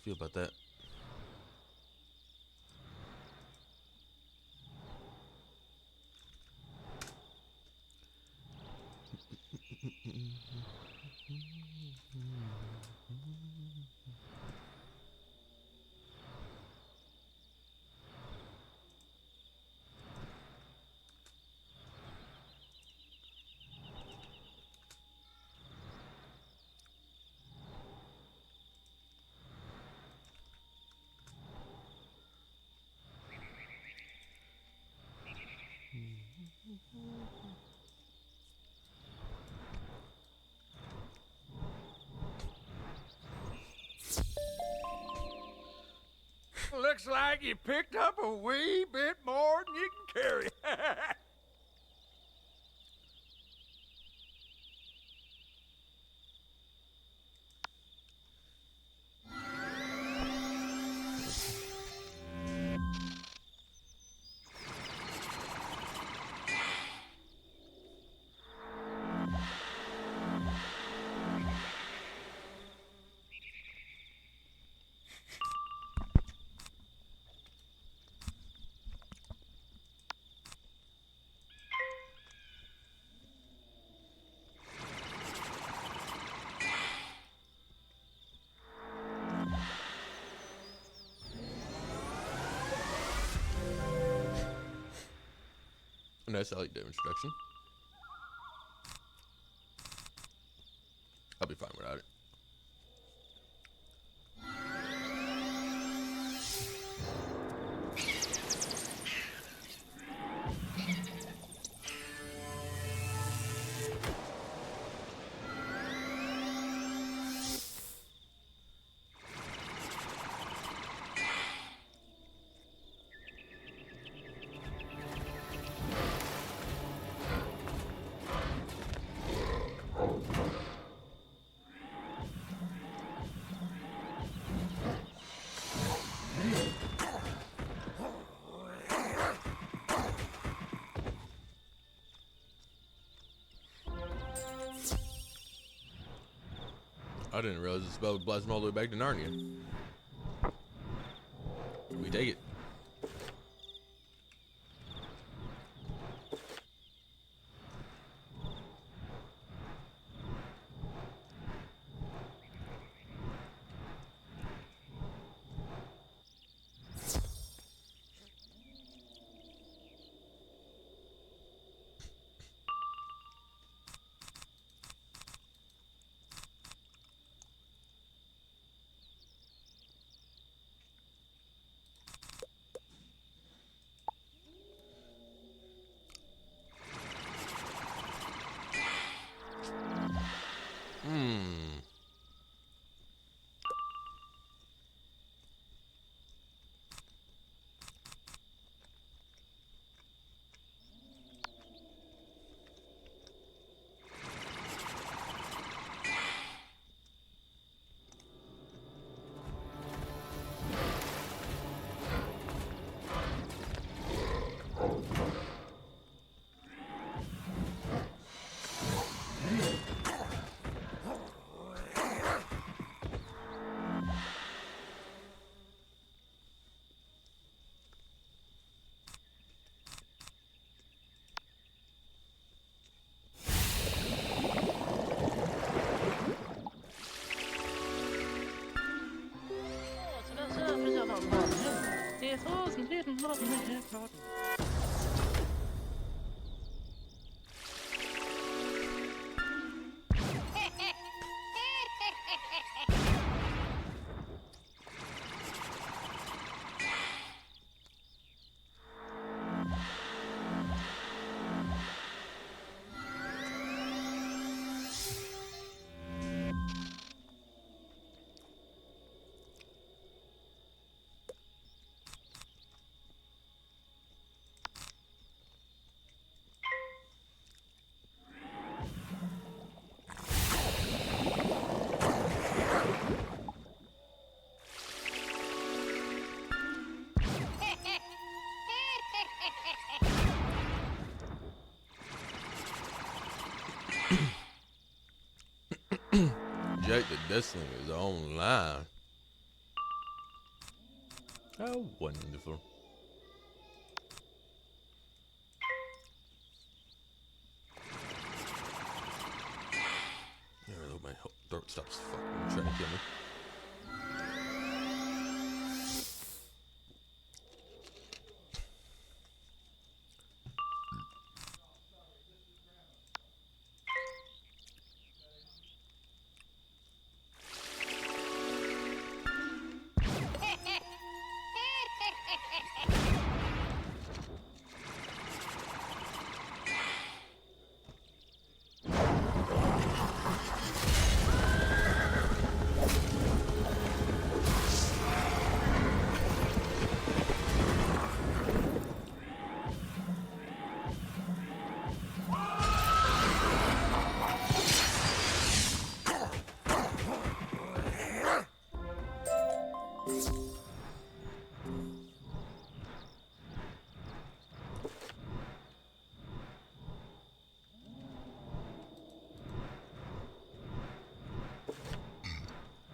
feel about that. Looks like you picked up a wee bit more than you can carry. Nice, I like the introduction. I'll be fine without it. I didn't realize the spell would blast him all the way back to Narnia. We take it. Jack the Destiny is online. How wonderful. There, I hope my throat stops fucking trying to kill me.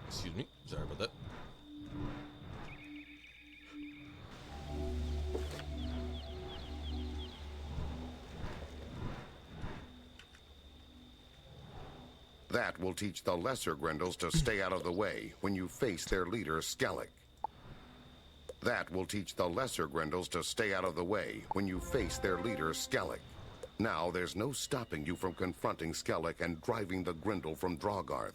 Excuse me. Sorry about that. That will teach the lesser Grendels to stay out of the way when you face their leader, Skellig. That will teach the lesser Grendels to stay out of the way when you face their leader, Skellig. Now there's no stopping you from confronting Skellig and driving the Grendel from Draugr.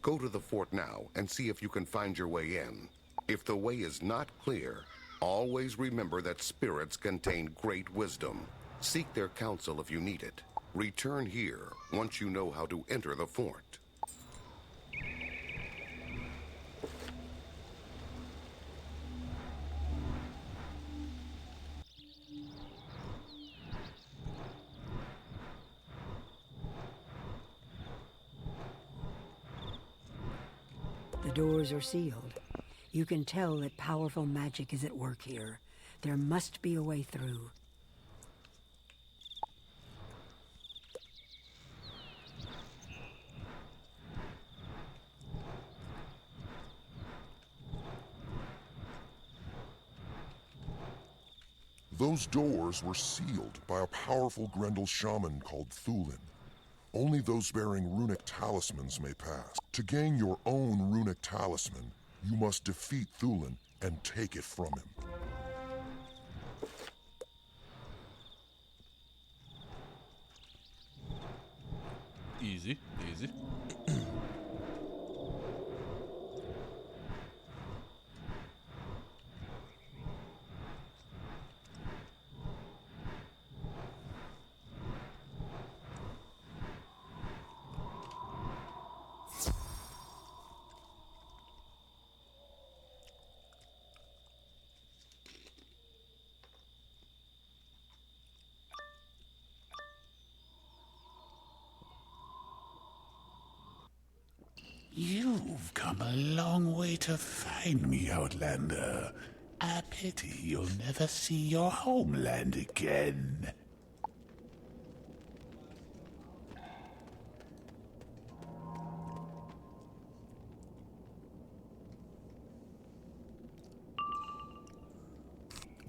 Go to the fort now and see if you can find your way in. If the way is not clear, always remember that spirits contain great wisdom. Seek their counsel if you need it. Return here once you know how to enter the fort. The doors are sealed. You can tell that powerful magic is at work here. There must be a way through. Those doors were sealed by a powerful Grendel shaman called Thulin. Only those bearing runic talismans may pass. To gain your own runic talisman, you must defeat Thulin and take it from him. Easy, easy. You've come a long way to find me, Outlander. A pity you'll never see your homeland again.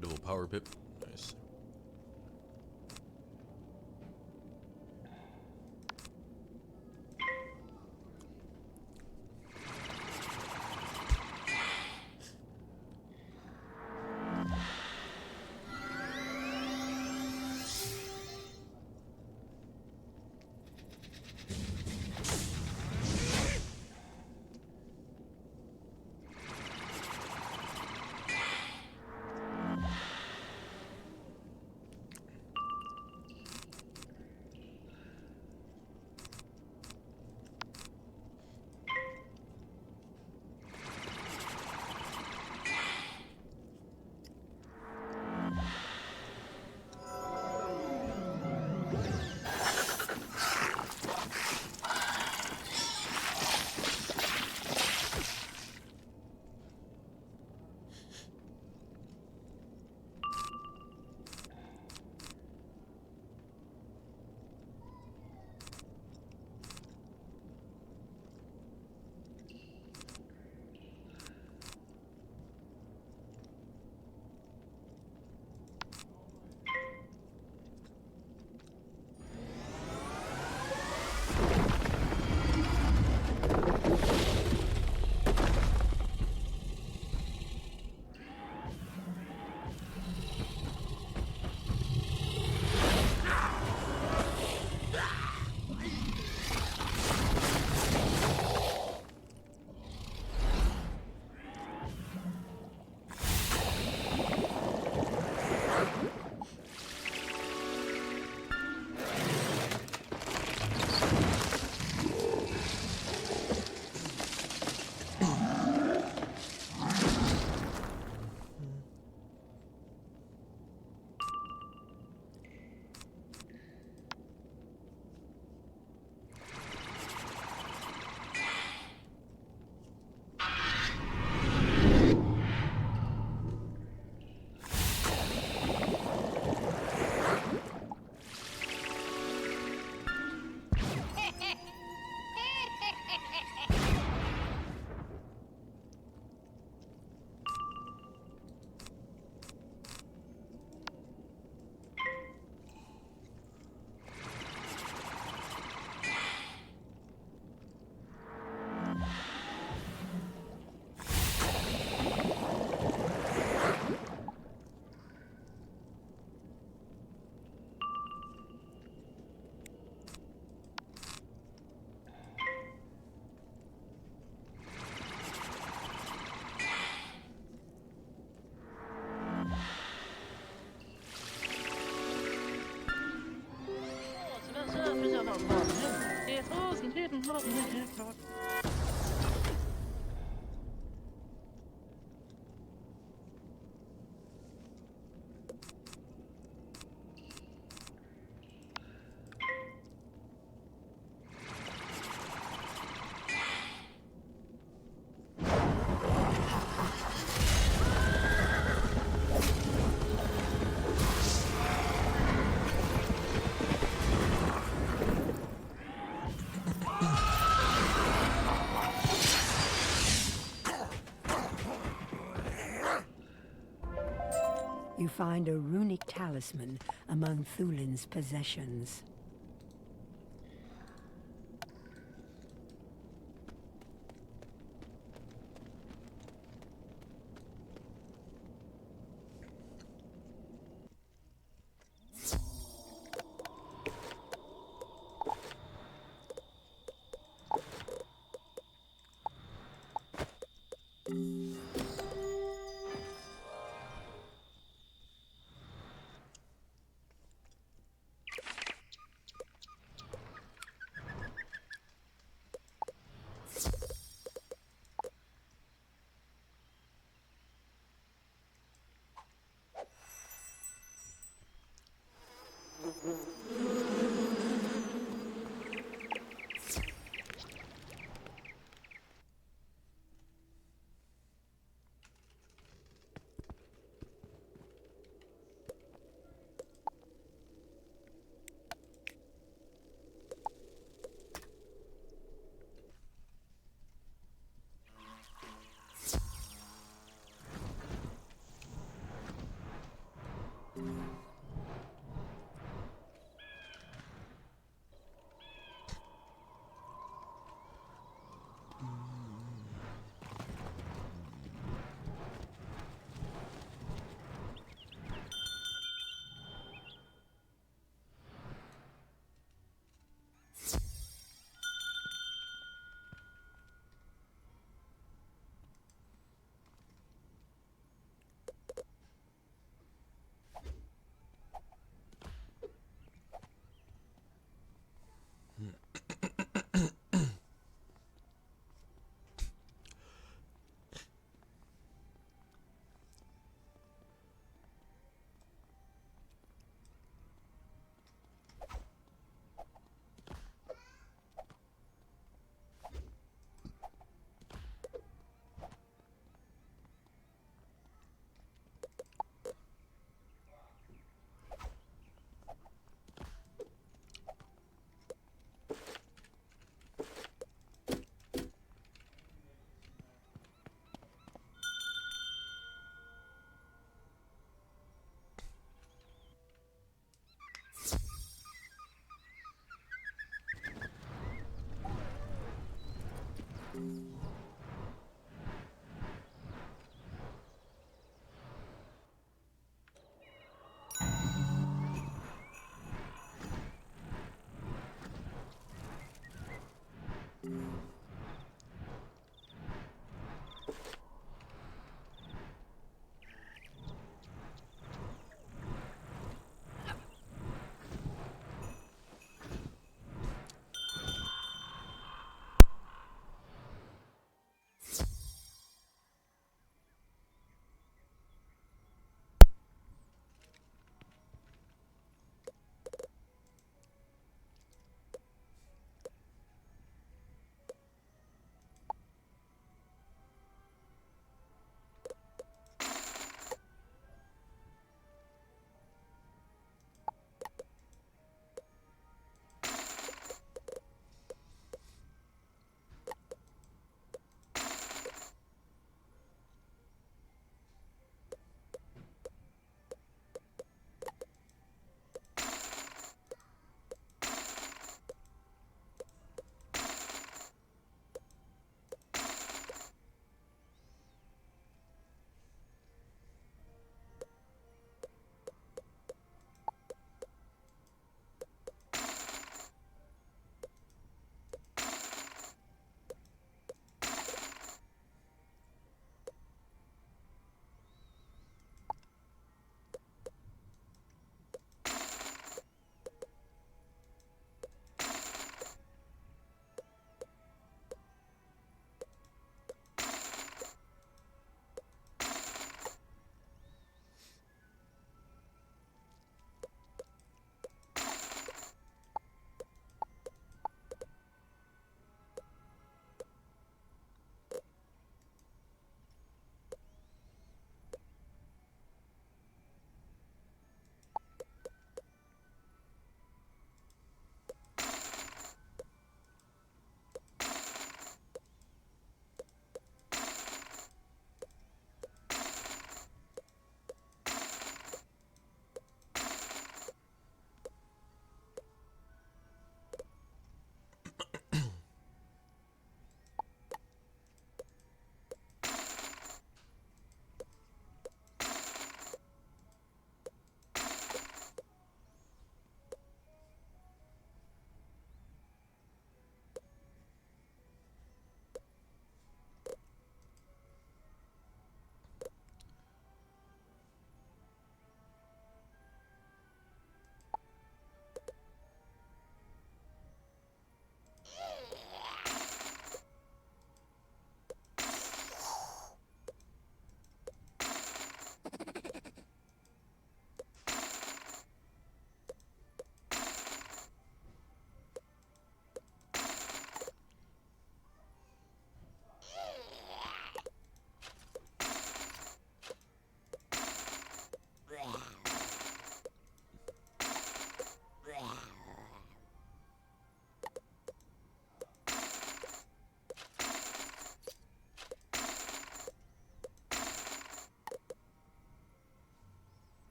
Double power pip. Nice. You find a runic talisman among Thulin's possessions.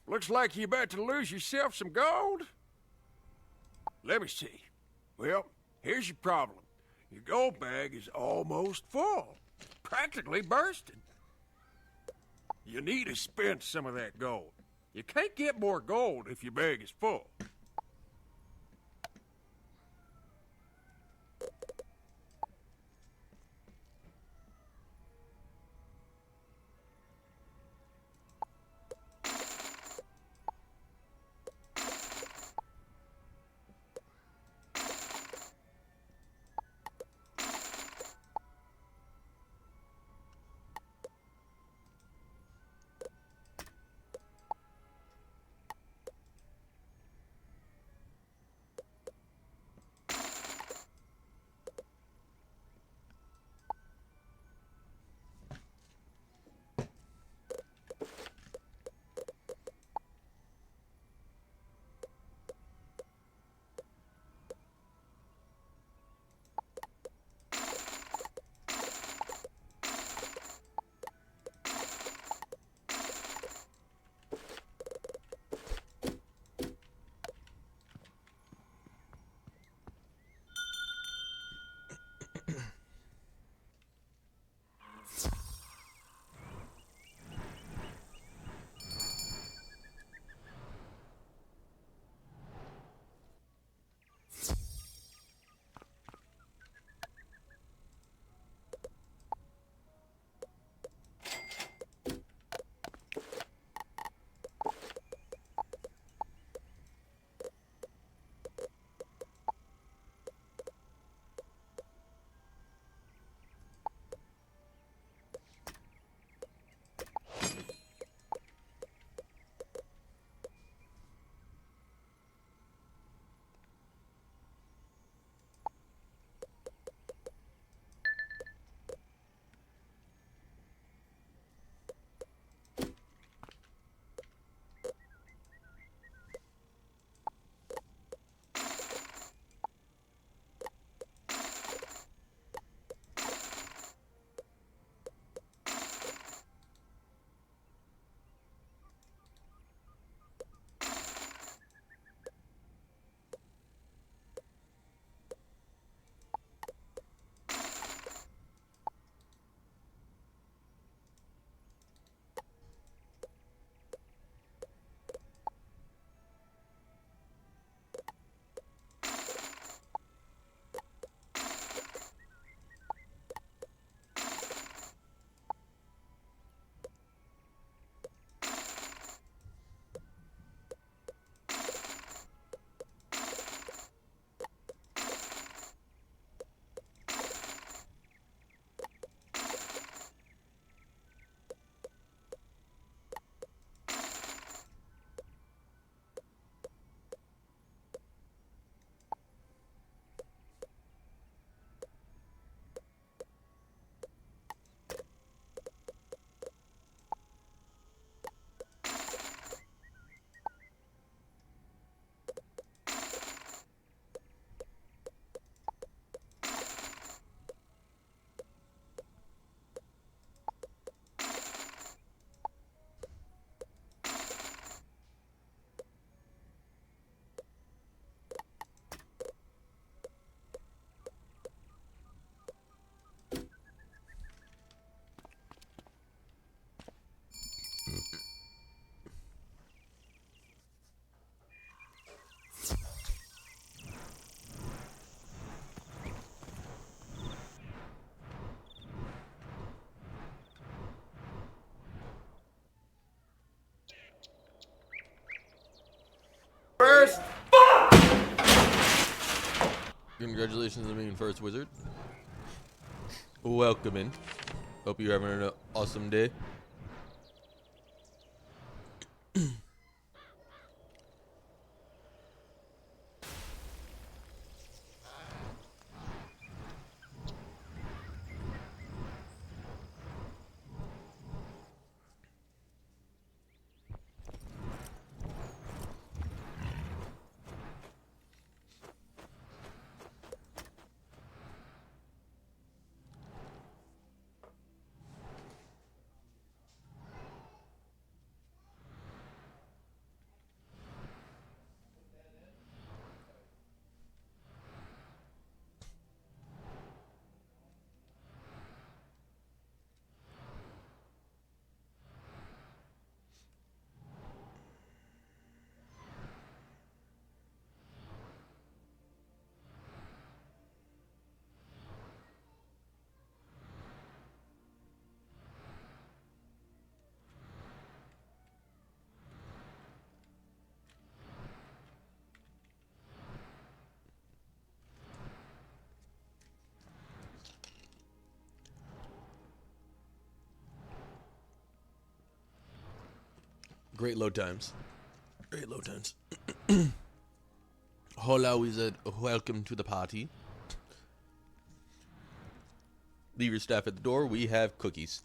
Looks like you're about to lose yourself some gold. Let me see. Well, here's your problem. Your gold bag is almost full. Practically bursting. You need to spend some of that gold. You can't get more gold if your bag is full. First, Congratulations on being first wizard. Welcome in. Hope you're having an awesome day. Great load times. Great load times. Hola, wizard. Welcome to the party. Leave your staff at the door. We have cookies.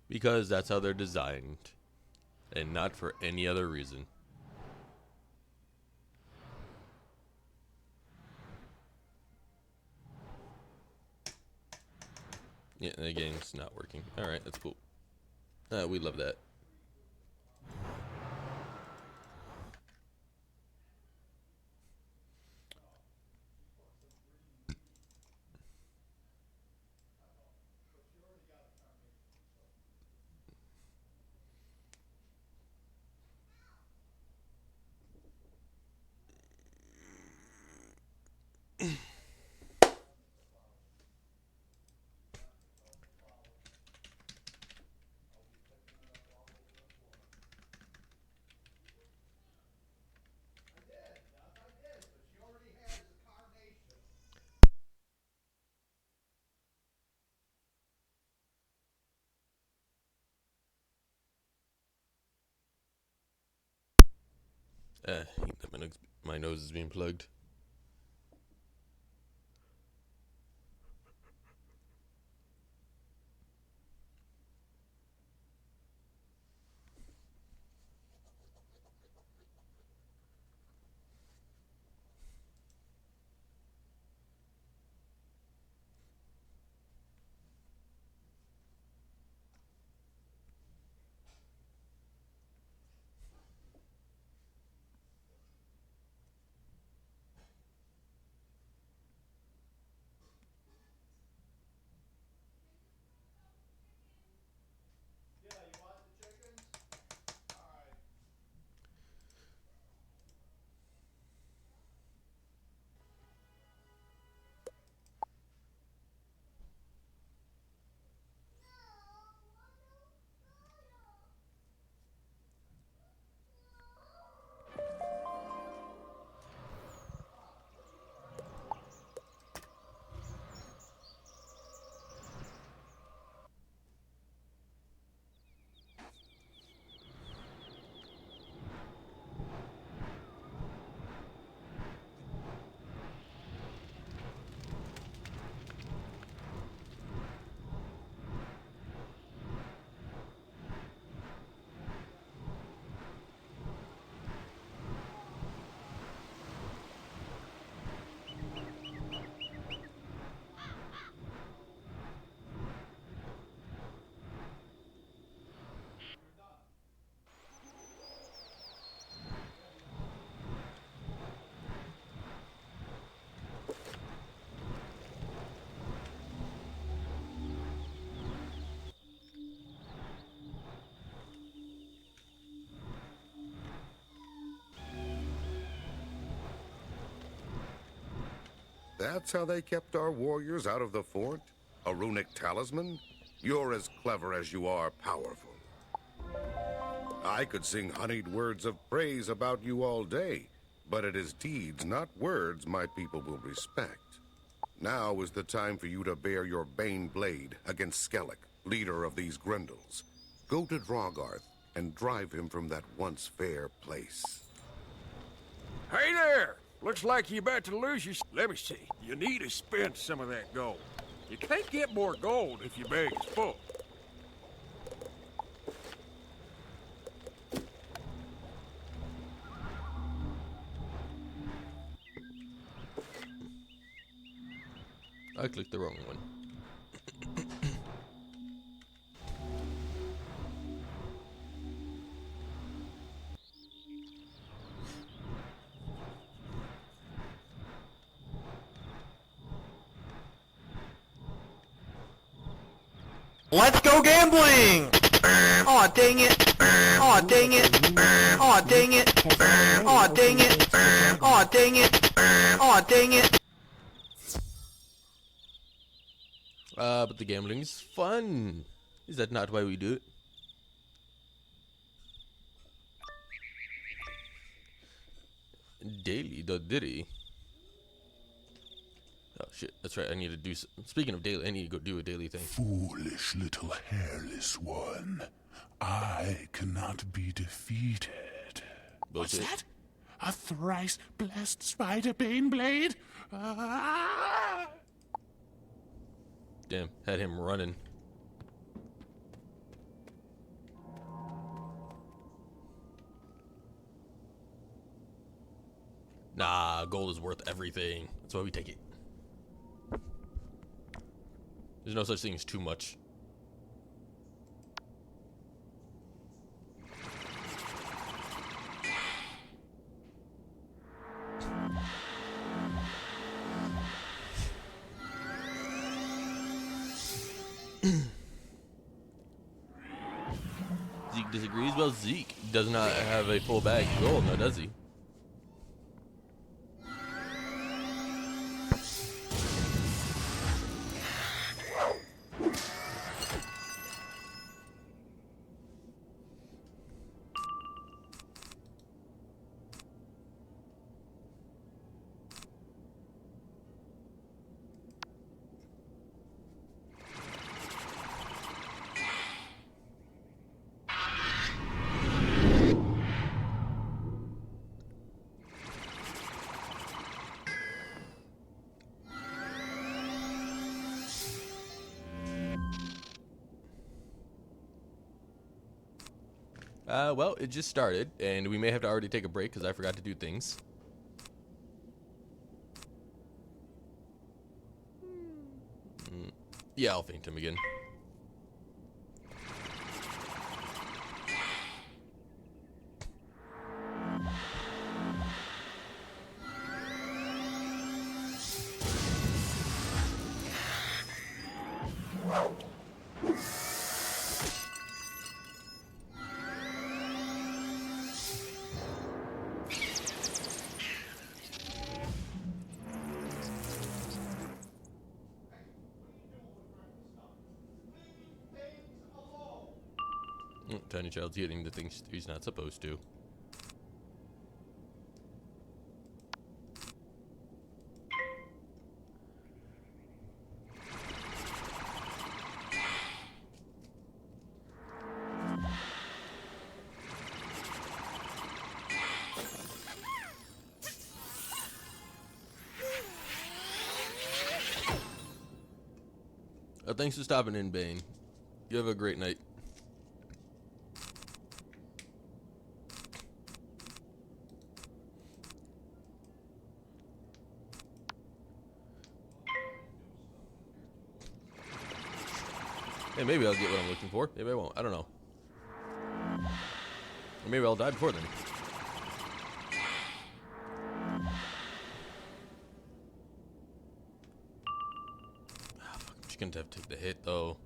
Because that's how they're designed. And not for any other reason. Yeah, the game's not working. Alright, that's cool. We love that. My nose is being plugged. That's how they kept our warriors out of the fort? A runic talisman? You're as clever as you are powerful. I could sing honeyed words of praise about you all day, but it is deeds, not words, my people will respect. Now is the time for you to bear your Bane blade against Skellig, leader of these Grendels. Go to Drogarth and drive him from that once fair place. Hey there! Looks like you're about to lose your... Let me see. You need to spend some of that gold. You can't get more gold if your bag is full. I clicked the wrong one. Let's go gambling! Aw, dang it! Aw, dang it! Aw, dang it! Aw, dang it! Aw, dang it! Aw, dang it! But the gambling is fun. Is that not why we do it? Daily, the Diddy. Oh shit, that's right. I need to do. Speaking of daily, I need to go do a daily thing. Foolish little hairless one. I cannot be defeated. Bullshit. What's that? A thrice blessed spider bane blade? Ah! Damn, had him running. Nah, gold is worth everything. That's why we take it. There's no such thing as too much. Zeke disagrees. Well, Zeke does not have a full bag of gold, now does he? Well, it just started, and we may have to already take a break because I forgot to do things. Yeah, I'll faint him again. Tiny Child's getting the things he's not supposed to. Thanks for stopping in, Bane. You have a great night. Hey, maybe I'll get what I'm looking for. Maybe I won't. I don't know. Or maybe I'll die before then. Ah, fuck, I'm just gonna have to take the hit, though.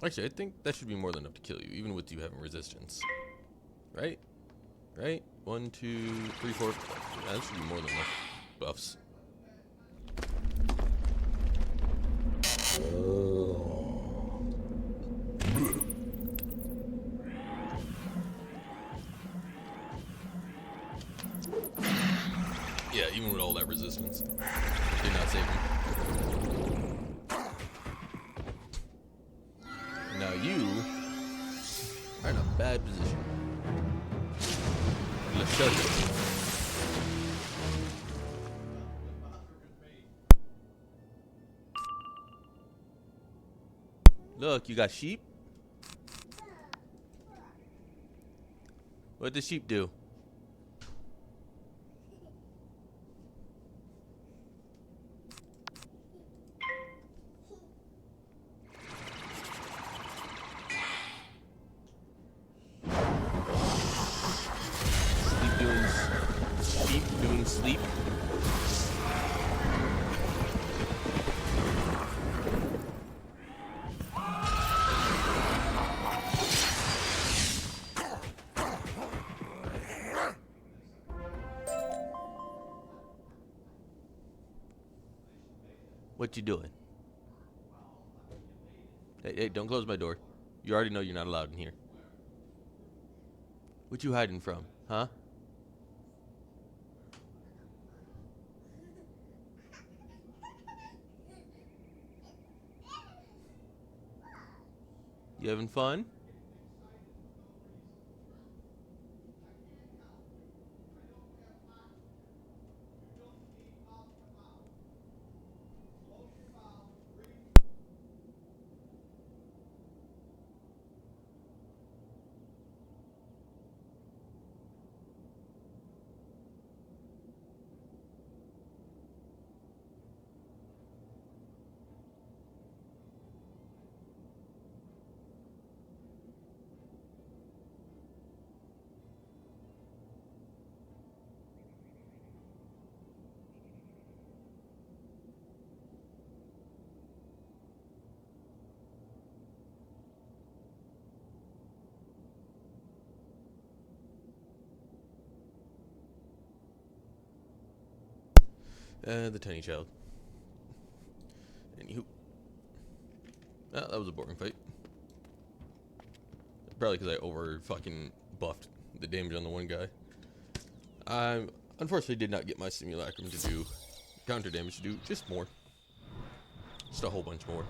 Actually, I think that should be more than enough to kill you, even with you having resistance. Right? Right? 1, 2, 3, 4. Yeah, that should be more than enough buffs. Yeah, even with all that resistance, did not save him. Now you are in a bad position. Let's show you. Look, you got sheep? What does sheep do? Sheep doing sleep. What you doing? Hey, don't close my door. You already know you're not allowed in here. What you hiding from, huh? You having fun? The tiny child. Anywho. Ah, that was a boring fight. Probably because I over fucking buffed the damage on the one guy. I unfortunately did not get my simulacrum to do counter damage, to do just more. Just a whole bunch more.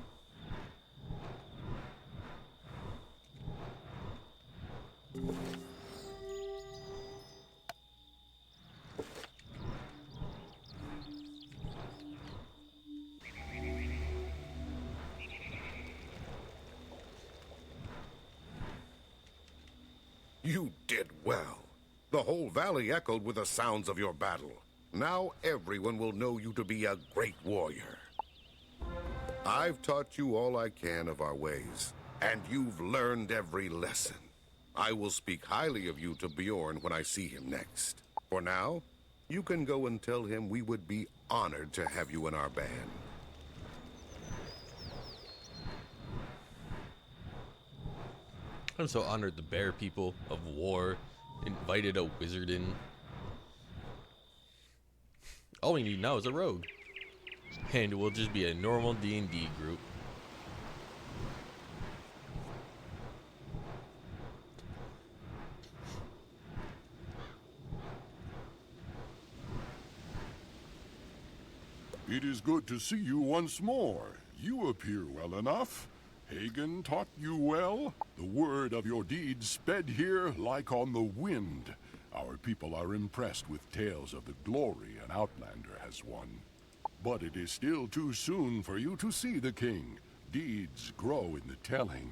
You did well. The whole valley echoed with the sounds of your battle. Now everyone will know you to be a great warrior. I've taught you all I can of our ways, and you've learned every lesson. I will speak highly of you to Bjorn when I see him next. For now, you can go and tell him we would be honored to have you in our band. I'm so honored the bear people of war invited a wizard in. All we need now is a rogue. And we'll just be a normal D&D group. It is good to see you once more. You appear well enough. Hagen taught you well. The word of your deeds sped here like on the wind. Our people are impressed with tales of the glory an Outlander has won. But it is still too soon for you to see the king. Deeds grow in the telling.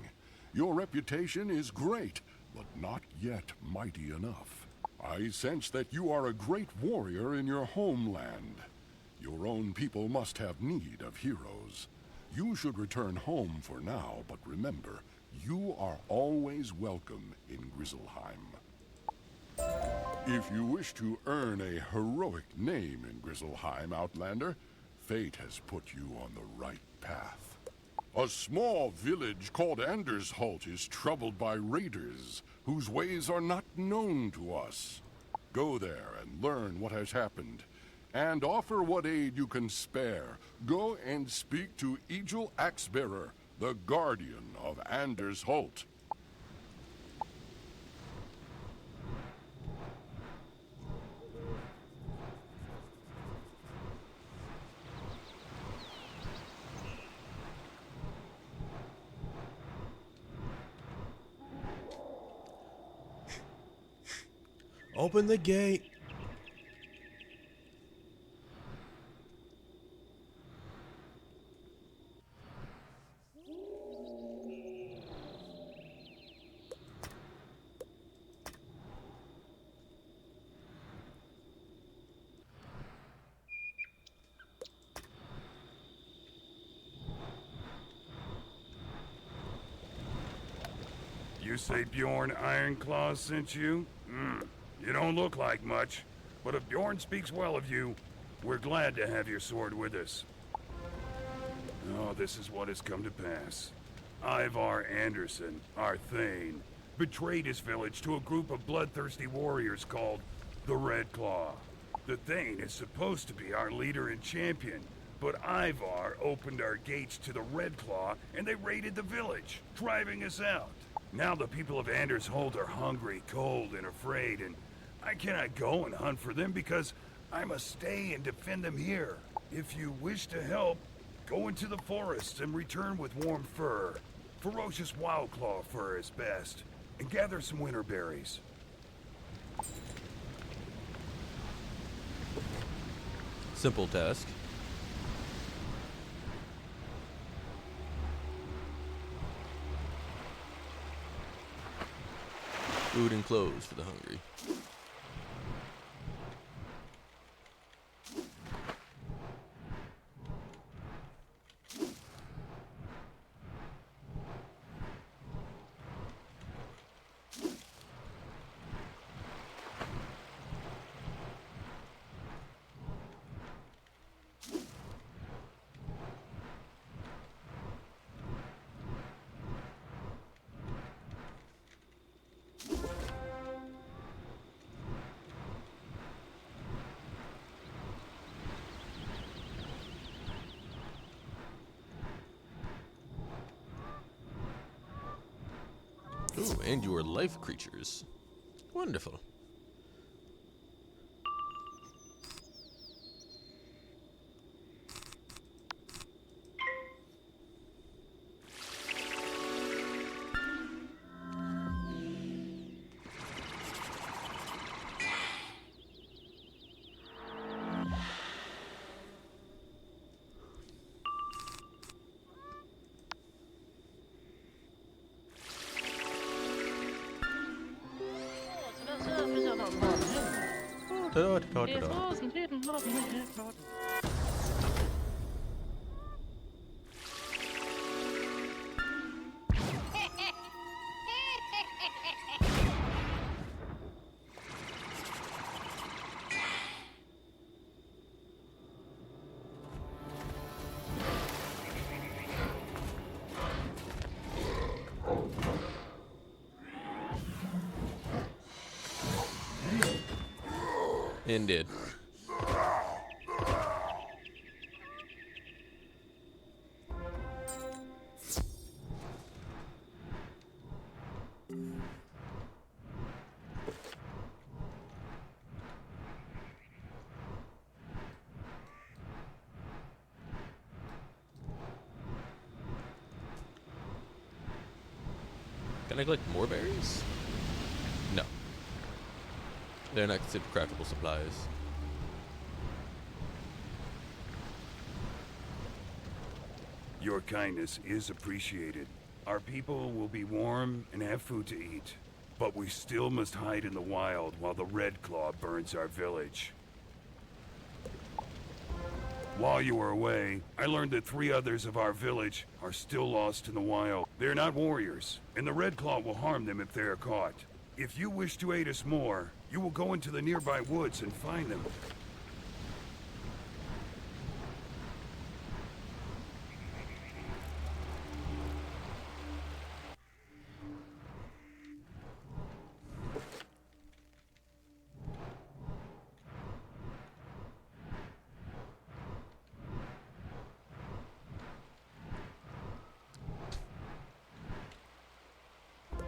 Your reputation is great, but not yet mighty enough. I sense that you are a great warrior in your homeland. Your own people must have need of heroes. You should return home for now, but remember, you are always welcome in Grizzleheim. If you wish to earn a heroic name in Grizzleheim, Outlander, fate has put you on the right path. A small village called Andersholt is troubled by raiders, whose ways are not known to us. Go there and learn what has happened, and offer what aid you can spare. Go and speak to Egil Axebearer, the guardian of Andersholt. Open the gate. You say Bjorn Ironclaw sent you? You don't look like much, but if Bjorn speaks well of you, we're glad to have your sword with us. Oh, this is what has come to pass. Ivar Anderson, our Thane, betrayed his village to a group of bloodthirsty warriors called the Red Claw. The Thane is supposed to be our leader and champion, But Ivar opened our gates to the Red Claw, and they raided the village, driving us out. Now the people of Anders Holt are hungry, cold, and afraid, and I cannot go and hunt for them because I must stay and defend them here. If you wish to help, go into the forests and return with warm fur. Ferocious wildclaw fur is best, and gather some winter berries. Simple task. Food and clothes for the hungry. Ooh, and your life creatures. Wonderful. And did. Can I collect more berries? No. They're not considered craftable supplies. Your kindness is appreciated. Our people will be warm and have food to eat. But we still must hide in the wild while the Red Claw burns our village. While you were away, I learned that 3 others of our village are still lost in the wild. They're not warriors, and the Red Claw will harm them if they are caught. If you wish to aid us more, you will go into the nearby woods and find them.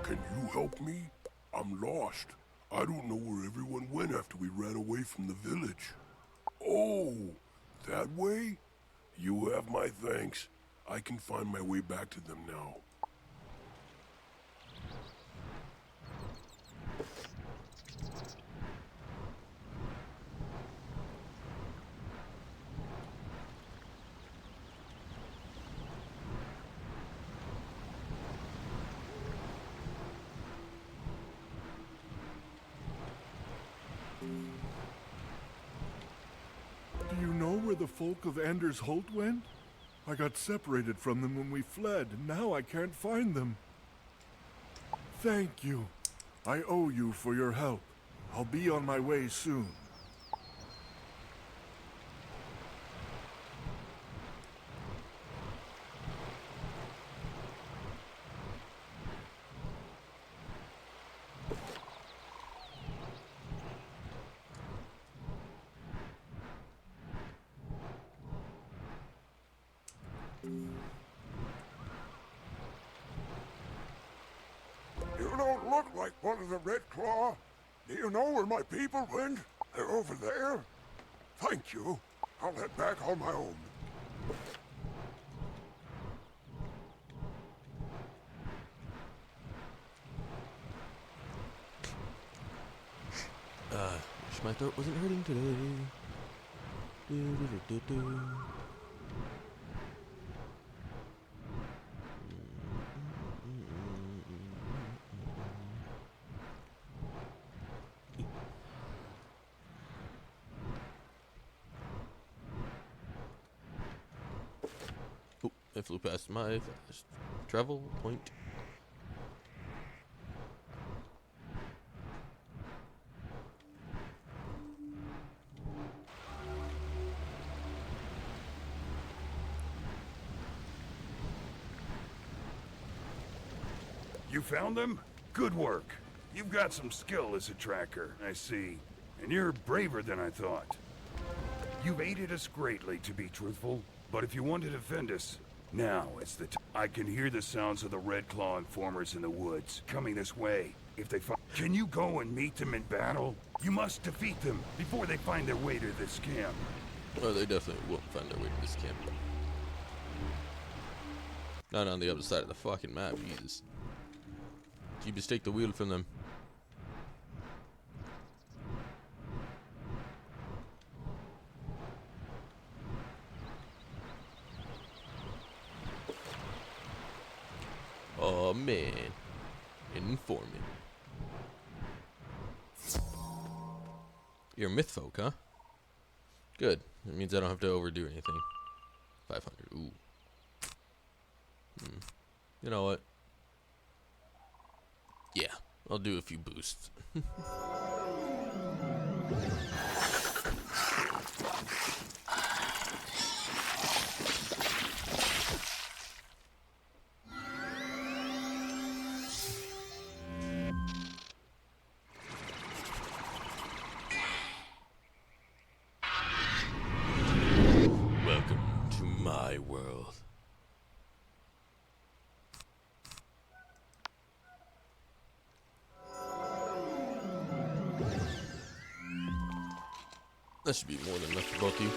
Can you help me? I'm lost. I don't know where everyone went after we ran away from the village. Oh, that way? You have my thanks. I can find my way back to them now. Do you know where the folk of Anders Holt went? I got separated from them when we fled, and now I can't find them. Thank you. I owe you for your help. I'll be on my way soon. look like one of the Red Claw. Do you know where my people went? They're over there. Thank you. I'll head back on my own. Wish my throat wasn't hurting today. Do, do, do, do, do. Oh, I flew past my fast travel point. You found them? Good work. You've got some skill as a tracker, I see. And you're braver than I thought. You've aided us greatly, to be truthful. But if you want to defend us, now is the time. I can hear the sounds of the Red Claw informers in the woods, coming this way. If they find... Can you go and meet them in battle? You must defeat them before they find their way to this camp. Well, they definitely won't find their way to this camp. Not on the other side of the fucking map, Jesus. You mistake the wheel from them. Oh man, informant. You're a myth folk, huh? Good. That means I don't have to overdo anything. 500. Ooh. You know what? Yeah, I'll do a few boosts. Welcome to my world. That should be more than enough for both of you.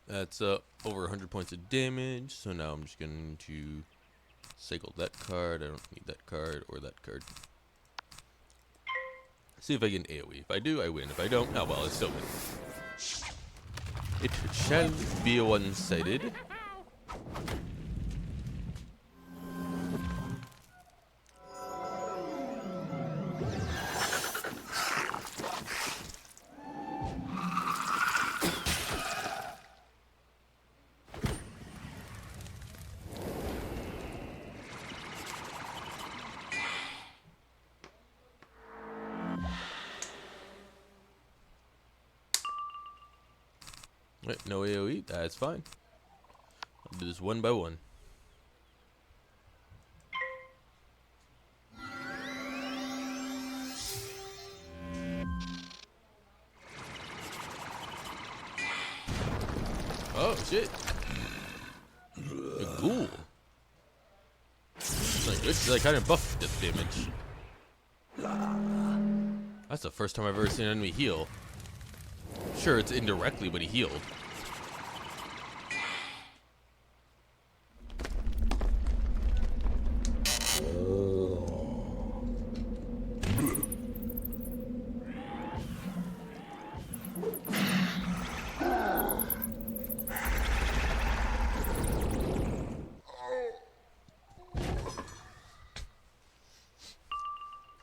That's over 100 points of damage, so now I'm just going to cycle that card. I don't need that card or that card. See if I get an AoE. If I do, I win. If I don't, oh well, I still win. It shall be one-sided. Right, no AoE, that's fine. I'll do this one by one. Oh shit! A ghoul. Like this, I kind of buffed death damage. That's the first time I've ever seen an enemy heal. Sure, it's indirectly, but he healed.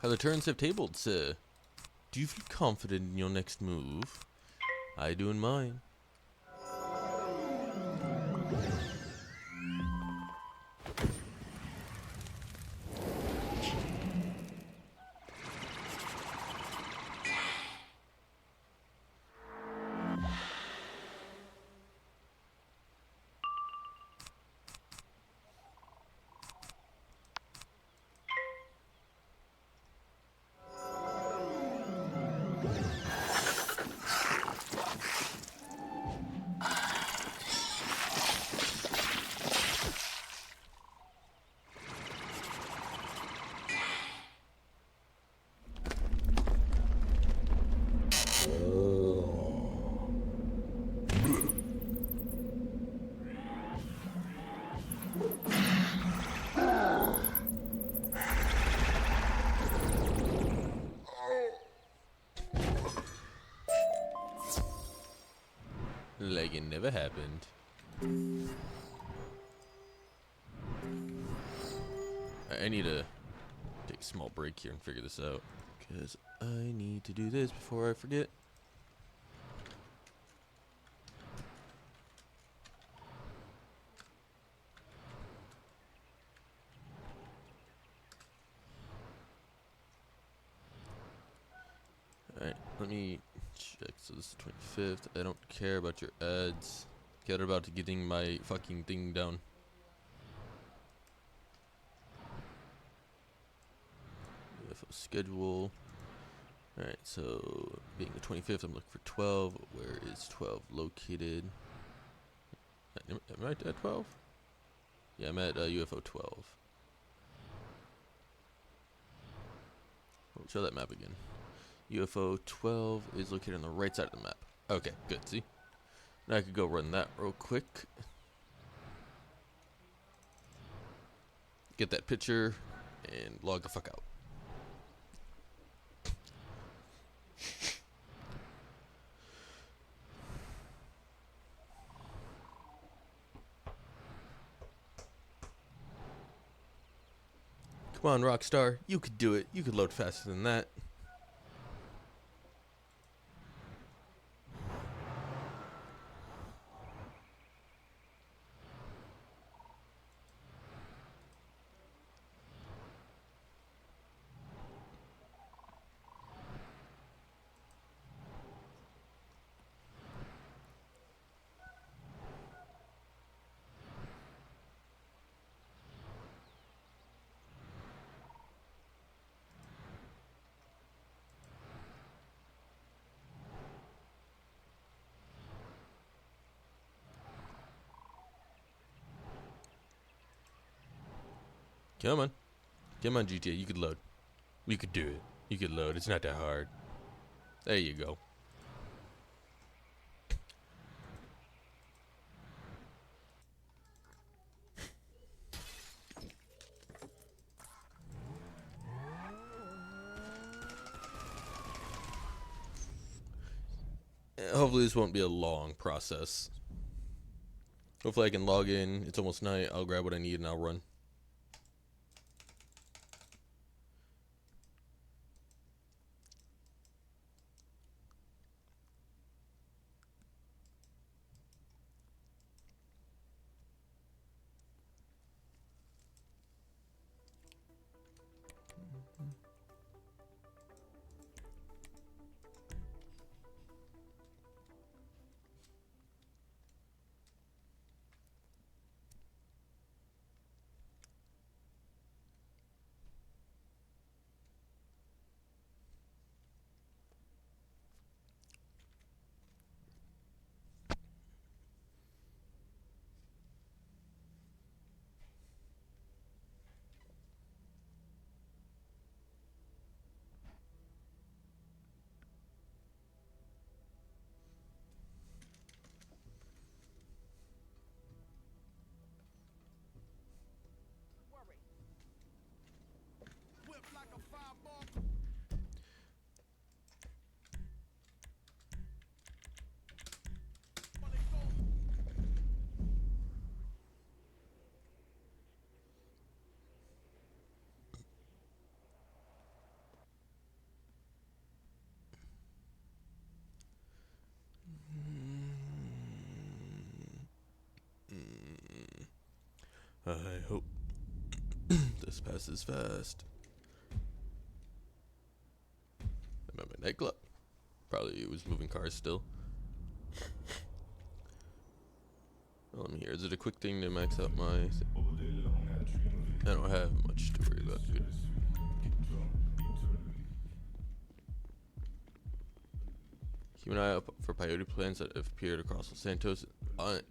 How the turns have tabled, sir. Do you feel confident in your next move? I do in mine. like it never happened. I need to take a small break here and figure this out, because I need to do this before I forget. Alright, let me check. So this is the 25th. I don't care about your ads. Care about getting my fucking thing down. UFO schedule. Alright, so being the 25th, I'm looking for 12. Where is 12 located? Am I at 12? Yeah, I'm at UFO 12. We'll show that map again. UFO 12 is located on the right side of the map. Okay, good. See? Now I could go run that real quick. Get that picture and log the fuck out. Come on, Rockstar. You could do it. You could load faster than that. Come on. Come on, GTA. You could load. You could do it. You could load. It's not that hard. There you go. Hopefully this won't be a long process. Hopefully I can log in. It's almost night. I'll grab what I need and I'll run. I hope this passes fast. I'm at my nightclub. Probably it was moving cars still. Well, let me hear. Is it a quick thing to max out my... I don't have much to worry about. Good. Keep an eye out for peyote plants that have appeared across Los Santos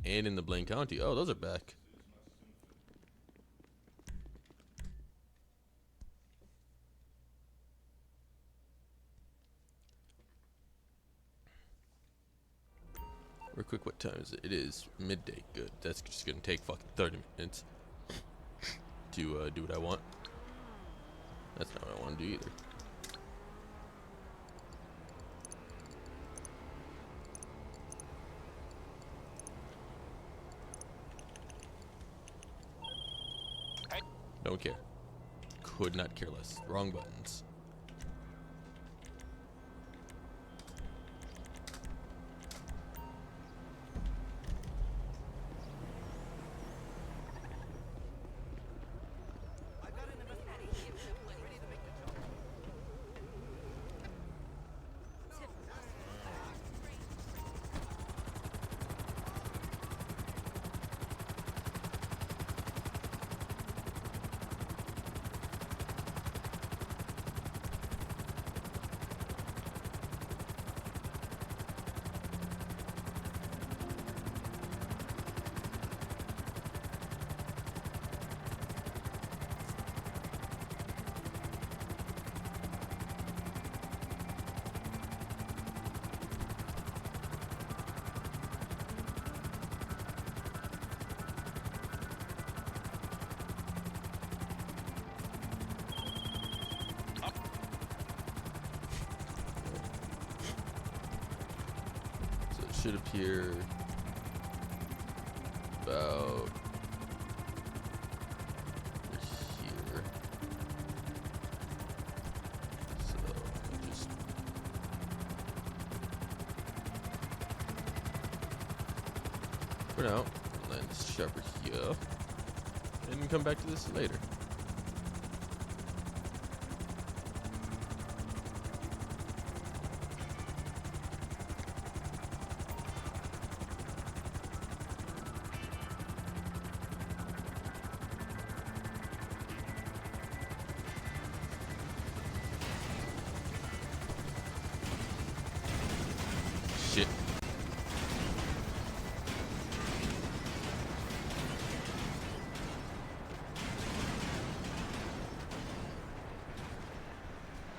and in the Blaine County. Oh, those are back. Real quick, what time is it? It is midday. Good. That's just gonna take fucking 30 minutes to do what I want. That's not what I want to do either. Don't care. Could not care less. Wrong buttons. Should appear about here. So I'll just for now, land this sharper here, and come back to this later. Shit.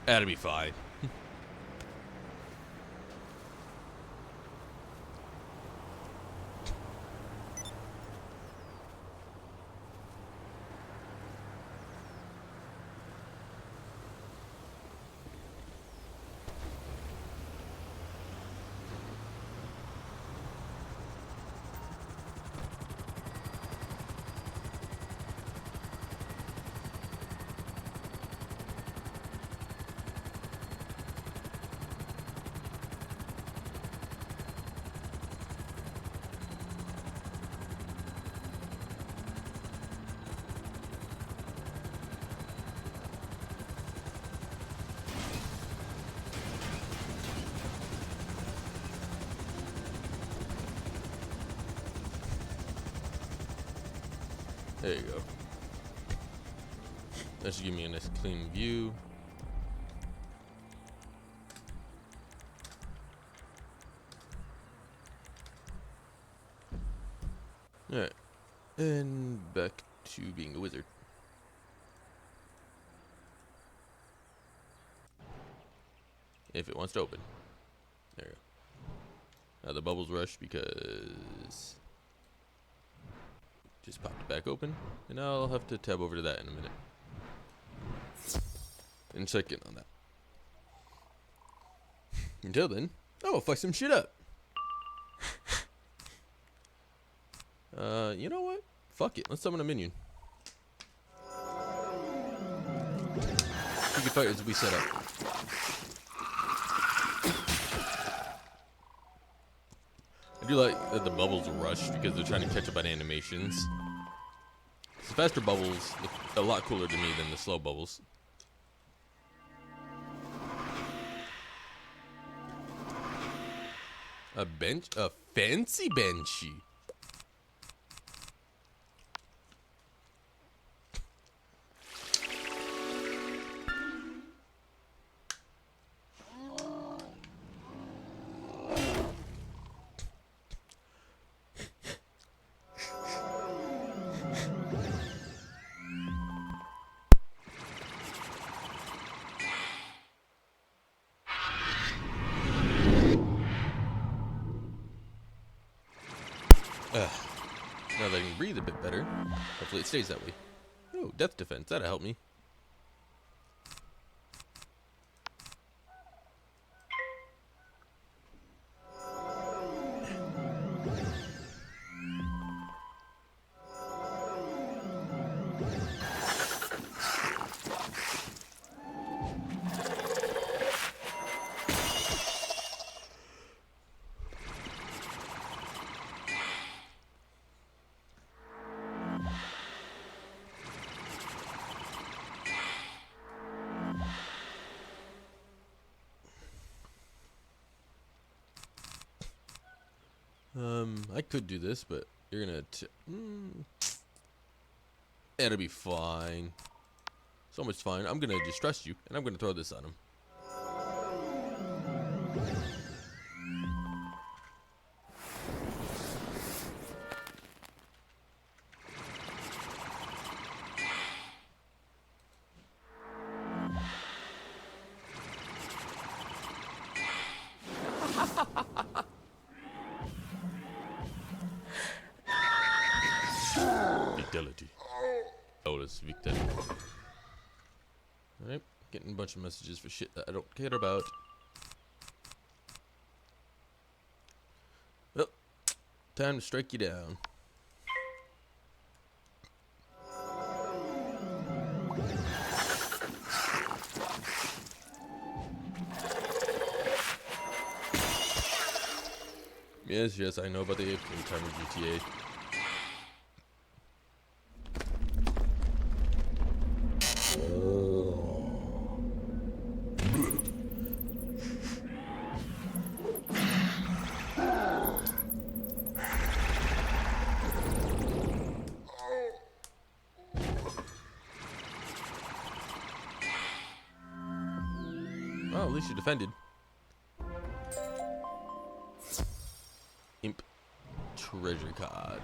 That'll be fine. There you go. That should give me a nice clean view. Alright. And back to being a wizard. If it wants to open. There you go. Now the bubbles rush because just popped it back open, and I'll have to tab over to that in a minute and check in on that. Until then, I'm gonna fuck some shit up. You know what? Fuck it. Let's summon a minion. Freaking fighters will be set up. I do like that the bubbles rush because they're trying to catch up on animations. The faster bubbles look a lot cooler to me than the slow bubbles. A fancy benchy. Now that I can breathe a bit better, hopefully it stays that way. Oh, death defense, that'll help me. I could do this, but you're gonna. It'll be fine. So much fine. I'm gonna distrust you, and I'm gonna throw this on him. Fidelity. Oh, that's Victor. Alright, getting a bunch of messages for shit that I don't care about. Well, time to strike you down. Yes, yes, I know about the April time of GTA. Well, at least you defended. Imp treasure card.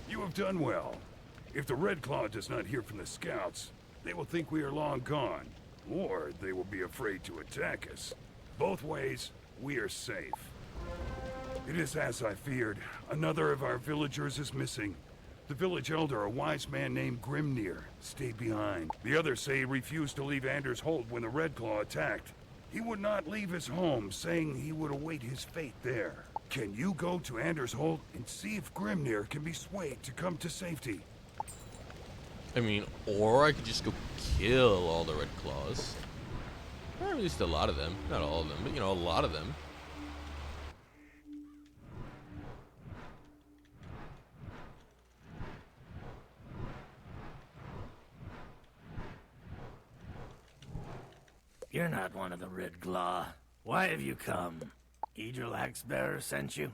You have done well. If the Red Claw does not hear from the scouts, they will think we are long gone, or they will be afraid to attack us. Both ways, we are safe. It is as I feared. Another of our villagers is missing. The village elder, a wise man named Grimnir, stayed behind. The others say he refused to leave Anders Holt when the Red Claw attacked. He would not leave his home, saying he would await his fate there. Can you go to Anders Holt and see if Grimnir can be swayed to come to safety? I mean, or I could just go kill all the Red Claws. Or at least a lot of them. Not all of them, but you know, a lot of them. You're not one of the Red Claw. Why have you come? Idril Axebearer sent you?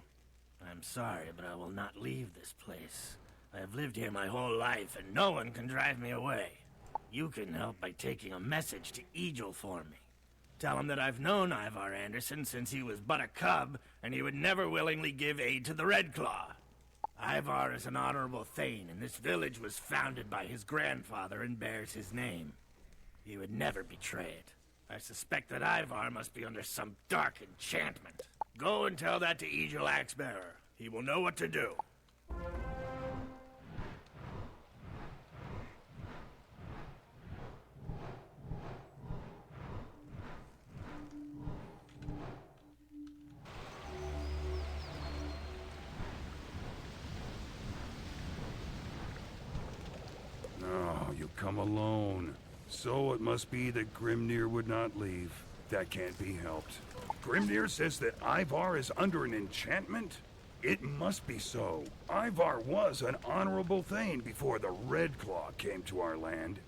I'm sorry, but I will not leave this place. I have lived here my whole life, and no one can drive me away. You can help by taking a message to Idril for me. Tell him that I've known Ivar Anderson since he was but a cub, and he would never willingly give aid to the Red Claw. Ivar is an honorable thane, and this village was founded by his grandfather and bears his name. He would never betray it. I suspect that Ivar must be under some dark enchantment. Go and tell that to Idril Axebearer. He will know what to do. No, you come alone. So it must be that Grimnir would not leave. That can't be helped. Grimnir says that Ivar is under an enchantment? It must be so. Ivar was an honorable thane before the Red Claw came to our land.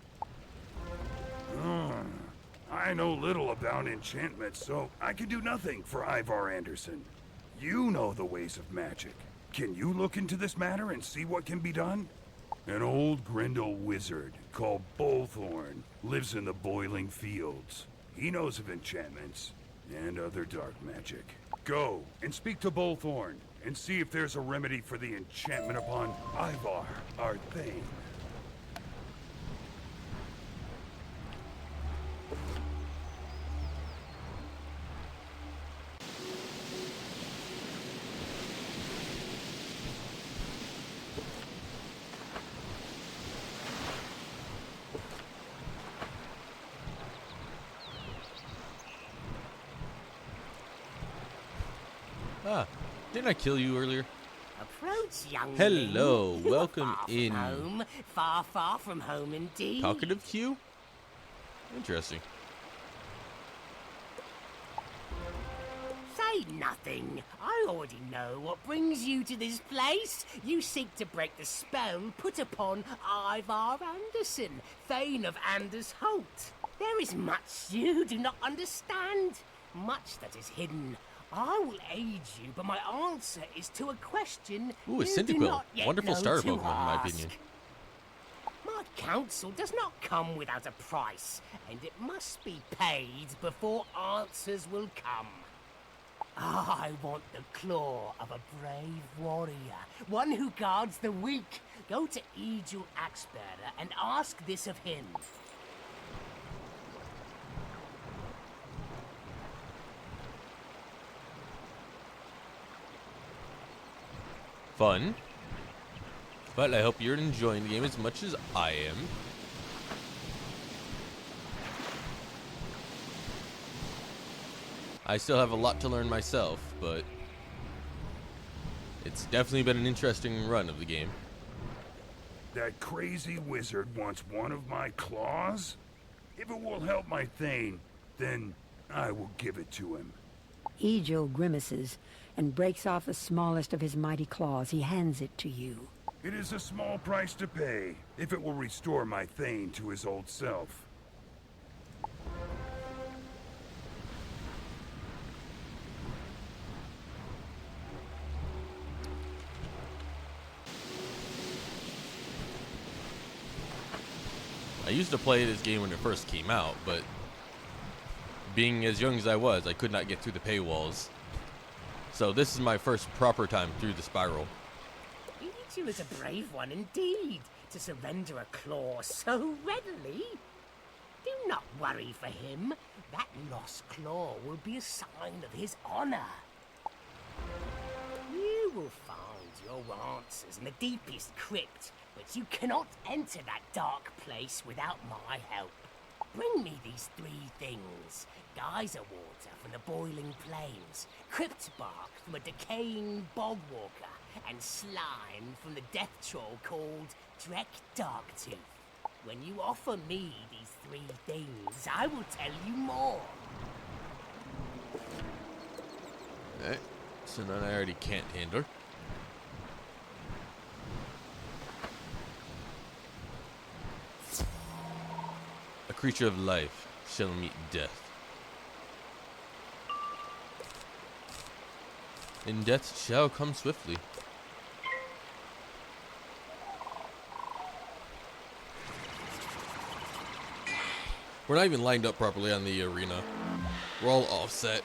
I know little about enchantments, so I can do nothing for Ivar Anderson. You know the ways of magic. Can you look into this matter and see what can be done? An old Grendel wizard called Bolthorn lives in the Boiling Fields. He knows of enchantments and other dark magic. Go and speak to Bolthorn and see if there's a remedy for the enchantment upon Ivar, our thane. Ah, didn't I kill you earlier? Approach, young Hello, man. welcome Far from in. home. Far, far from home indeed. Talkative Q? Interesting. Say nothing. I already know what brings you to this place. You seek to break the spell put upon Ivar Anderson, Thane of Anders Holt. There is much you do not understand, much that is hidden. I will aid you, but my answer is to a question Ooh, a you do Cyndaquil. not yet Wonderful know starter to Pokemon, in my ask. opinion. My counsel does not come without a price, and it must be paid before answers will come. I want the claw of a brave warrior, one who guards the weak. Go to Egil Axbearer and ask this of him. Fun. But I hope you're enjoying the game as much as I am. I still have a lot to learn myself, but it's definitely been an interesting run of the game. That crazy wizard wants one of my claws? If it will help my Thane, then I will give it to him. Egil grimaces and breaks off the smallest of his mighty claws. He hands it to you. It is a small price to pay, if it will restore my Thane to his old self. I used to play this game when it first came out, but being as young as I was, I could not get through the paywalls. So this is my first proper time through the spiral. Egil is a brave one indeed, to surrender a claw so readily. Do not worry for him. That lost claw will be a sign of his honor. You will find your answers in the deepest crypt, but you cannot enter that dark place without my help. Bring me these 3 things. Geyser water from the boiling plains, crypt bark from a decaying bog walker, and slime from the death troll called Drek Darktooth. When you offer me these 3 things, I will tell you more. Alright, so none I already can't handle. A creature of life shall meet death. And death shall come swiftly. We're not even lined up properly on the arena. We're all offset.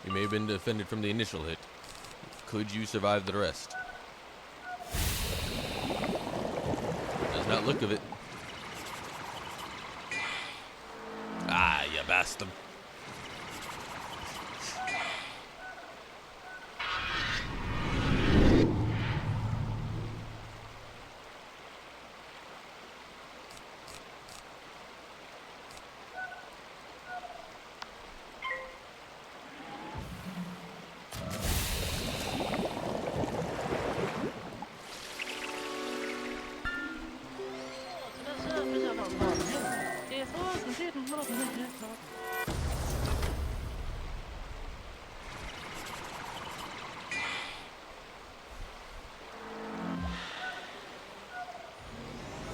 You may have been defended from the initial hit. Could you survive the rest? Does not look of it. Ah, you bastard.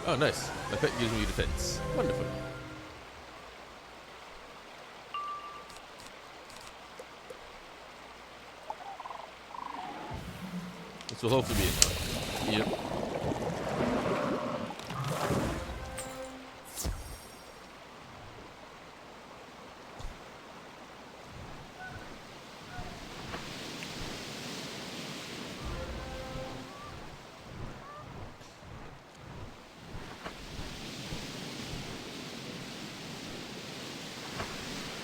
Oh, nice. My pet gives me defense. Wonderful. This will hopefully be enough. Yep.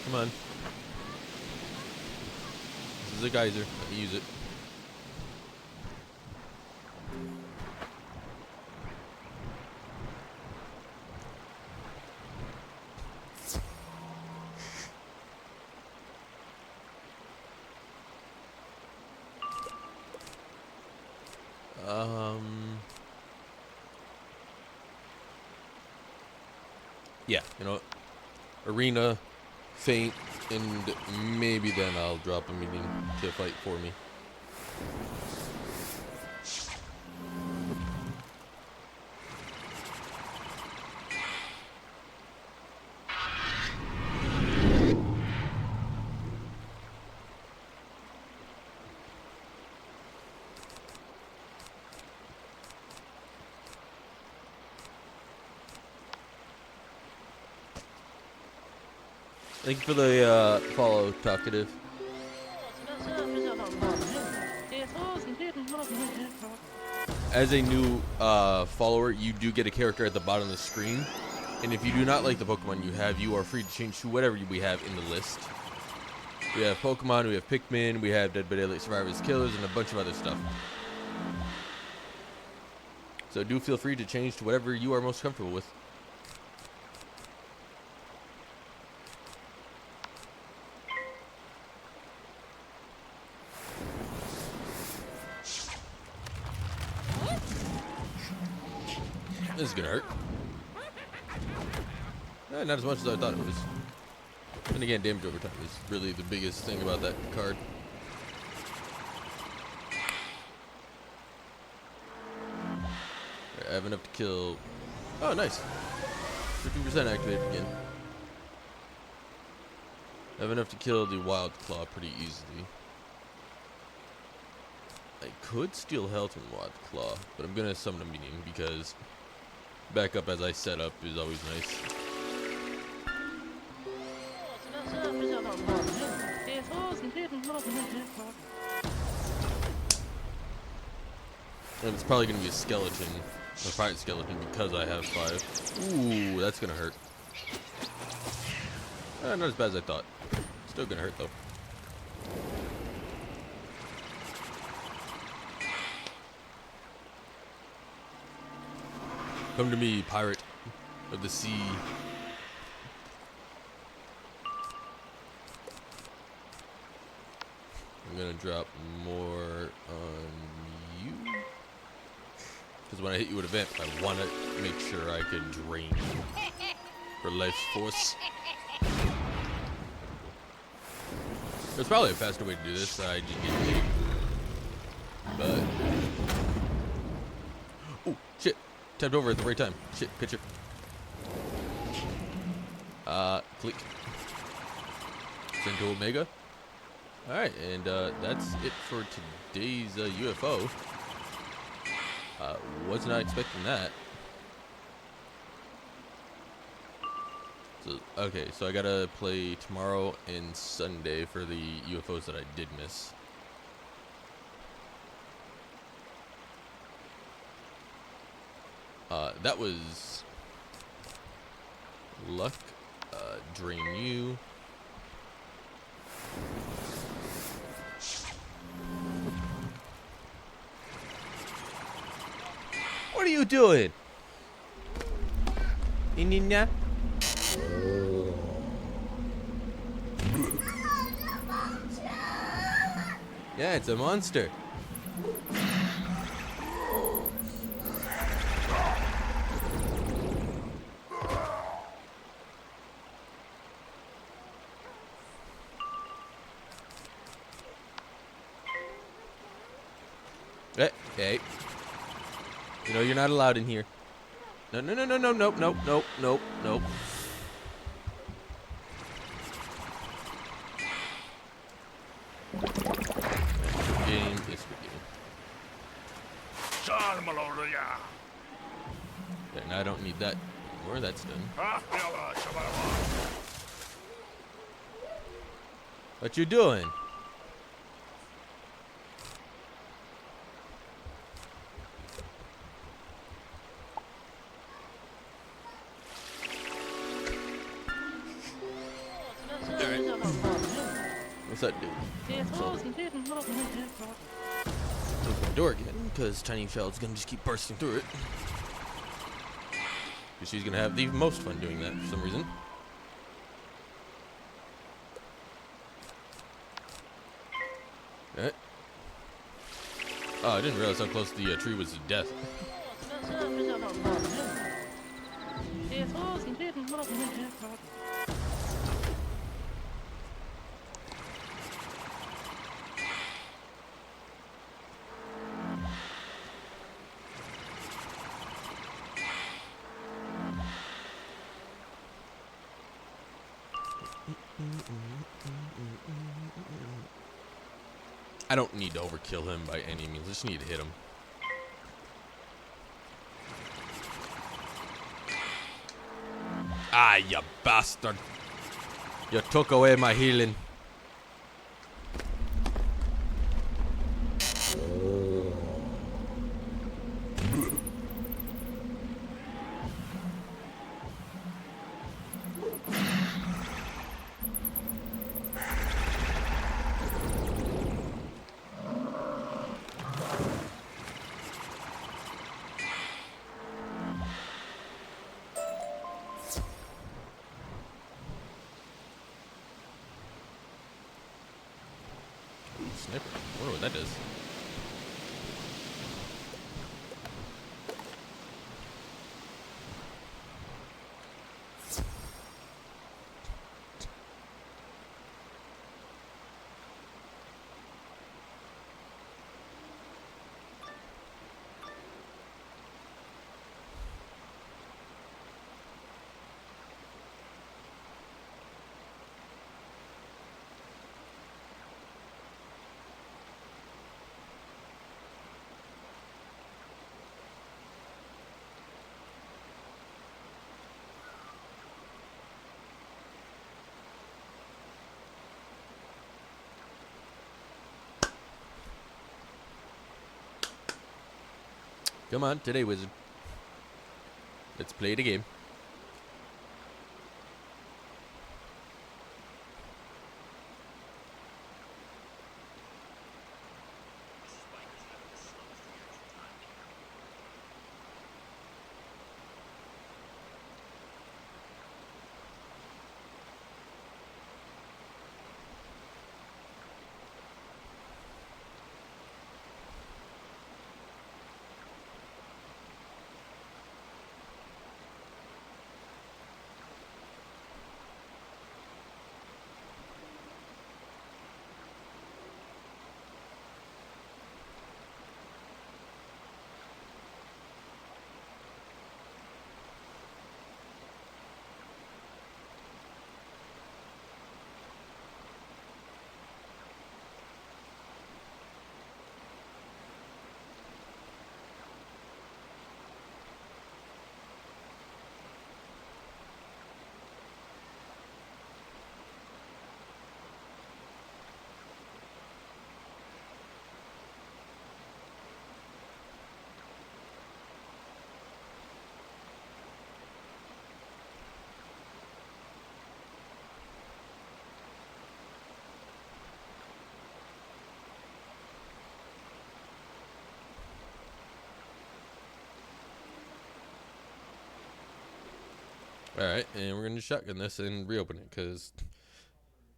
Come on. This is a geyser. Let me use it. Yeah, you know what? Arena, faint, and maybe then I'll drop a minion to fight for me. Thank you for the follow, Talkative. As a new follower, you do get a character at the bottom of the screen. And if you do not like the Pokemon you have, you are free to change to whatever we have in the list. We have Pokemon, we have Pikmin, we have Dead by Daylight Survivors Killers, and a bunch of other stuff. So do feel free to change to whatever you are most comfortable with. This is gonna hurt. Not as much as I thought it was. And again, damage over time is really the biggest thing about that card. I have enough to kill. Oh, nice. 15% activated again. I have enough to kill the Wild Claw pretty easily. I could steal health from Wild Claw, but I'm gonna summon a minion because backup as I set up is always nice. And it's probably going to be a skeleton, a fire skeleton, because I have 5. Ooh, that's going to hurt. Not as bad as I thought. Still going to hurt, though. Come to me, pirate of the sea. I'm gonna drop more on you. Because when I hit you with a vamp, I want to make sure I can drain you for life's force. There's probably a faster way to do this. I just get late. But oh shit! Tapped over at the right time. Shit, pitcher. Click. Send to Omega. Alright, and that's it for today's UFO. Was not expecting that. So, okay, so I gotta play tomorrow and Sunday for the UFOs that I did miss. That was luck. Drain you. What are you doing? Nina? Yeah, it's a monster. Hey. You know you're not allowed in here. No, no, no, no, no, nope, nope, nope, nope, nope. Game is game. And I don't need that anymore. That's done. What you doing? What's that dude? Close my door again, because Tiny Shell's gonna just keep bursting through it. Because she's gonna have the most fun doing that for some reason. Alright. Oh, I didn't realize how close the tree was to death. I don't need to overkill him by any means. I just need to hit him. Ah, you bastard. You took away my healing. Sniper. I wonder what that does. Come on, today, wizard. Let's play the game. Alright, and we're going to shotgun this and reopen it, because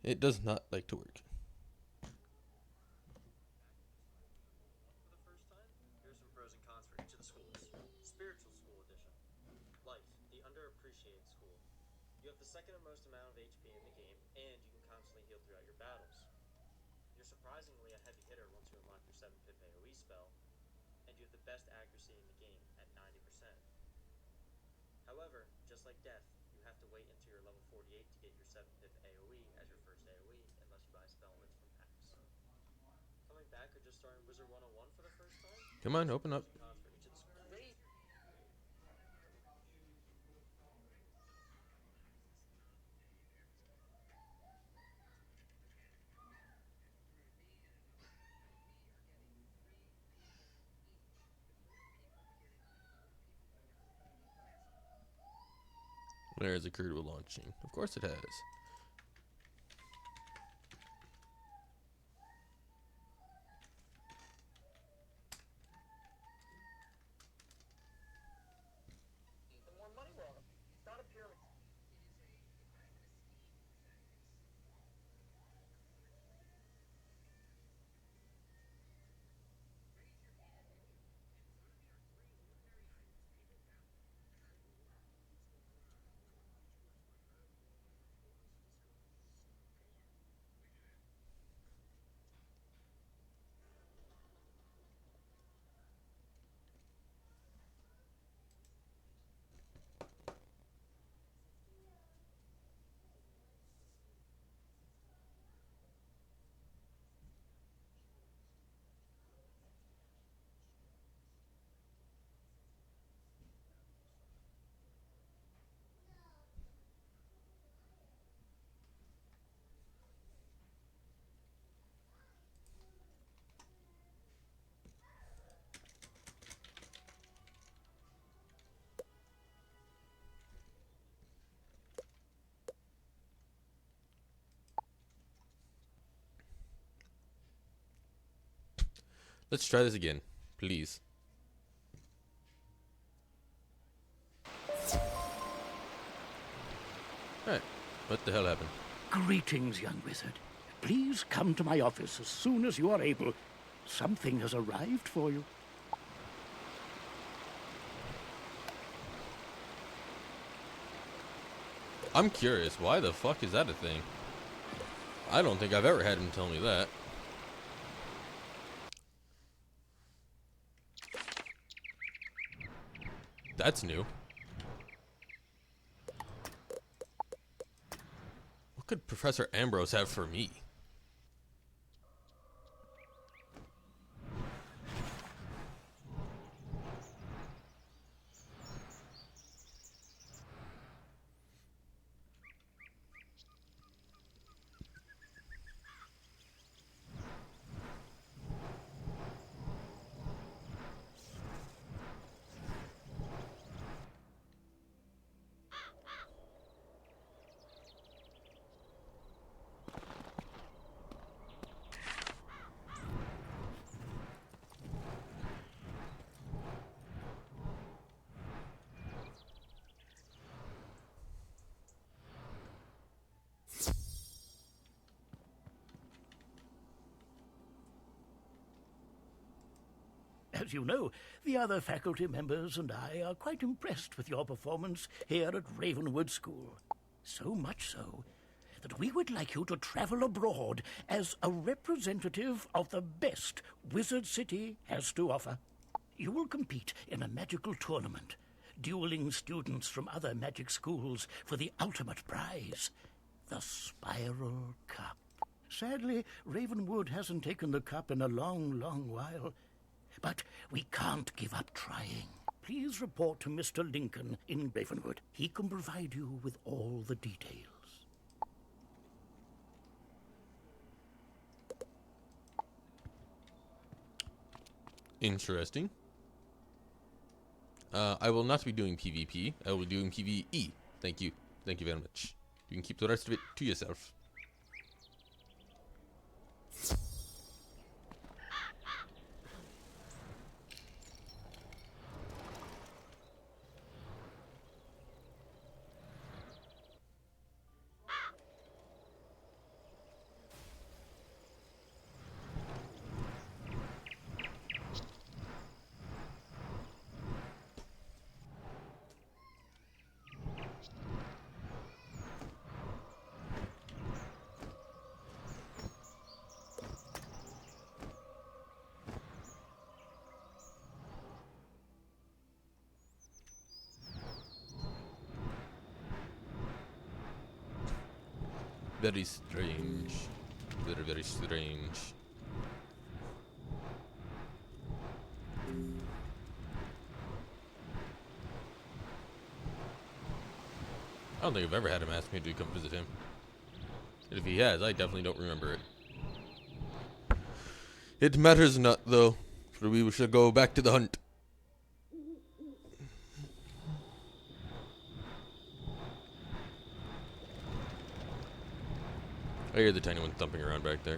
it does not like to work. Here's some pros and cons for each of the schools. Spiritual School Edition. Light, the underappreciated school. You have the second most amount of HP in the game, and you can constantly heal throughout your battles. You're surprisingly a heavy hitter once you unlock your 7-pip AoE spell, and you have the best accuracy in the game at 90%. However, just like Death, you have to wait until you're level 48 to get your 7-pip AoE as your first AoE, unless you buy spellments from packs. Coming back or just starting Wizard 101 for the first time? Come on, open up. Cons for each of the There has occurred while launching. Of course it has. Let's try this again, please. Alright, what the hell happened? Greetings, young wizard. Please come to my office as soon as you are able. Something has arrived for you. I'm curious, why the fuck is that a thing? I don't think I've ever had him tell me that. That's new. What could Professor Ambrose have for me? As you know, the other faculty members and I are quite impressed with your performance here at Ravenwood School. So much so that we would like you to travel abroad as a representative of the best Wizard City has to offer. You will compete in a magical tournament, dueling students from other magic schools for the ultimate prize, the Spiral Cup. Sadly, Ravenwood hasn't taken the cup in a long, long while. But we can't give up trying. Please report to Mr. Lincoln in Ravenwood. He can provide you with all the details. Interesting. I will not be doing PvP. I will be doing PvE. Thank you. Thank you very much. You can keep the rest of it to yourself. Very strange. Very, very strange. I don't think I've ever had him ask me to come visit him. And if he has, I definitely don't remember it. It matters not, though, for we shall go back to the hunt. I hear the tiny one thumping around back there.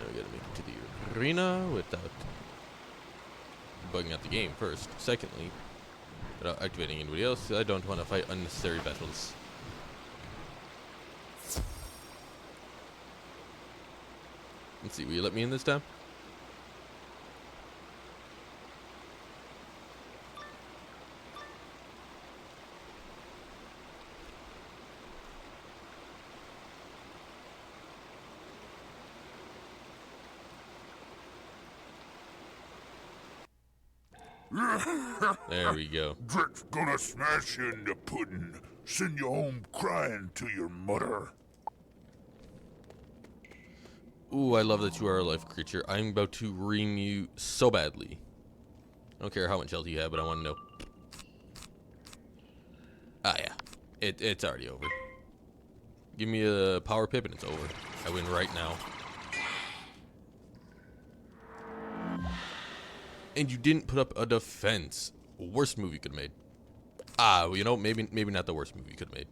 Now we gotta make it to the arena without bugging out the game first. Secondly, without activating anybody else, I don't want to fight unnecessary battles. Let's see, will you let me in this time? There we go. Drek's gonna smash you into pudding, send you home crying to your mother. Ooh, I love that you are a life creature. I'm about to ream you so badly. I don't care how much health you have, but I want to know. Ah, yeah. It's already over. Give me a power pip and it's over. I win right now. And you didn't put up a defense. Worst move you could have made. Ah, well, you know, maybe not the worst move you could have made.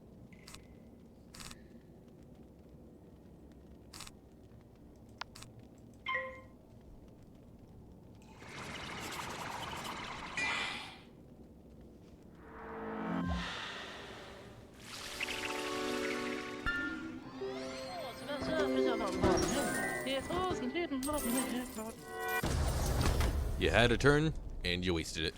You had a turn, and you wasted it.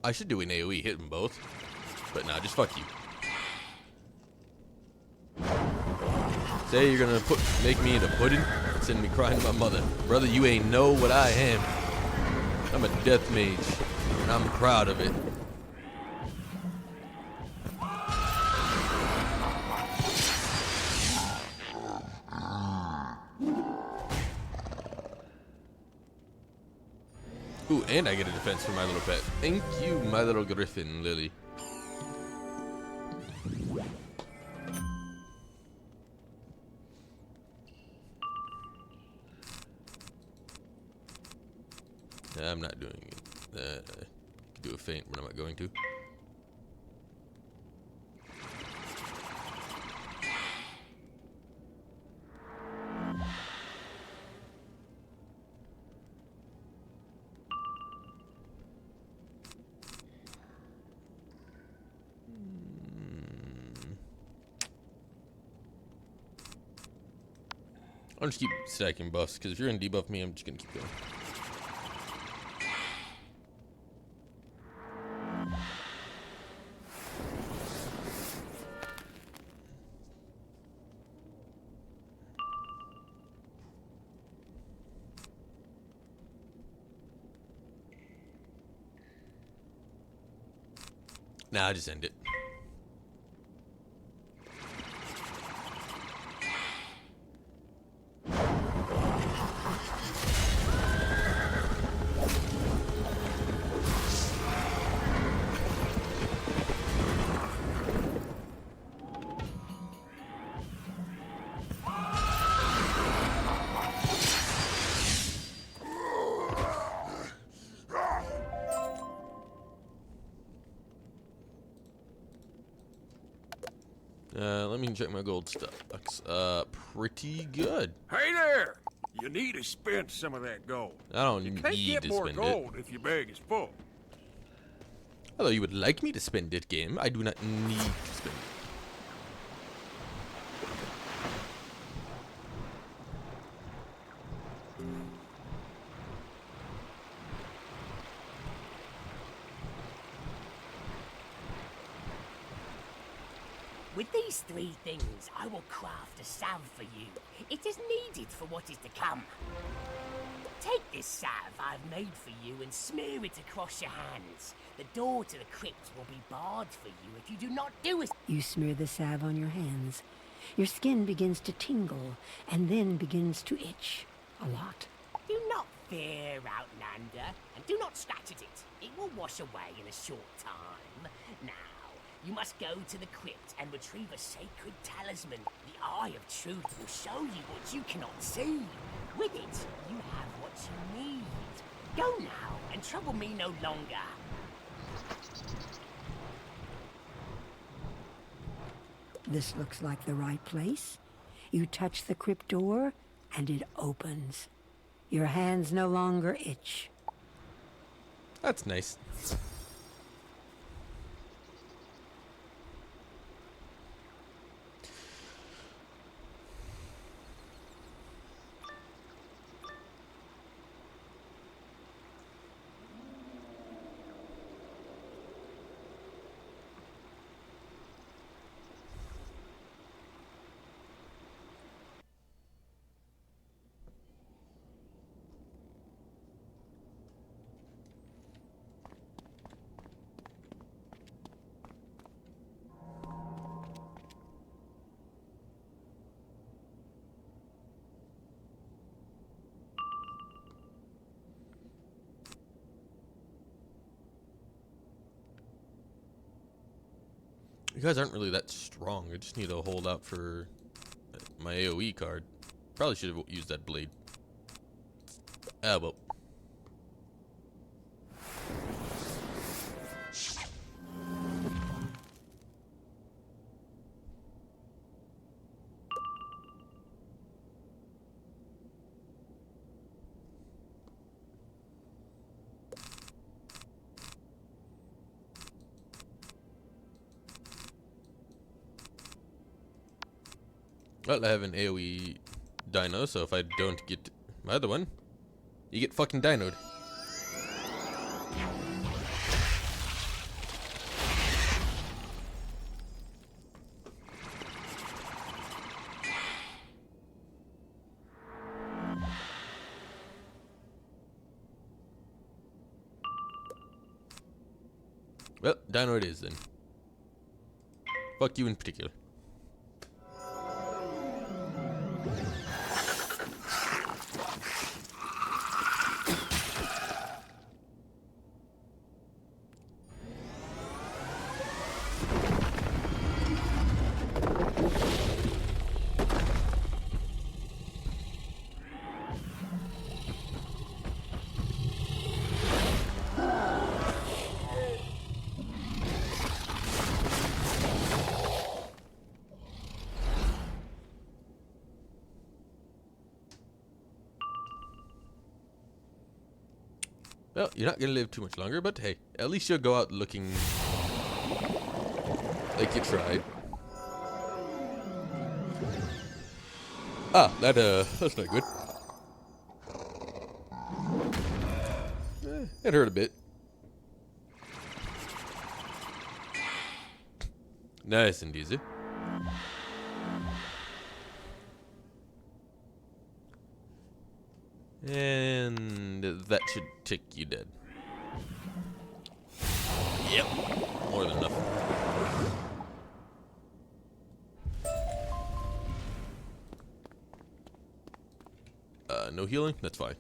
I should do an AoE, hit them both. But nah, just fuck you. Say you're gonna make me into pudding and send me crying to my mother. Brother, you ain't know what I am. I'm a death mage, and I'm proud of it. Ooh, and I get a defense for my little pet. Thank you, my little griffin, Lily. I'm not doing it. I could do a feint, but I'm not going to. I'll just keep stacking buffs, because if you're going to debuff me, I'm just going to keep going. Nah, I'll just end it. Let me check my gold stocks. Pretty good. Hey there! You need to spend some of that gold. I don't You need can't get to more spend gold it. if your bag is full. Although you would like me to spend it, game, I do not need to spend it. With these three things, I will craft a salve for you. It is needed for what is to come. Take this salve I've made for you and smear it across your hands. The door to the crypt will be barred for you if you do not do as... You smear the salve on your hands. Your skin begins to tingle and then begins to itch a lot. Do not fear, Outlander, and do not scratch at it. It will wash away in a short time. Now, you must go to the crypt and retrieve a sacred talisman. The Eye of Truth will show you what you cannot see. With it, you have what you need. Go now, and trouble me no longer. This looks like the right place. You touch the crypt door, and it opens. Your hands no longer itch. That's nice. You guys aren't really that strong. I just need to hold out for my AoE card. Probably should have used that blade. Ah, well. Well, I have an AoE dino, so if I don't get my other one, you get fucking dinoed. Well, dino it is then. Fuck you in particular. Well, you're not gonna live too much longer, but hey, at least you'll go out looking like you tried. Ah, that's not good. It hurt a bit. Nice and easy. And that should tick you dead. Yep, more than enough. No healing? That's fine.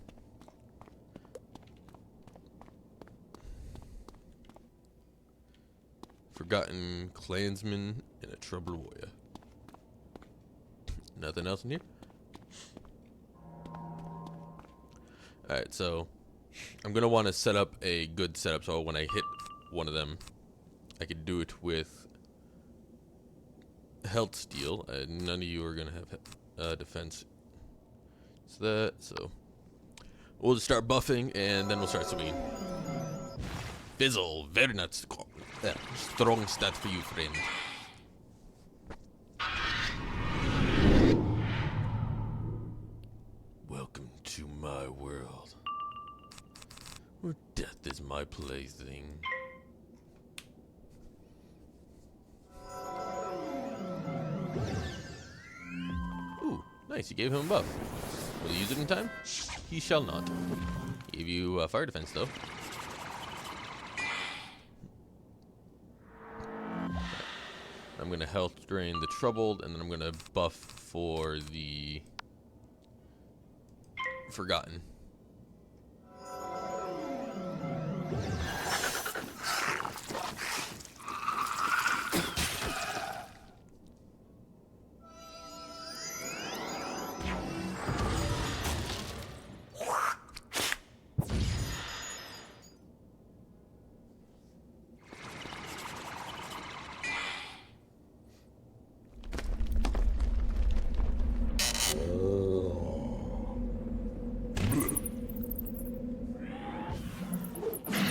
Forgotten clansman and a troubled warrior. Nothing else in here? Alright, so I'm going to want to set up a good setup so when I hit one of them, I can do it with health steal. None of you are going to have defense. So we'll just start buffing and then we'll start swinging. Fizzle, very not strong stats for you, friend. Welcome to my world, where death is my plaything. Ooh, nice, you gave him a buff. Will he use it in time? He shall not. Gave you fire defense, though. I'm going to health drain the troubled, and then I'm going to buff for the forgotten.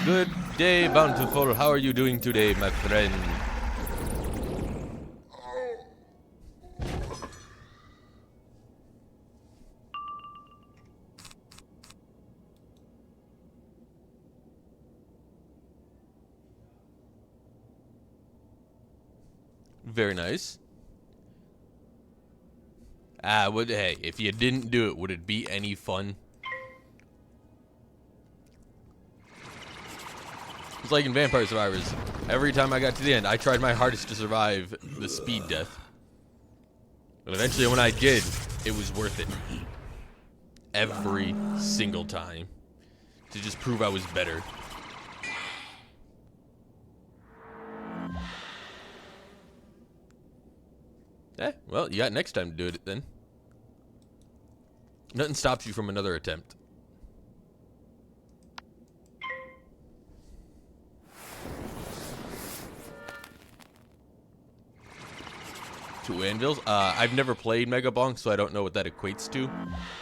Good day, Bountiful. How are you doing today, my friend? Very nice. Hey, if you didn't do it, would it be any fun? It's like in Vampire Survivors. Every time I got to the end, I tried my hardest to survive the speed death. But eventually when I did, it was worth it. Every single time. To just prove I was better. Well, you got next time to do it then. Nothing stops you from another attempt. Two anvils. I've never played Mega Bonk, so I don't know what that equates to,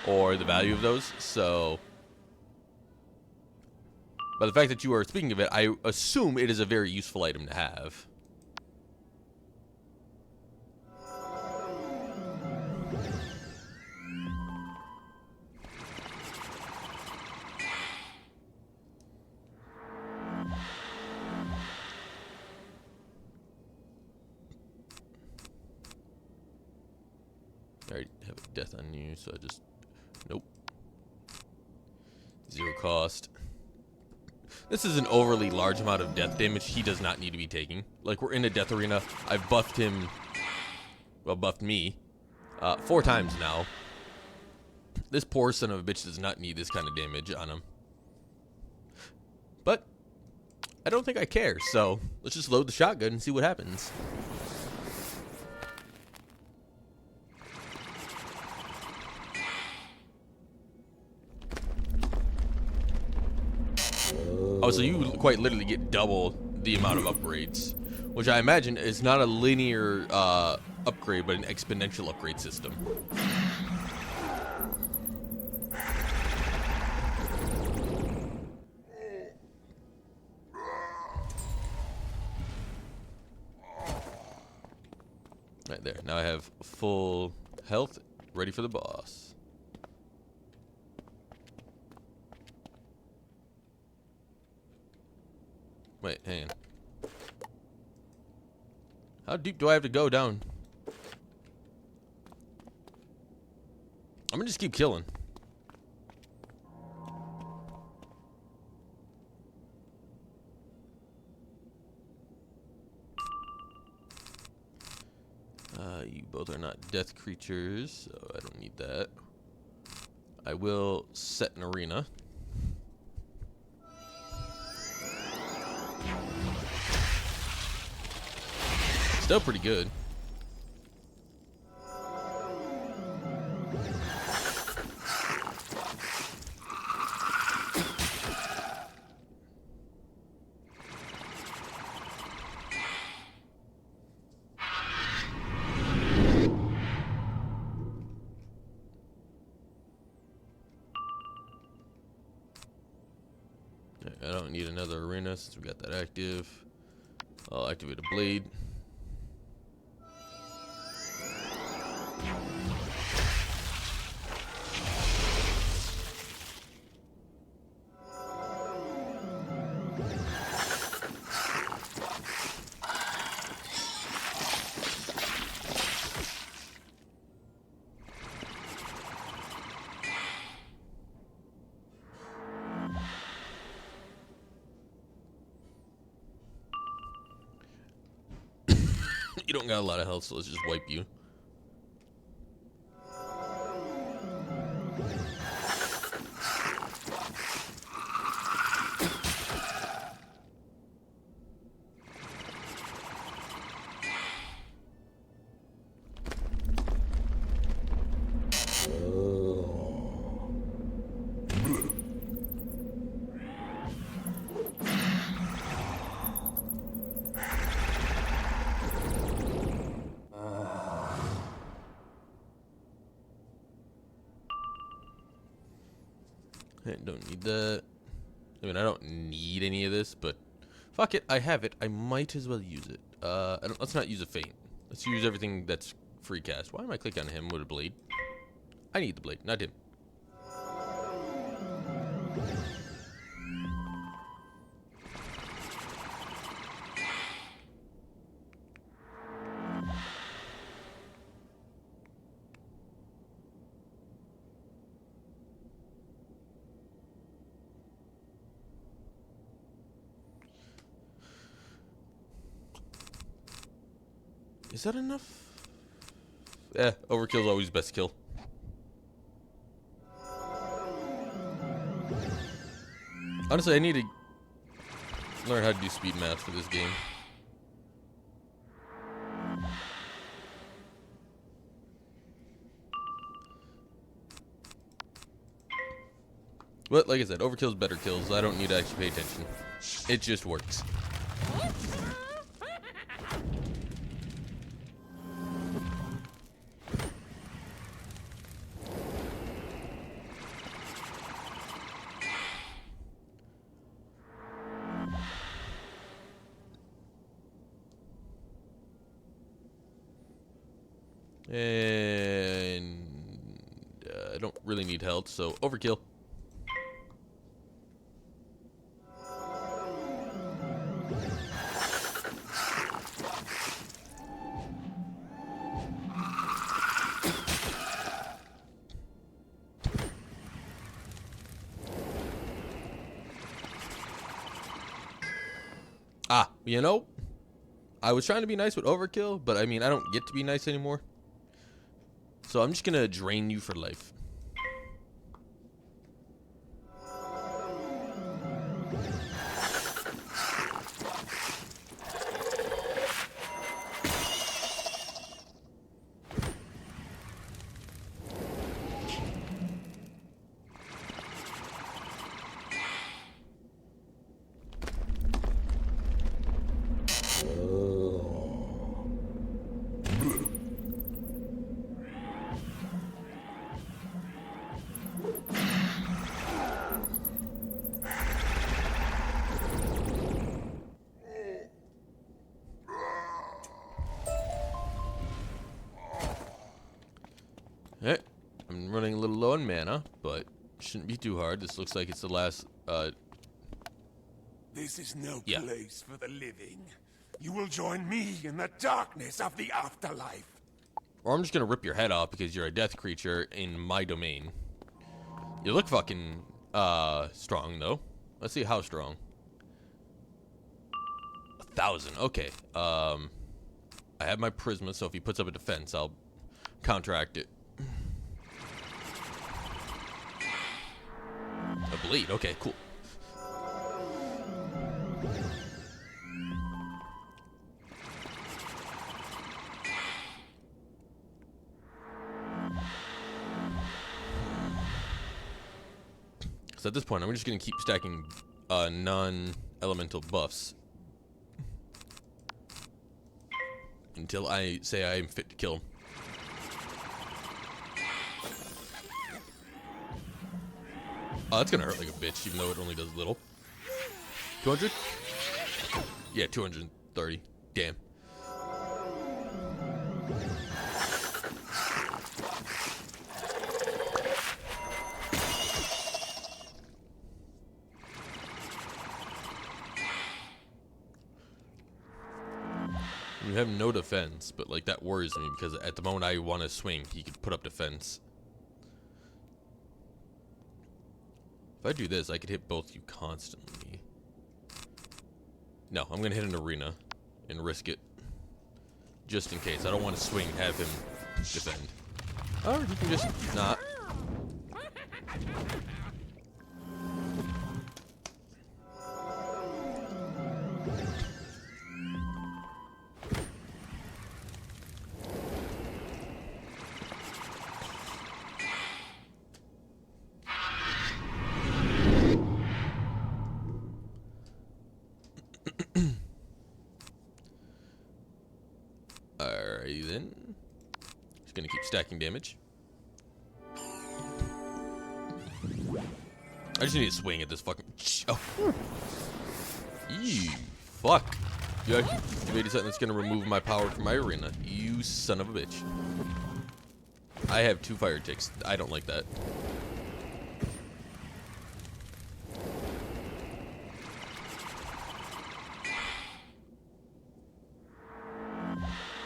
or the value of those. So, but the fact that you are speaking of it, I assume it is a very useful item to have. I already have a death on you, so I just... Nope. 0 cost. This is an overly large amount of death damage he does not need to be taking. Like, we're in a death arena. I've buffed him... Well, buffed me. 4 times now. This poor son of a bitch does not need this kind of damage on him. But, I don't think I care, so let's just load the shotgun and see what happens. Oh, so you quite literally get double the amount of upgrades, which I imagine is not a linear upgrade, but an exponential upgrade system. Right there. Now I have full health, ready for the boss. Wait, hang on. How deep do I have to go down? I'm gonna just keep killing. You both are not death creatures, so I don't need that. I will set an arena. Still pretty good. I don't need another arena since we got that active. I'll activate a blade. You don't got a lot of health, so let's just wipe you. Don't need that. I mean, I don't need any of this, but fuck it, I have it. I might as well use it. Let's not use a feint. Let's use everything that's free cast. Why am I clicking on him with a blade? I need the blade, not him. Is that enough? Overkill's always best kill. Honestly, I need to learn how to do speed math for this game. But like I said, overkill's better kills. I don't need to actually pay attention. It just works. And I don't really need health, so overkill. You know, I was trying to be nice with overkill, but I mean, I don't get to be nice anymore. So I'm just gonna drain you for life. Alright, I'm running a little low on mana, but shouldn't be too hard. This looks like it's the last, This is no place for the living. You will join me in the darkness of the afterlife. Or I'm just gonna rip your head off because you're a death creature in my domain. You look fucking, strong, though. Let's see how strong. 1,000, okay. I have my Prisma, so if he puts up a defense, I'll counteract it. A bleed, okay, cool. So at this point, I'm just going to keep stacking non-elemental buffs until I say I am fit to kill him. Oh, that's going to hurt like a bitch, even though it only does little. 200? Yeah, 230. Damn. You have no defense, but like that worries me because at the moment I want to swing, he could put up defense. If I do this, I could hit both you constantly. No, I'm gonna hit an arena and risk it, just in case. I don't want to swing and have him defend. Or he can just not. Alrighty then. Just gonna keep stacking damage. I just need to swing at this fucking. Oh. Eee, fuck. You activated something that's gonna remove my power from my arena. You son of a bitch. I have 2 fire ticks. I don't like that.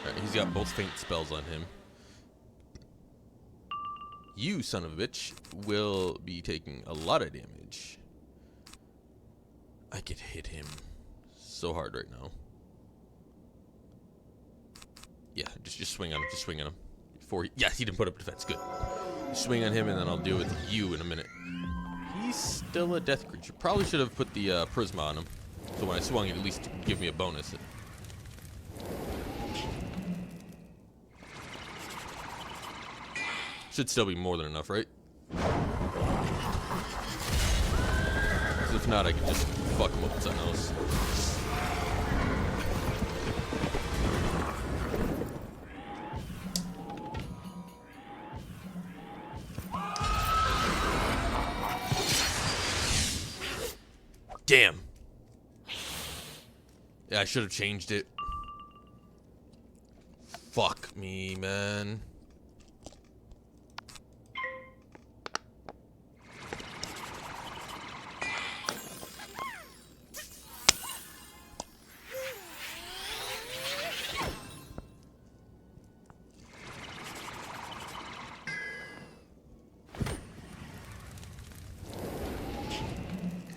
Alright, he's got both faint spells on him. You son of a bitch will be taking a lot of damage. I could hit him so hard right now. Yeah, just swing on him. Just swing on him. Yeah, he didn't put up defense. Good. Swing on him, and then I'll deal with you in a minute. He's still a death creature. Probably should have put the Prisma on him, so when I swung, it at least give me a bonus. Should still be more than enough, right? 'Cause if not, I can just fuck him up with something else. Damn. Yeah, I should have changed it. Fuck me, man.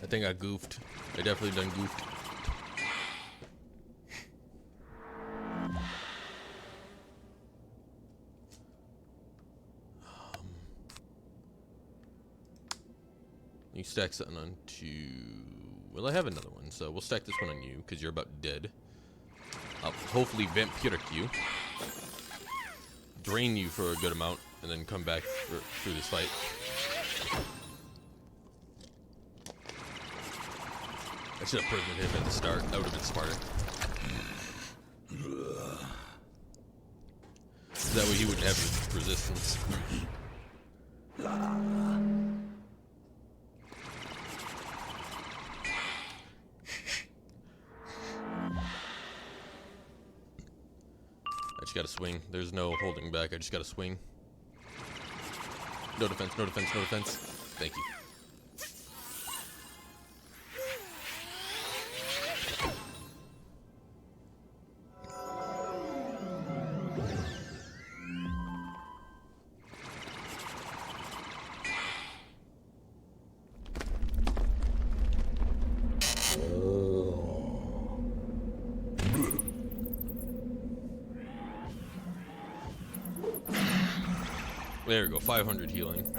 I think I goofed. I definitely done goofed. You stack something onto... Well, I have another one, so we'll stack this one on you, because you're about dead. I'll hopefully Vampiric you. Drain you for a good amount, and then come back through this fight. I should have prismed him at the start. That would have been smarter. That way he wouldn't have resistance. I just gotta swing. There's no holding back. I just gotta swing. No defense, no defense, no defense. Thank you. There we go, 500 healing.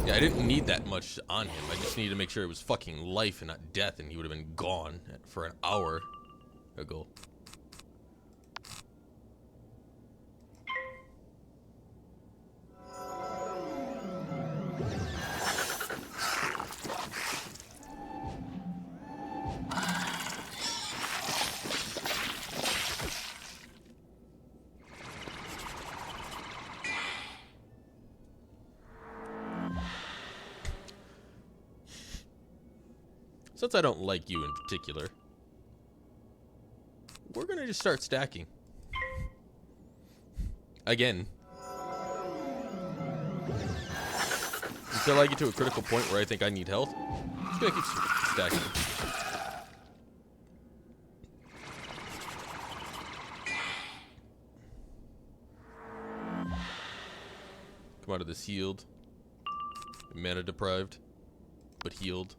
Yeah, I didn't need that much on him. I just needed to make sure it was fucking life and not death, and he would have been gone for an hour ago. Since I don't like you in particular, we're gonna just start stacking. Again. Until I get to a critical point where I think I need health, I'm just gonna keep stacking. Come out of this healed. Mana deprived, but healed.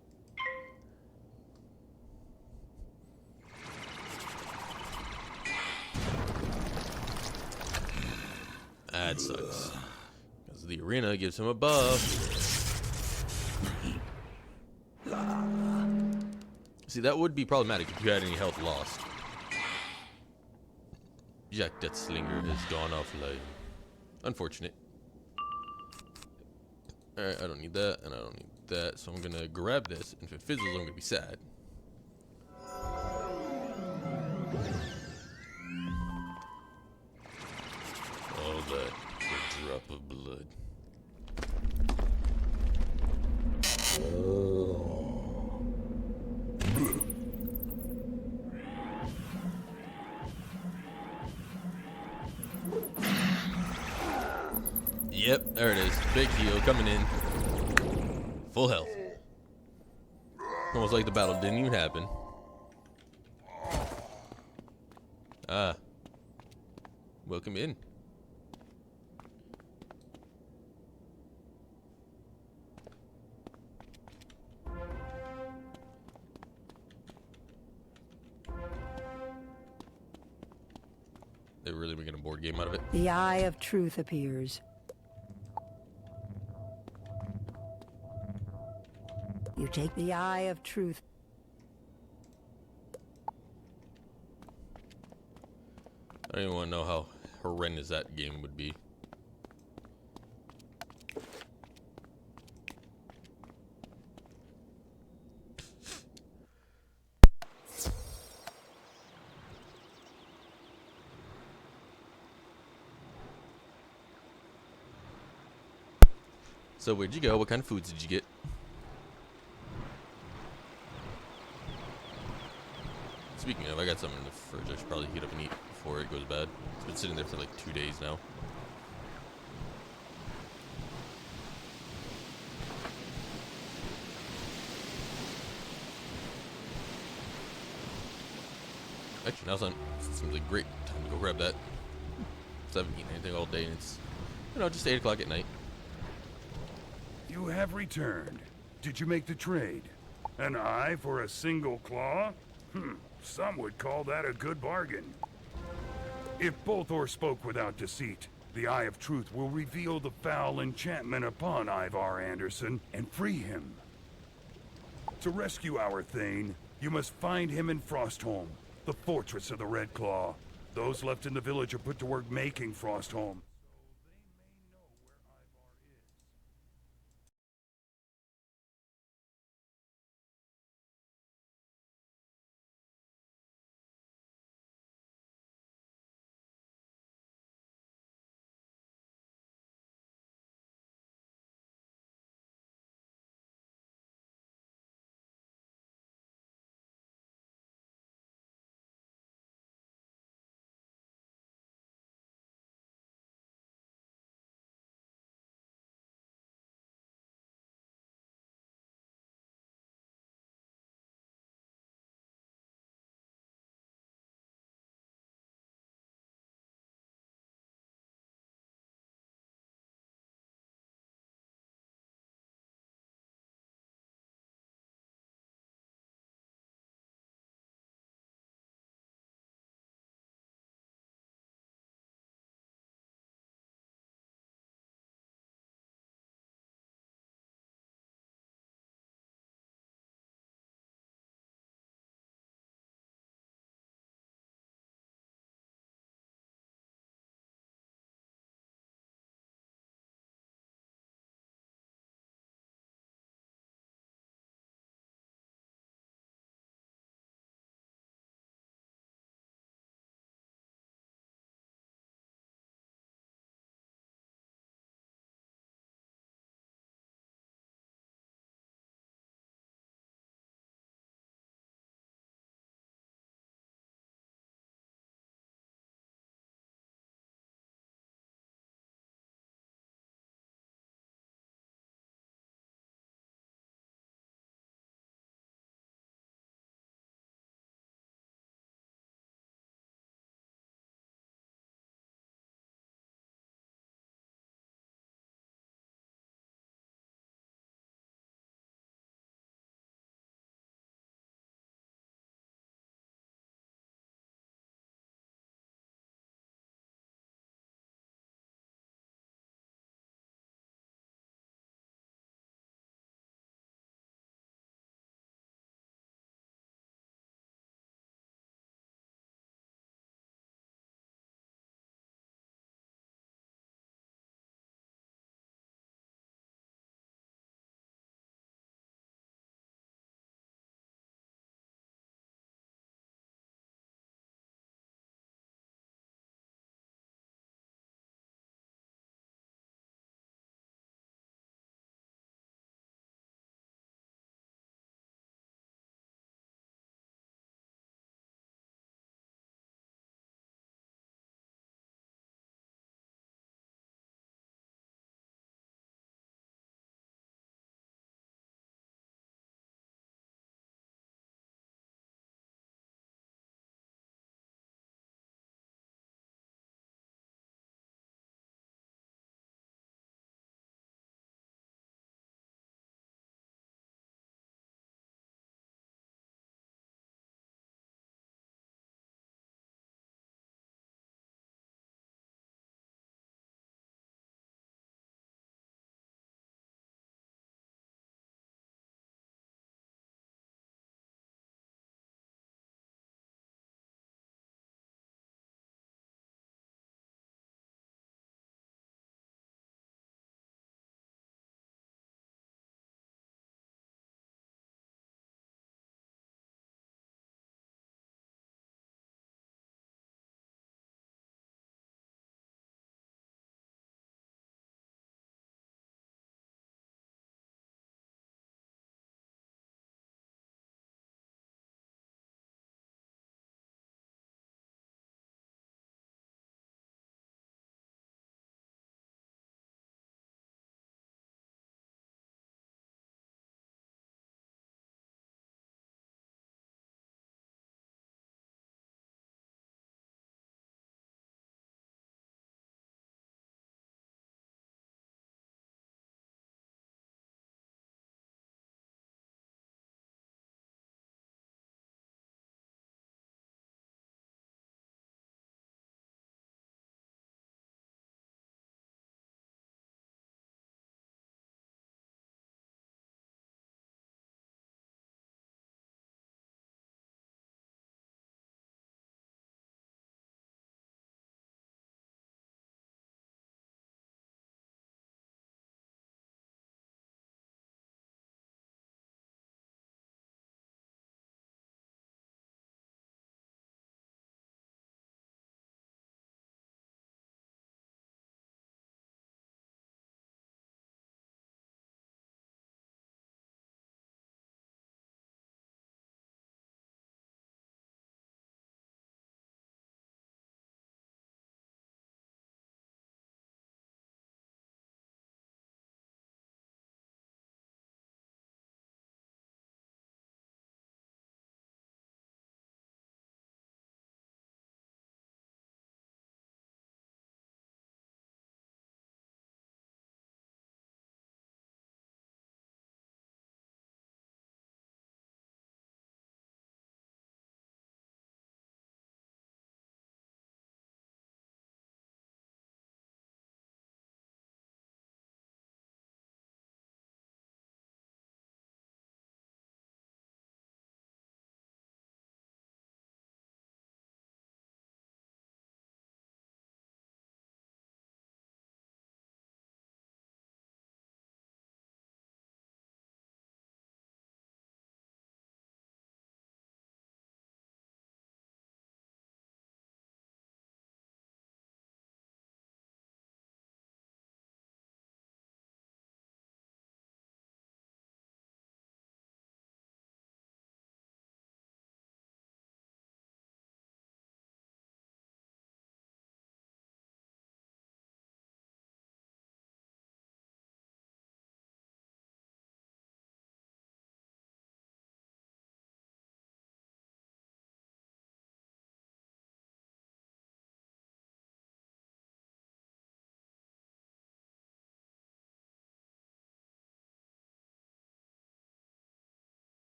That sucks. Because the arena gives him a buff. See, that would be problematic if you had any health lost. Jack Deathslinger has gone offline. Unfortunate. Alright, I don't need that, and I don't need that, so I'm gonna grab this, and if it fizzles, I'm gonna be sad. All that for a drop of blood. Yep, there it is. Big heal coming in. Full health. Almost like the battle didn't even happen. Ah. Welcome in. They're really making a board game out of it. The Eye of Truth appears. You take the Eye of Truth. I don't even want to know how horrendous that game would be. So where'd you go? What kind of foods did you get? Speaking of, I got something in the fridge I should probably heat up and eat before it goes bad. It's been sitting there for like 2 days now. Actually, now seems like a great time to go grab that. Because I haven't eaten anything all day and it's, you know, just 8 o'clock at night. You have returned. Did you make the trade? An eye for a single claw? Some would call that a good bargain. If Bolthor spoke without deceit, the Eye of Truth will reveal the foul enchantment upon Ivar Anderson and free him. To rescue our Thane, you must find him in Frostholm, the fortress of the Red Claw. Those left in the village are put to work making Frostholm.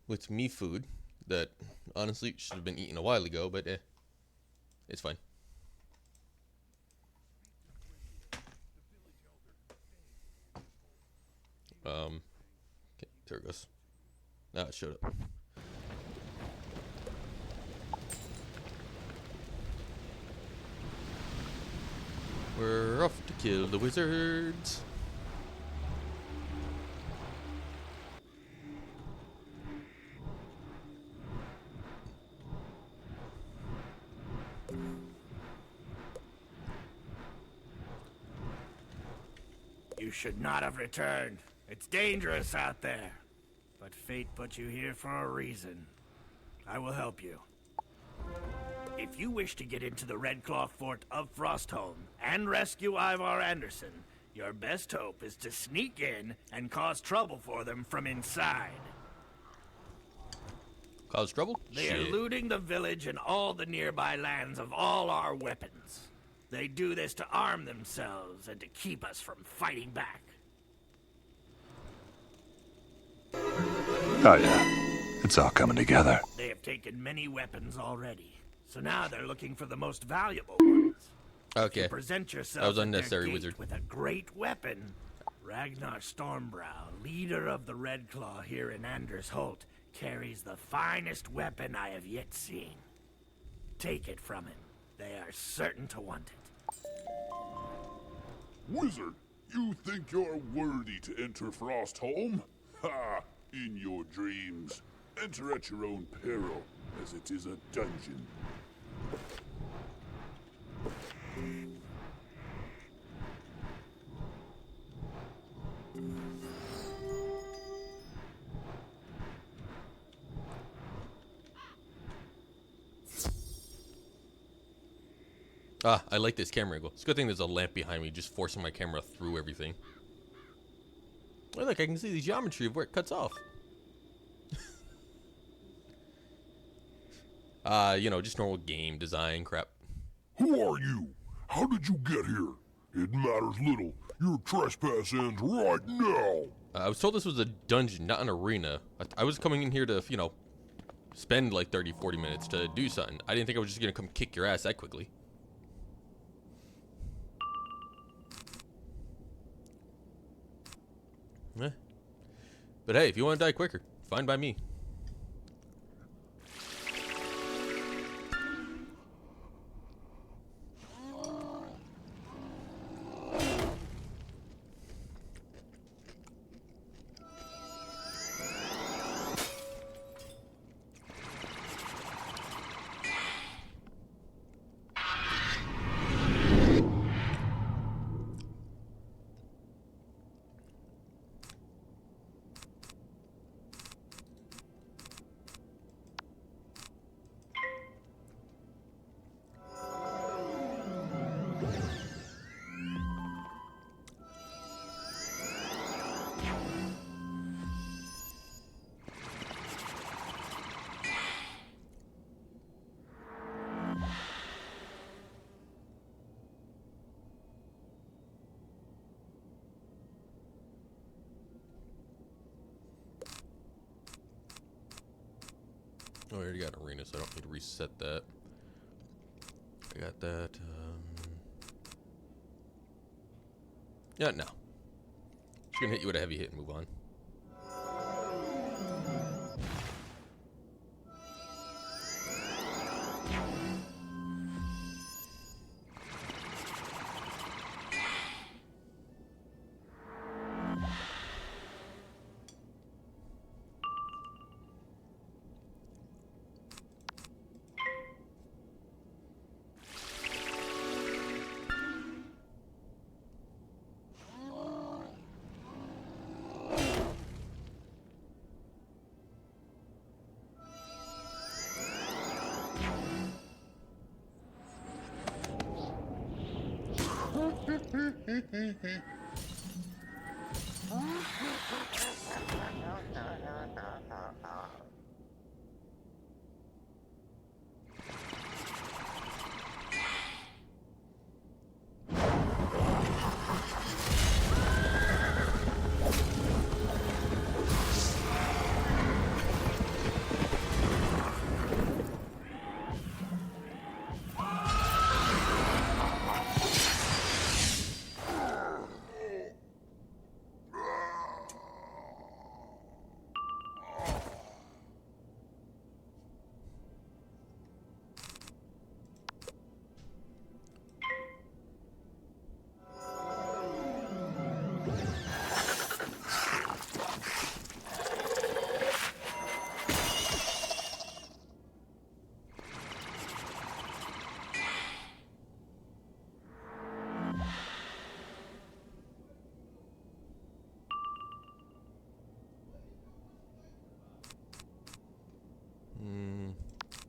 with me food that honestly should have been eaten a while ago, but it's fine. Okay, there it goes. Now it showed up. We're off to kill the wizards. You should not have returned. It's dangerous out there. But fate put you here for a reason. I will help you. If you wish to get into the Red Claw Fort of Frostholm and rescue Ivar Anderson, your best hope is to sneak in and cause trouble for them from inside. Cause trouble? They are looting the village and all the nearby lands of all our weapons. They do this to arm themselves and to keep us from fighting back. Oh yeah, it's all coming together. They have taken many weapons already, so now they're looking for the most valuable ones. Okay. To present yourself That was at their unnecessary, gate wizard. with a great weapon. Ragnar Stormbrow, leader of the Red Claw here in Anders Holt, carries the finest weapon I have yet seen. Take it from him. They are certain to want it. Wizard, you think you're worthy to enter Frostholm? Ha! In your dreams. Enter at your own peril, as it is a dungeon. Ah, I like this camera angle. It's a good thing there's a lamp behind me, just forcing my camera through everything. Oh, look, I can see the geometry of where it cuts off. You know, just normal game design crap. Who are you? How did you get here? It matters little. Your trespass ends right now. I was told this was a dungeon, not an arena. I was coming in here to, you know, spend like 30, 40 minutes to do something. I didn't think I was just going to come kick your ass that quickly. Eh. But hey, if you want to die quicker, fine by me. Oh, I already got an arena, so I don't need to reset that. I got that. Yeah, no. Just gonna hit you with a heavy hit and move on.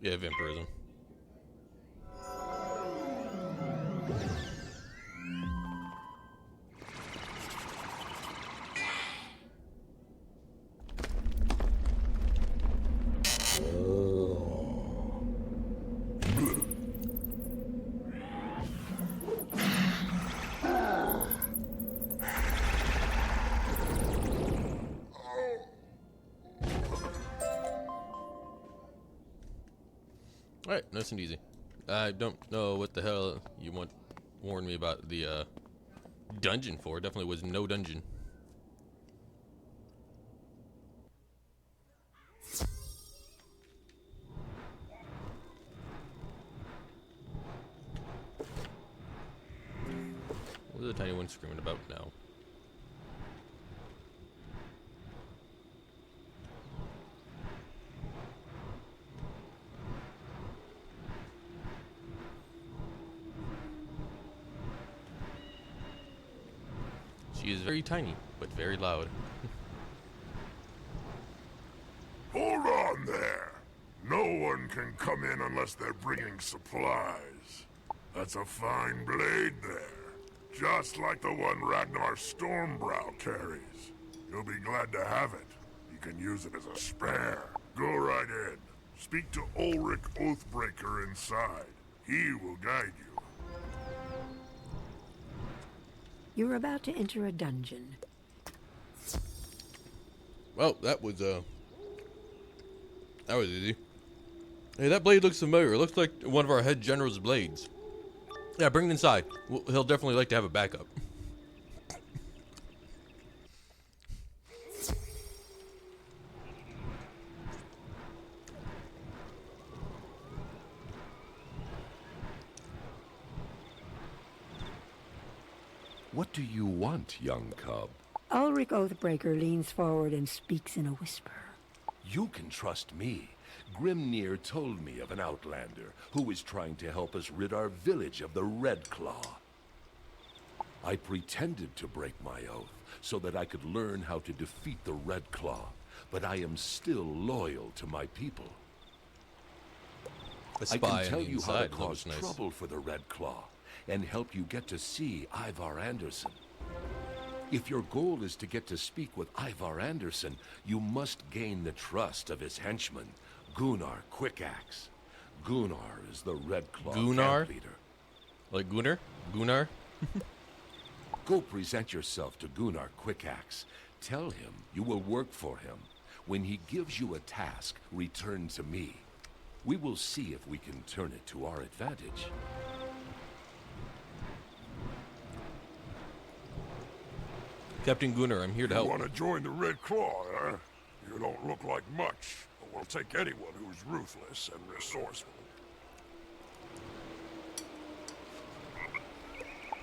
Yeah, vampirism. Alright, nice and easy. I don't know what the hell you warned me about the dungeon for. Definitely was no dungeon. What is the tiny one screaming about now? She is very tiny, but very loud. Hold on there. No one can come in unless they're bringing supplies. That's a fine blade there. Just like the one Ragnar Stormbrow carries. You'll be glad to have it. You can use it as a spare. Go right in. Speak to Ulrich Oathbreaker inside. He will guide you. You're about to enter a dungeon. Well, that was easy. Hey, that blade looks familiar. It looks like one of our head general's blades. Yeah, bring it inside. He'll definitely like to have a backup. What do you want, young cub? Ulrich Oathbreaker leans forward and speaks in a whisper. You can trust me. Grimnir told me of an outlander who is trying to help us rid our village of the Red Claw. I pretended to break my oath so that I could learn how to defeat the Red Claw, but I am still loyal to my people. I can tell you how to cause trouble for the Red Claw and help you get to see Ivar Anderson. If your goal is to get to speak with Ivar Anderson, you must gain the trust of his henchman, Gunnar Quickaxe. Gunnar is the Red Claw camp leader. Like Gunnar? Gunnar? Go present yourself to Gunnar Quickaxe. Tell him you will work for him. When he gives you a task, return to me. We will see if we can turn it to our advantage. Captain Gunnar, I'm here to help. You want to join the Red Claw, huh? You don't look like much, but we'll take anyone who's ruthless and resourceful.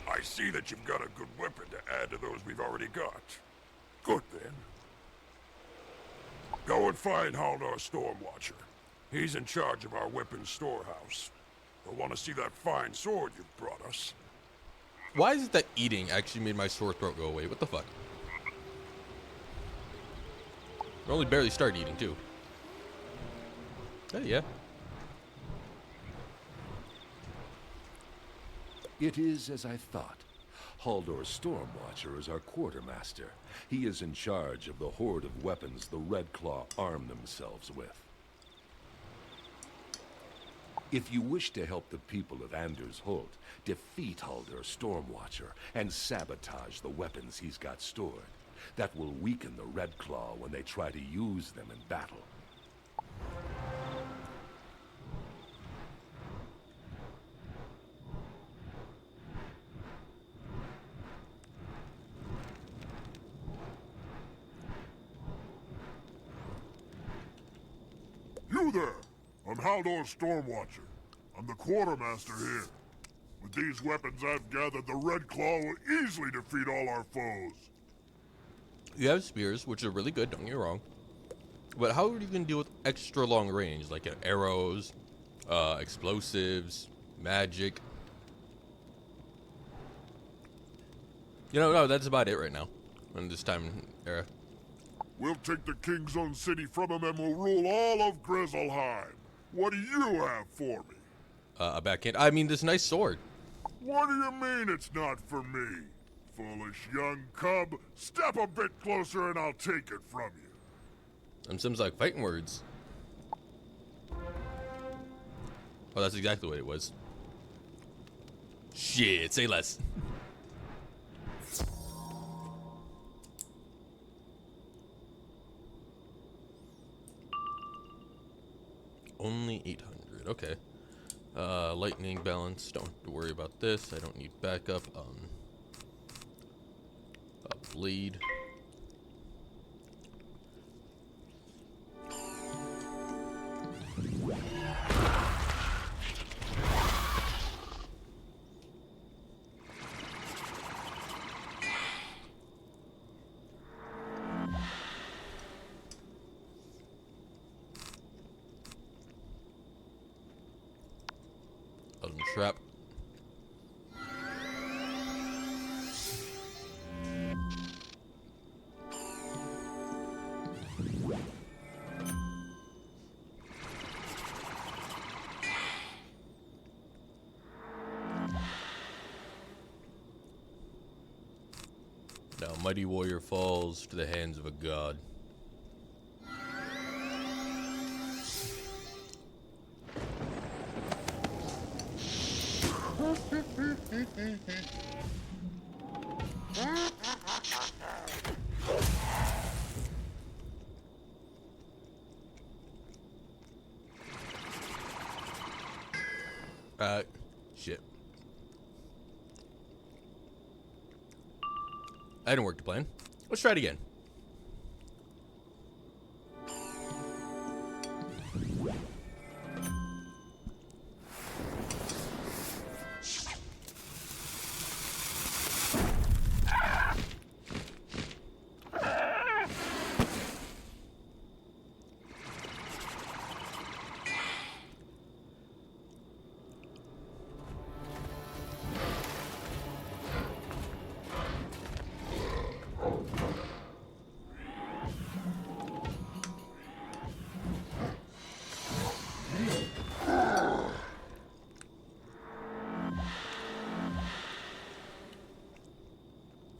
I see that you've got a good weapon to add to those we've already got. Good, then. Go and find Haldar Stormwatcher. He's in charge of our weapons storehouse. We'll want to see that fine sword you brought us. Why is it that eating actually made my sore throat go away? What the fuck? I only barely started eating, too. Oh, yeah. It is as I thought. Haldor Stormwatcher is our quartermaster. He is in charge of the horde of weapons the Red Claw arm themselves with. If you wish to help the people of Anders Holt, defeat Haldor Stormwatcher and sabotage the weapons he's got stored. That will weaken the Red Claw when they try to use them in battle. You there! I'm Haldor Stormwatcher. I'm the quartermaster here. With these weapons I've gathered, the Red Claw will easily defeat all our foes. You have spears, which are really good, don't get me wrong. But how are you going to deal with extra long range, like arrows, explosives, magic? You know, no, that's about it right now in this time era. We'll take the King's Own city from him and we'll rule all of Grizzleheim. What do you have for me? A backhand. I mean, this nice sword. What do you mean it's not for me? Foolish young cub, step a bit closer and I'll take it from you. Them seems like fighting words. Oh, that's exactly what it was. Shit, say less. Only 800, okay. Lightning balance, don't have to worry about this. I don't need backup. Bleed. Trap. Now, mighty warrior falls to the hands of a god. Shit. That didn't work to plan. Let's try it again.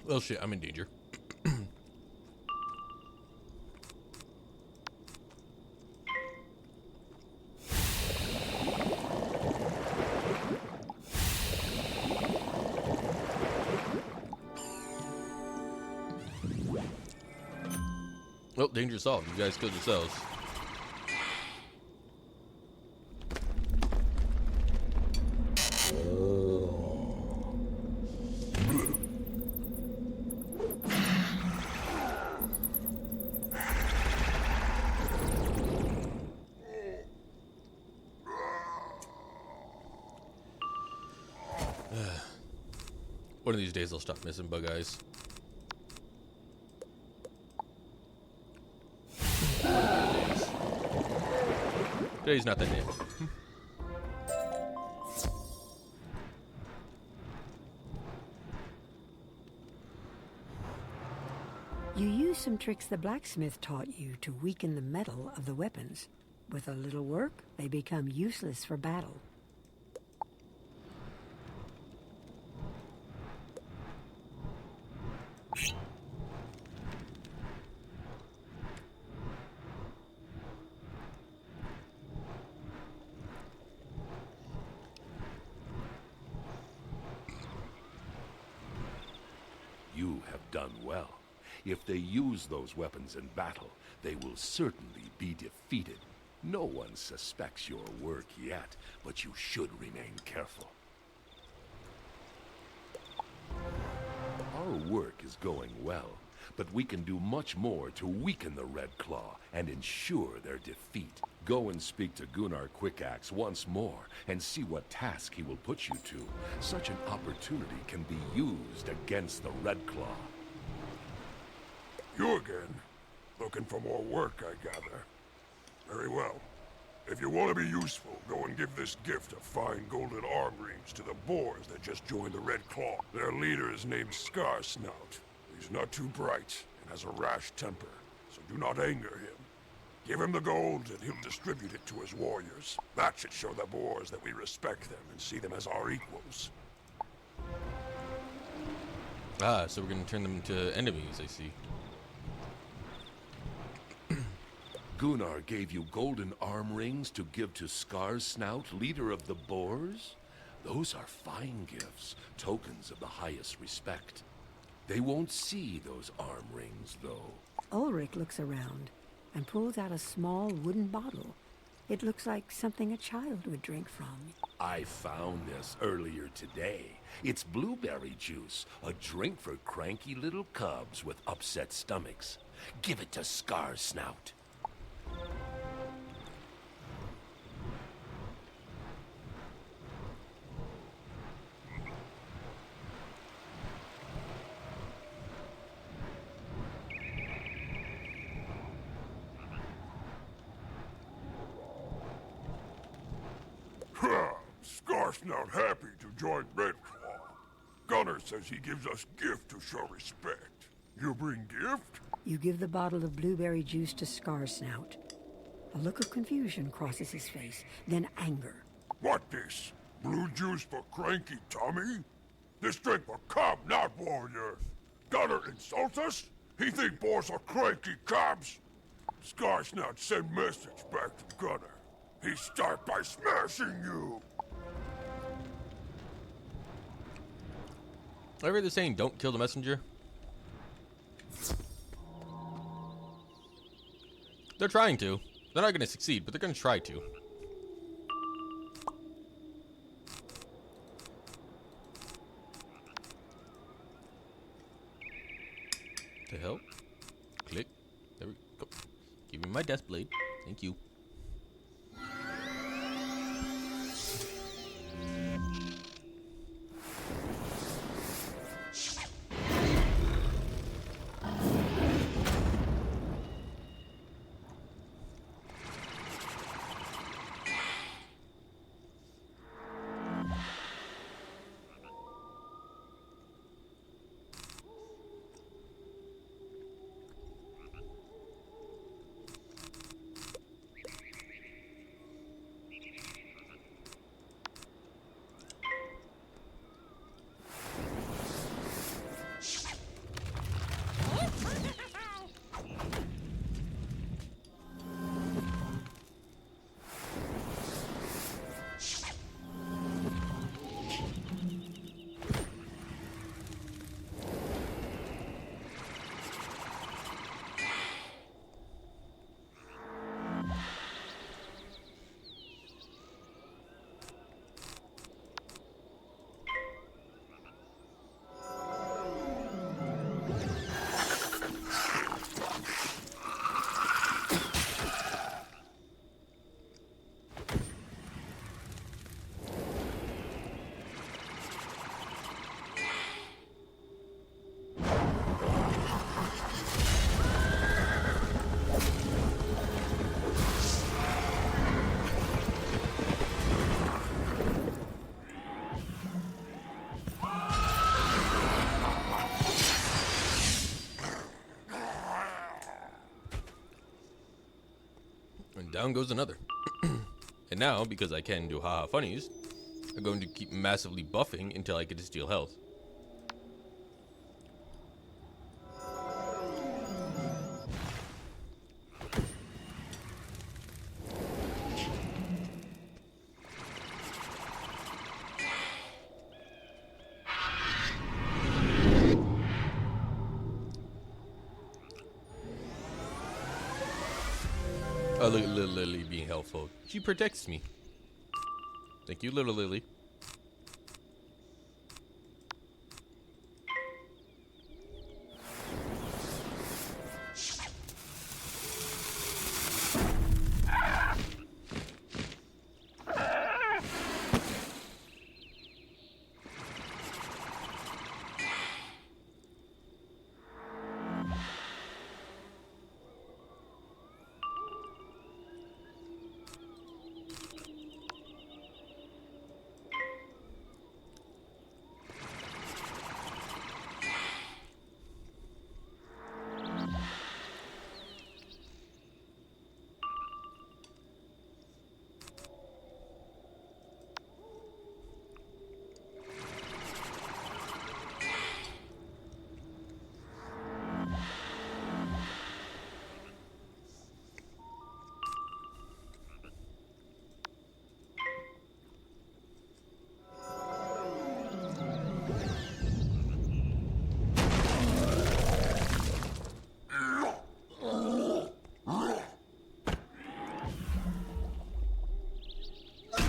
Well, shit, I'm in danger. Well, danger solved. You guys killed yourselves. One of these days I'll stop missing bug eyes. Today's not that day. You used some tricks the blacksmith taught you to weaken the metal of the weapons. With a little work, they become useless for battle. You have done well. If they use those weapons in battle, they will certainly be defeated. No one suspects your work yet, but you should remain careful. Our work is going well, but we can do much more to weaken the Red Claw and ensure their defeat. Go and speak to Gunnar Quickaxe once more and see what task he will put you to. Such an opportunity can be used against the Red Claw. You You again. Looking for more work, I gather. Very well. If you want to be useful, go and give this gift of fine golden arm rings to the boars that just joined the Red Claw. Their leader is named Scarsnout. He's not too bright and has a rash temper, so do not anger him. Give him the gold and he'll distribute it to his warriors. That should show the boars that we respect them and see them as our equals. Ah, so we're gonna turn them into enemies, I see. Gunnar gave you golden arm rings to give to Scarsnout, leader of the boars? Those are fine gifts, tokens of the highest respect. They won't see those arm rings, though. Ulrich looks around and pulls out a small wooden bottle. It looks like something a child would drink from. I found this earlier today. It's blueberry juice, a drink for cranky little cubs with upset stomachs. Give it to Scarsnout. Scar's not happy to join Red Claw. Gunnar says he gives us gift to show respect. You bring gift? You give the bottle of blueberry juice to Scarsnout. A look of confusion crosses his face, then anger. What this? Blue juice for cranky tummy? This drink for cub, not warriors. Gunnar insults us? He think boars are cranky cubs? Scarsnout send message back to Gunnar. He start by smashing you. I read the saying, don't kill the messenger. They're trying to. They're not going to succeed, but they're going to try to. To help. Click. There we go. Give me my death blade. Thank you. And down goes another. And now, because I can do haha funnies, I'm going to keep massively buffing until I get to steal health. Oh, look at Little Lily being helpful. She protects me. Thank you, Little Lily.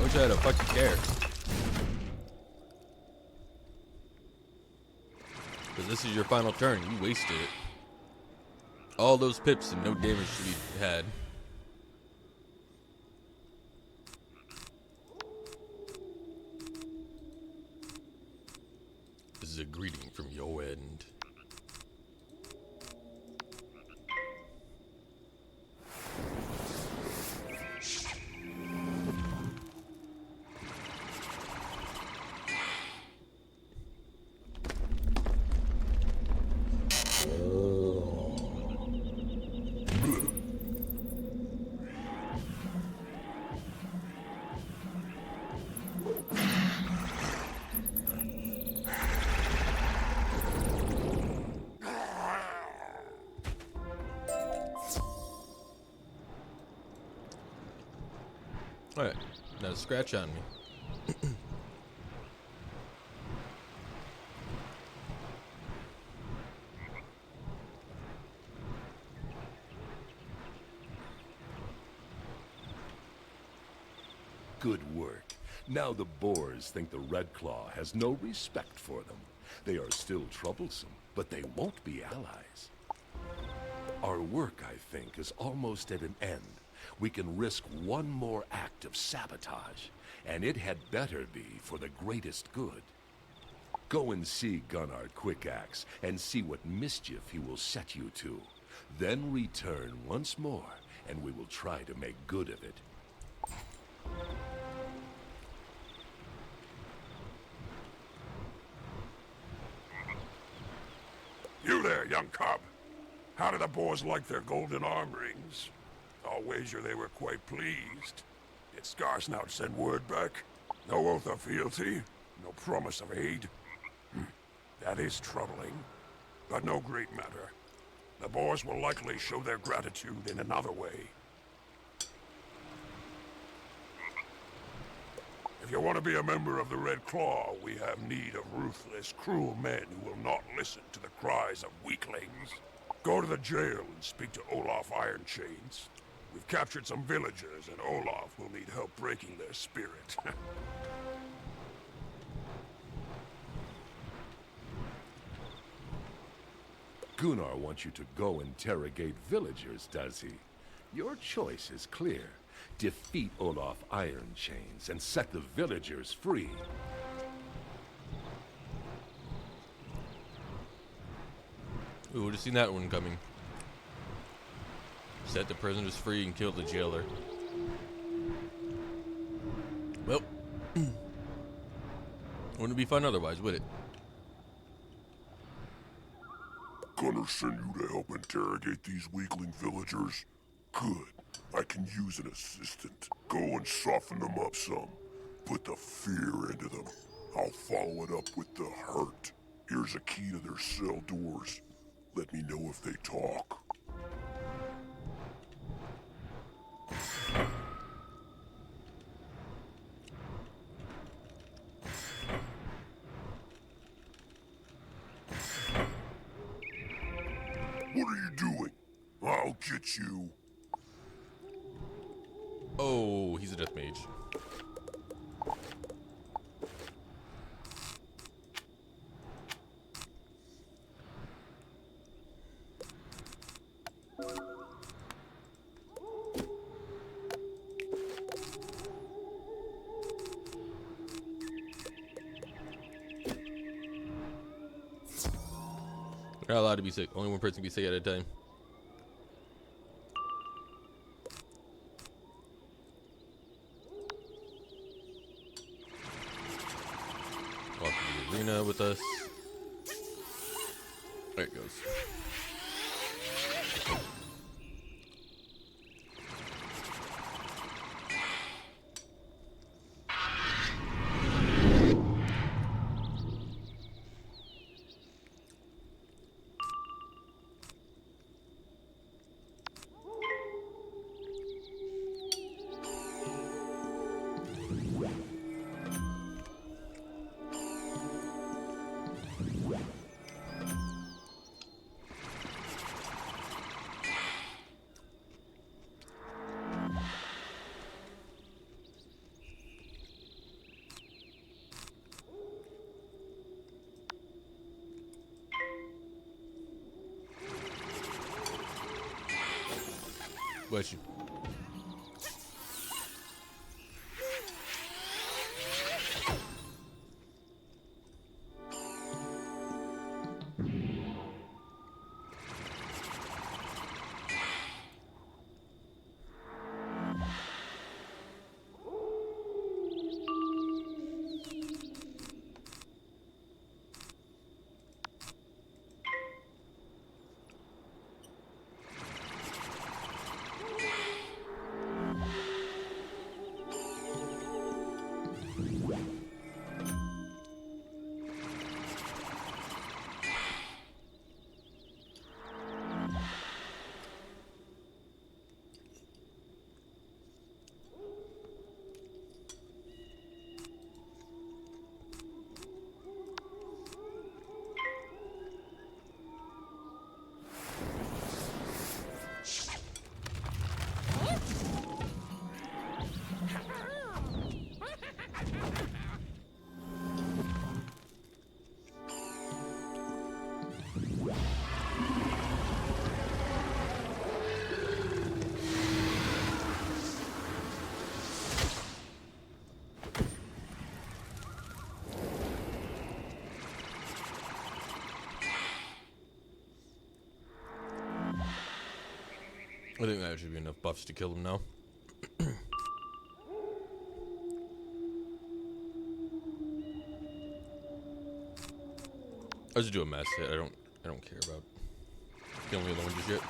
wish I had a fucking care. Because this is your final turn. You wasted it. All those pips and no damage to be had. This is a greeting from your end. Alright, now scratch on me. Good work. Now the boars think the Red Claw has no respect for them. They are still troublesome, but they won't be allies. Our work, I think, is almost at an end. We can risk one more act of sabotage, and it had better be for the greatest good. Go and see Gunnar Quickaxe, and see what mischief he will set you to. Then return once more, and we will try to make good of it. You there, young cub. How do the boars like their golden arm rings? I'll wager they were quite pleased. Did Scarsnout send word back? No oath of fealty? No promise of aid? That is troubling, but no great matter. The boars will likely show their gratitude in another way. If you want to be a member of the Red Claw, we have need of ruthless, cruel men who will not listen to the cries of weaklings. Go to the jail and speak to Olaf Ironchains. We've captured some villagers, and Olaf will need help breaking their spirit. Gunnar wants you to go interrogate villagers, does he? Your choice is clear. Defeat Olaf Ironchains and set the villagers free. We would have seen that one coming. Set the prisoners free and kill the jailer. Well, wouldn't be fun otherwise, would it? Gunnar sent you to help interrogate these weakling villagers? Good. I can use an assistant. Go and soften them up some. Put the fear into them. I'll follow it up with the hurt. Here's a key to their cell doors. Let me know if they talk. What are you doing? I'll get you. Oh, he's a death mage. You're not allowed to be sick. Only one person can be sick at a time. Walk to the arena with us. There it goes. Bless you. I think that should be enough buffs to kill him now. I'll just do a mass hit. I don't care about killing the other one just yet.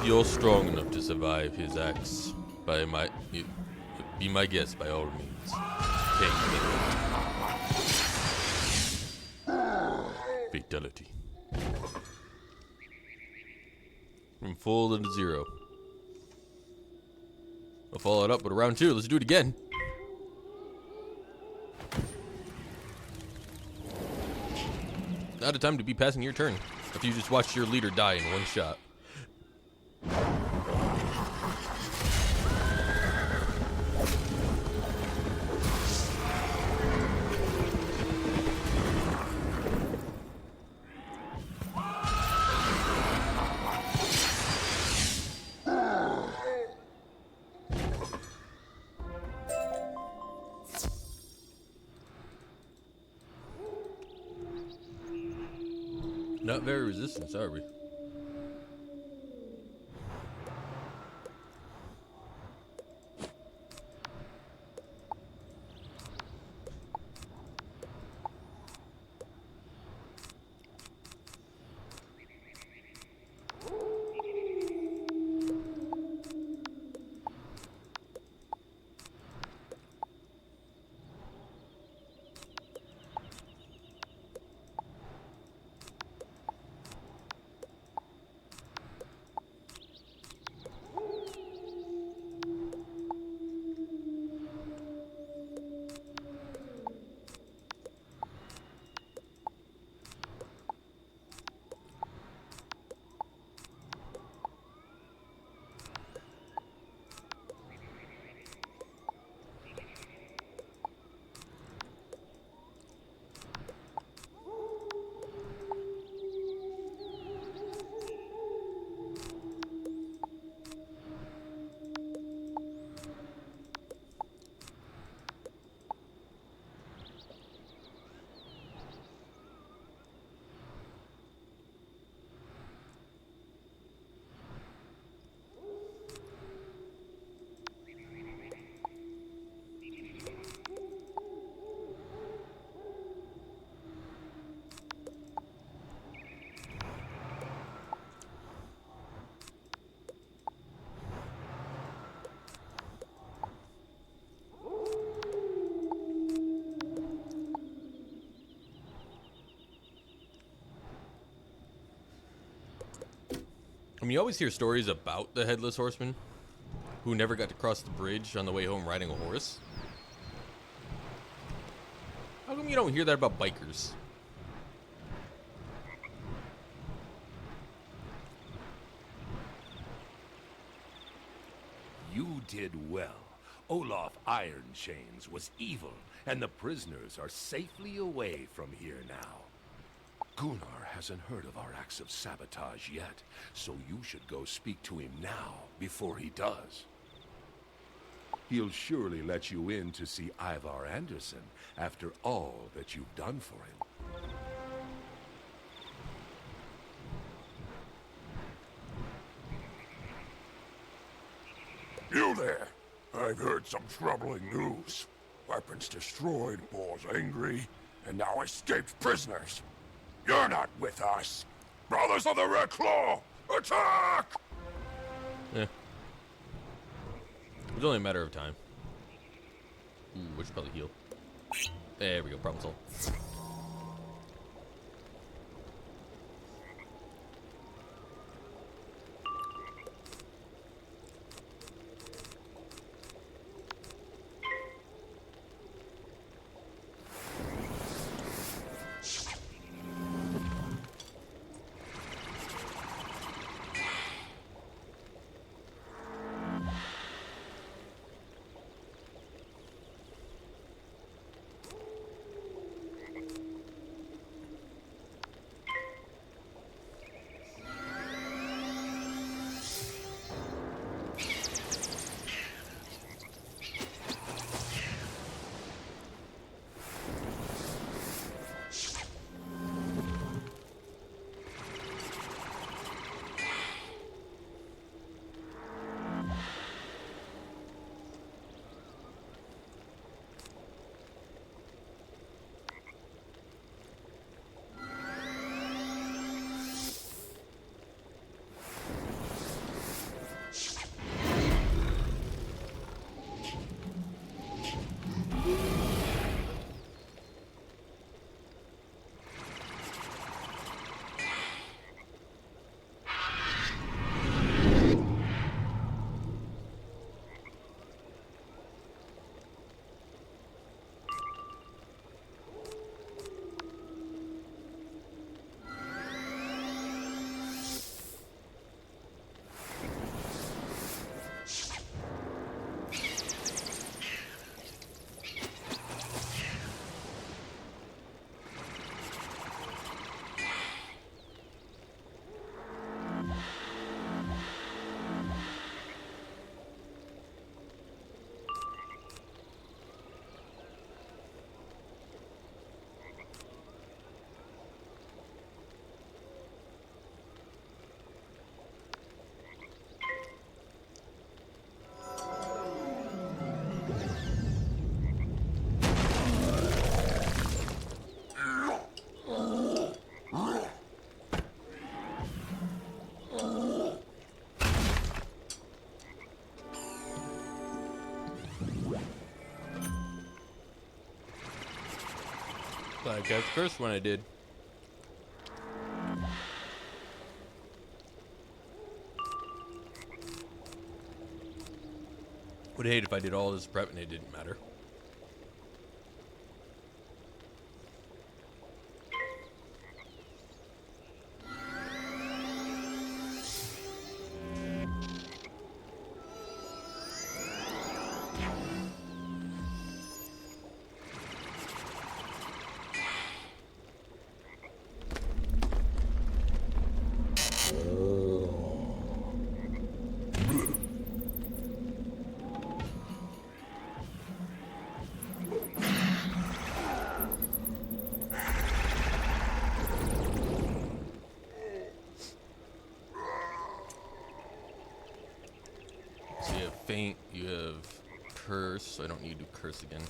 You're strong enough to survive his axe. Be my guest by all means. Fatality. From full into zero. I'll follow it up with a round 2. Let's do it again. Not a time to be passing your turn if you just watched your leader die in one shot. Not very resistant, are we? I mean, you always hear stories about the Headless Horseman who never got to cross the bridge on the way home riding a horse. How come you don't hear that about bikers? You did well. Olaf Ironchains was evil, and the prisoners are safely away from here now. Gunnar hasn't heard of our acts of sabotage yet, so you should go speak to him now, before he does. He'll surely let you in to see Ivar Anderson after all that you've done for him. You there! I've heard some troubling news. Weapons destroyed, boars angry, and now escaped prisoners. You're not with us! Brothers of the Red Claw! Attack! Yeah. It was only a matter of time. Ooh, we should probably heal. There we go, problem solved. Like the first one I did. Would hate if I did all this prep and it didn't matter. Faint, you have curse, so I don't need to do curse again.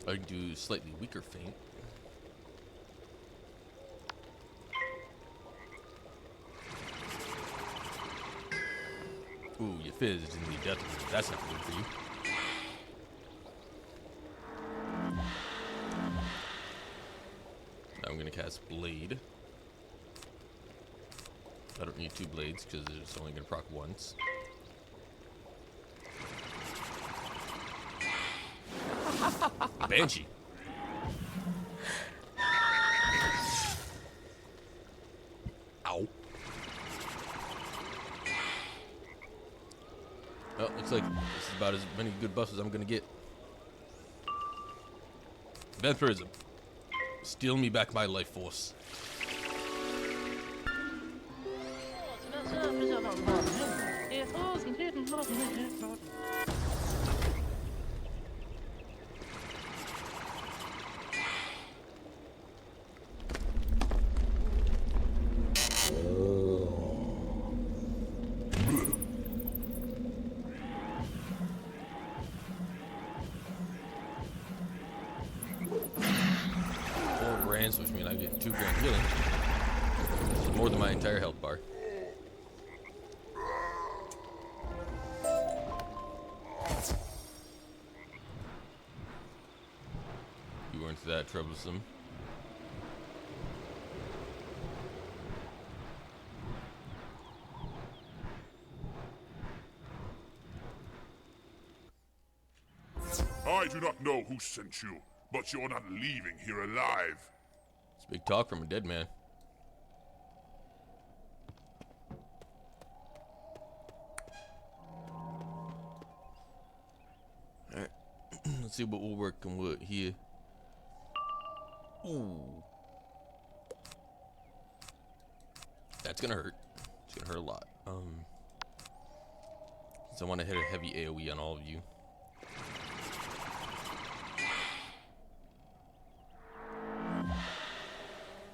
I can do slightly weaker faint. Ooh, you fizz in the death of it. That's not good for you. Now I'm gonna cast Blade. I don't need 2 blades because it's only gonna proc once. Banshee. Ow. Well, looks like this is about as many good buffs as I'm gonna get. Vampirism. Steal me back my life force. Which means I get 2 grand healing. It's more than my entire health bar. You weren't that troublesome. I do not know who sent you, but you're not leaving here alive. It's big talk from a dead man. Alright. Let's see what we're working with here. Ooh. That's gonna hurt. It's gonna hurt a lot. So I want to hit a heavy AoE on all of you.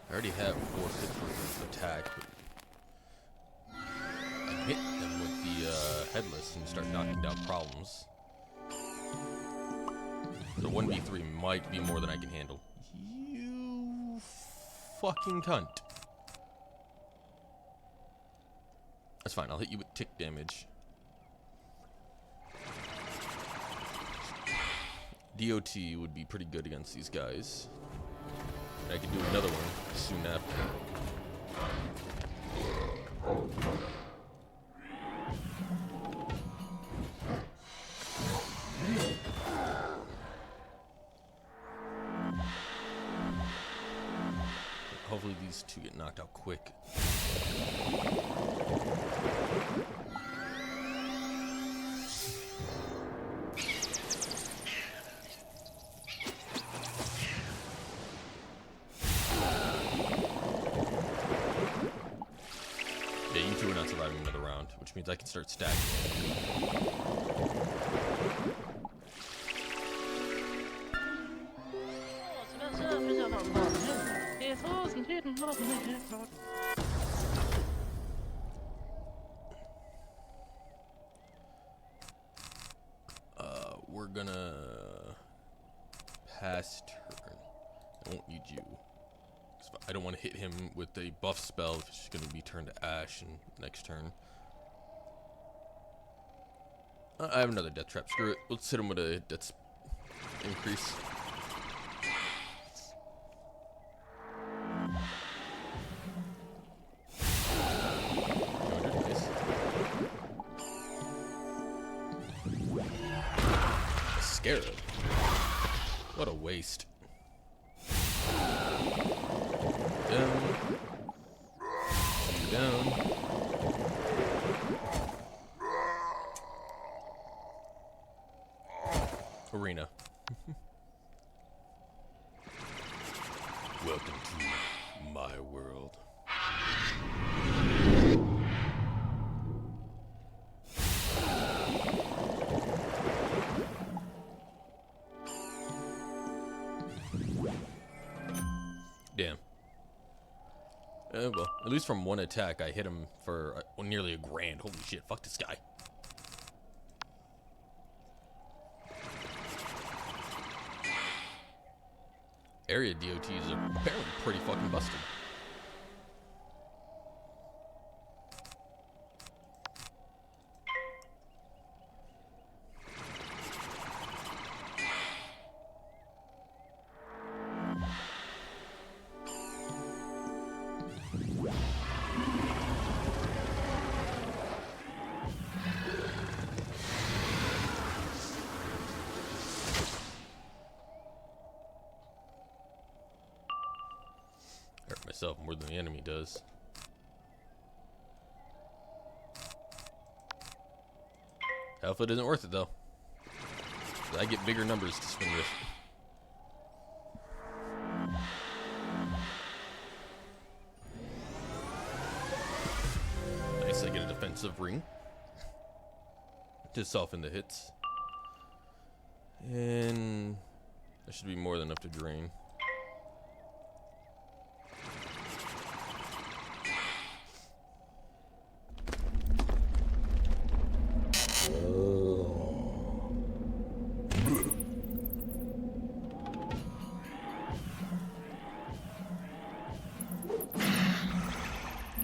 I already have 4 6 attack, but I hit them with the headless and start knocking down problems. So 1v3 might be more than I can handle. You fucking cunt. That's fine, I'll hit you with tick damage. DOT would be pretty good against these guys. I can do another one soon after. Hopefully these 2 get knocked out quick. Yeah, you 2 are not surviving another round, which means I can start stacking. We're gonna pass turn. I won't need you. I don't want to hit him with a buff spell if it's going to be turned to ash in next turn. I have another death trap. Screw it. Let's hit him with a death increase. Scarab. What a waste. Down. Arena. Welcome to my world. Damn. Well, at least from 1 attack, I hit him for nearly $1 grand. Holy shit, fuck this guy. Area DOTs are apparently pretty fucking busted. myself more than the enemy does. Hellfoot isn't worth it though. I get bigger numbers to spin with. Nice, I get a defensive ring to soften the hits. And that should be more than enough to drain.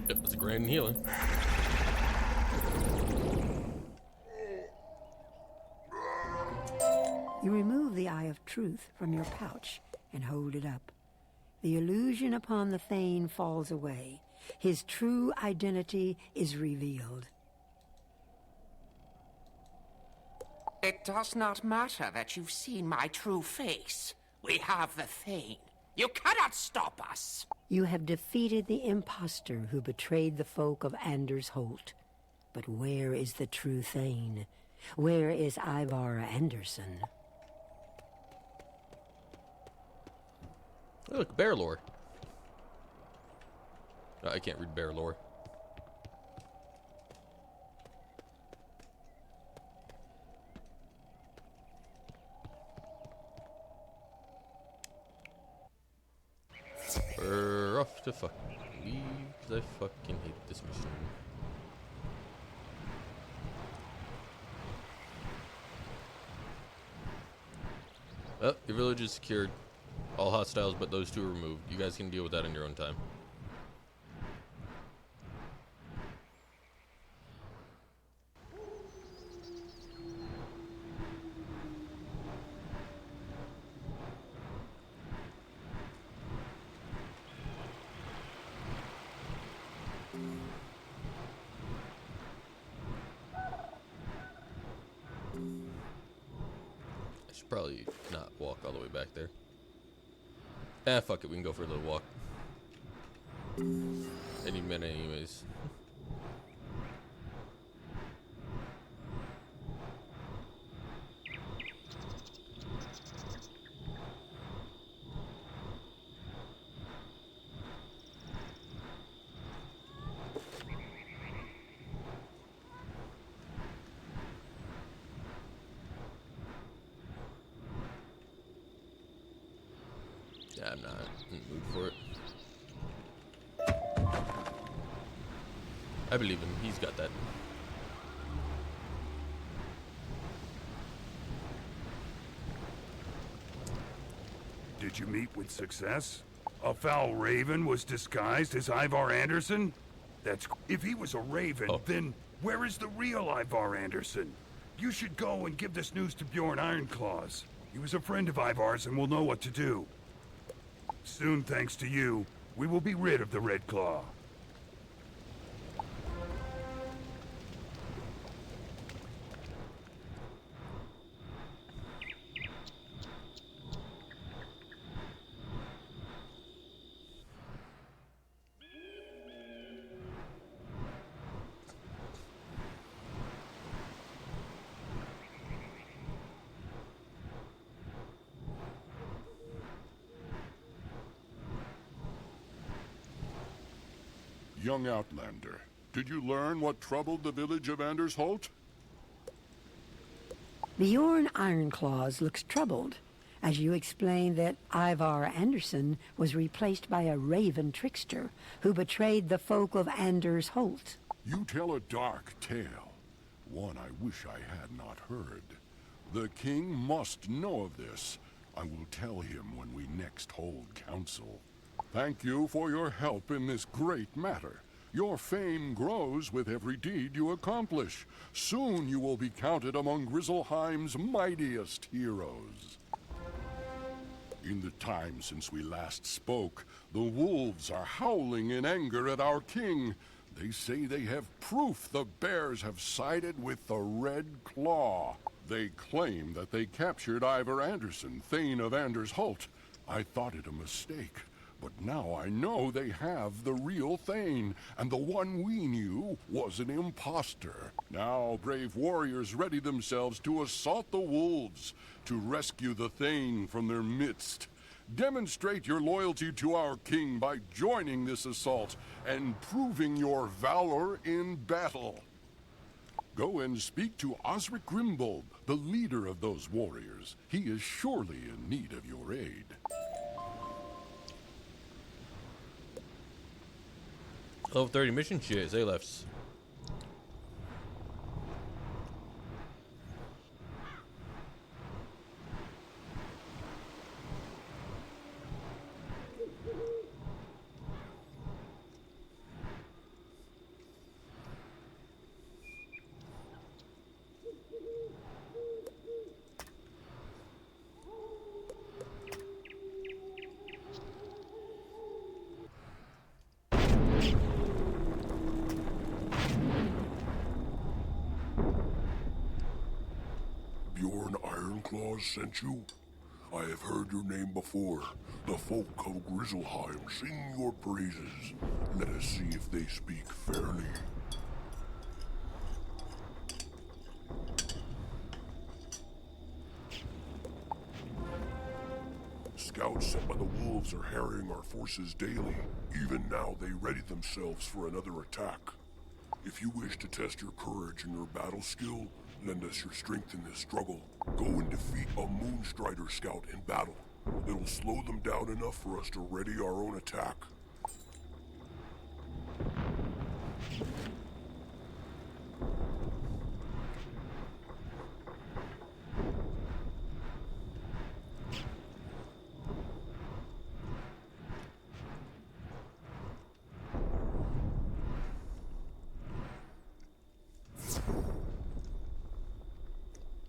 Yep, it's a grand healing. You remove the Eye of Truth from your pouch and hold it up. The illusion upon the Thane falls away. His true identity is revealed. It does not matter that you've seen my true face. We have the Thane. You cannot stop us. You have defeated the impostor who betrayed the folk of Anders Holt. But where is the true Thane? Where is Ivar Anderson? Oh, look, bear lore. Oh, I can't read bear lore. We're off to fucking leave, because I fucking hate this machine. Oh, your village is secured. All hostiles but those two are removed. You guys can deal with that in your own time. I should probably not walk all the way back there. Ah, fuck it, we can go for a little walk. Any minute anyways. Yeah, I'm not in the mood for it. I believe him. He's got that. Did you meet with success? A foul raven was disguised as Ivar Anderson? If he was a raven, then where is the real Ivar Anderson? You should go and give this news to Bjorn Ironclaws. He was a friend of Ivar's and will know what to do. Soon, thanks to you, we will be rid of the Red Claw. Young Outlander, did you learn what troubled the village of Anders Holt? Bjorn Ironclaws looks troubled, as you explain that Ivar Anderson was replaced by a raven trickster who betrayed the folk of Anders Holt. You tell a dark tale, one I wish I had not heard. The king must know of this. I will tell him when we next hold council. Thank you for your help in this great matter. Your fame grows with every deed you accomplish. Soon you will be counted among Grizzleheim's mightiest heroes. In the time since we last spoke, the wolves are howling in anger at our king. They say they have proof the bears have sided with the Red Claw. They claim that they captured Ivar Anderson, Thane of Anders Holt. I thought it a mistake. But now I know they have the real Thane, and the one we knew was an imposter. Now brave warriors ready themselves to assault the wolves, to rescue the Thane from their midst. Demonstrate your loyalty to our king by joining this assault and proving your valor in battle. Go and speak to Osric Grimbold, the leader of those warriors. He is surely in need of your aid. Level 30 mission shit, Zalef's. Bjorn Ironclaws sent you? I have heard your name before. The folk of Grizzleheim sing your praises. Let us see if they speak fairly. Scouts sent by the wolves are harrying our forces daily. Even now, they ready themselves for another attack. If you wish to test your courage and your battle skill, lend us your strength in this struggle. Go and defeat a Moonstrider scout in battle. It'll slow them down enough for us to ready our own attack.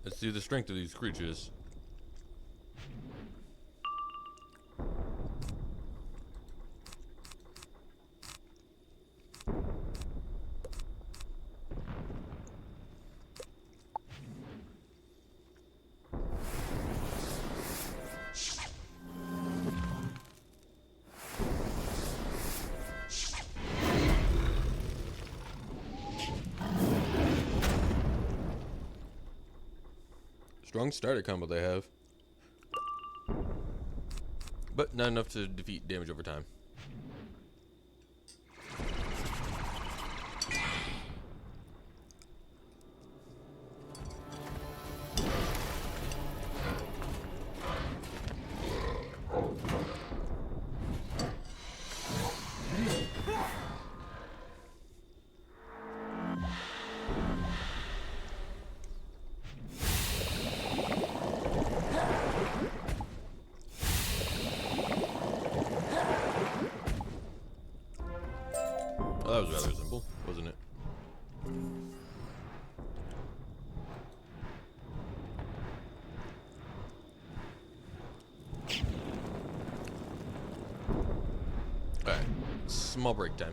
Let's see the strength of these creatures. Strong starter combo they have, but not enough to defeat damage over time. Oh, that was rather simple, wasn't it? Alright, small break time.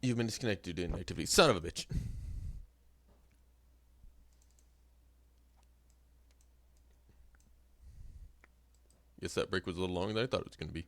You've been disconnected due to inactivity. Son of a bitch. Guess that break was a little longer than I thought it was going to be.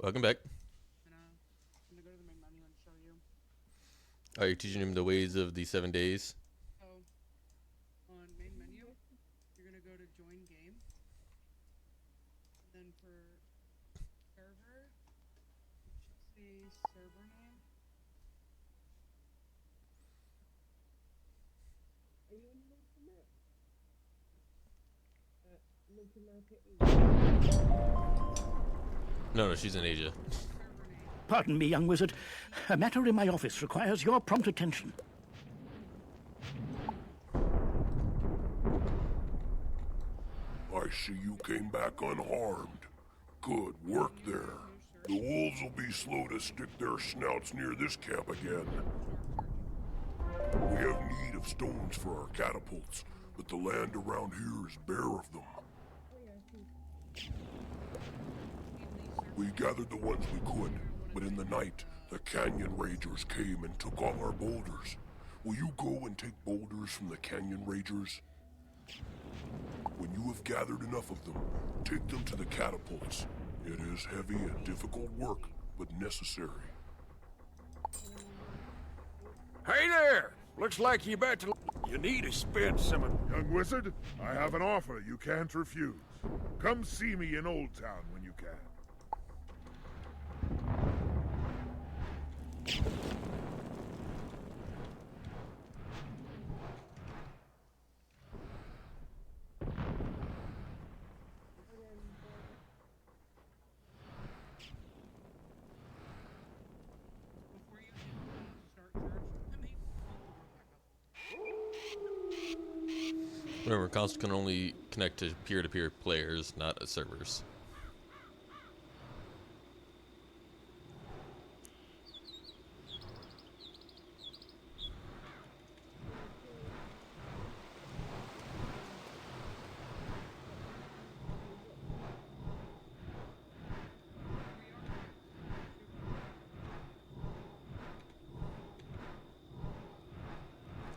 Welcome back. I'm gonna go to the main menu and show you. Are you teaching him the ways of the 7 days? So, on main menu, you're gonna go to join game. And then for server, you should see server name. Are you in North America? North America East. No, she's in Asia. Pardon me, young wizard. A matter in my office requires your prompt attention. I see you came back unharmed. Good work there. The wolves will be slow to stick their snouts near this camp again. We have need of stones for our catapults, but the land around here is bare of them. We gathered the ones we could, but in the night, the Canyon Ragers came and took all our boulders. Will you go and take boulders from the Canyon Ragers? When you have gathered enough of them, take them to the catapults. It is heavy and difficult work, but necessary. Hey there! Looks like you about to... You need to spend some of... Young wizard, I have an offer you can't refuse. Come see me in Old Town when you can. Remember, console can only connect to peer-to-peer players, not servers.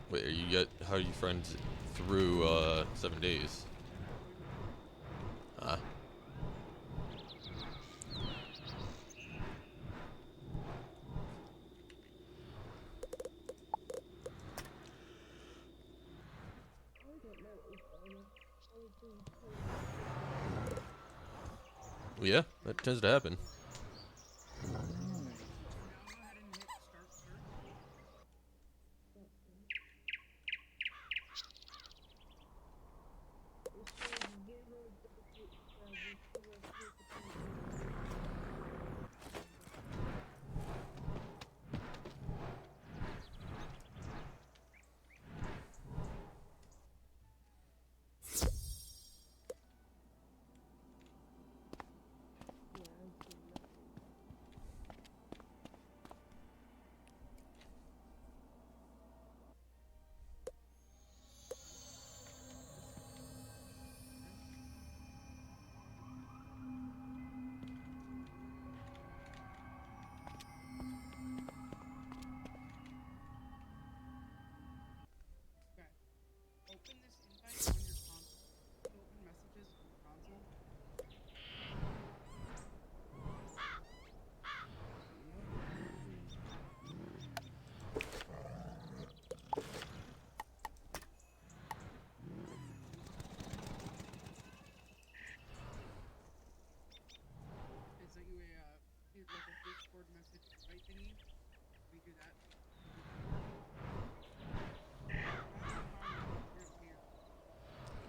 Wait, how are you friends through 7 days? Ah. Well, yeah, that tends to happen.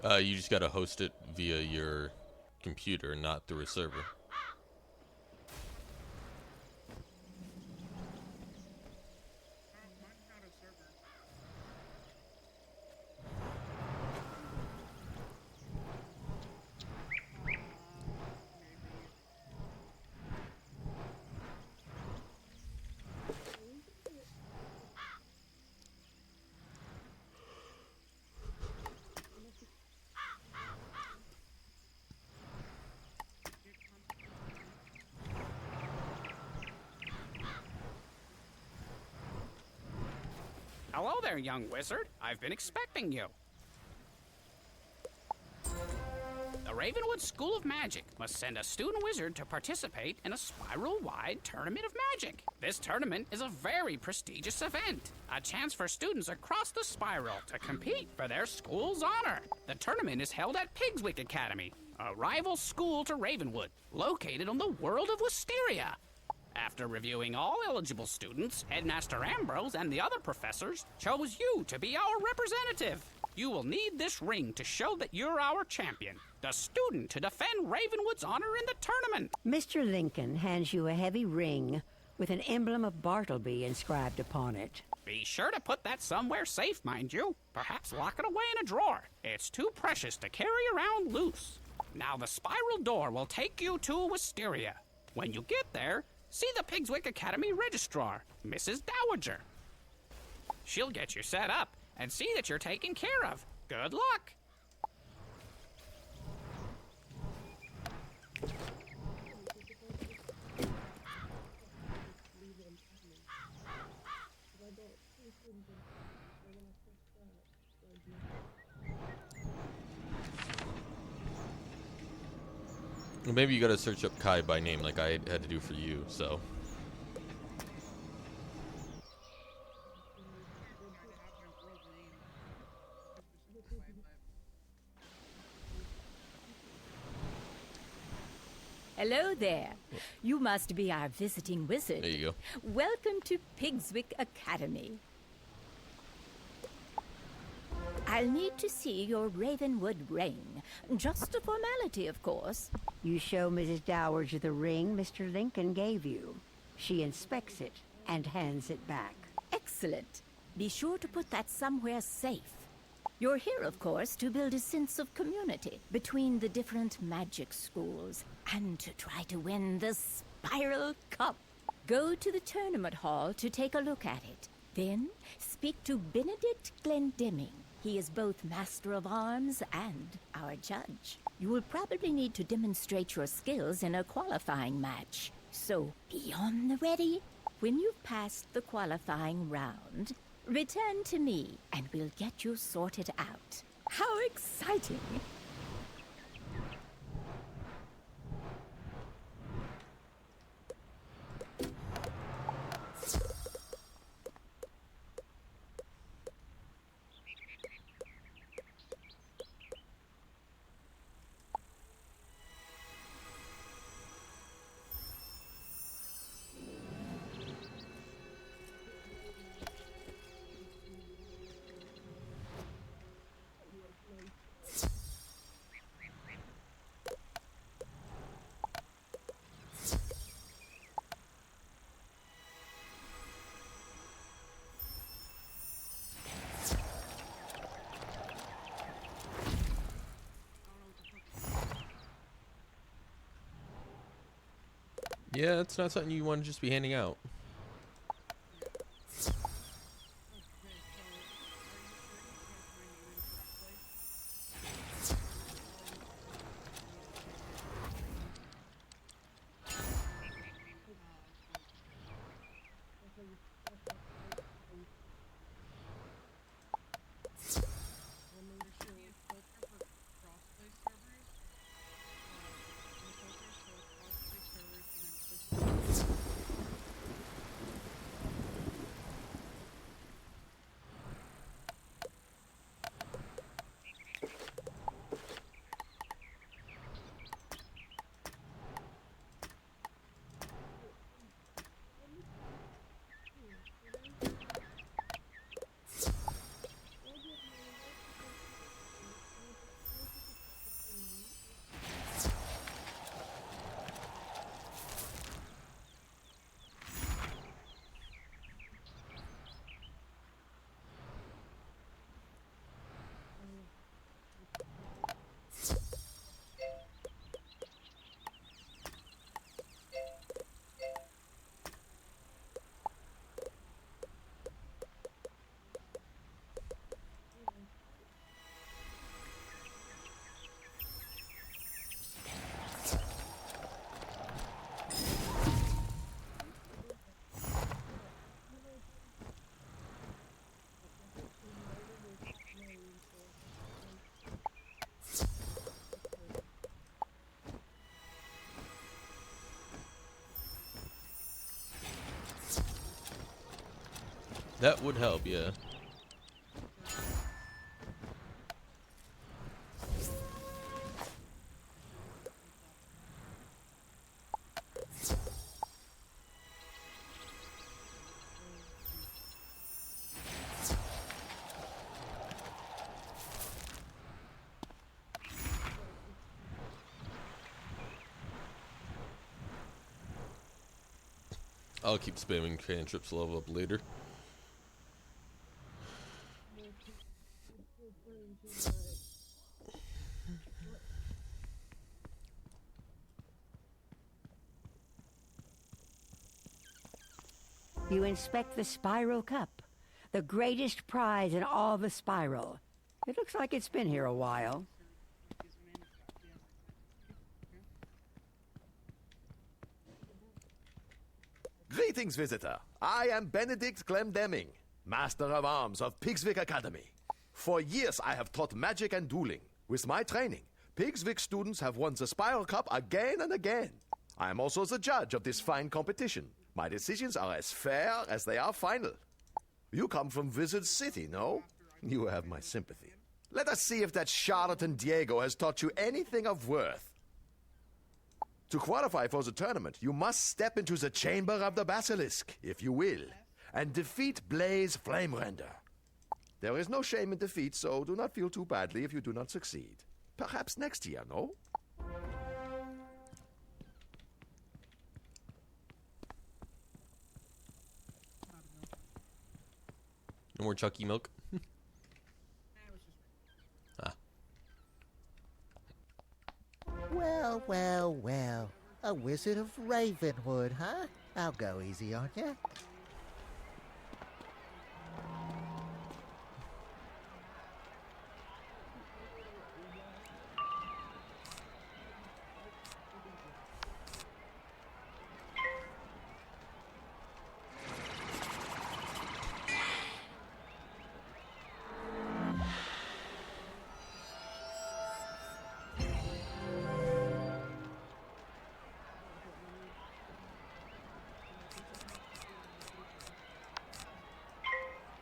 You just gotta host it via your computer, not through a server. Hello there, young wizard. I've been expecting you. The Ravenwood School of Magic must send a student wizard to participate in a spiral-wide tournament of magic. This tournament is a very prestigious event, a chance for students across the spiral to compete for their school's honor. The tournament is held at Pigswick Academy, a rival school to Ravenwood, located on the world of Wisteria. After reviewing all eligible students, Headmaster Ambrose and the other professors chose you to be our representative. You will need this ring to show that you're our champion, the student to defend Ravenwood's honor in the tournament. Mr. Lincoln hands you a heavy ring with an emblem of Bartleby inscribed upon it. Be sure to put that somewhere safe, mind you. Perhaps lock it away in a drawer. It's too precious to carry around loose. Now the spiral door will take you to Wisteria. When you get there, see the Pigswick Academy registrar, Mrs. Dowager. She'll get you set up and see that you're taken care of. Good luck. Well, maybe you gotta search up Kai by name like I had to do for you, so. Hello there. You must be our visiting wizard. There you go. Welcome to Pigswick Academy. I'll need to see your Ravenwood ring. Just a formality, of course. You show Mrs. Dowager the ring Mr. Lincoln gave you. She inspects it and hands it back. Excellent. Be sure to put that somewhere safe. You're here, of course, to build a sense of community between the different magic schools and to try to win the Spiral Cup. Go to the tournament hall to take a look at it. Then speak to Benedict Glendemming. He is both Master of Arms and our judge. You will probably need to demonstrate your skills in a qualifying match. So be on the ready. When you've passed the qualifying round, return to me and we'll get you sorted out. How exciting! Yeah, it's not something you want to just be handing out. That would help, yeah. I'll keep spamming cantrips to level up later. You inspect the Spiral Cup, the greatest prize in all the Spiral. It looks like it's been here a while. Greetings, visitor. I am Benedict Glendemming, Master of Arms of Pigswick Academy. For years, I have taught magic and dueling. With my training, Pigswick students have won the Spiral Cup again and again. I am also the judge of this fine competition. My decisions are as fair as they are final. You come from Wizard City, no? You have my sympathy. Let us see if that charlatan Diego has taught you anything of worth. To qualify for the tournament, you must step into the Chamber of the Basilisk, if you will, and defeat Blaze Flamerender. There is no shame in defeat, so do not feel too badly if you do not succeed. Perhaps next year, no? No more Chucky milk. Ah. Well, well, well. A wizard of Ravenwood, huh? I'll go easy on ya.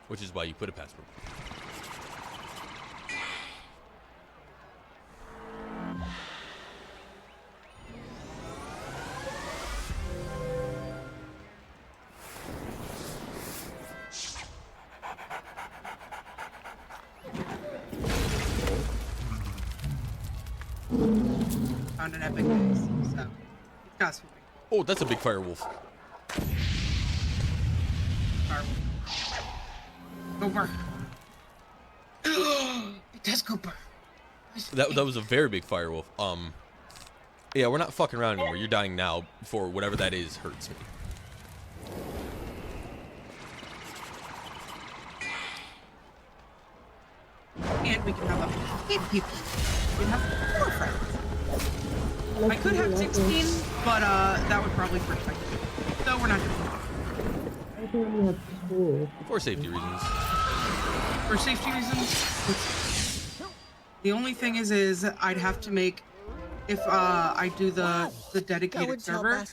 Which is why you put a password. Found an epic base, so got swimming. Oh, that's a big firewolf. Firewolf. Cooper. It does Cooper. That was a very big firewolf. Yeah, we're not fucking around anymore. You're dying now before whatever that is hurts me. And we can have up to 8 people. We have 4 friends. I could have 16, but that would probably hurt my kid. So we're not doing that. For safety reasons. For safety reasons, the only thing is I'd have to make, if I do the dedicated server,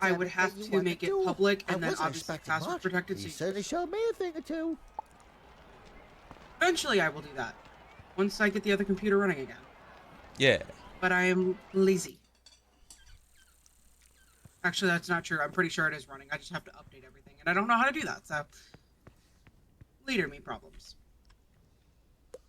I would have to make it public and then obviously password protected. You certainly showed me a thing or two. Eventually I will do that, once I get the other computer running again. Yeah. But I am lazy. Actually, that's not true. I'm pretty sure it is running. I just have to update everything, and I don't know how to do that, so leader me problems.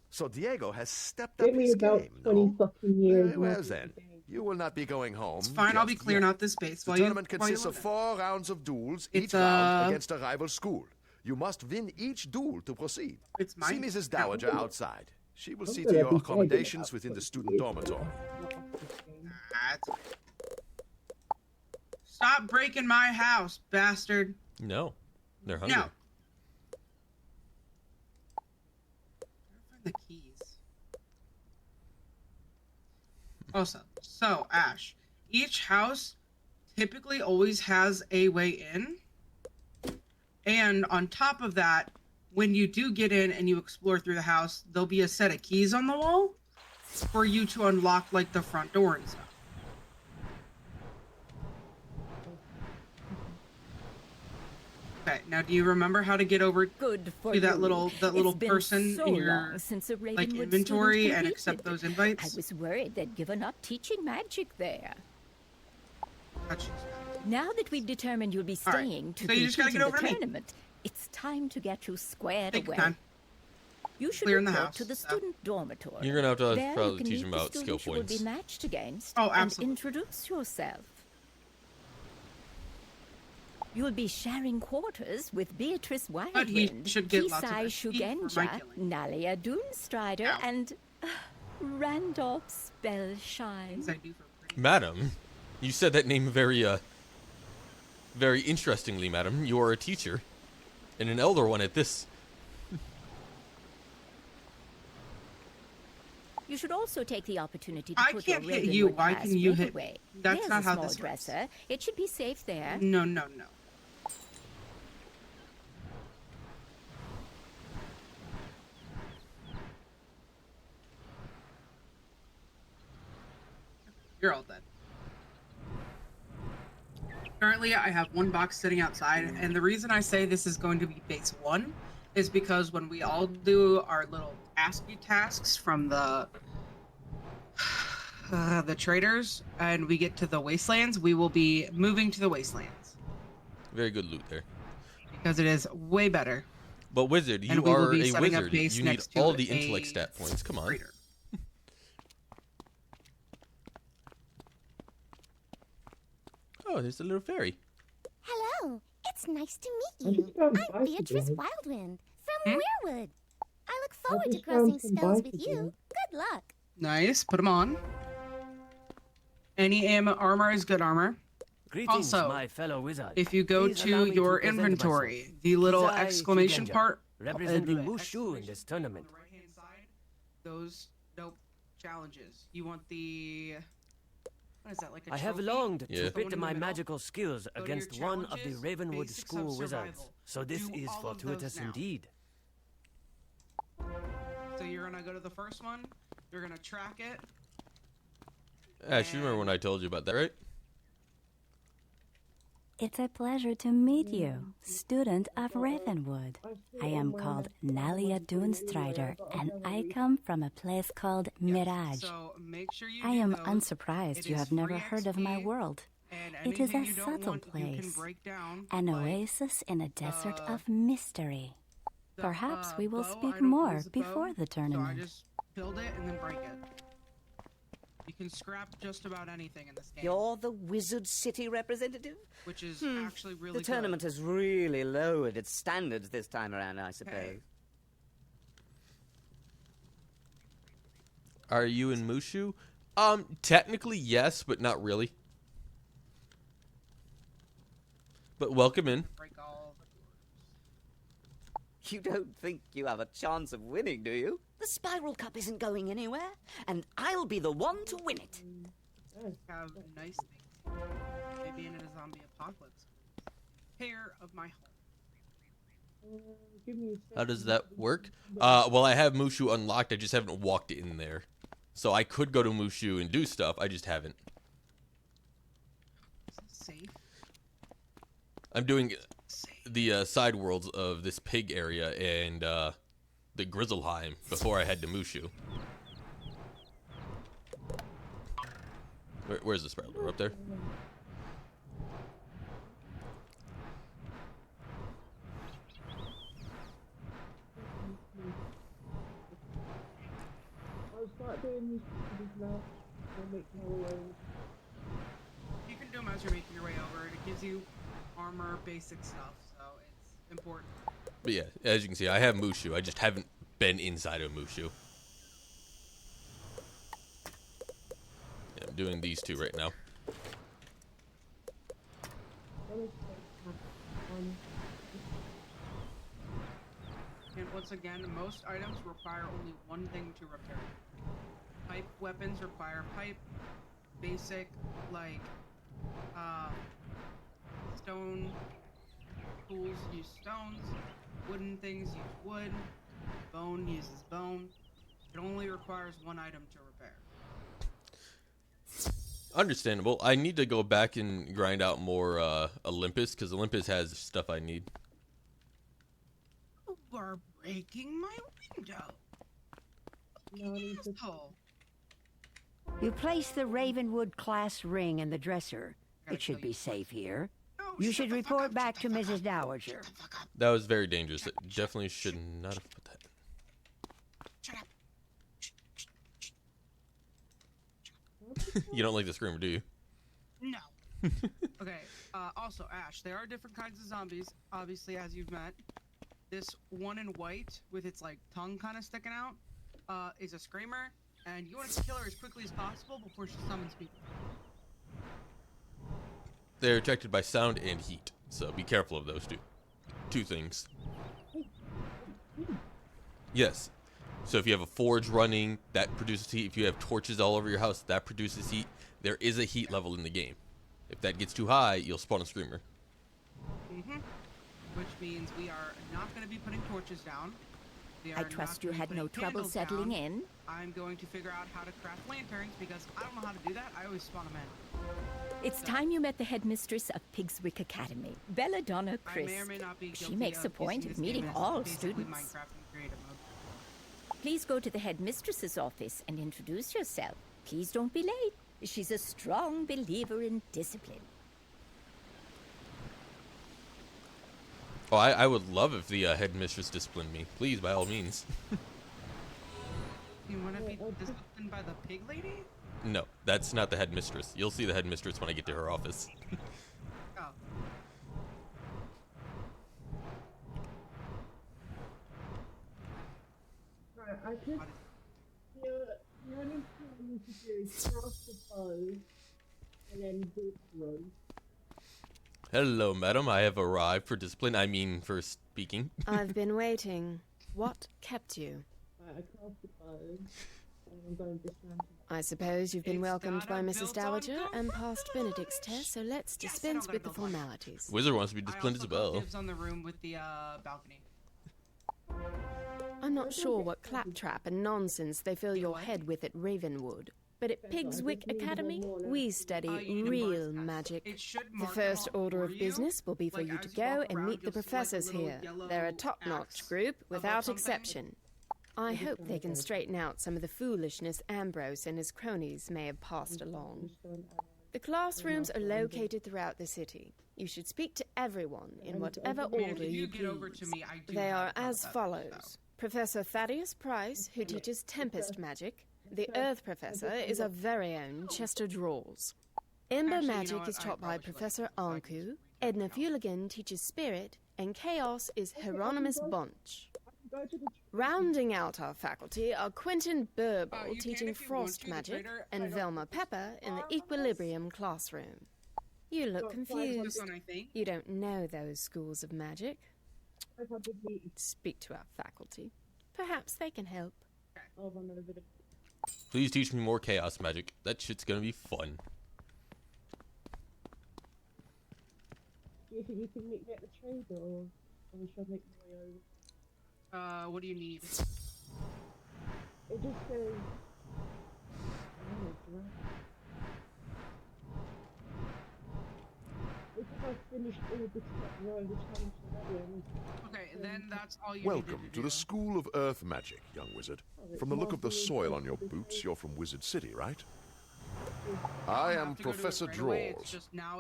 So Diego has stepped Give up me his about game, 20 no? fucking years. Well then, you will not be going home. It's fine. I'll be just clearing yet. out this space The while you. tournament while you consists of load 4 rounds of duels, It's, each round against a rival school. You must win each duel to proceed. It's See mine. Mrs. Dowager outside. She will see gonna to your be accommodations within the student dormitory. Stop breaking my house, bastard. No. They're hungry. No. Where find the keys? Also, so Ash, each house typically always has a way in. And on top of that, when you do get in and you explore through the house, there'll be a set of keys on the wall for you to unlock like the front door and stuff. Okay, now do you remember how to get over Good for to that you. little It's been person so in your long since a like Ravenwood inventory student and accept competed. those invites? I was worried they'd given up teaching magic there. Gotcha. Now that we've determined you'll be All right, staying to so you just gotta compete get in over the to me. tournament, it's time to get you squared Take your away. time. You should Clear in the report house, to the so. student dormitory. You're gonna have to There probably you can teach meet them the about skill student you will points. be matched against Oh, and absolutely. introduce yourself. You'll be sharing quarters with Beatrice But he Wildwind, should get lots of Kisai XP for my Shugenja, killing. Nalia Doomstrider, and Randolph Spellshine. Things I do for pretty. Madam, you said that name very interestingly, madam. You are a teacher, and an elder one at this. You should also take the opportunity to I put can't your hit Ravenwood you. Why class can you weight hit away. me? That's There's not a how small this works. dresser. It should be safe there. No. You're all dead. Currently, I have one box sitting outside, and the reason I say this is going to be base 1 is because when we all do our little ASCII tasks from the traders, and we get to the wastelands, we will be moving to the wastelands Very good loot there. because it is way better. But wizard, And you we will are be a setting up wizard. base You need next to all the a intellect stat points. Come on. trader. Oh, there's a little fairy. Hello, it's nice to meet you. I'm Beatrice Wildwind from Weirwood. I look forward to crossing spells with you. Good luck. Nice. Put them on. Any armor is good armor. Greetings, Also, my fellow wizard. if you go Please allow to me your present inventory, myself. the little Kisai exclamation Shugenja, part representing Mushu in this tournament. those nope challenges. You want the what is that like a I have trophy? longed Yeah. to pit Someone in my the middle? magical skills Go to against your one of the challenges, Ravenwood basics School of wizards. survival. So this Do is all of those fortuitous now. indeed. So you're gonna go to the first one. You're gonna track it. Ash, you remember when I told you about that, right? It's a pleasure to meet you, student of Ravenwood. I am called Nalia Doomstrider, and I come from a place called Mirage. So make sure you I do am those. unsurprised It you is have never free heard of my XP, world. and It is anything a you don't subtle want, you can place, break down, an like oasis in a desert the- of mystery. Perhaps we will bow. I speak don't more use the bow, before the So I tournament. just build it and then break it. You can scrap just about anything in this game. You're the Wizard City representative? Which is Hmm. actually really The tournament has really lowered its standards this time around, I suppose. Are you in Mushu? Technically yes, but not really. But welcome in. You don't think you have a chance of winning, do you? The Spiral Cup isn't going anywhere, and I'll be the one to win it. Have nice things. Maybe in a zombie apocalypse. Care of my home. How does that work? Well, I have Mushu unlocked. I just haven't walked in there. So I could go to Mushu and do stuff. I just haven't. Safe. I'm doing the side worlds of this pig area and the Grizzleheim before I head to Mushu. Where's the spiral door? Up there? I'll start doing these now. I'll make my way over. You can do them as you're making your way over. It gives you armor, basic stuff, so it's important. But yeah, as you can see, I have Mushu. I just haven't been inside of Mushu. Yeah, I'm doing these two right now. And once again, most items require only one thing to repair. Pipe weapons require pipe. Basic, like, stone tools use stones. Wooden things use wood. Bone uses bone. It only requires one item to repair. Understandable. I need to go back and grind out more Olympus, because Olympus has stuff I need. breaking my window. Asshole. You place the Ravenwood class ring in the dresser. It should be safe here. You should report back to Mrs. Dowager. That was very dangerous. It definitely should not have put that. Shut up. You don't like the screamer, do you? No. Okay, also, Ash, there are different kinds of zombies, obviously, as you've met. This one in white, with its, like, tongue kind of sticking out, is a screamer, and you want to kill her as quickly as possible before she summons people. They're affected by sound and heat, so be careful of those two things. Yes. So if you have a forge running, that produces heat. If you have torches all over your house, that produces heat. There is a heat level in the game. If that gets too high, you'll spawn a screamer. Which means we are not going to be putting torches down. I trust you had no trouble settling in. I'm going to figure out how to craft lanterns because I don't know how to do that. I always spawn them in. It's time you met the headmistress of Pigswick Academy, Belladonna Crisp. I may or may not be She guilty makes a of point using of this meeting game as all basically students. Minecraft in creative mode. Please go to the headmistress's office and introduce yourself. Please don't be late. She's a strong believer in discipline. Oh, I would love if the headmistress disciplined me. Please, by all means. You want to be disciplined by the pig lady? No, that's not the headmistress. You'll see the headmistress when I get to her office. Oh. Right, I could. The only thing I need to do is craft a bow and then boot run. Hello, madam. I have arrived for discipline. I mean, for speaking. I've been waiting. What kept you? Right, I craft a bow and I'm going to dismantle. I suppose you've been welcomed by Mrs. Dowager and passed Benedict's test, so let's dispense with the formalities. Wizard wants to be disciplined as well. Dibs on the room with the balcony. I'm not sure what claptrap and nonsense they fill your head with at Ravenwood, but at Pigswick Academy, we study real magic. The first order of business will be for you to go and meet the professors here. They're a top-notch group, without exception. I hope they can straighten out some of the foolishness Ambrose and his cronies may have passed along. The classrooms are located throughout the city. You should speak to everyone in whatever order you please. They are as follows. Professor Thaddeus Price, who teaches Tempest magic. The Earth Professor is our very own Chester Drawls. Ember magic is taught by Professor Anku. Edna Fuligan teaches Spirit, and Chaos is Hieronymus Bunch. Rounding out our faculty are Quentin Burble teaching Frost magic, and Velma Pepper in the Equilibrium classroom. You look confused. You don't know those schools of magic. Speak to our faculty. Perhaps they can help. Please teach me more chaos magic. That shit's gonna be fun. Do you think you can meet me at the trade or should I make my own? What do you need? It just says. Okay, then that's all you Welcome to the School of Earth Magic, young wizard. From the look of the soil on your boots, you're from Wizard City, right? I am Professor Drawls.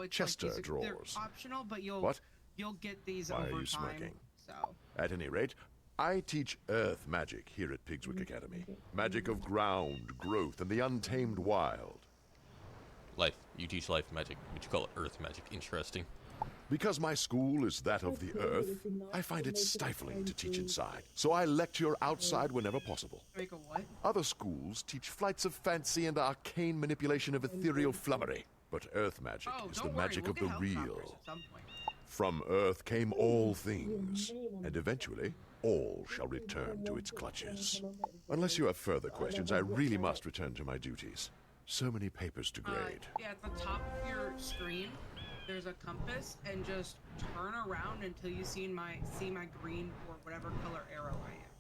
Chester Drawls. Optional, but you'll What? You'll get these Why over are you time. smirking? So At any rate, I teach Earth Magic here at Pigswick Academy. Magic of ground, growth, and the untamed wild. Life. You teach life magic, but you call it earth magic. Interesting. Because my school is that of the earth, I find it stifling to teach inside. So I lecture outside whenever possible. make a what? Other schools teach flights of fancy and arcane manipulation of ethereal flummery. But earth magic is the magic of the real. From earth came all things, and eventually all shall return to its clutches. Unless you have further questions, I really must return to my duties. So many papers to grade. Yeah, at the top of your screen, there's a compass, and just turn around until you see my green or whatever color arrow I am.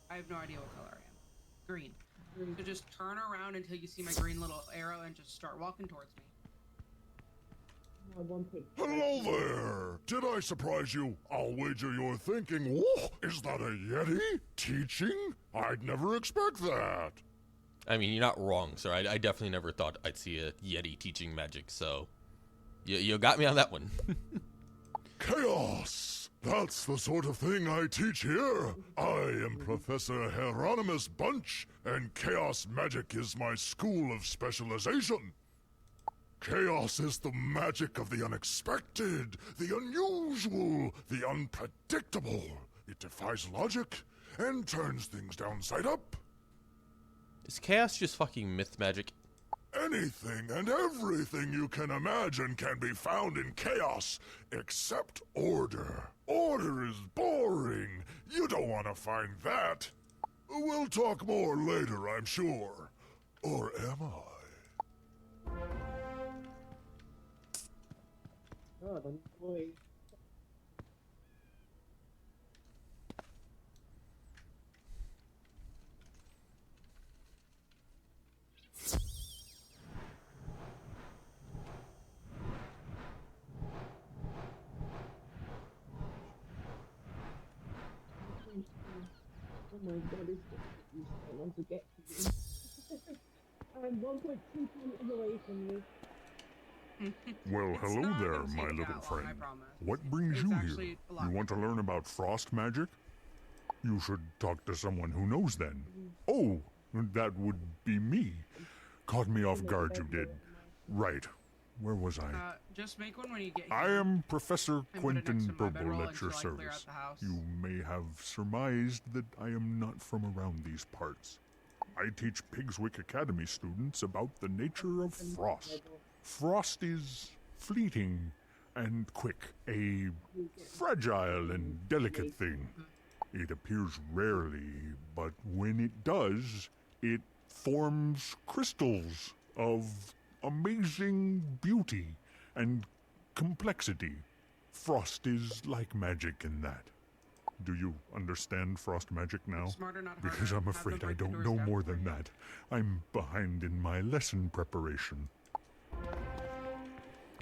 I have no idea what color I am. Green. So just turn around until you see my green little arrow and just start walking towards me. Hello there! Did I surprise you? I'll wager you're thinking, whoa, is that a Yeti? Teaching? I'd never expect that. I mean, you're not wrong, sir. I definitely never thought I'd see a Yeti teaching magic, so you got me on that one. Chaos! That's the sort of thing I teach here. I am Professor Hieronymus Bunch, and chaos magic is my school of specialization. Chaos is the magic of the unexpected, the unusual, the unpredictable. It defies logic and turns things downside up. Is chaos just fucking myth magic? Anything and everything you can imagine can be found in chaos, except order. Order is boring. You don't want to find that. We'll talk more later, I'm sure. Or am I? God, I'm boy. Oh my god, it's you don't want to get to you. I'm 1.2 kilometers away from you. Well, hello there, my little friend. What brings you here? You want to learn about frost magic? You should talk to someone who knows then. Oh, that would be me. Caught me off guard, you did. Right. Where was I? Just make one when you get here. I am Professor And put it next Quentin to my bedroll Burble at your until I clear out service. the house. You may have surmised that I am not from around these parts. I teach Pigswick Academy students about the nature of frost. Frost is fleeting and quick, a fragile and delicate thing. It appears rarely, but when it does, it forms crystals of amazing beauty and complexity. Frost is like magic in that. Do you understand frost magic now? Smarter, not Because harder. I'm Have afraid them I break the don't doors know down more for than you. that. I'm behind in my lesson preparation.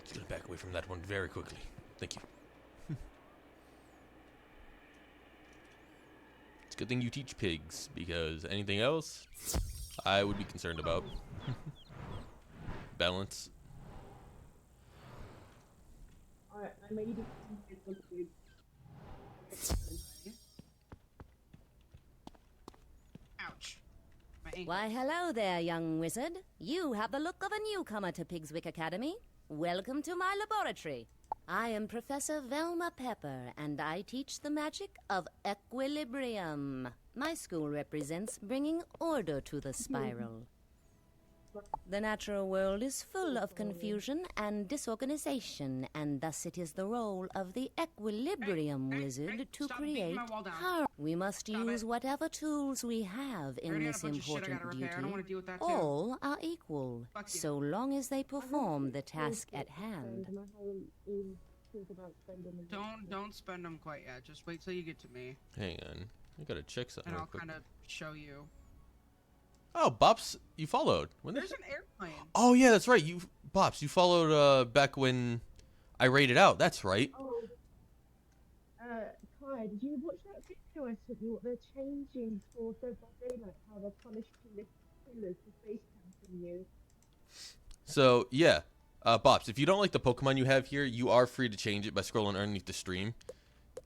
Just gonna back away from that one very quickly. Thank you. It's a good thing you teach pigs, because anything else, I would be concerned about. Balance. Alright, I made it. Ouch. My ankle. Why, hello there, young wizard. You have the look of a newcomer to Pigswick Academy. Welcome to my laboratory. I am Professor Velma Pepper, and I teach the magic of equilibrium. My school represents bringing order to the spiral. The natural world is full of confusion and disorganization, and thus it is the role of the equilibrium wizard to stop beating create my wall down. harmony. We must Stop use it. whatever tools we have I in already this got a bunch of shit I important gotta repair. I don't wanna deal with duty. that too. All are equal, Fuck you. so long as they perform the task at hand. And I haven't even thought about spending the Don't spend them quite yet. Just wait till you get to me, Hang on. I gotta check something and real I'll quick. kind of show you. Oh, Bops, you followed. When There's an airplane. Oh yeah, that's right. You Bops, you followed back when I raided out. That's right. Oh, Kai, did you watch that video I sent you? What they're changing for Dead by Daylight, how they're punishing the killers for face camping you. So yeah, Bops, if you don't like the Pokemon you have here, you are free to change it by scrolling underneath the stream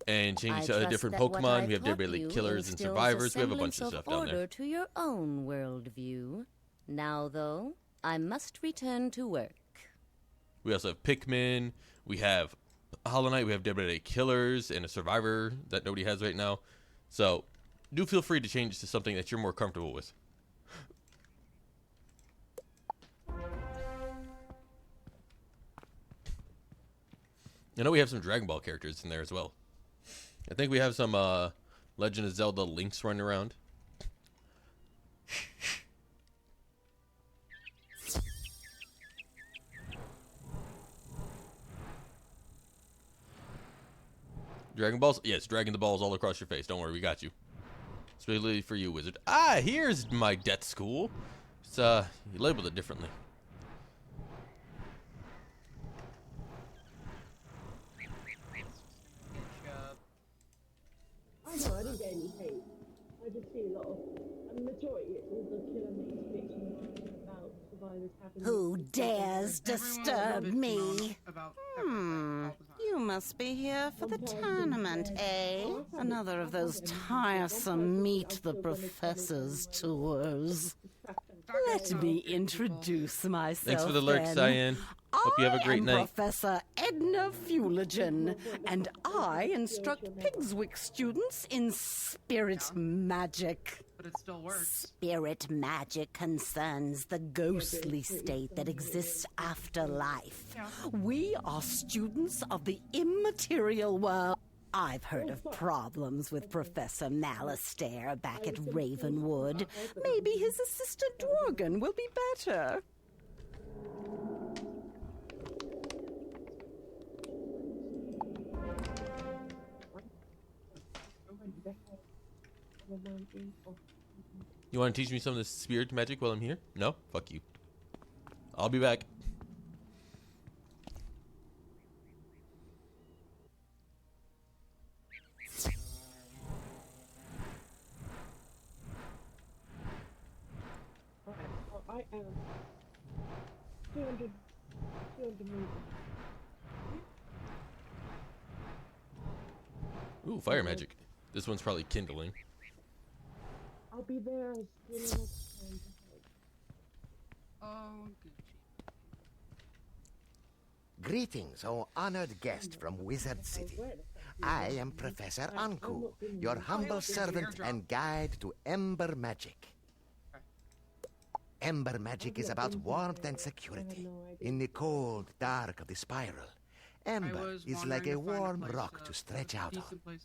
and change it to a different Pokemon. We have different killers and survivors. We have a bunch of stuff down there. Order to your own worldview. Now, though, I must return to work. We also have Pikmin. We have Hollow Knight. We have Dead by Day killers and a survivor that nobody has right now. So do feel free to change it to something that you're more comfortable with. I know we have some Dragon Ball characters in there as well. I think we have some Legend of Zelda Links running around. Dragon Balls? Yes, dragging the balls all across your face. Don't worry, we got you. Especially for you, wizard. Ah, here's my death school. It's, you labeled it differently. see a lot of, a majority of the killer makes fiction about survivors having... Who dares disturb me? You must be here for the tournament, eh? Another of those tiresome Meet the Professors tours. Let me introduce myself. Thanks for the lurk, then. Cyan. Hope you have a great I am night. Professor Edna Fuligen, and I instruct Pigswick students in spirit magic. But it still works. Spirit magic concerns the ghostly state that exists after life. We are students of the immaterial world. I've heard of problems with Professor Malastair back at Ravenwood. Maybe his assistant Dworgen will be better. You want to teach me some of the spirit magic while I'm here? No? Fuck you. I'll be back. I am 200 meters. Ooh, fire magic. This one's probably kindling. I'll be there as soon as I can. Oh, Greetings, O honored guest from Wizard City. I am Professor Anku, your humble servant and guide to Ember Magic. Ember Magic is about warmth and security. In the cold dark of the spiral, Ember is like a warm rock to stretch out on.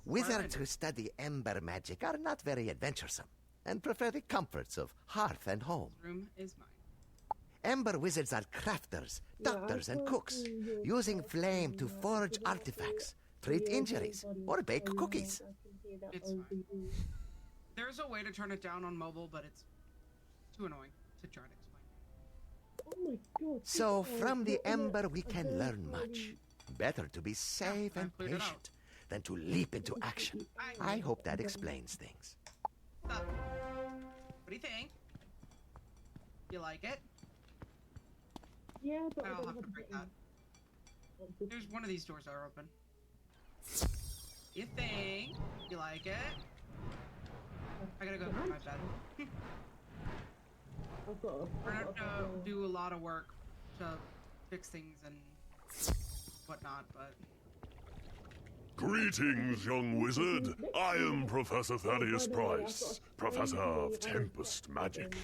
Wizards who study Ember Magic are not very adventuresome and prefer the comforts of hearth and home. Room is mine. Ember wizards are crafters, doctors, and cooks, using flame to forge artifacts, treat injuries, or bake cookies. It's fine. There's a way to turn it down on mobile, but it's too annoying to try to explain. Oh my god. So from the Ember we can learn much. Better to be safe and patient than to leap into action. I hope that explains things. What do you think? You like it? Yeah, but I'll have to break that. There's one of these doors that are open. You think? You like it? I gotta go to my bed. We're gonna do a lot of work to fix things and whatnot, but... Greetings, young wizard. I am Professor Thaddeus Price, Professor of Tempest Magic.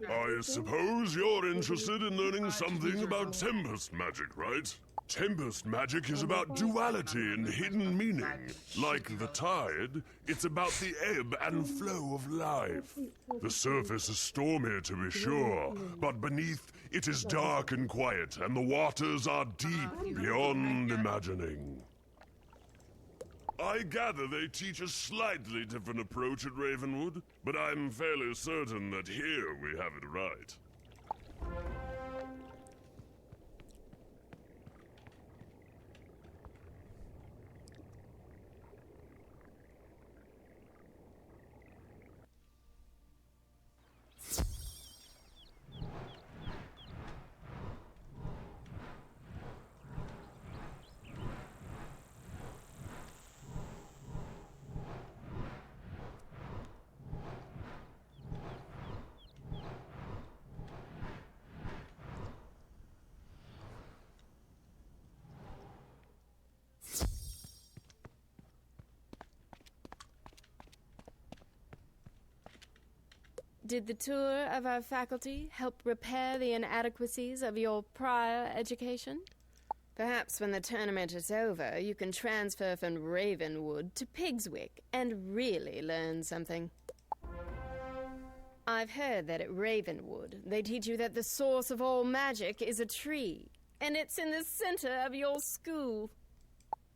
I suppose you're interested in learning something about Tempest Magic, right? Tempest Magic is about duality and hidden meaning. Like the tide, it's about the ebb and flow of life. The surface is stormy, to be sure, but beneath it is dark and quiet, and the waters are deep beyond imagining. I gather they teach a slightly different approach at Ravenwood, but I'm fairly certain that here we have it right. Did the tour of our faculty help repair the inadequacies of your prior education? Perhaps when the tournament is over, you can transfer from Ravenwood to Pigswick and really learn something. I've heard that at Ravenwood, they teach you that the source of all magic is a tree, and it's in the center of your school.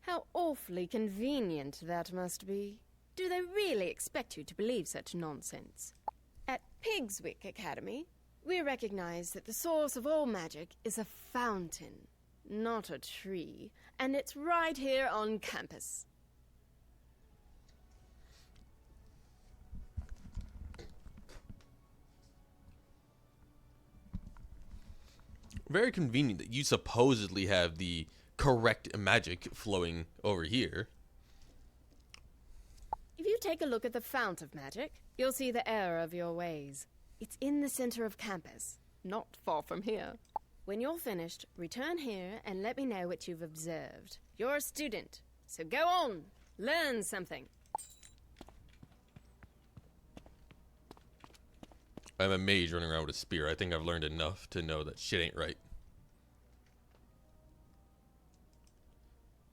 How awfully convenient that must be. Do they really expect you to believe such nonsense? At Pigswick Academy, we recognize that the source of all magic is a fountain, not a tree, and it's right here on campus. Very convenient that you supposedly have the correct magic flowing over here. If you take a look at the fount of magic, you'll see the error of your ways. It's in the center of campus, not far from here. When you're finished, return here and let me know what you've observed. You're a student, so go on, learn something. I'm a mage running around with a spear. I think I've learned enough to know that shit ain't right.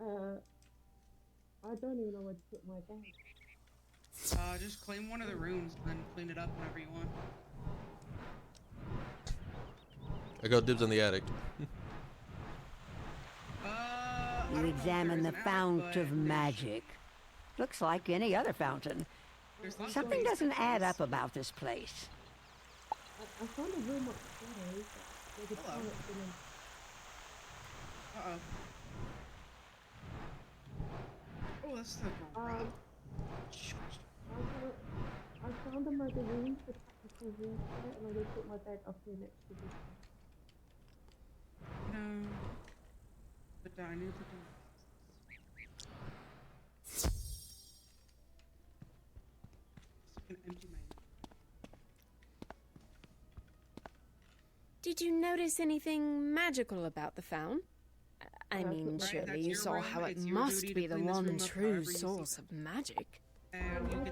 I don't even know where to put my bag. Just claim one of the rooms and then clean it up whenever you want. I got dibs on the attic. You examine the fount of magic. Looks like any other fountain. Something doesn't add up about this place. I found a room upstairs. There's a toilet in. Uh-oh. Oh, that's the garage. I found another room for practical warfare, and I'm going to put my bed up here next to this one. No. But I need to do. I can empty my. Did you notice anything magical about the fount? I mean, surely you saw how it must be the one true source of magic.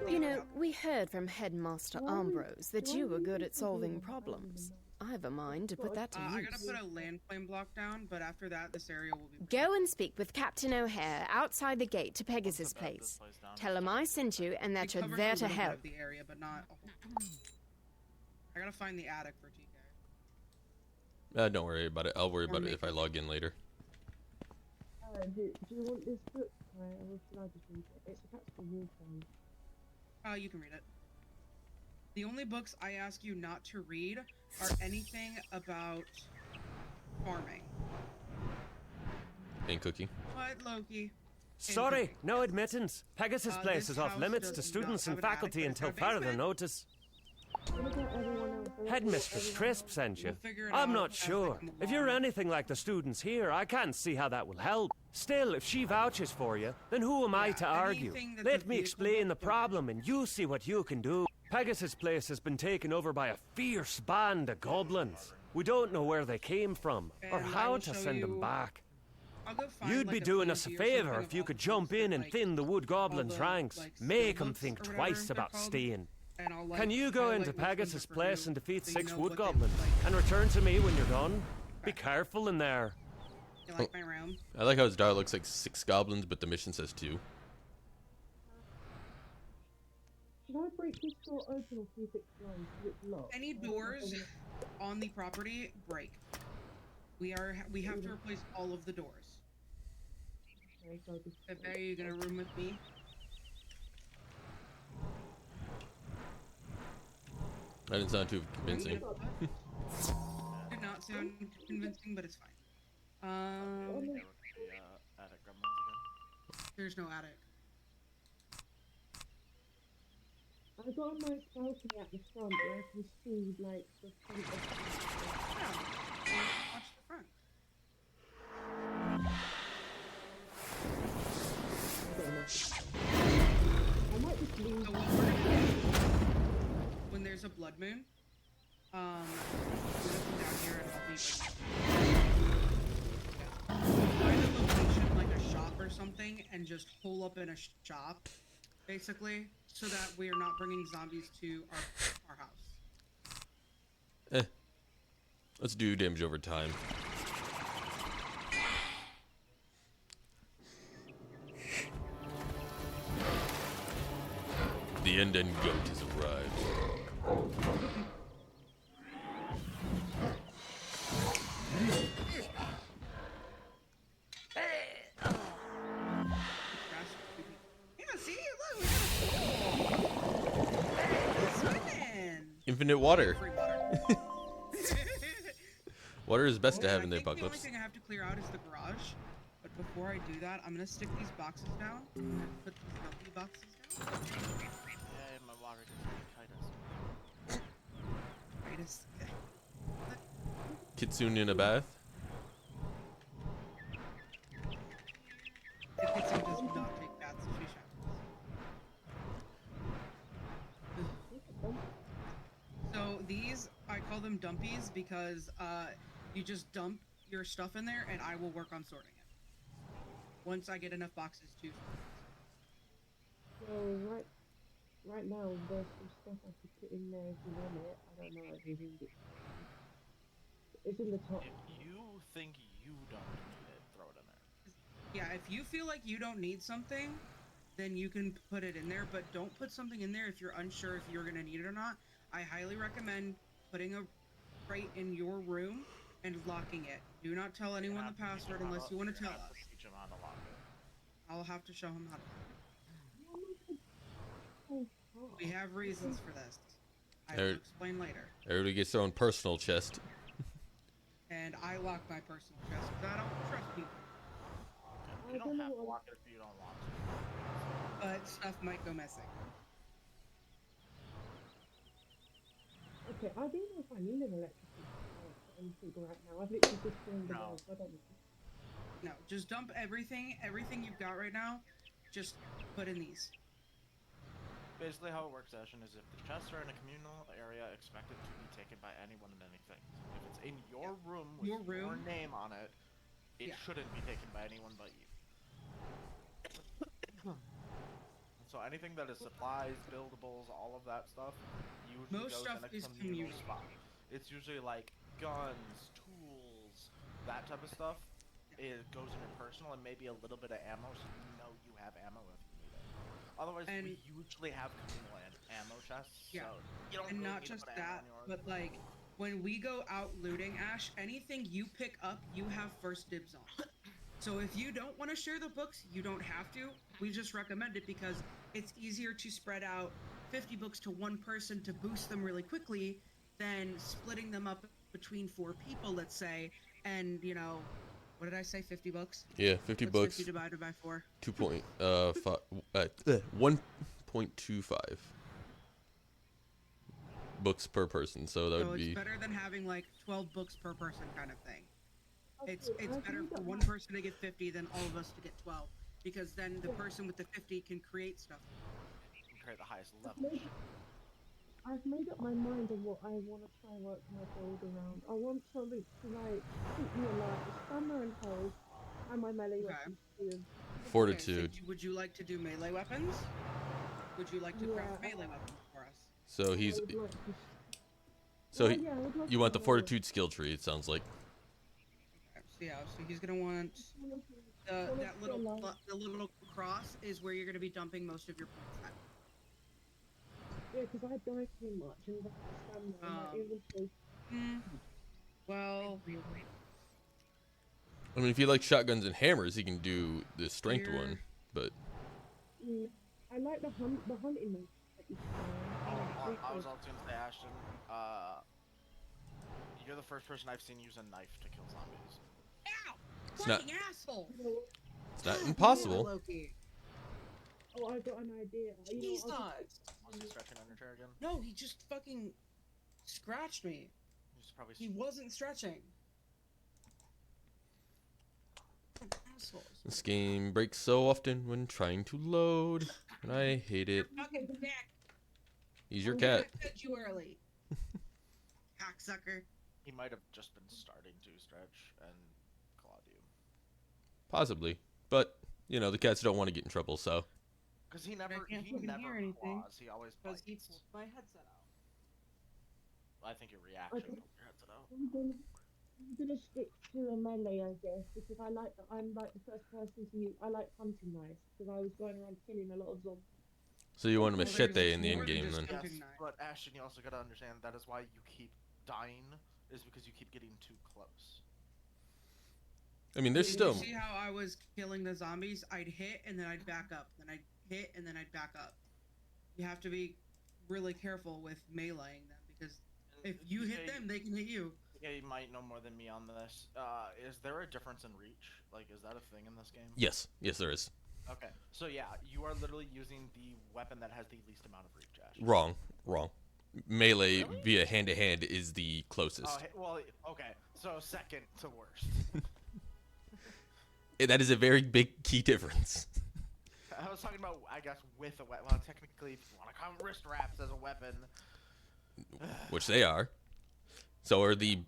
You know, we heard from Headmaster Ambrose that you were good at solving problems. I've a mind to put that to I use. gotta put a land plane block down, but after that, this area will be. Go and speak with Captain O'Hare outside the gate to Pegasus Place. Tell him I sent you and that you're there to help. The area, but not. I gotta find the attic for TK. Don't worry about it. I'll worry about it if I log in later. Do you want this book? Or should I just read it? It's a practical warfare. You can read it. The only books I ask you not to read are anything about farming. And cooking. What, Loki? Sorry, no admittance. Pegasus Place is off limits to students and faculty until further notice. Headmistress Crisp sent you. I'm not sure. If you're anything like the students here, I can't see how that will help. Still, if she vouches for you, then who am I to argue? Let me explain the problem and you see what you can do. Pegasus Place has been taken over by a fierce band of goblins. We don't know where they came from or how to send them back. You'd be doing us a favor if you could jump in and thin the wood goblins' ranks. Make them think twice about staying. Can you go into Pegasus Place and defeat 6 wood goblins and return to me when you're done? Be careful in there. You like my room? I like how his dial looks like 6 goblins, but the mission says 2. Should I break this door open or see if it's closed? It's locked. Any doors on the property break. We have to replace all of the doors. Okay, are you gonna room with me? That didn't sound too convincing. Did not sound convincing, but it's fine. There's no attic. I got a nice balcony at the front where I can see, like, the front of the Watch the front. I might just leave. So what we're gonna do, when there's a blood moon, we're gonna come down here and I'll be find a location like a shop or something and just hole up in a shop, basically, so that we are not bringing zombies to our house. Let's do damage over time. The end goat has arrived. Infinite water. Water is best to have in the The only apocalypse. thing I have to clear out is the garage. But before I do that, I'm gonna stick these boxes down. And put these healthy boxes down. Yeah, my water just Titus. Kitsune in a bath. because you just dump your stuff in there, and I will work on sorting it. Once I get enough boxes to. So right now there's some stuff I could put in there if you want it. I don't know if you need it. It's in the top. If you think you don't need it, throw it in there. Yeah, if you feel like you don't need something, then you can put it in there, but don't put something in there if you're unsure if you're gonna need it or not. I highly recommend putting a crate in your room and locking it. Do not tell anyone the password unless you want to tell us. Teach him how to lock it. I'll have to show him how to. We have reasons for this. I will explain later. Everybody gets their own personal chest. And I lock my personal chest because I don't trust people. You don't have to lock it if you don't want to. But stuff might go missing. Okay, I don't know if I need an electricity anything right now. I've literally just turned the house. I don't know. No, just dump everything you've got right now. Just put in these. Basically, how it works, Ashen, is if the chests are in a communal area, expect it to be taken by anyone and anything. If it's in your room with your name on it, it shouldn't be taken by anyone but you. So anything that is supplies, buildables, all of that stuff, usually goes in a communal spot. It's usually like guns, tools, that type of stuff. It goes in your personal and maybe a little bit of ammo, so you know you have ammo if you need it. Otherwise, we usually have communal ammo chests. Yeah, so you don't and really not need to just put ammo that, in yours. but like when we go out looting, Ash, anything you pick up, you have first dibs on. So if you don't want to share the books, you don't have to. We just recommend it because it's easier to spread out 50 books to one person to boost them really quickly than splitting them up between 4 people, let's say, and you know, what did I say? 50 books? Yeah, 50 What's books. 50 divided by 4. 1.25 books per person. So that would be. It's better than having like 12 books per person kind of thing. It's better for one person to get 50 than all of us to get 12, because then the person with the 50 can create stuff. You can create the highest level. I've made up my mind on what I want to try and work my build around. I want something to like keep me alive. Stamina and health, and my melee weapons too. Fortitude. Okay, so would you like to do melee weapons? Would you like to craft melee weapons for us? So he's. You want the fortitude skill tree? It sounds like. Yeah, so he's gonna want the little cross is where you're gonna be dumping most of your points at. Yeah, because I die too much and that's stamina and my inventory. Well, I mean, if he likes shotguns and hammers, he can do the strength one, but. I like the hunting one. I was also gonna say, Ashton, you're the first person I've seen use a knife to kill zombies. Ow! It's not- Fucking asshole! It's not impossible. Loki. Oh, I got an idea. He's not. Was he stretching on your chair again? No, he just fucking scratched me. He wasn't stretching. Assholes. This game breaks so often when trying to load, and I hate it. Fucking dick. He's your cat. I fed you early. Cocksucker. He might have just been starting to stretch and clawed you. Possibly, but you know the cats don't want to get in trouble, so. Because he never hear anything. claws. He always bites. He pulled my headset out. I think your reaction pulled your headset out. I'm gonna stick to a melee, I guess, because I'm like the first person to use. I like hunting knives because I was going around killing a lot of zombies. So you want a machete in the end game then? Yes, but Ashton, you also gotta understand that is why you keep dying, is because you keep getting too close. I mean, there's still. You see how I was killing the zombies? I'd hit and then I'd back up. Then I'd hit and then I'd back up. You have to be really careful with meleeing them because if you hit them, they can hit you. Yeah, you might know more than me on this. Is there a difference in reach? Like, is that a thing in this game? Yes, there is. Okay, so yeah, you are literally using the weapon that has the least amount of reach, Ash. Wrong. Melee via hand-to-hand is the closest. Oh, well, okay, so second to worst. That is a very big key difference. I was talking about, I guess, with a weapon. Well, technically, if you want to count wrist wraps as a weapon. Which they are. So are the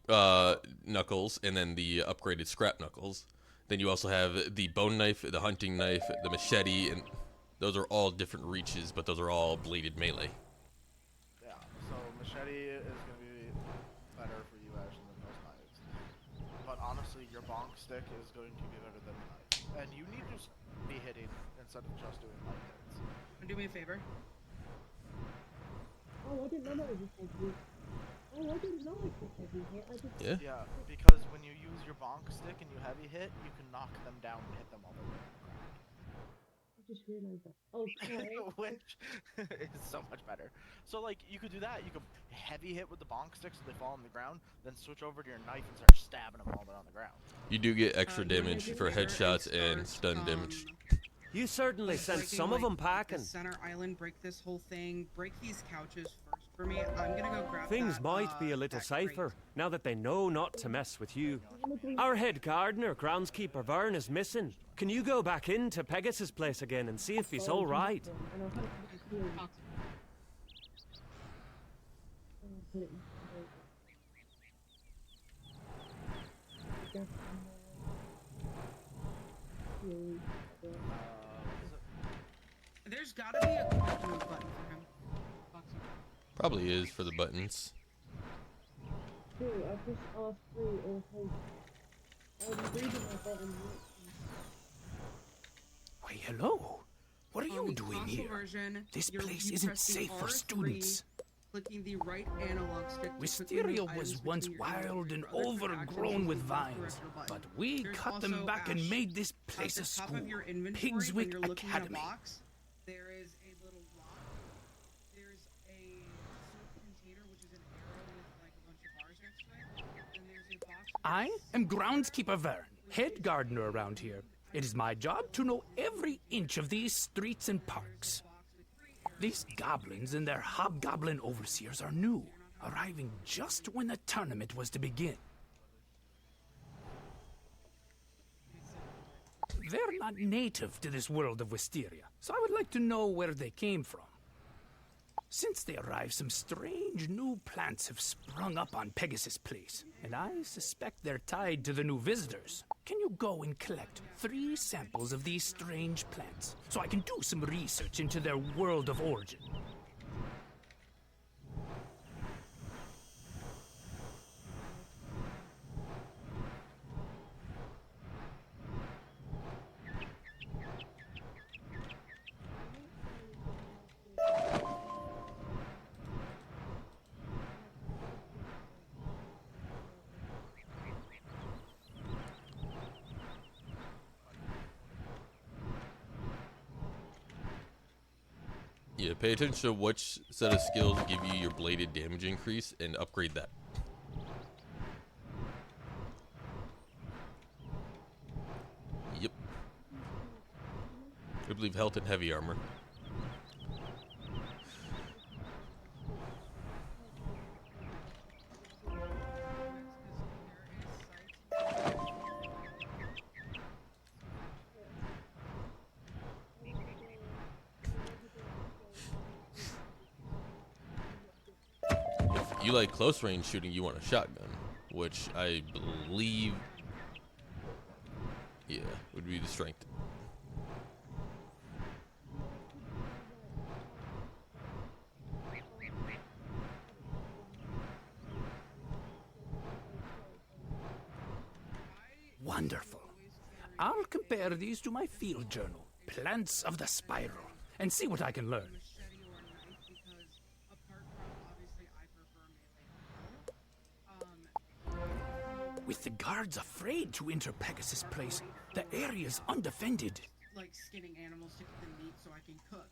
knuckles, and then the upgraded scrap knuckles. Then you also have the bone knife, the hunting knife, the machete, and those are all different reaches, but those are all bladed melee. Yeah, so machete is going to be better for you actually than most knives. But honestly, your bonk stick is going to be better than the knife. And you need to be hitting instead of just doing light hits. Do me a favor. Oh, I didn't know that was a heavy. Oh, I didn't know it was heavy hit. I just... Yeah, because when you use your bonk stick and you heavy hit, you can knock them down and hit them all the way on the ground. I just realized that. Oh, sorry. Which is so much better. So, like, you could do that. You could heavy hit with the bonk stick so they fall on the ground, then switch over to your knife and start stabbing them while they're on the ground. You do get extra damage for headshots and stun damage. You certainly sent some of them packing. The center island, break this whole thing, break these couches first for me. I'm gonna go grab Things that, might be a little safer now that they know not to mess with you. Our head gardener, groundskeeper Vern, is missing. Can you go back into Pegasus' place again and see if he's all right? There's gotta be a quick move button for him. Probably is for the buttons. Dude, I pushed R3 or hold. I'm reading my button. Why, hello. What are you doing here? This place isn't safe for students. Clicking the right analog stick. Wisteria was once wild and overgrown with vines, but we cut them back and made this place a school, Pigswick Academy. There is a little rock. There's a container which is an arrow with like a bunch of bars next to it. And there's a box. I am Groundskeeper Vern, head gardener around here. It is my job to know every inch of these streets and parks. These goblins and their hobgoblin overseers are new, arriving just when the tournament was to begin. They're not native to this world of Wisteria, so I would like to know where they came from. Since they arrived, some strange new plants have sprung up on Pegasus Place, and I suspect they're tied to the new visitors. Can you go and collect 3 samples of these strange plants, so I can do some research into their world of origin? Yeah, pay attention to which set of skills give you your bladed damage increase and upgrade that. Yep. I believe health and heavy armor. If you like close range shooting, you want a shotgun, which I believe, yeah, would be the strength. Wonderful. I'll compare these to my field journal, Plants of the Spiral, and see what I can learn. With the guards afraid to enter Pegasus Place, the area's undefended. Like skinning animals to get them meat so I can cook,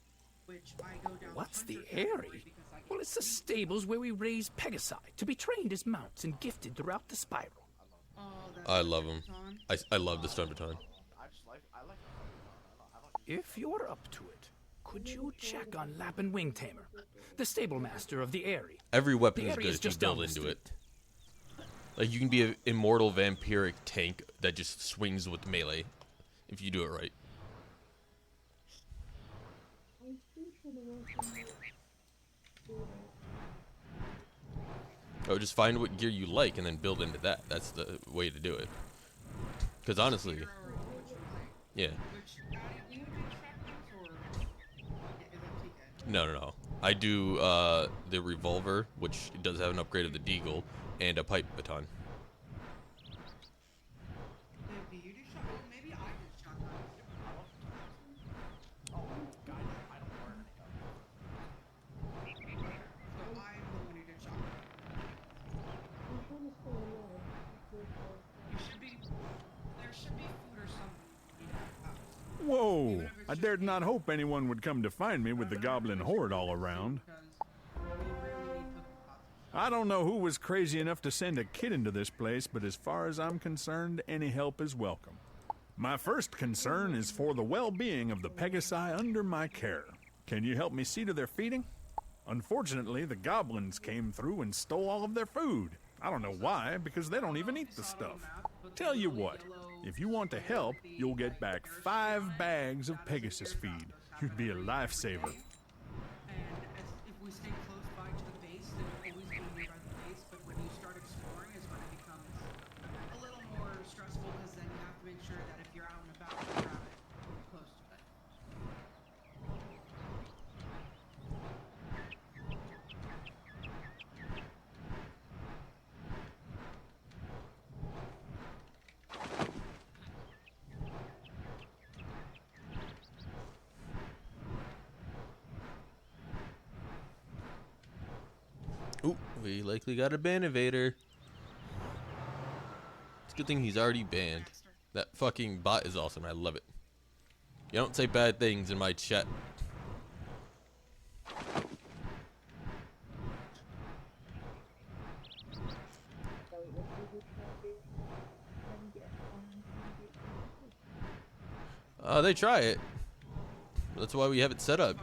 which I go down. What's the Airy? Well, it's the stables where we raise Pegasi to be trained as mounts and gifted throughout the spiral. I love them. I love the stun baton. If you're up to it, could you check on Lappin Wingtamer, the stable master of the Airy? Every weapon The is Airy good is if you just down build the into it. street. Like, you can be an immortal vampiric tank that just swings with melee if you do it right. Oh, just find what gear you like and then build into that. That's the way to do it. Because honestly, yeah. No. I do the revolver, which does have an upgrade of the deagle, and a pipe baton. Whoa! I dared not hope anyone would come to find me with the goblin horde all around. I don't know who was crazy enough to send a kid into this place, but as far as I'm concerned, any help is welcome. My first concern is for the well-being of the Pegasi under my care. Can you help me see to their feeding? Unfortunately, the goblins came through and stole all of their food. I don't know why, because they don't even eat the stuff. Tell you what, if you want to help, you'll get back 5 bags of Pegasus feed. You'd be a lifesaver. Ooh, we likely got a ban evader. It's a good thing he's already banned. That fucking bot is awesome. I love it. You don't say bad things in my chat. They try it. That's why we have it set up.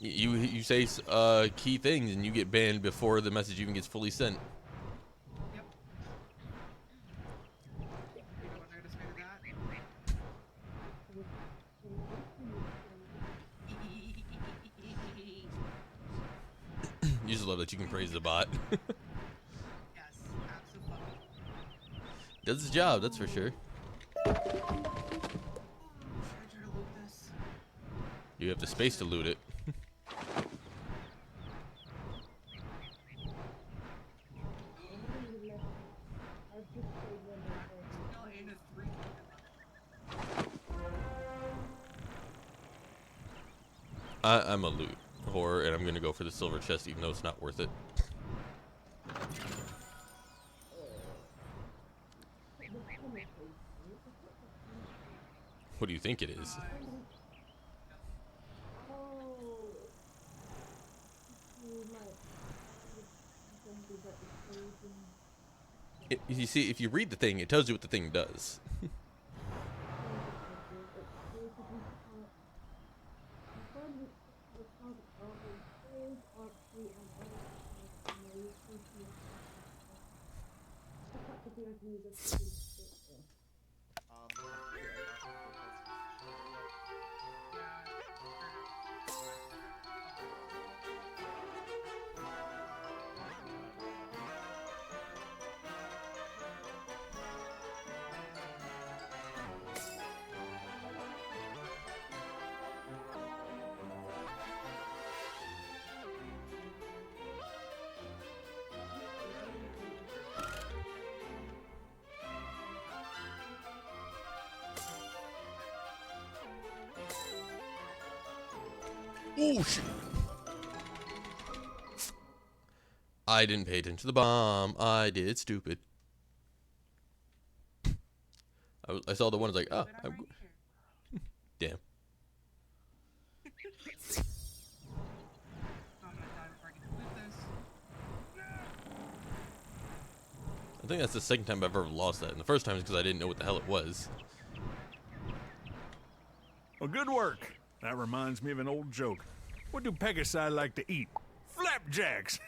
You say key things and you get banned before the message even gets fully sent. You just love that you can praise the bot. Does its job, that's for sure. You have the space to loot it. I'm a loot whore, and I'm gonna go for the silver chest even though it's not worth it. What do you think it is? You see, if you read the thing, it tells you what the thing does. Oh shit! I didn't pay attention to the bomb. I did, stupid. I saw the one. I was like, oh, damn. I think that's the second time I've ever lost that, and the first time is because I didn't know what the hell it was. Well, good work. That reminds me of an old joke. What do Pegasi like to eat? Flapjacks!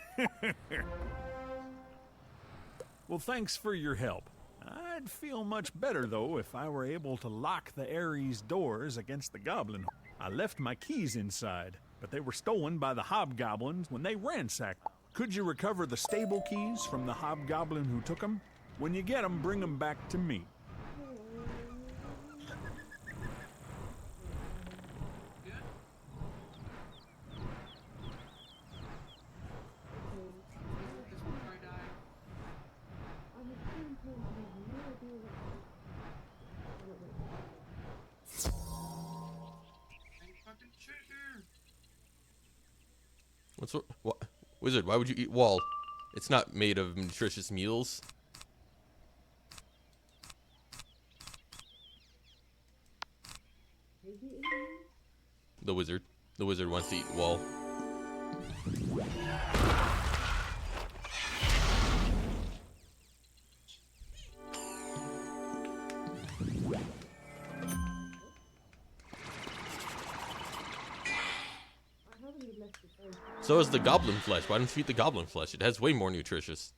Well, thanks for your help. I'd feel much better, though, if I were able to lock the Ares doors against the goblin. I left my keys inside, but they were stolen by the hobgoblins when they ransacked. Could you recover the stable keys from the hobgoblin who took them? When you get them, bring them back to me. What? Wizard, why would you eat wall? It's not made of nutritious meals. The wizard. The wizard wants to eat wall. So is the goblin flesh. Why don't you eat the goblin flesh? It has way more nutritious.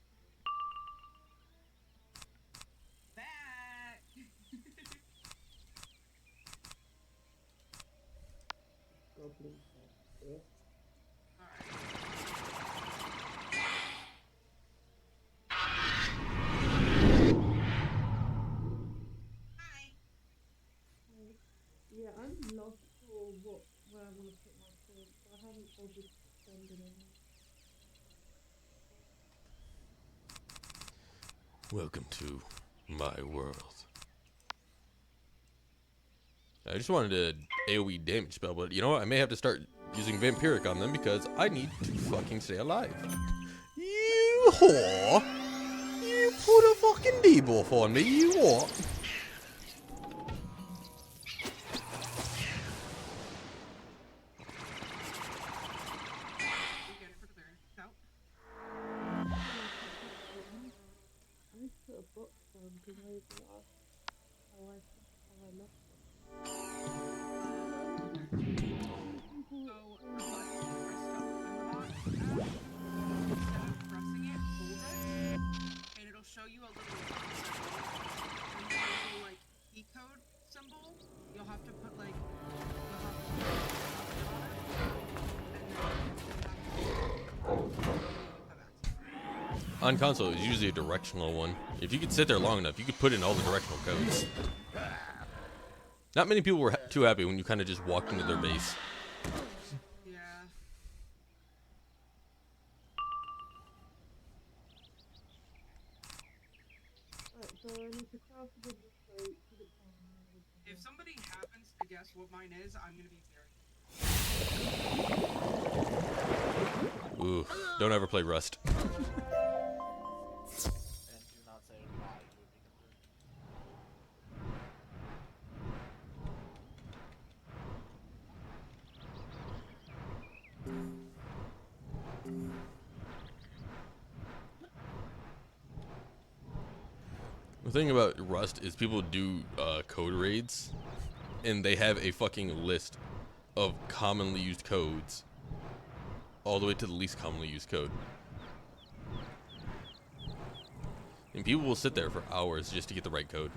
Yeah, I'm lost for where I want to put my points. I haven't bothered spending any. Welcome to my world. I just wanted a AoE damage spell, but you know what? I may have to start using Vampiric on them because I need to fucking stay alive. You whore! You put a fucking debuff on me, you what? On console, it's usually a directional one. If you could sit there long enough, you could put in all the directional codes. Not many people were too happy when you kind of just walked into their base. If somebody happens to guess what mine is, I'm gonna be very. Ooh, don't ever play Rust. The thing about Rust is people do code raids, and they have a fucking list of commonly used codes, all the way to the least commonly used code. And people will sit there for hours just to get the right code.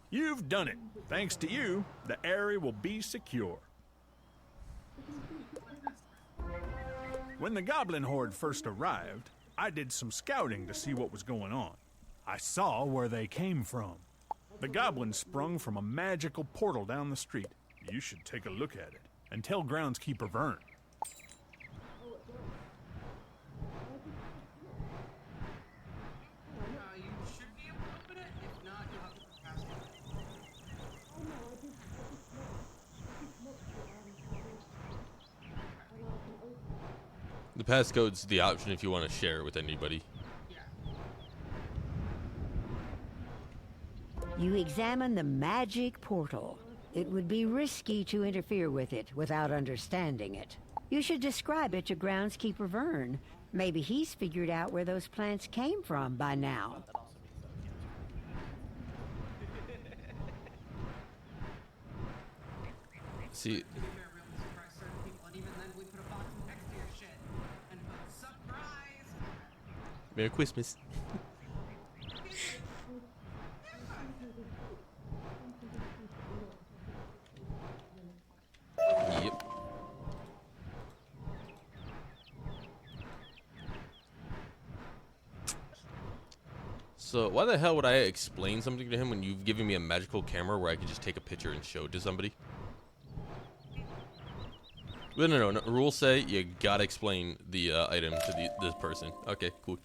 You've done it. Thanks to you, the area will be secure. When the Goblin Horde first arrived, I did some scouting to see what was going on. I saw where they came from. The goblins sprung from a magical portal down the street. You should take a look at it and tell Groundskeeper Vern. You should be able to open it. If not, you'll have to pass it. The passcode's the option if you want to share it with anybody. You examine the magic portal. It would be risky to interfere with it without understanding it. You should describe it to Groundskeeper Vern. Maybe he's figured out where those plants came from by now. See, Merry Christmas. So why the hell would I explain something to him when you've given me a magical camera where I could just take a picture and show it to somebody? No. Rules say you gotta explain the item to this person. Okay, cool.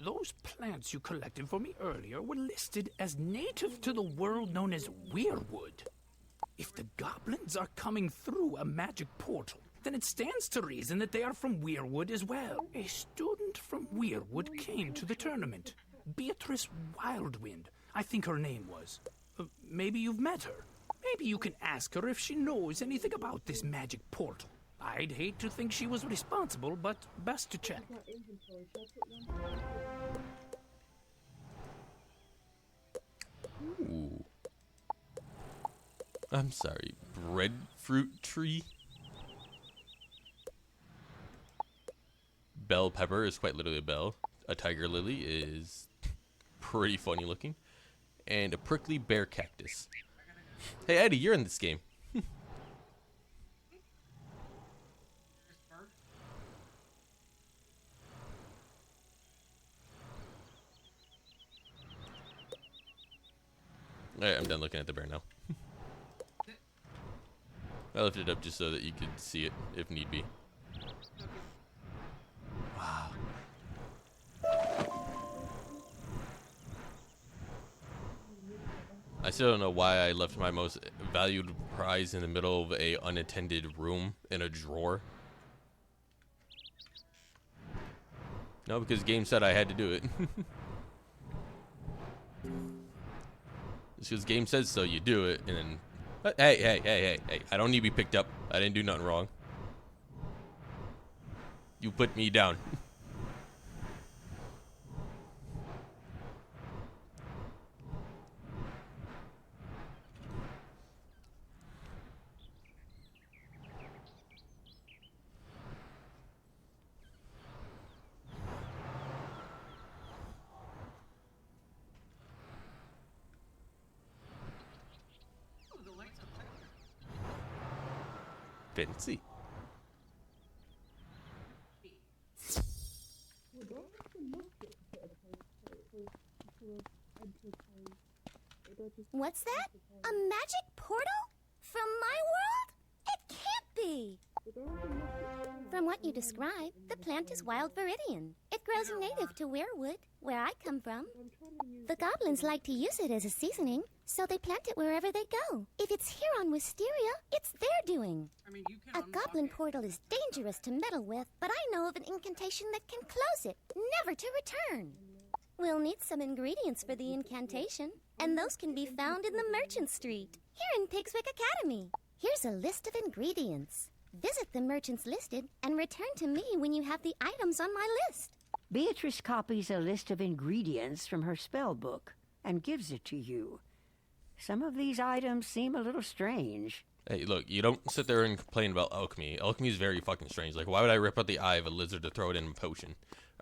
Those plants you collected for me earlier were listed as native to the world known as Weirwood. If the goblins are coming through a magic portal, then it stands to reason that they are from Weirwood as well. A student from Weirwood came to the tournament. Beatrice Wildwind, I think her name was. Maybe you've met her. Maybe you can ask her if she knows anything about this magic portal. I'd hate to think she was responsible, but best to check. Ooh. I'm sorry, breadfruit tree? Bell pepper is quite literally a bell. A tiger lily is pretty funny looking. And a prickly bear cactus. Hey Eddie, you're in this game. Alright, I'm done looking at the bear now. I lifted it up just so that you could see it if need be. Wow. I still don't know why I left my most valued prize in the middle of a unattended room in a drawer. No, because the game said I had to do it. It's because the game says so, you do it, and then... Hey, I don't need to be picked up. I didn't do nothing wrong. You put me down. Fancy. What's that? A magic portal? From my world? It can't be! From what you describe, the plant is wild viridian. It grows native to Weirwood, where I come from. The goblins like to use it as a seasoning, so they plant it wherever they go. If it's here on Wisteria, it's their doing. A goblin portal is dangerous to meddle with, but I know of an incantation that can close it, never to return. We'll need some ingredients for the incantation, and those can be found in the Merchant Street, here in Pigswick Academy. Here's a list of ingredients. Visit the merchants listed and return to me when you have the items on my list. Beatrice copies a list of ingredients from her spell book and gives it to you. Some of these items seem a little strange. Hey, look, you don't sit there and complain about alchemy. Alchemy is very fucking strange. Like, why would I rip out the eye of a lizard to throw it in a potion?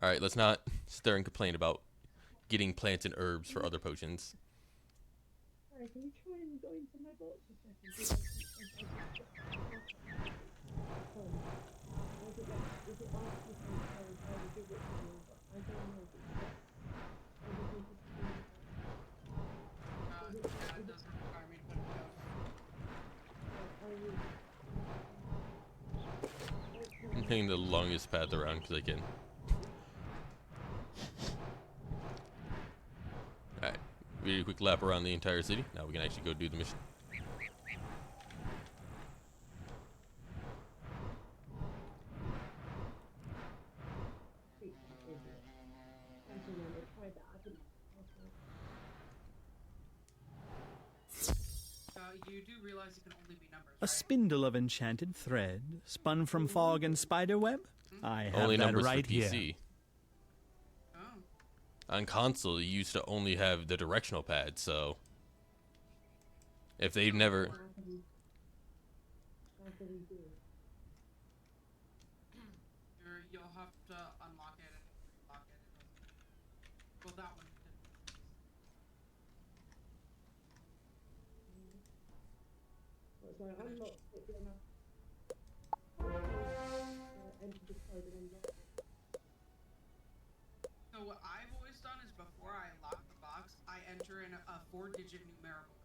Alright, let's not sit there and complain about getting plants and herbs for other potions. Alright, can you try and go into my box a second? I'm taking the longest path around because I can. Alright, we did a quick lap around the entire city. Now we can actually go do the mission. You do realize it can only be numbers, A spindle of enchanted thread, spun from fog and spiderweb? I have Only that numbers right for PC. here. On console, you used to only have the directional pad, so if they've never... You'll have to unlock it and lock it. Well, that one. so I unlocked it, then I entered the code and unlocked it. So what I've always done is before I lock the box, I enter in a 4-digit numerical code.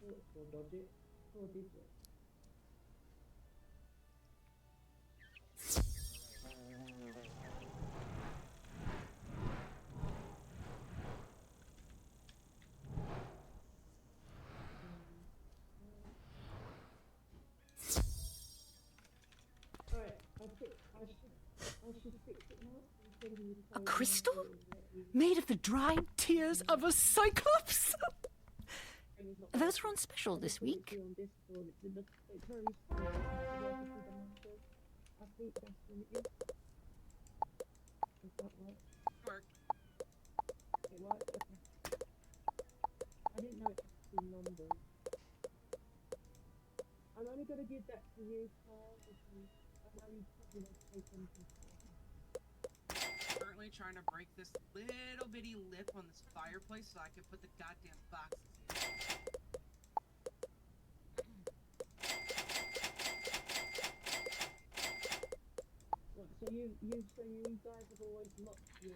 What is it? 4 digits. Alright, I should fix it now. A crystal? Made of the dried tears of a cyclops? Those were on special this week. I think that's what it is. Does that work? It works? Okay. I didn't know it had 2 numbers. I'm only going to give that to you, Carl, because I know you probably won't take anything for it. Currently trying to break this little bitty lip on this fireplace so I can put the goddamn boxes in. So you guys have always locked your...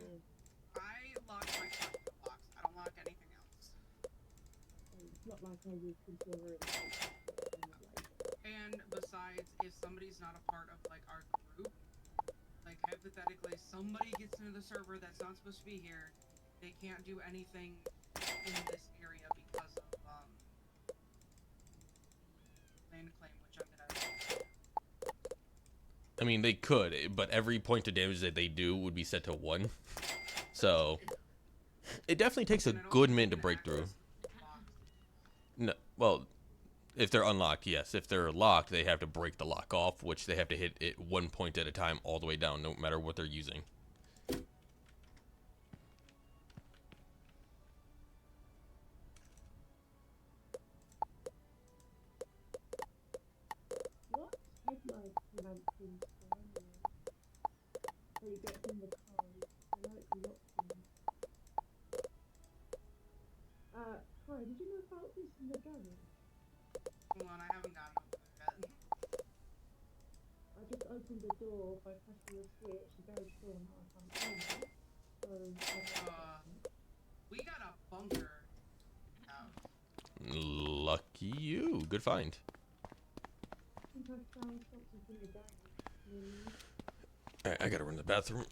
I lock my stuff box. I don't lock anything else. It's not like I use controller. And besides, if somebody's not a part of like our group, like hypothetically somebody gets into the server that's not supposed to be here, they can't do anything in this area because of land claim, which I'm gonna... I mean, they could, but every point of damage that they do would be set to 1. So, it definitely takes a good minute to break through. No, well, if they're unlocked, yes. If they're locked, they have to break the lock off, which they have to hit it 1 point at a time all the way down, no matter what they're using. What? Headlights lamps in Stormlight. So you get in the car. I know it's locked in. Hi, did you know about this in the garage? Hold on, I haven't gotten up there yet. I just opened the door by pressing the switch. The garage door now I can't find it. So, we got a bunker out. Lucky you. Good find. I think I found something in the garage. Alright, I gotta run to the bathroom.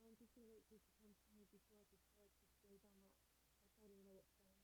I'm just gonna wait for you to come to me before I decide to go down that. I don't even know what's down there.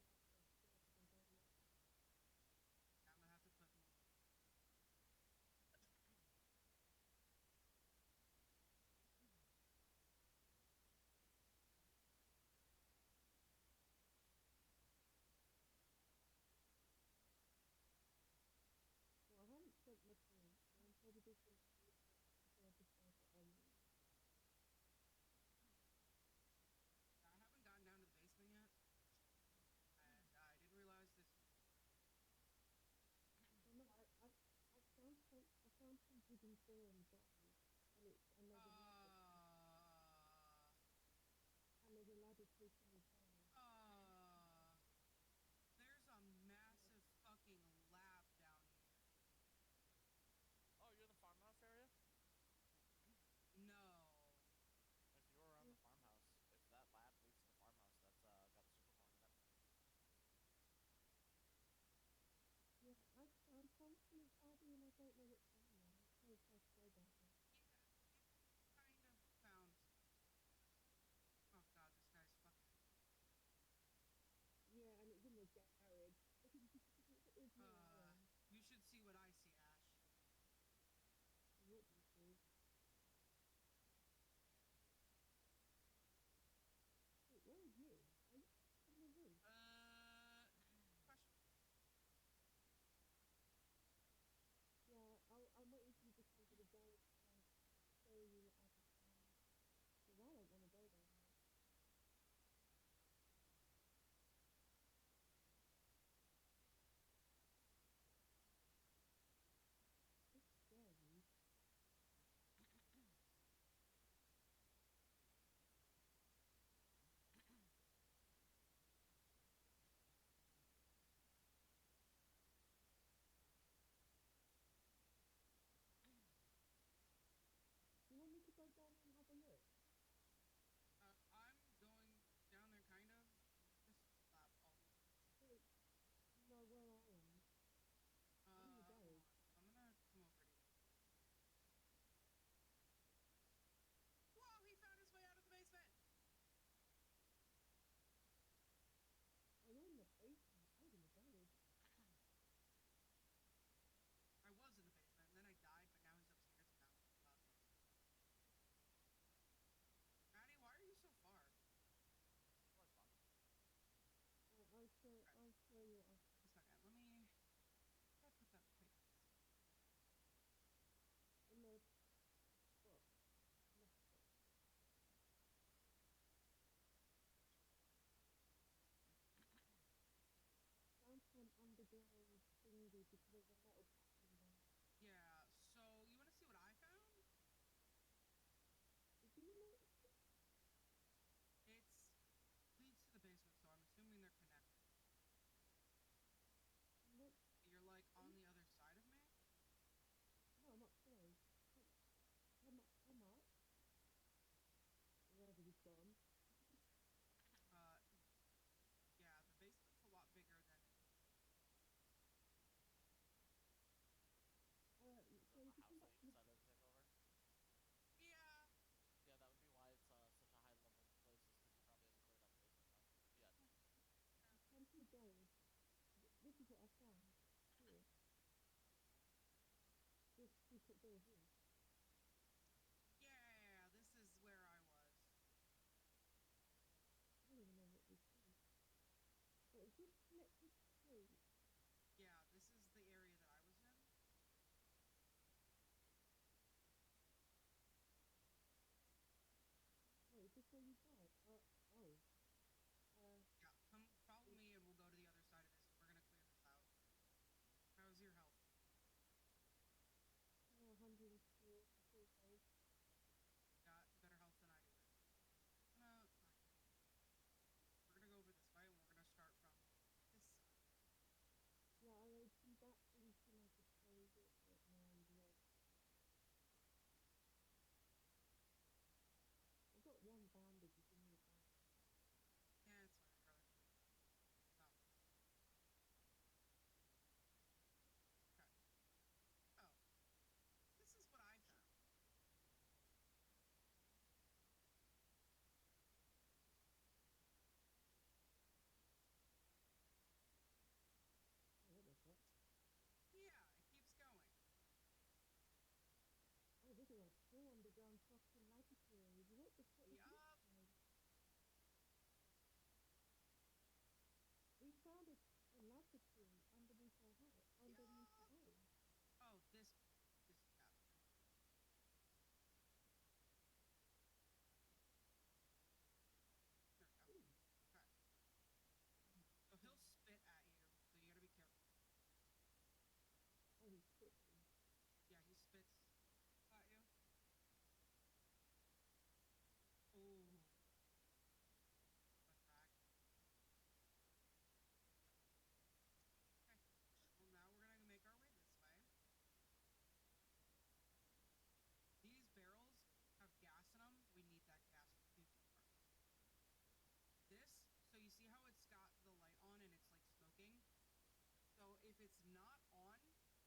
it's not on,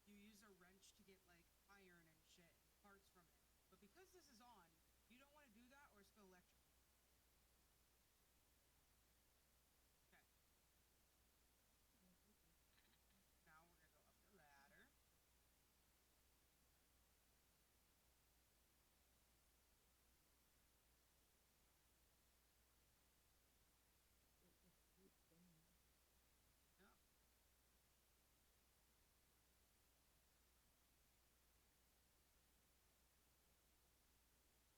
you use a wrench to get like iron and shit, parts from it. But because this is on, you don't want to do that or it's gonna electrocute. Okay. Now we're gonna go up the ladder. Yep.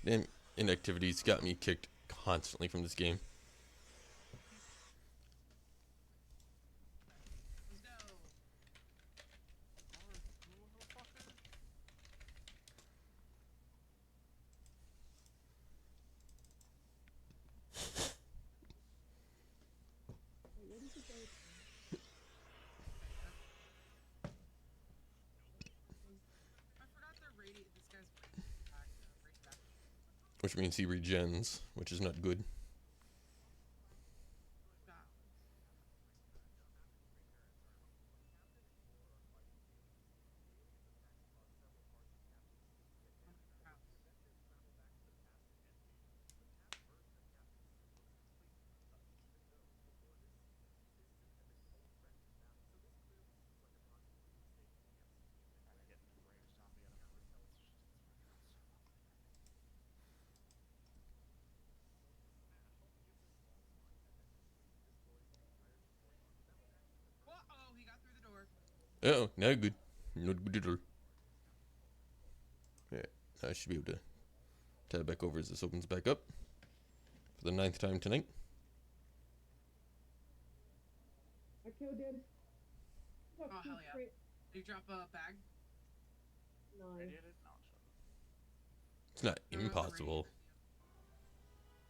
Damn inactivities got me kicked constantly from this game. Which means he regens, which is not good. Uh-oh, now good. Not good at all. Yeah, now I should be able to tab back over as this opens back up. For the 9th time tonight. I killed him. Oh, hell yeah. Did you drop a bag? No. It's not impossible.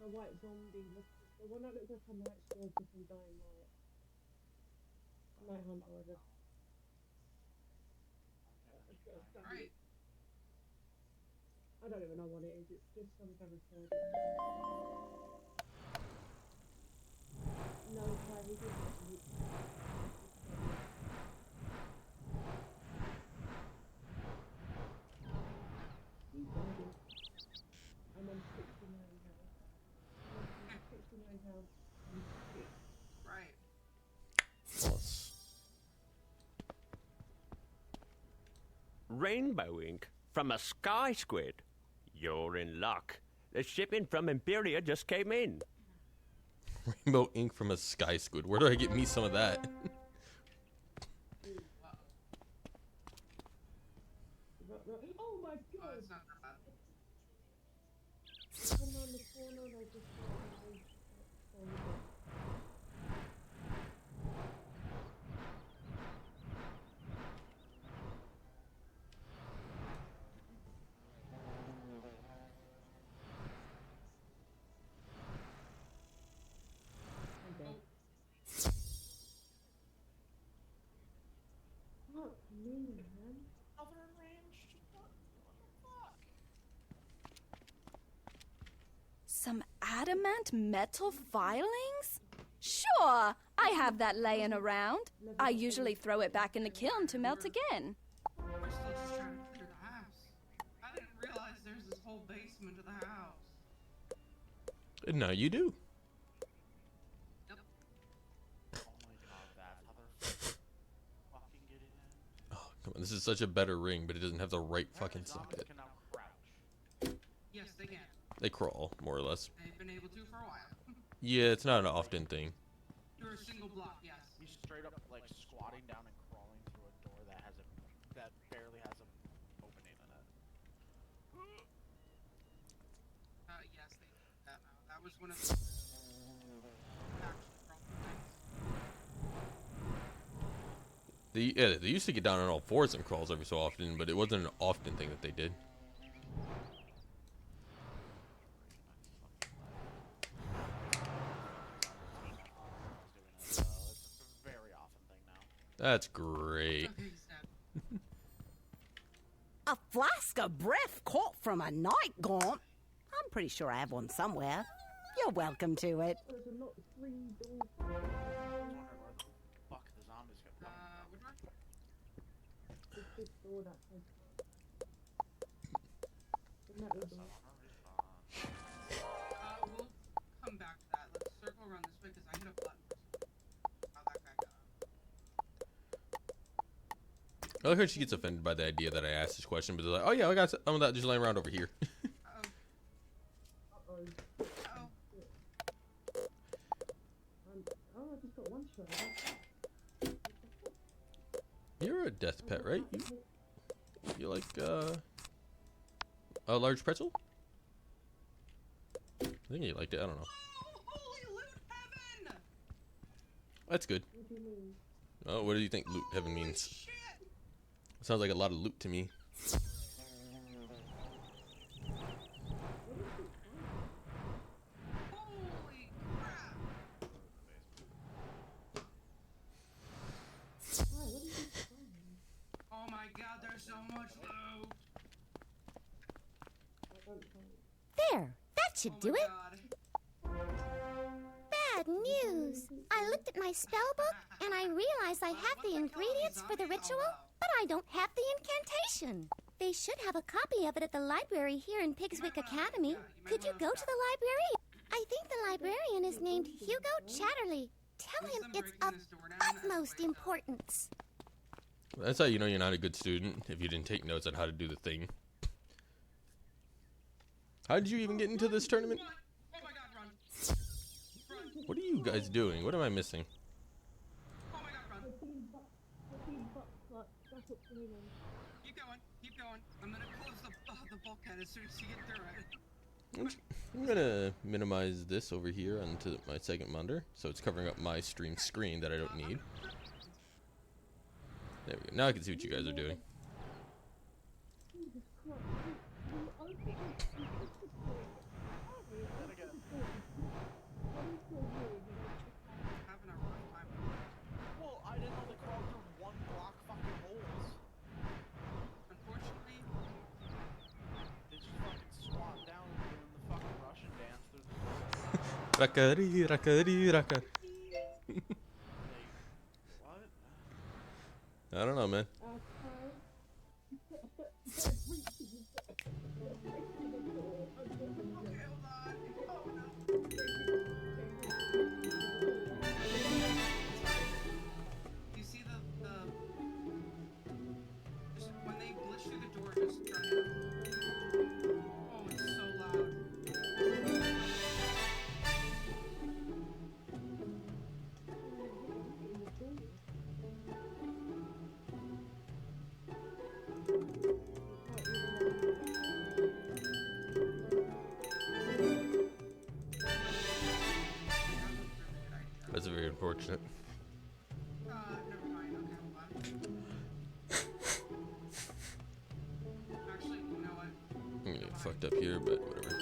A white zombie. The one that looks like a night stalker from Dying Light. Night Hunter, whatever. Alright. I don't even know what it is. It's just some kind of third. No, Kylie didn't. I'm on 69 now. 69 pounds. Right. Plus. Rainbow ink from a sky squid. You're in luck. The shipping from Imperia just came in. Rainbow ink from a sky squid. Where do I get me some of that? Oh my god! It's not that bad. Come on the corner and I just Fuck me, man. Other range? What the fuck? Some adamant metal filings? Sure, I have that laying around. I usually throw it back in the kiln to melt again. We're still just trying to clear the house. I didn't realize there's this whole basement of the house. And now you do. Yep. Oh my god, that's how they're fucking getting in. Oh, come on. This is such a better ring, but it doesn't have the right fucking socket. Can now crouch. Yes, they can. They crawl, more or less. They've been able to for a while. Yeah, it's not an often thing. Through a single block, yes. He's straight up like squatting down and crawling through a door that barely has an opening in it. Yes, they did that now. That was one of the They used to get down on all fours and crawls every so often, but it wasn't an often thing that they did. It's a very often thing now. That's great. A flask of breath caught from a night gaunt. I'm pretty sure I have one somewhere. You're welcome to it. There's a lot of green doors. Fuck, the zombies got This big door that says. The metal door. We'll come back to that. Let's circle around this way because I hit a button. I'll back up. I like how she gets offended by the idea that I asked this question, but they're like, oh yeah, I got some of that just laying around over here. I just got one shot. You're a death pet, right? You like a large pretzel? think he liked it. I don't know. Holy loot heaven! That's good. Oh, what do you think loot heaven means? Sounds like a lot of loot to me. Oh my god, there's so much loot! There, that should do it. Bad news. I looked at my spell book and I realized I have the ingredients for the ritual, but I don't have the incantation. They should have a copy of it at the library here in Pigswick Academy. Could you go to the library? I think the librarian is named Hugo Chatterley. Tell him it's of utmost importance. That's how you know you're not a good student, if you didn't take notes on how to do the thing. How did you even get into this tournament? What are you guys doing? What am I missing? Keep going. I'm gonna close the bulkhead as soon as you get through it. I'm gonna minimize this over here onto my second monitor, so it's covering up my stream screen that I don't need. There we go. Now I can see what you guys are doing. Well, I didn't know they crawled through one block fucking holes. Unfortunately, they just fucking squat down and doing the fucking Russian dance through the Rakari, rakari, rakari. What? I don't know, man. you see the just when they glitch through the door, just turn it up. Oh, it's so loud. That's very unfortunate. Never mind. Okay, hold on. Actually, you know what? I'm gonna get fucked up here, but whatever.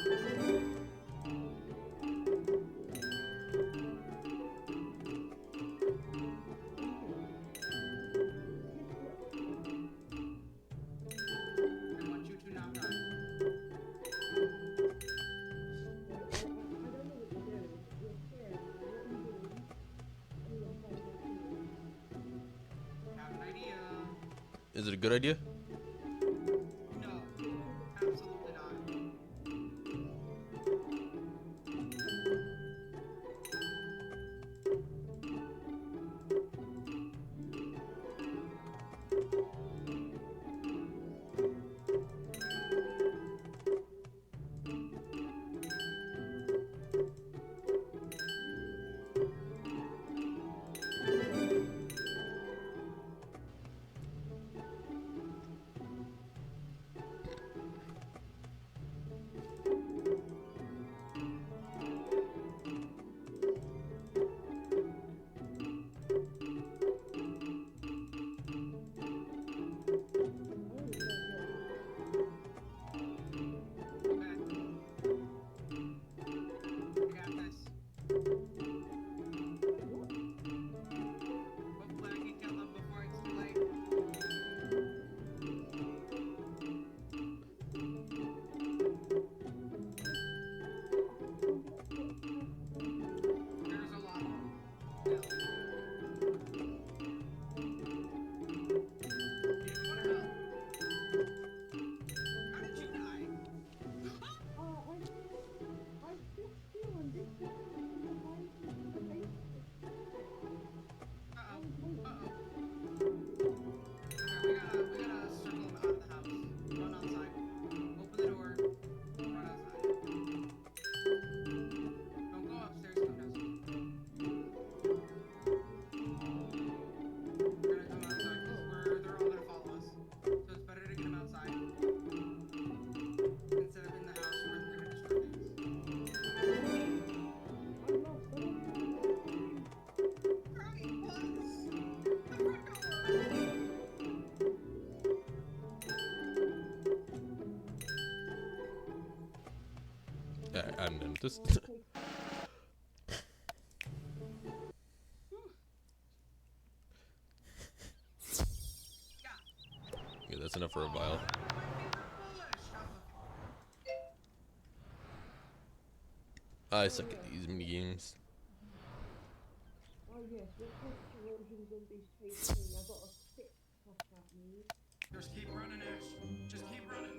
I want you to not run. Have an idea. Is it a good idea? No, absolutely not. done with this. Yeah, that's enough for a vial. I suck at these mini games. Oh yes, we'll take corrosion zombies chasing me. I got a stick stuck at me. Just keep running, Ash. Just keep running.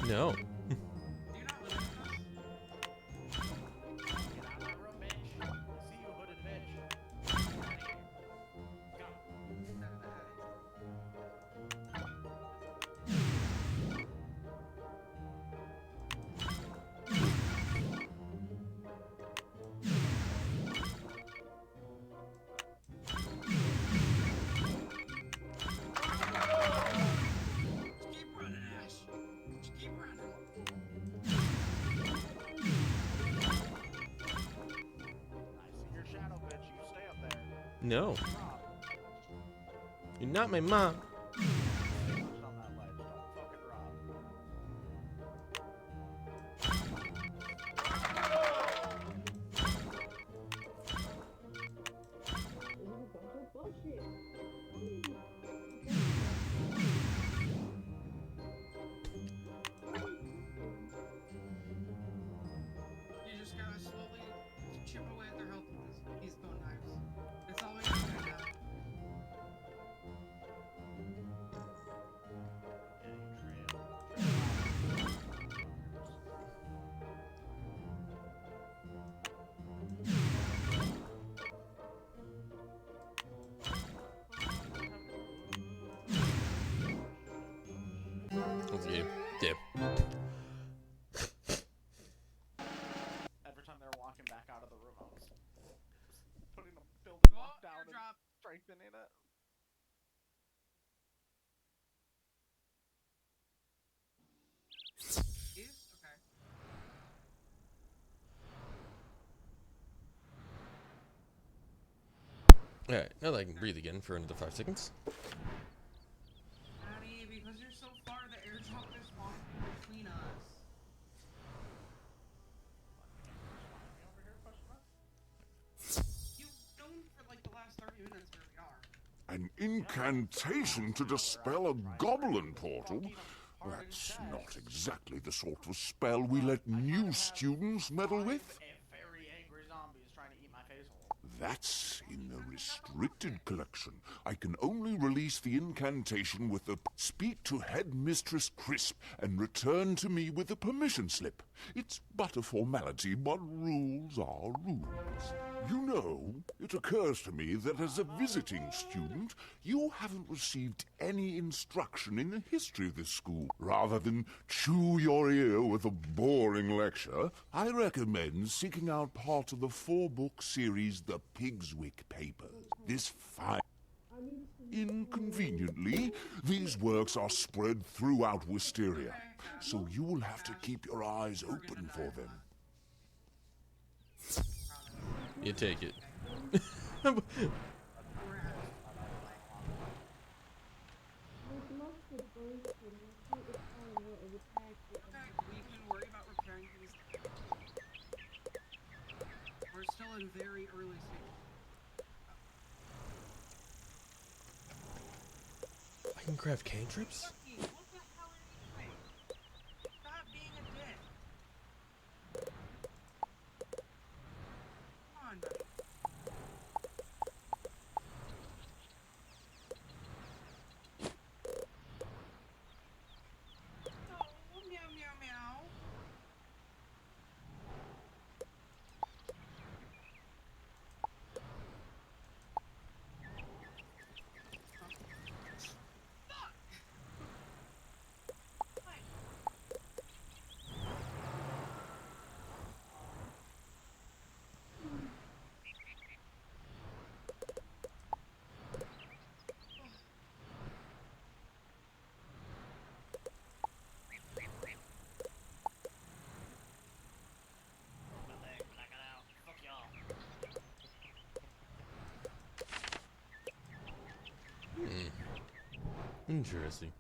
No. No. You're not my mom. You just gotta slowly chip away at their health with these bone knives. That's all we can do now. Let's get him. Yeah. Every time they're walking back out of the room, I was putting a building block down and strengthening it. Okay. Alright, now that I can breathe again for another 5 seconds. Daddy, because you're so far, the air truck is walking between us. You've known for like the last 30 minutes where we are. An incantation to dispel a goblin portal? That's not exactly the sort of spell we let new students meddle with. Very angry zombies trying to eat my face hole. That's in the restricted collection. I can only release the incantation with the speak to Headmistress Crisp and return to me with a permission slip. It's but a formality, but rules are rules. You know, it occurs to me that as a visiting student, you haven't received any instruction in the history of this school. Rather than chew your ear with a boring lecture, I recommend seeking out part of the 4-book series The Pigswick Papers. This fine... Inconveniently, these works are spread throughout Wisteria, so you will have to keep your eyes open for them. You take it. We can worry about repairing things. We're still in very early stages. I can craft cantrips? What the hell are you doing? Stop being a dick. Come on, buddy. Oh, meow, meow, meow. Fuck! Interesting.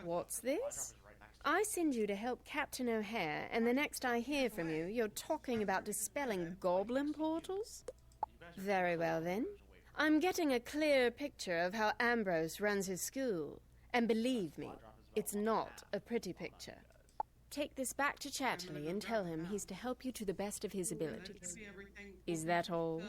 What's this? I send you to help Captain O'Hare, and the next I hear from you, you're talking about dispelling goblin portals? Very well then. I'm getting a clear picture of how Ambrose runs his school. And believe me, it's not a pretty picture. Take this back to Chatterley and tell him he's to help you to the best of his abilities. Is that all?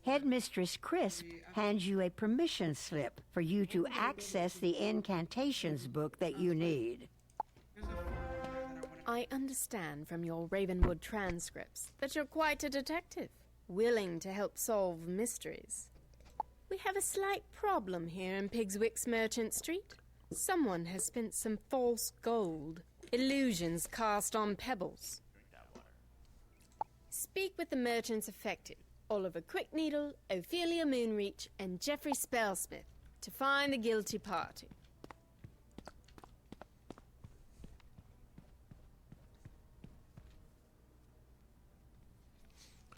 Headmistress Crisp hands you a permission slip for you to access the incantations book that you need. I understand from your Ravenwood transcripts that you're quite a detective, willing to help solve mysteries. We have a slight problem here in Pigswick's Merchant Street. Someone has spent some false gold, illusions cast on pebbles. Speak with the merchants affected, Oliver Quickneedle, Ophelia Moonreach, and Geoffrey Spellsmith, to find the guilty party.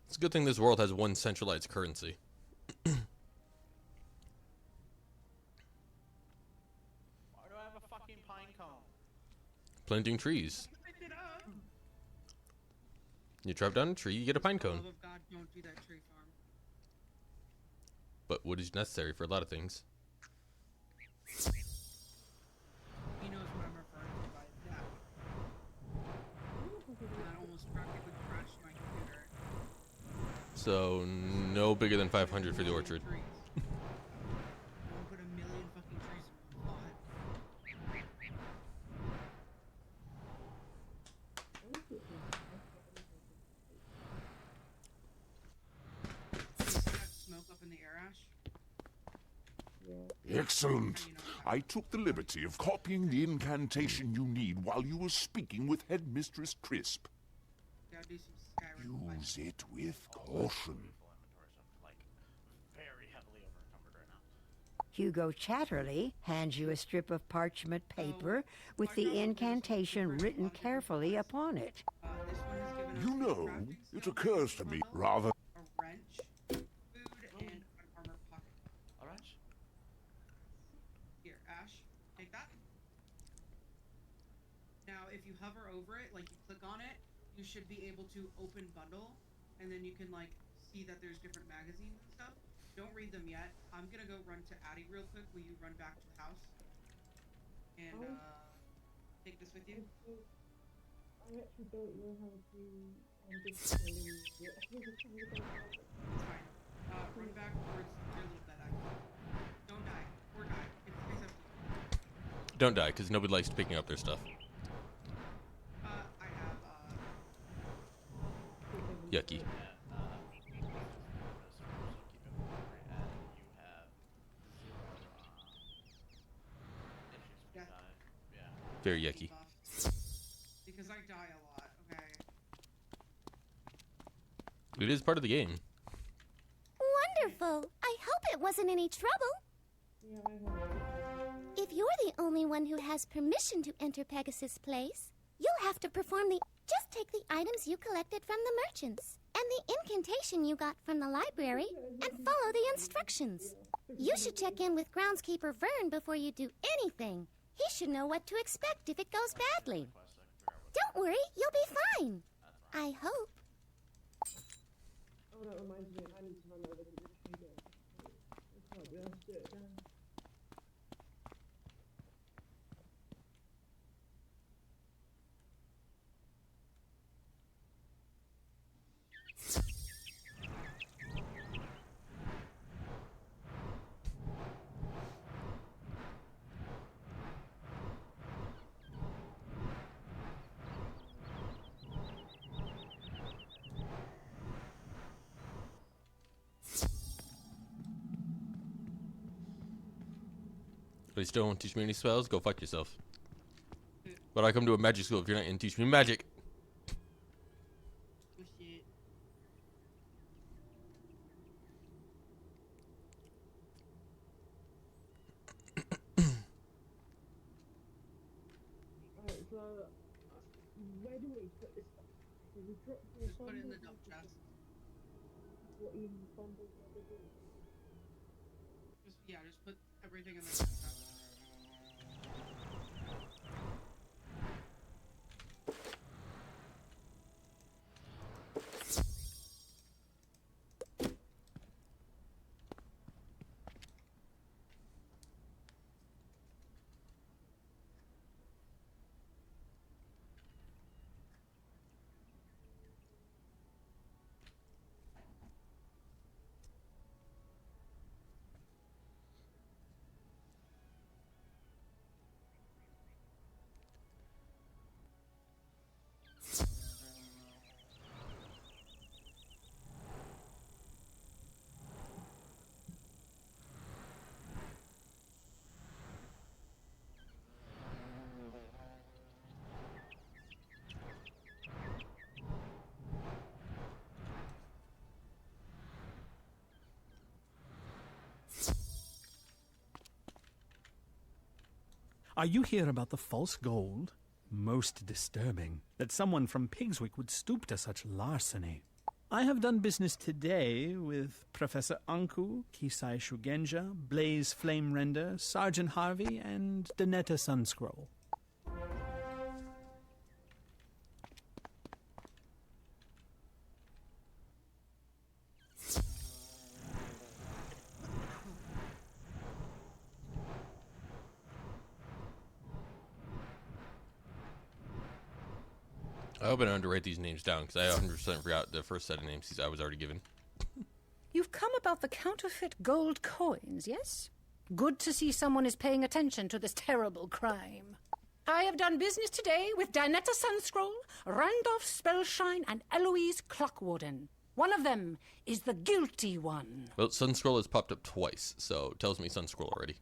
It's a good thing this world has one centralized currency. Why do I have a fucking pine cone? Planting trees. You chop down a tree, you get a pine cone. Love of God, don't do that tree farm. But wood is necessary for a lot of things. He knows what I'm referring to by that. That almost practically crashed my computer. So, no bigger than 500 for the orchard. Put a million fucking trees in one lot. Smoke up in the air, Ash? Excellent. I took the liberty of copying the incantation you need while you were speaking with Headmistress Crisp. Gotta do some Skyrim. Use it with caution. Hugo Chatterley hands you a strip of parchment paper with the incantation written carefully upon it. You know, it occurs to me rather... A wrench, food, and an armor pocket. A wrench? Here, Ash, take that. Now, if you hover over it, like you click on it, you should be able to open bundle, and then you can like see that there's different magazines and stuff. Don't read them yet. I'm gonna go run to Addie real quick. Will you run back to the house? And take this with you? I actually don't know how to. I'm just telling you. It's fine. Run back towards your little bed. Don't die. Or die. It's up to you. Don't die, because nobody likes picking up their stuff. I have Yucky. Very yucky. because I die a lot, okay? It is part of the game. Wonderful. I hope it wasn't any trouble. If you're the only one who has permission to enter Pegasus Place, you'll have to perform the... Just take the items you collected from the merchants and the incantation you got from the library and follow the instructions. You should check in with groundskeeper Vern before you do anything. He should know what to expect if it goes badly. Don't worry, you'll be fine. I hope. Oh, that reminds me, I need to run over to the trader. I can't be able to do it now. Please don't teach me any spells. Go fuck yourself. But I come to a magic school if you're not gonna teach me magic. So, where do we put this stuff? Do we drop the Just put it in the dump chest. What in bundles are they doing? Just put everything in the dump chest. Are you here about the false gold? Most disturbing that someone from Pigswick would stoop to such larceny. I have done business today with Professor Anku, Kisai Shugenja, Blaze Flamerender, Sergeant Harvey, and Danetta Sunscroll. I hope I don't have to write these names down, because I 100% forgot the first set of names I was already given. You've come about the counterfeit gold coins, yes? Good to see someone is paying attention to this terrible crime. I have done business today with Danetta Sunscroll, Randolph Spellshine, and Eloise Clockwarden. One of them is the guilty one. Well, Sunscroll has popped up twice, so it tells me Sunscroll already.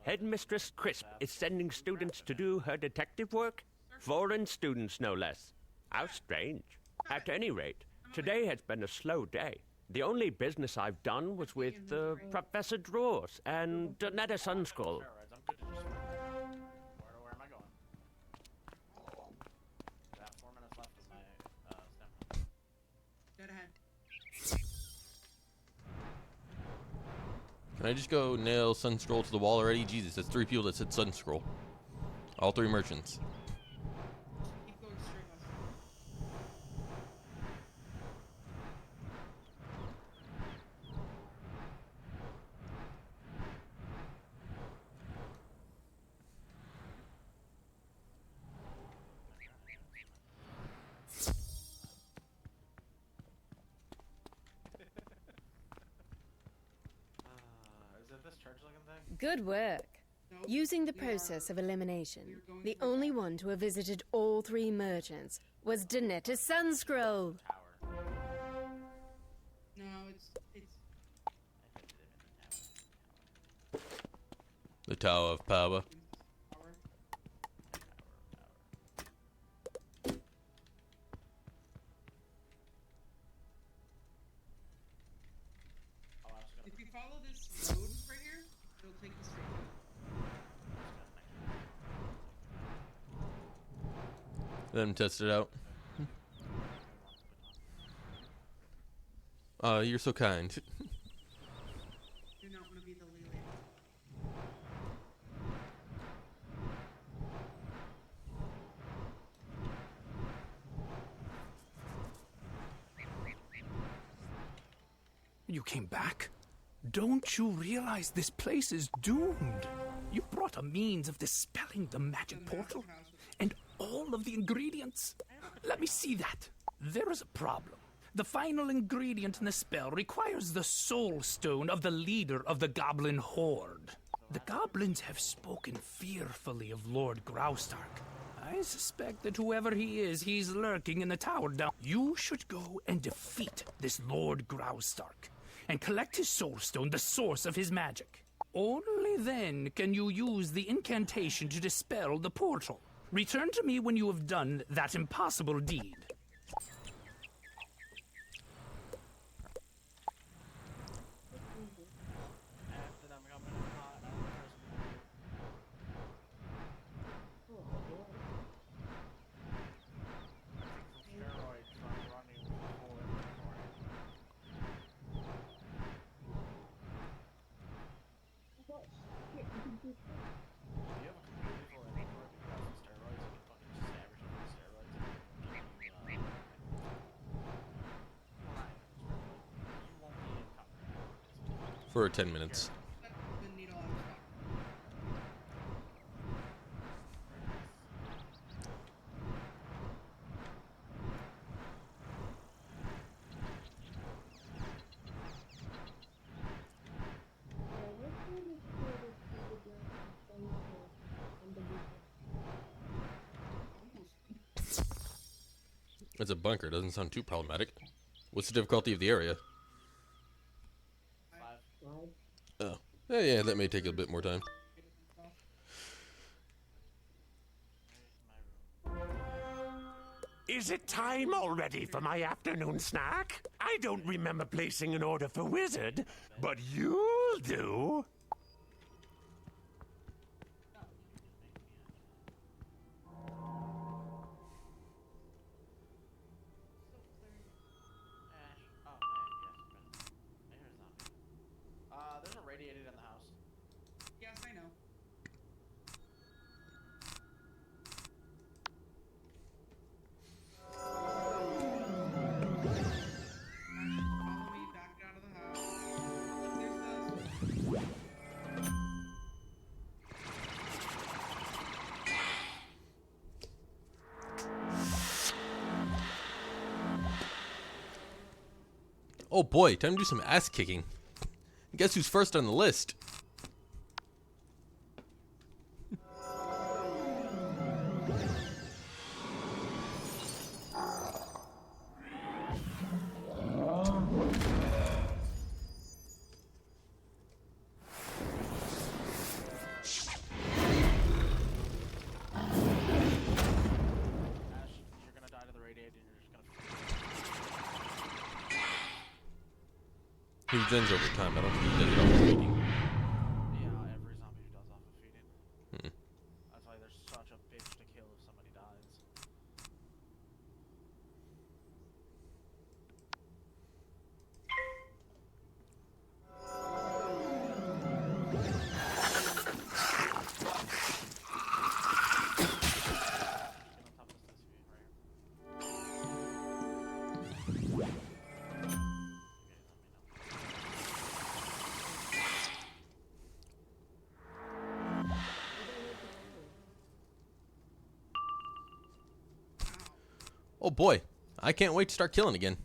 Headmistress Crisp is sending students to do her detective work? Foreign students, no less. How strange. At any rate, today has been a slow day. The only business I've done was with Professor Drawers and Danetta Sunscroll. Where am I going? I have 4 minutes left of my stem. Dead ahead. Can I just go nail Sunscroll to the wall already? Jesus, that's 3 people that said Sunscroll. All 3 merchants. Keep going straight west. Is it this church-looking thing? Good work. Using the process of elimination, the only one to have visited all 3 merchants was Danetta Sunscroll. No, it's The Tower of Power. if you follow this road right here, it'll take you straight. Let him test it out. You're so kind. Do not want to be the lily. You came back? Don't you realize this place is doomed? You brought a means of dispelling the magic portal and all of the ingredients. Let me see that. There is a problem. The final ingredient in the spell requires the soul stone of the leader of the goblin horde. The goblins have spoken fearfully of Lord Graustark. I suspect that whoever he is, he's lurking in the tower down. You should go and defeat this Lord Graustark and collect his soul stone, the source of his magic. Only then can you use the incantation to dispel the portal. Return to me when you have done that impossible deed. For 10 minutes. It's a bunker. Doesn't sound too problematic. What's the difficulty of the area? Oh. Yeah, that may take a bit more time. Is it time already for my afternoon snack? I don't remember placing an order for Wizard, but you'll do. There's a radiator in the house. Yes, I know. Follow me back out of the house. There's this. Oh boy, time to do some ass kicking. Guess who's first on the list? He regens over time. I don't think he does it off of feeding. Yeah, every zombie does off of feeding. That's why they're such a bitch to kill if somebody dies. Oh boy, I can't wait to start killing again.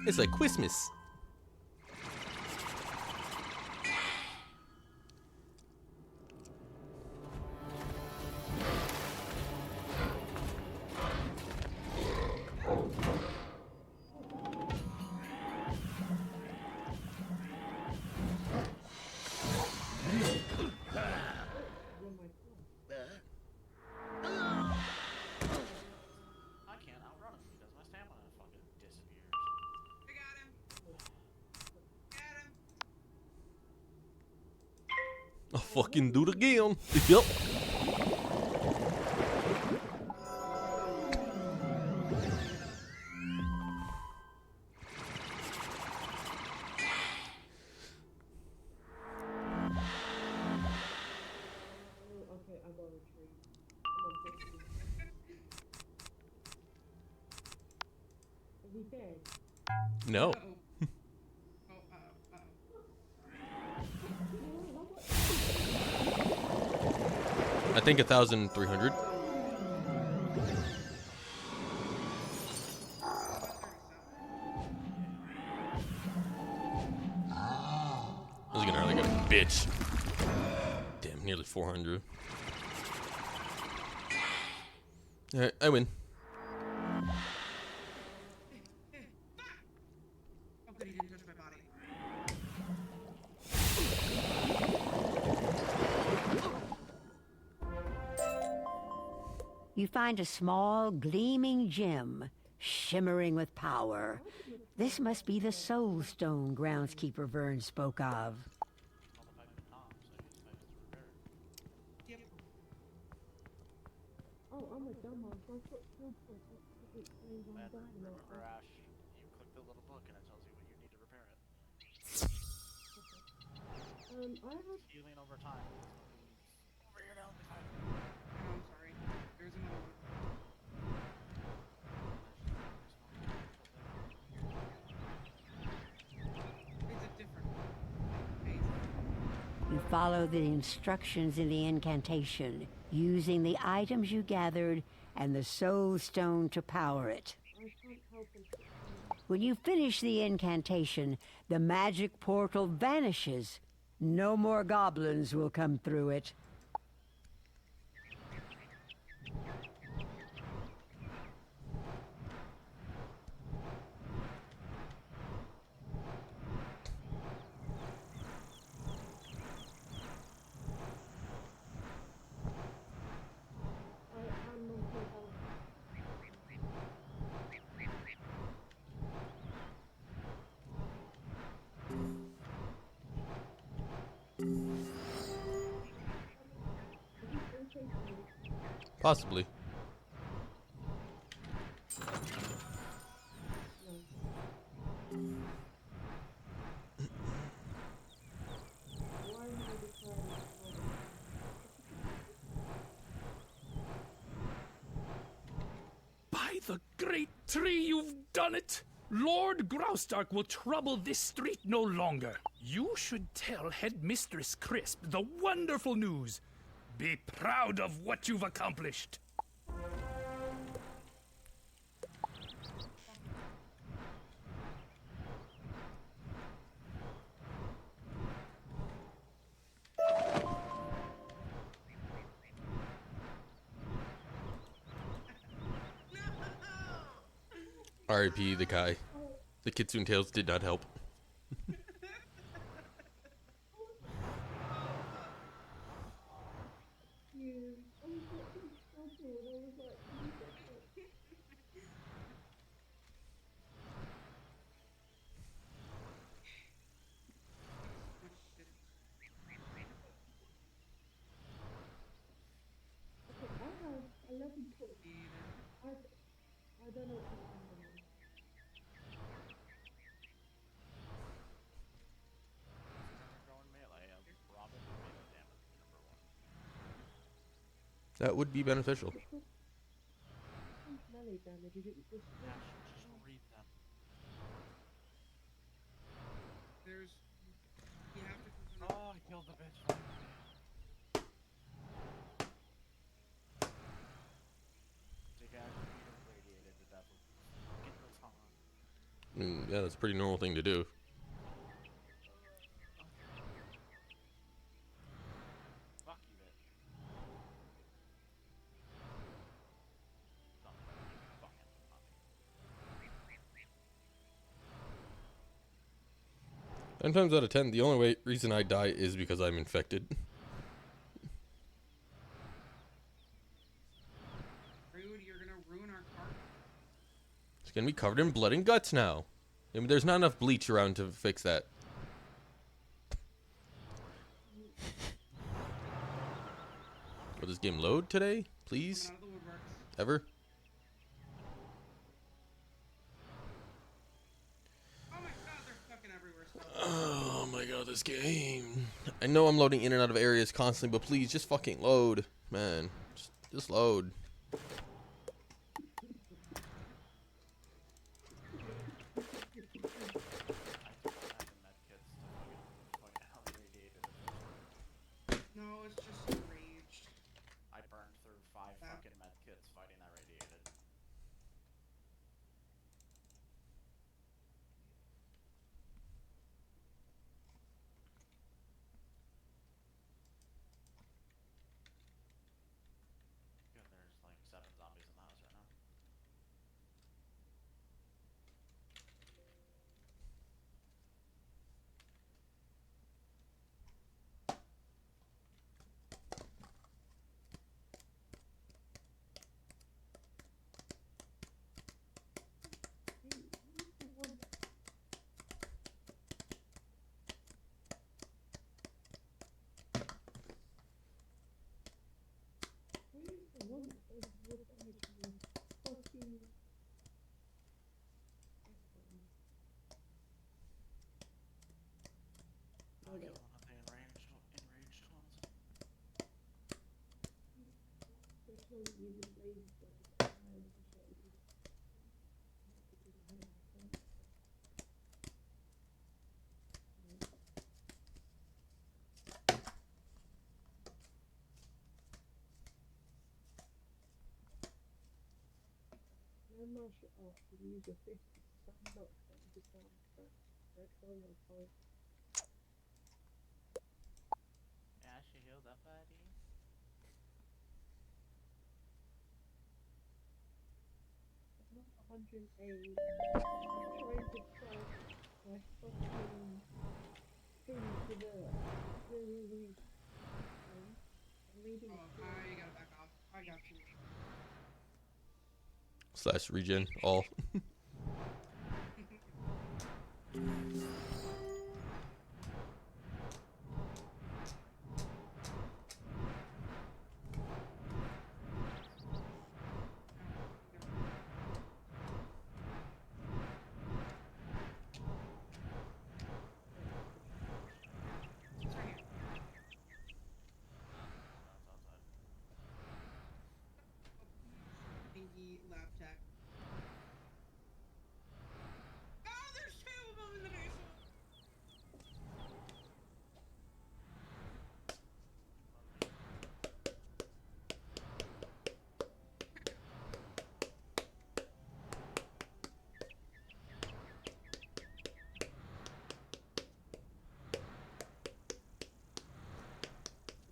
It's like Christmas. I'll fucking do it again. Yep. No. I think 1,300. This is gonna hurt like a bitch. Damn 400. Alright, I win. Oh, good, he didn't touch my body. You find a small, gleaming gem, shimmering with power. This must be the Soul Stone groundskeeper Vern spoke of. Oh, I'm a dumbass. I thought skill points it explains on that. Remember, Ash, you click the little book and it tells you what you need to repair it. I have Healing over time. Over here now. Oh, I'm sorry. There's another one. It's a different You follow the instructions in the incantation, using the items you gathered and the Soul Stone to power it. I can't help it. When you finish the incantation, the magic portal vanishes. No more goblins will come through it. I'm on full health. Possibly. By the great tree, you've done it! Lord Graustark will trouble this street no longer. You should tell Headmistress Crisp the wonderful news. Be proud of what you've accomplished. R.I.P. the guy. The Kitsune Tales did not help. I don't know what to do. That would be beneficial. Melee damage, is it just... Just read them. There's... You have to... Oh, I killed the bitch. Radiated to death with fucking baton. Yeah, that's a pretty normal thing to do. Fuck you, bitch. Nine times out of 10, the only reason I die is because I'm infected. Rude, you're gonna ruin our car. It's gonna be covered in blood and guts now. I mean, there's not enough bleach around to fix that. Will this game load today? Please? Ever? Oh my god, this game. I know I'm loading in and out of areas constantly, but please just fucking load. Man, just load. No, it's just enraged. I burned through 5 fucking med kits fighting that radiated. No martial arts will use your fist to stand up and disarm threats. Red for your point. Yeah, she healed up, buddy. Not 108. I'm trying to trust my fucking thing to the really I'm reading. Oh, I gotta back off. I got you. Slash regen all. Thingy lab tech. Oh, there's two of them in the basement.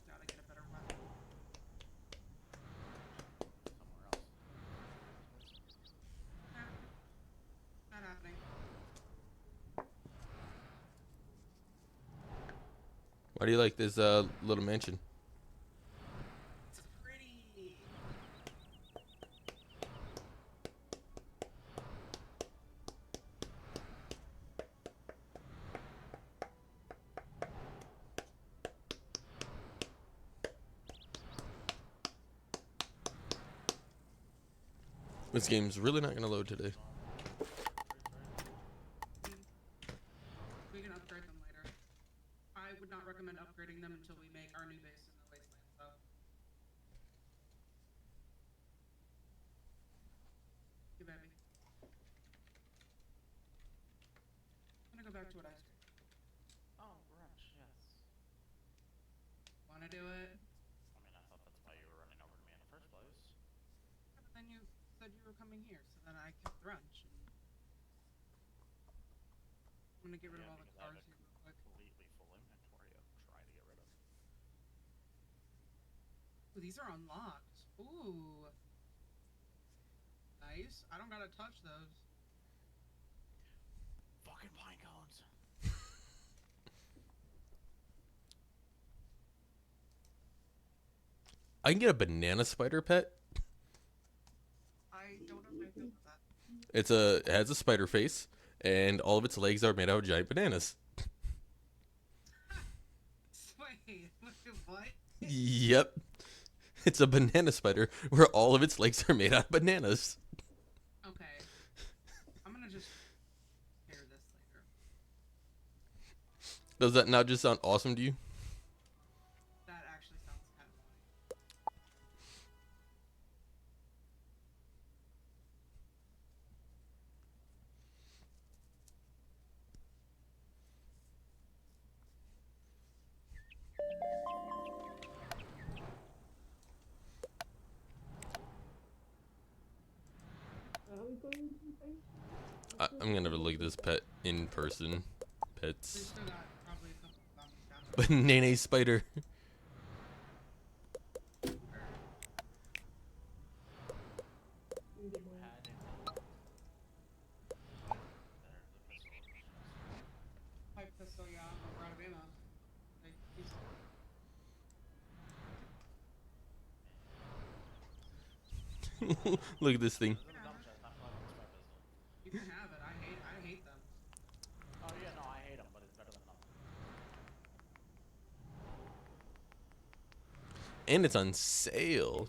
Gotta get a better weapon. Not happening. Why do you like this little mansion? It's pretty. This game's really not gonna load today. We can upgrade them later. I would not recommend upgrading them until we make our new base in the wasteland, though. You baby. I'm gonna go back to what I was doing. Oh, brunch, yes. Wanna do it? I mean, I thought that's why you were running over to me in the first place. Yeah, but then you said you were coming here, so then I kept brunch. And I'm gonna get rid of all the because I have cars a here real quick. completely full inventory of try to get rid of. Ooh, these are unlocked. Ooh. Nice. I don't gotta touch those. Fucking pine cones. I can get a banana spider pet. I don't know how I feel about that. It has a spider face, and all of its legs are made out of giant bananas. Wait, what? Yep. It's a banana spider where all of its legs are made out of bananas. Okay. I'm gonna just pair this later. Does that not just sound awesome to you? That actually sounds kind of funny. Are we going to the base? I'm gonna look at this pet in person. We Pets. still got probably a couple of zombies down there. Banana spider. Pipe pistol, yeah, we're out of ammo. Like, Look at this thing. you can have it. I hate them. Oh yeah, no, I hate them, but it's better than nothing. And it's on sale.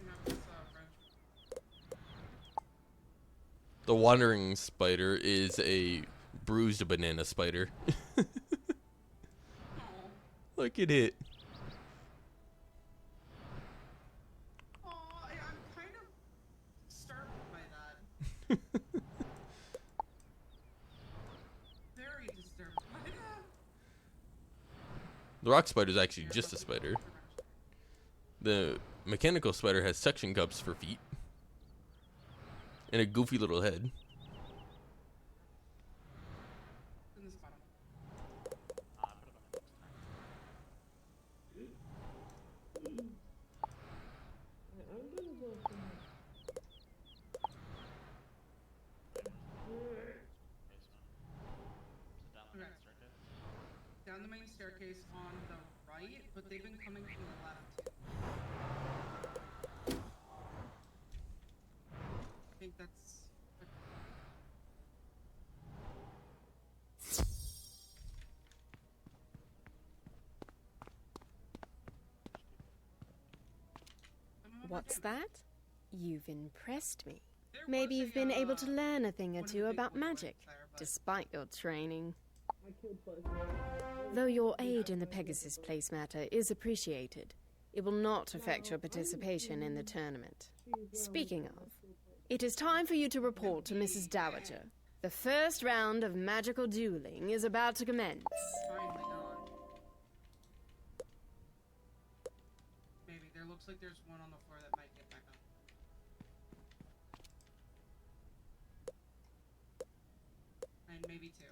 The wandering spider is a bruised banana spider. Look at it. Oh, I'm kind Very disturbing. The rock spider is actually just a spider. The mechanical spider has suction cups for feet and a goofy little head. Down the main staircase on the right, but they've been coming from the left. I think that's... What's that? You've impressed me. Maybe you've been able to learn a thing or two about magic, despite your training. Though your aid in the Pegasus Place matter is appreciated, it will not affect your participation in the tournament. Speaking of, it is time for you to report to Mrs. Dowager. The first round of magical dueling is about to commence. Maybe. There looks like there's one on the floor that might get back up. And maybe two.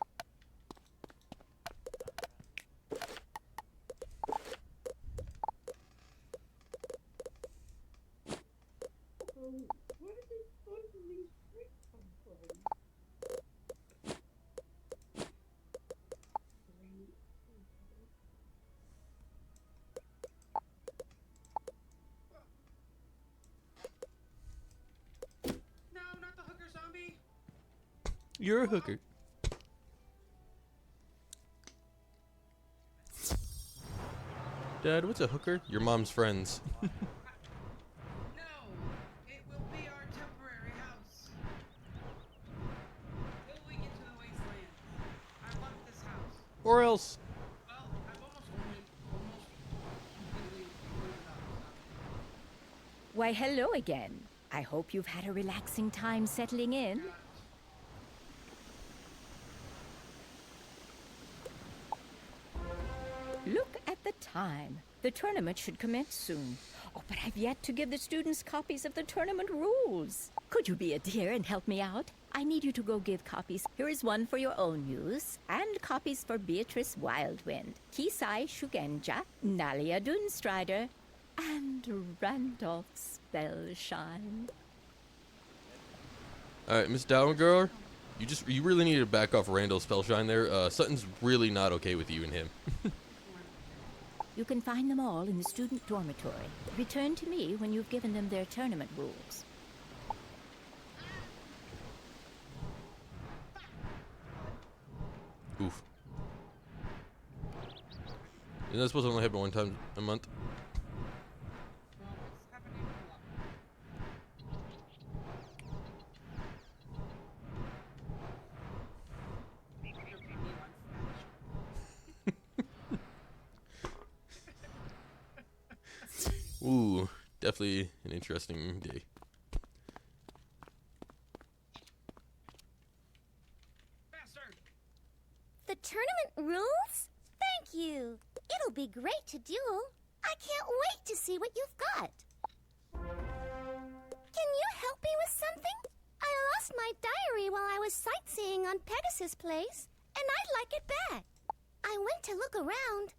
Where did these toys and these tricks come from? No, not the hooker zombie! You're a hooker. Dad, what's a hooker? Your mom's friends. Or else. Why, hello again. I hope you've had a relaxing time settling in. Look at the time. The tournament should commence soon. Oh, but I've yet to give the students copies of the tournament rules. Could you be a dear and help me out? I need you to go give copies. Here is one for your own use, and copies for Beatrice Wildwind, Kisai Shugenja, Nalia Dunstrider, and Randolph Spellshine. Alright, Miss Dowager, you really need to back off Randall Spellshine there. Sutton's really not okay with you and him. You can find them all in the student dormitory. Return to me when you've given them their tournament rules. Oof. Isn't that supposed to only happen one time a month? Ooh, definitely an interesting day. The tournament rules? Thank you. It'll be great to duel. I can't wait to see what you've got. Can you help me with something? I lost my diary while I was sightseeing on Pegasus Place, and I'd like it back. I went to look around,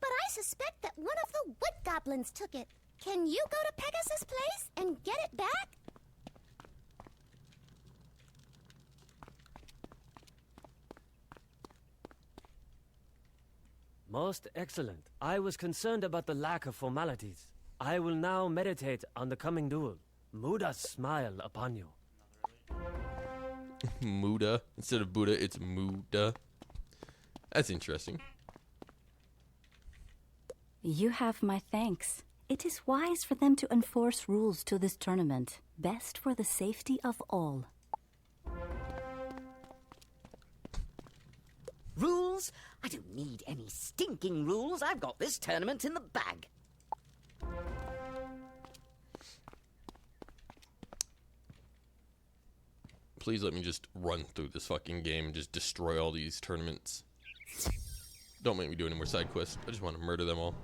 but I suspect that one of the wood goblins took it. Can you go to Pegasus Place and get it back? Most excellent. I was concerned about the lack of formalities. I will now meditate on the coming duel. Muda smile upon you. Muda. Instead of Buddha, it's Muda. That's interesting. You have my thanks. It is wise for them to enforce rules to this tournament. Best for the safety of all. Rules? I don't need any stinking rules. I've got this tournament in the bag. please let me just run through this fucking game and just destroy all these tournaments. Don't make me do any more side quests. I just want to murder them all.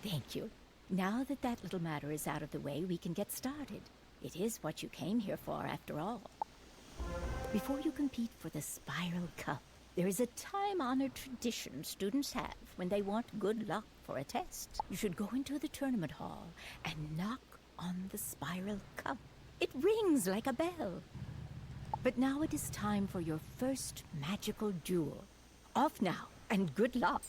Thank you. Now that that little matter is out of the way, we can get started. It is what you came here for, after all. Before you compete for the Spiral Cup, there is a time-honored tradition students have when they want good luck for a test. You should go into the tournament hall and knock on the Spiral Cup. It rings like a bell. But now it is time for your first magical duel. Off now, and good luck.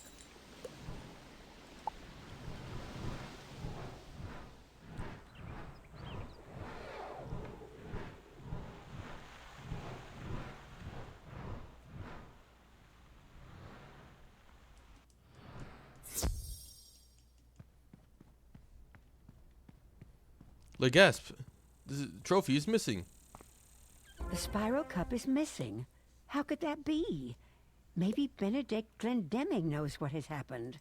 Le gasp. The trophy is missing. The Spiral Cup is missing. How could that be? Maybe Benedict Glendemming knows what has happened.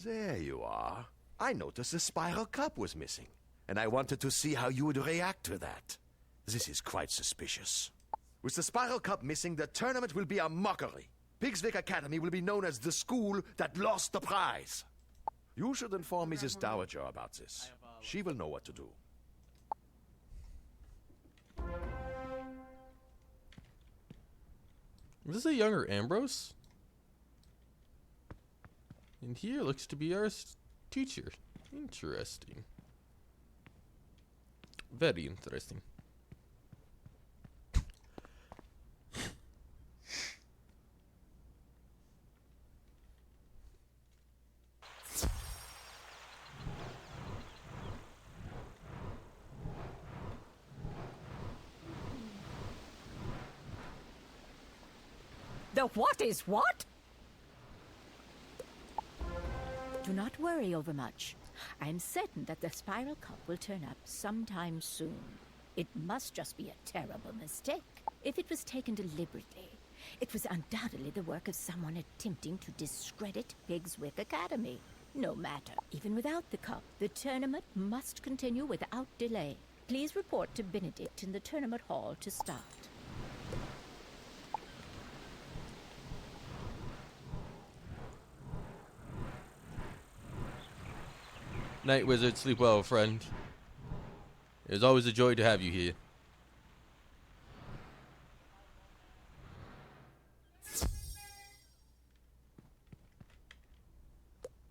There you are. I noticed the Spiral Cup was missing, and I wanted to see how you would react to that. This is quite suspicious. With the Spiral Cup missing, the tournament will be a mockery. Pigswick Academy will be known as the school that lost the prize. You should inform Mrs. Dowager about this. She will know what to do. Is this a younger Ambrose? And here looks to be our teacher. Interesting. Very interesting. The what is what? Do not worry overmuch. I am certain that the Spiral Cup will turn up sometime soon. It must just be a terrible mistake. If it was taken deliberately, it was undoubtedly the work of someone attempting to discredit Pigswick Academy. No matter. Even without the cup, the tournament must continue without delay. Please report to Benedict in the tournament hall to start. Night Wizard, sleep well, friend. It is always a joy to have you here.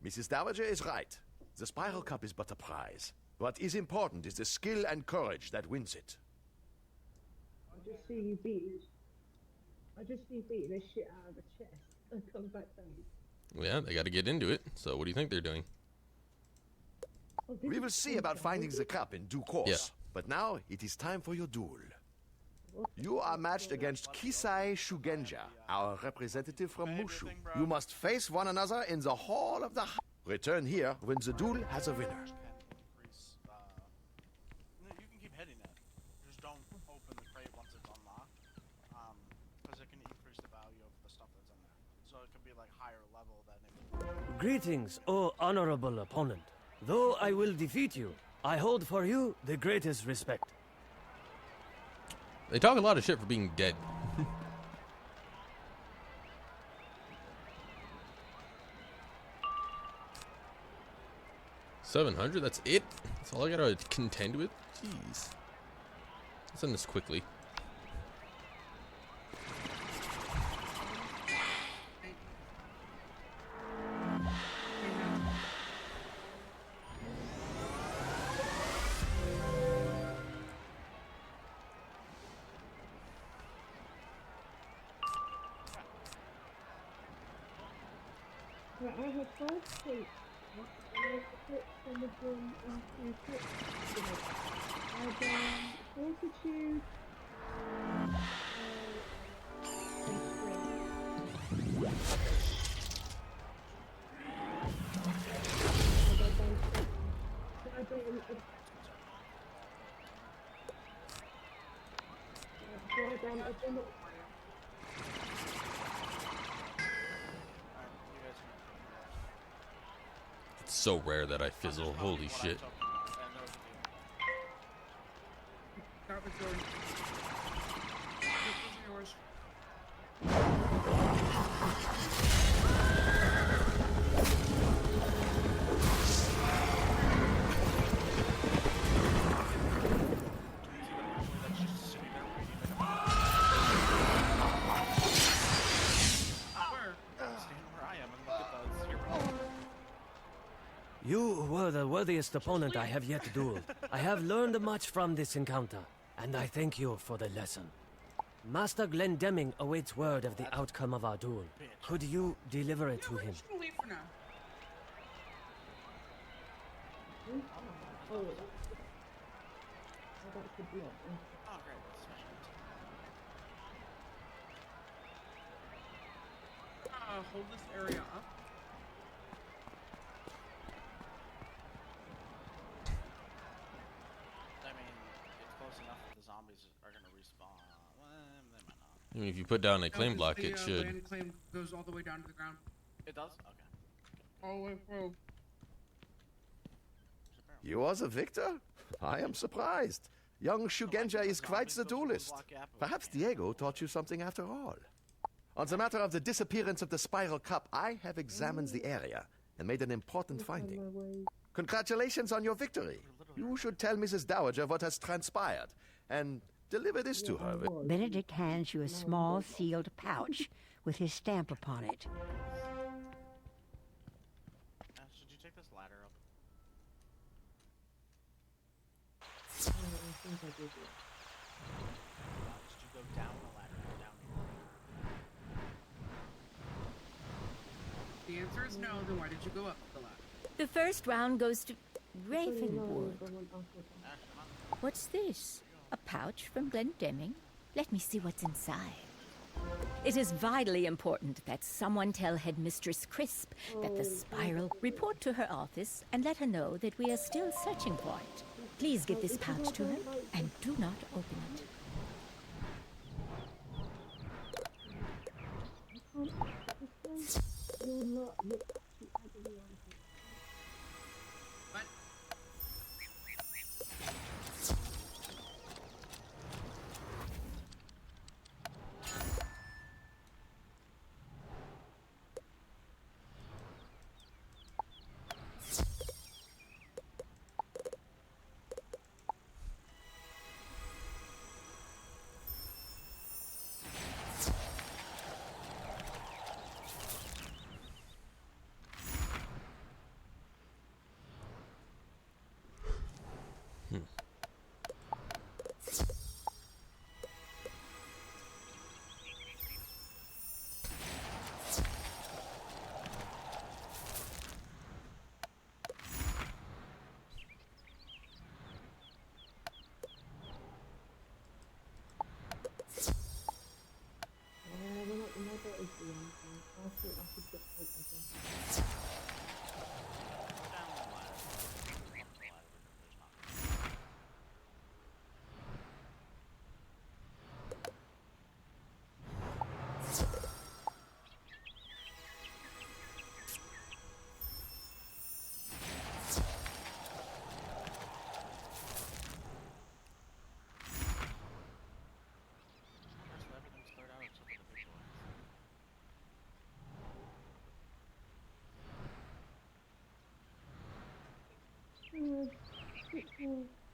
Mrs. Dowager is right. The Spiral Cup is but a prize. What is important is the skill and courage that wins it. I just see you beating the shit out of the chest and come back down. Yeah, they got to get into it. So what do you think they're doing? We will see about finding the cup in due course. Yeah. But now it is time for your duel. You are matched against Kisai Shugenja, our representative from Mushu. You must face one another in the Hall of the... Return here when the duel has a winner. You can keep hitting it. Just don't open the crate once it's unlocked. Because it can increase the value of the stuff that's in there. So it can be like higher level than it... Greetings, O honorable opponent. Though I will defeat you, I hold for you the greatest respect. They talk a lot of shit for being dead. 700, that's it? That's all I gotta contend with? Jeez. Let's end this quickly. Right, I had 5 plates. I put some of them into clips. I had fortitude, It's so rare that I fizzle. Holy shit. Start with yours. Yours. You were the worthiest opponent I have yet dueled. I have learned much from this encounter, and I thank you for the lesson. Master Glendemming awaits word of the outcome of our duel. Could you deliver it to him? Leave for now. Hold this area up. I mean, it's close enough that the zombies are going to respawn. Well, they might not. I mean, if you put down a claim block, The it should. land claim goes all the way down to the ground. It does? Okay. All the way through. You are the victor? I am surprised. Young Shugenja is quite the duelist. Perhaps Diego taught you something after all. On the matter of the disappearance of the Spiral Cup, I have examined the area and made an important finding. Congratulations on your victory. You should tell Mrs. Dowager what has transpired and deliver this to her. Benedict hands you a small sealed pouch with his stamp upon it. Should you take this ladder up? Did you go down the ladder? Down The answer is no, then why did you go up the ladder? The first round goes to Ravenwood. What's this? A pouch from Glendemming? Let me see what's inside. It is vitally important that someone tell Headmistress Crisp that the spiral report to her office and let her know that we are still searching for it. Please give this pouch to her and do not open it.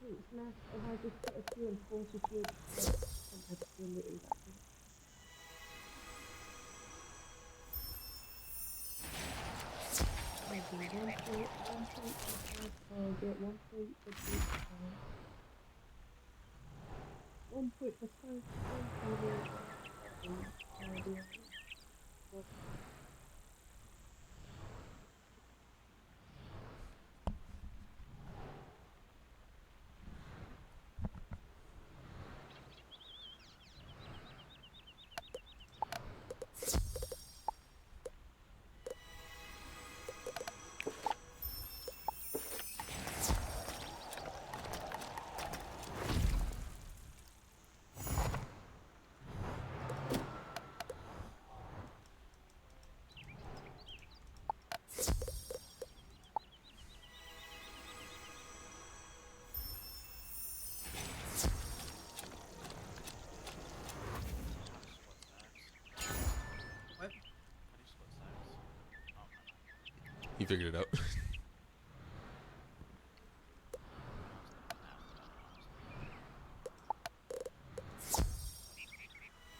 It's left, if I just put a few and force a few, absolutely that's it. Maybe 1 point, 1 point for target, 1 point for deep fire. 1 point for target, 1 point for figured it out.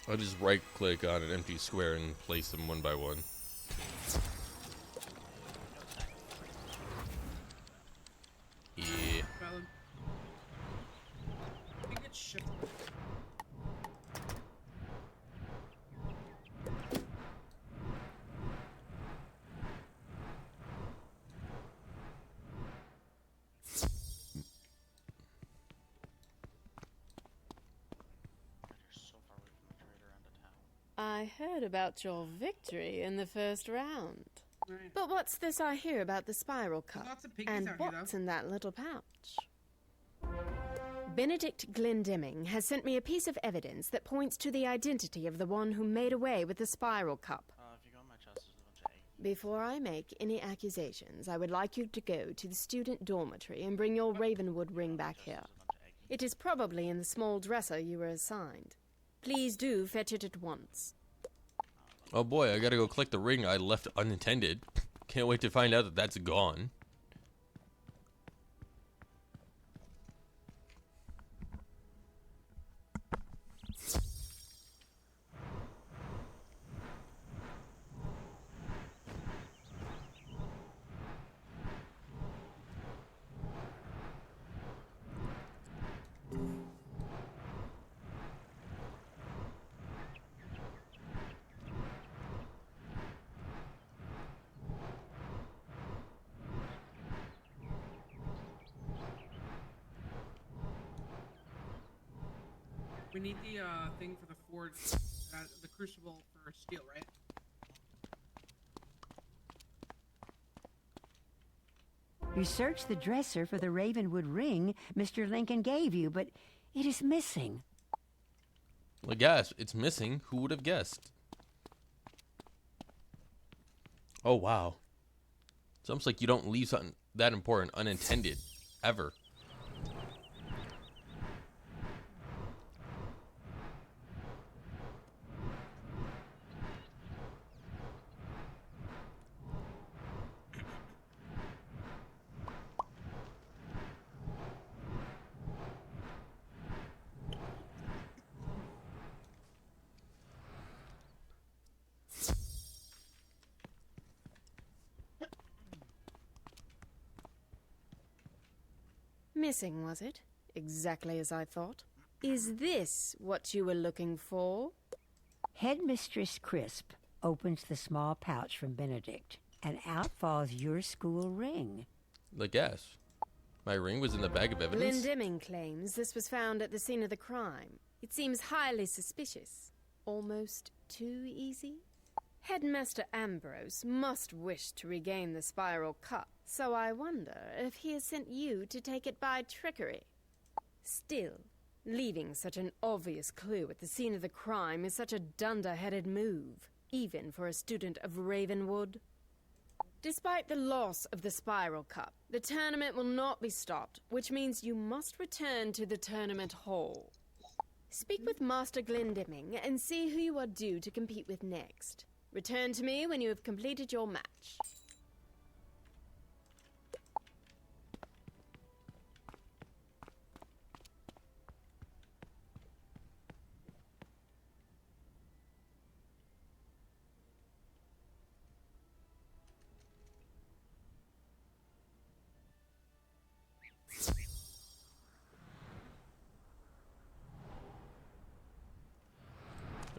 I'll just right click on an empty square and place them one by one. Yeah. Valid. I think it's shift. I heard about your victory in the first round. Right. But what's this I hear about the spiral cup? Lots of piggies And out here, what's though. in that little pouch? Benedict Glendemming has sent me a piece of evidence that points to the identity of the one who made away with the spiral cup. If you go on my chest, there's a bunch of eggs. Before I make any accusations, I would like you to go to the student dormitory and bring your Ravenwood ring back here. It is probably in the small dresser you were assigned. Please do fetch it at once. Oh boy, I gotta go collect the ring I left unattended. Can't wait to find out that that's gone. We need the thing for the forge, the crucible for steel, right? You searched the dresser for the Ravenwood ring Mr. Lincoln gave you, but it is missing. Well, gosh, it's missing. Who would have guessed? Oh, wow. It's almost like you don't leave something that important unattended, ever. Missing, was it? Exactly as I thought. Is this what you were looking for? Headmistress Crisp opens the small pouch from Benedict, and out falls your school ring. Like, yes. My ring was in the bag of evidence? Glendemming claims this was found at the scene of the crime. It seems highly suspicious. Almost too easy? Headmaster Ambrose must wish to regain the spiral cup, so I wonder if he has sent you to take it by trickery. Still, leaving such an obvious clue at the scene of the crime is such a dunder-headed move, even for a student of Ravenwood. Despite the loss of the spiral cup, the tournament will not be stopped, which means you must return to the tournament hall. Speak with Master Glendemming and see who you are due to compete with next. Return to me when you have completed your match.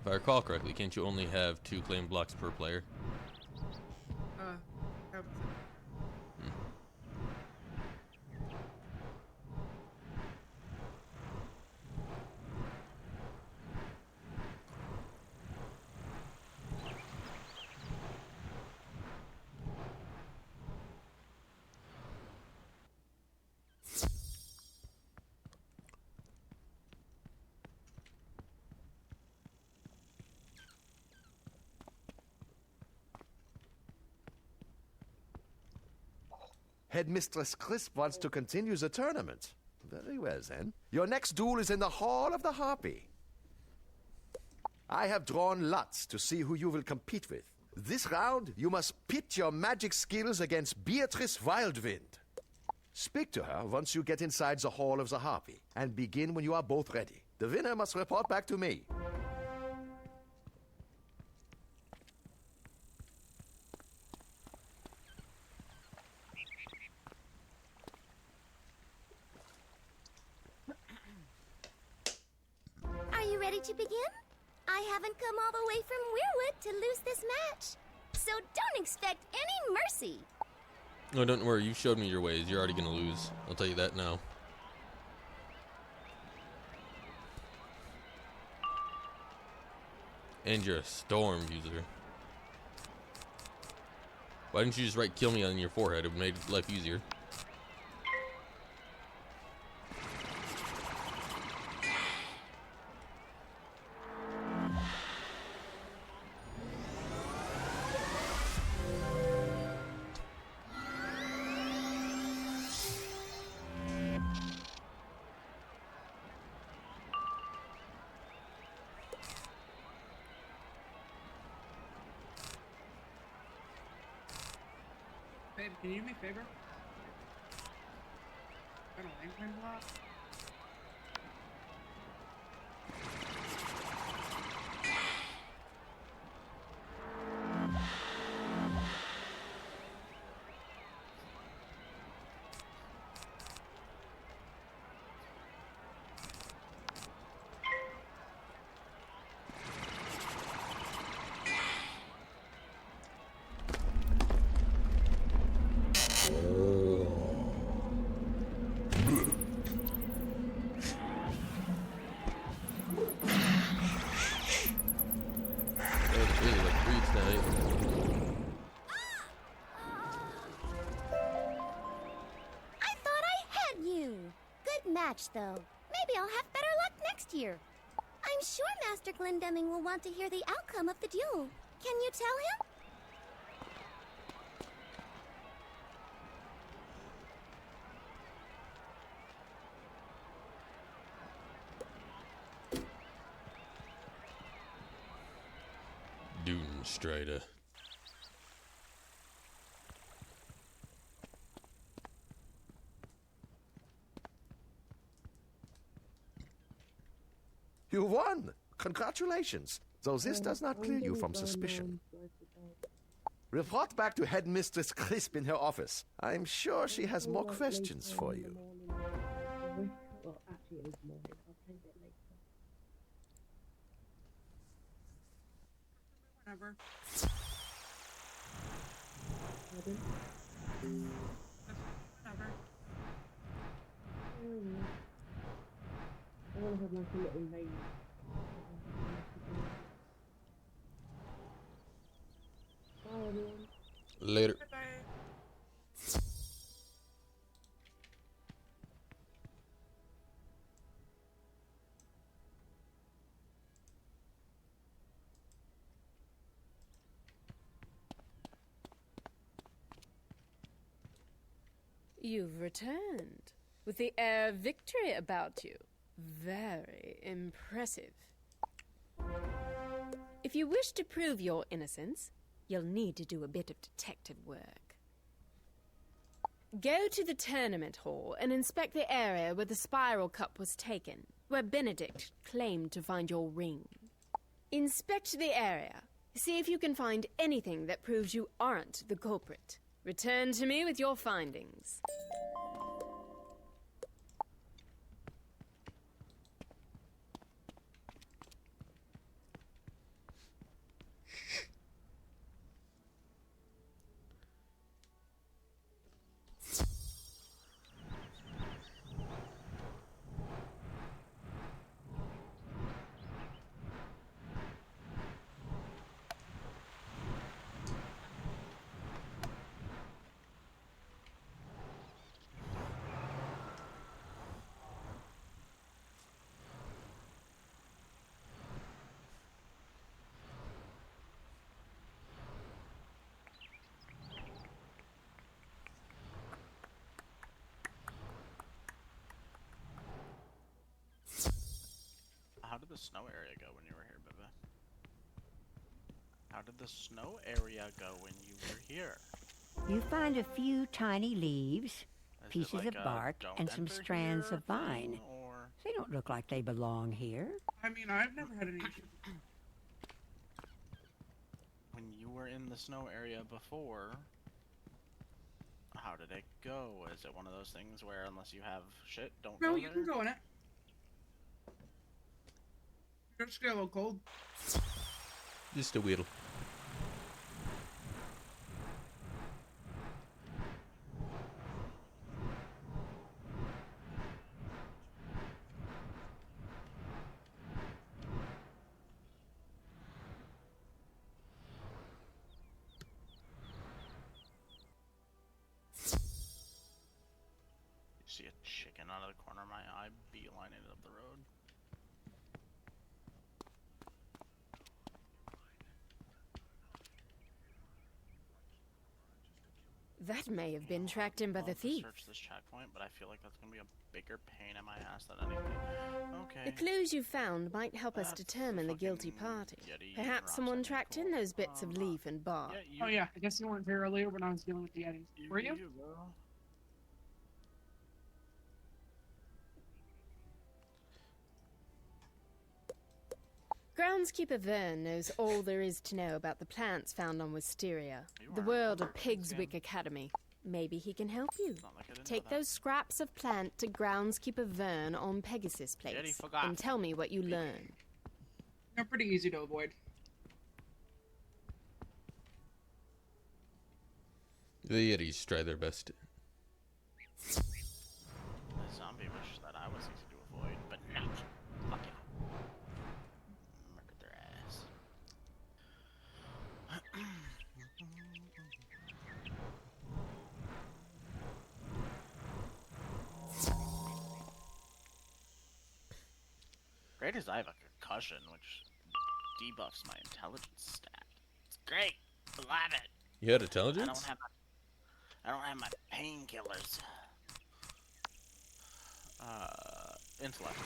If I recall correctly, can't you only have 2 claim blocks per player? That was it. Headmistress Crisp wants to continue the tournament. Very well, then. Your next duel is in the Hall of the Harpy. I have drawn lots to see who you will compete with. This round, you must pit your magic skills against Beatrice Wildwind. Speak to her once you get inside the Hall of the Harpy, and begin when you are both ready. The winner must report back to me. Are you ready to begin? I haven't come all the way from Weirwood to lose this match, so don't expect any mercy. No, don't worry. You showed me your ways. You're already gonna lose. I'll tell you that now. And you're a storm user. Why didn't you just write "kill me" on your forehead? It would make life easier. Babe, can you do me a favor? Got a lantern block? Though. Maybe I'll have better luck next year. I'm sure Master Glendemming will want to hear the outcome of the duel. Can you tell him? Dune Strider. You won! Congratulations! Though this does not clear you from suspicion. Report back to Headmistress Crisp in her office. I'm sure she has more questions for you. Well, actually, it is morning. I'll play it later. Whatever. Pardon? Whatever. I want to have like a little lane. Bye, everyone. Later. Bye-bye. You've returned, with the air of victory about you. Very impressive. If you wish to prove your innocence, you'll need to do a bit of detective work. Go to the tournament hall and inspect the area where the spiral cup was taken, where Benedict claimed to find your ring. Inspect the area. See if you can find anything that proves you aren't the culprit. Return to me with your findings. How did the snow area go when you were here, Biba? How did the snow area go when you were here? You find a few tiny leaves, pieces like of a bark, don't and some enter strands here of vine. thing, or They don't look like they belong here. I mean, I've never had any issue. when you were in the snow area before, how did it go? Is it one of those things where unless you have shit, don't No, go you there? can go in it. You're just get a little cold. Just a whittle. See a chicken out of the corner of my eye, beelining it up the road. That may have been tracked in by the thief. Search this checkpoint, but I feel like that's gonna be a bigger pain in my ass than anything. Okay. The clues you found might help us determine the guilty party. Perhaps someone tracked in those bits of leaf and bark. Oh yeah, I guess you weren't here earlier when I was dealing with the Yetis. Were you? Groundskeeper Vern knows all there is to know about the plants found on Wisteria, the world of Pigswick Academy. Maybe he can help you. Take those scraps of plant to Groundskeeper Vern on Pegasus Place and tell me what you learn. They're pretty easy to avoid. The Yetis try their best. The zombie wish that I was easy to avoid, but not. Fuck it. Murder their ass. Great as I have a concussion, which debuffs my intelligence stat. It's great. I love it. You had intelligence? I don't have my painkillers. Intellect.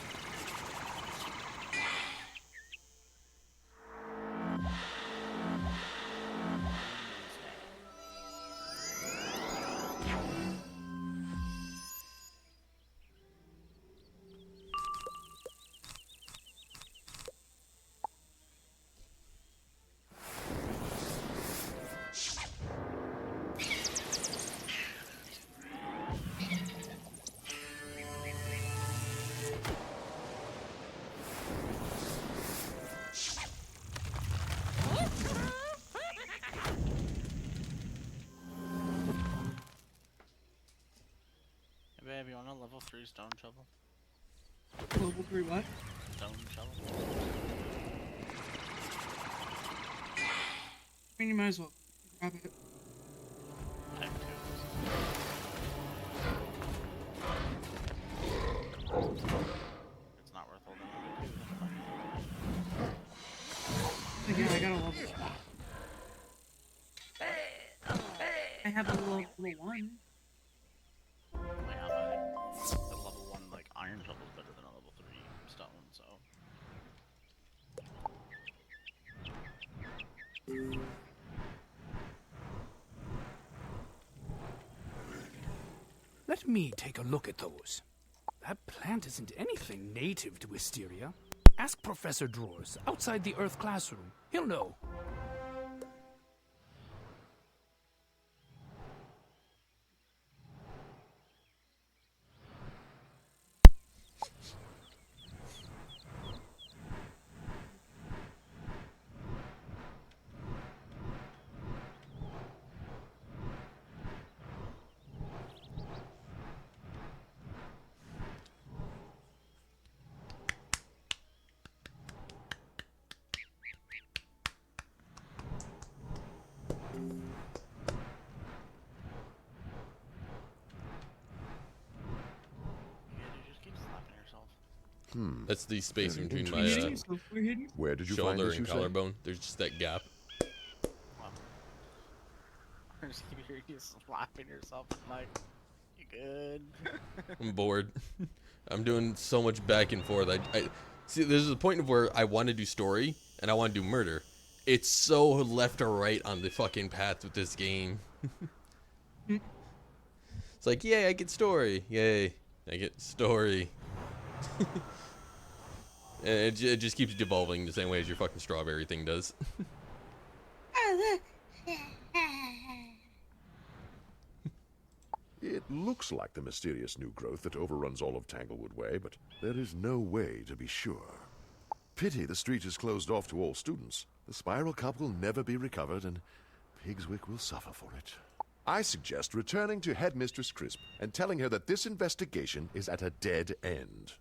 Hey babe, you want a level 3 stone shovel? Level 3 what? Stone shovel. I mean, you might as well grab it. It's not worth holding on to. Yeah, I got a level. I have a level 1. Yeah, but the level 1 like iron shovel is better than a level 3 stone, so. Let me take a look at those. That plant isn't anything native to Wisteria. Ask Professor Drawers outside the Earth classroom. He'll know. That's the space Very between my Where did you find shoulder this, and you say? collarbone. There's just that gap. I just keep hearing you slapping yourself. I'm like, you good? I'm bored. I'm doing so much back and forth. I see. There's a point of where I want to do story and I want to do murder, It's so left or right on the fucking path with this game. It's like, yay, I get story. Yay, I get story. And it just keeps devolving the same way as your fucking strawberry thing does. Oh, look. It looks like the mysterious new growth that overruns all of Tanglewood Way, but there is no way to be sure. Pity the street is closed off to all students. The Spiral Cup will never be recovered, and Pigswick will suffer for it. I suggest returning to Headmistress Crisp and telling her that this investigation is at a dead end.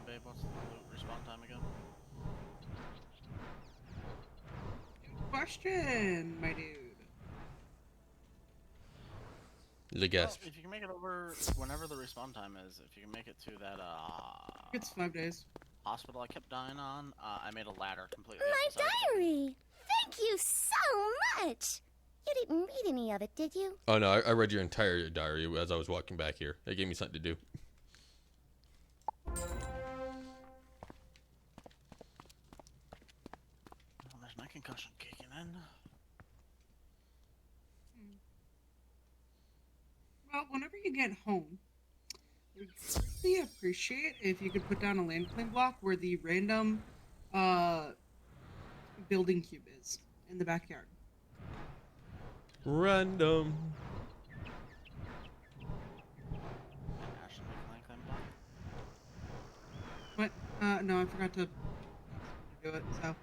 Babe, what's the respawn time again? Question, my dude. The guest. Well, if you can make it over whenever the respawn time is, if you can make it to that It's 5 days. Hospital I kept dying on, I made a ladder completely. My diary! Thank you so much! You didn't read any of it, did you? Oh no, I read your entire diary as I was walking back here. It gave me something to do. Oh, there's my concussion kicking in. Well, whenever you get home, we'd really appreciate if you could put down a land claim block where the random building cube is in the backyard. Random. What? No, I forgot to do it, so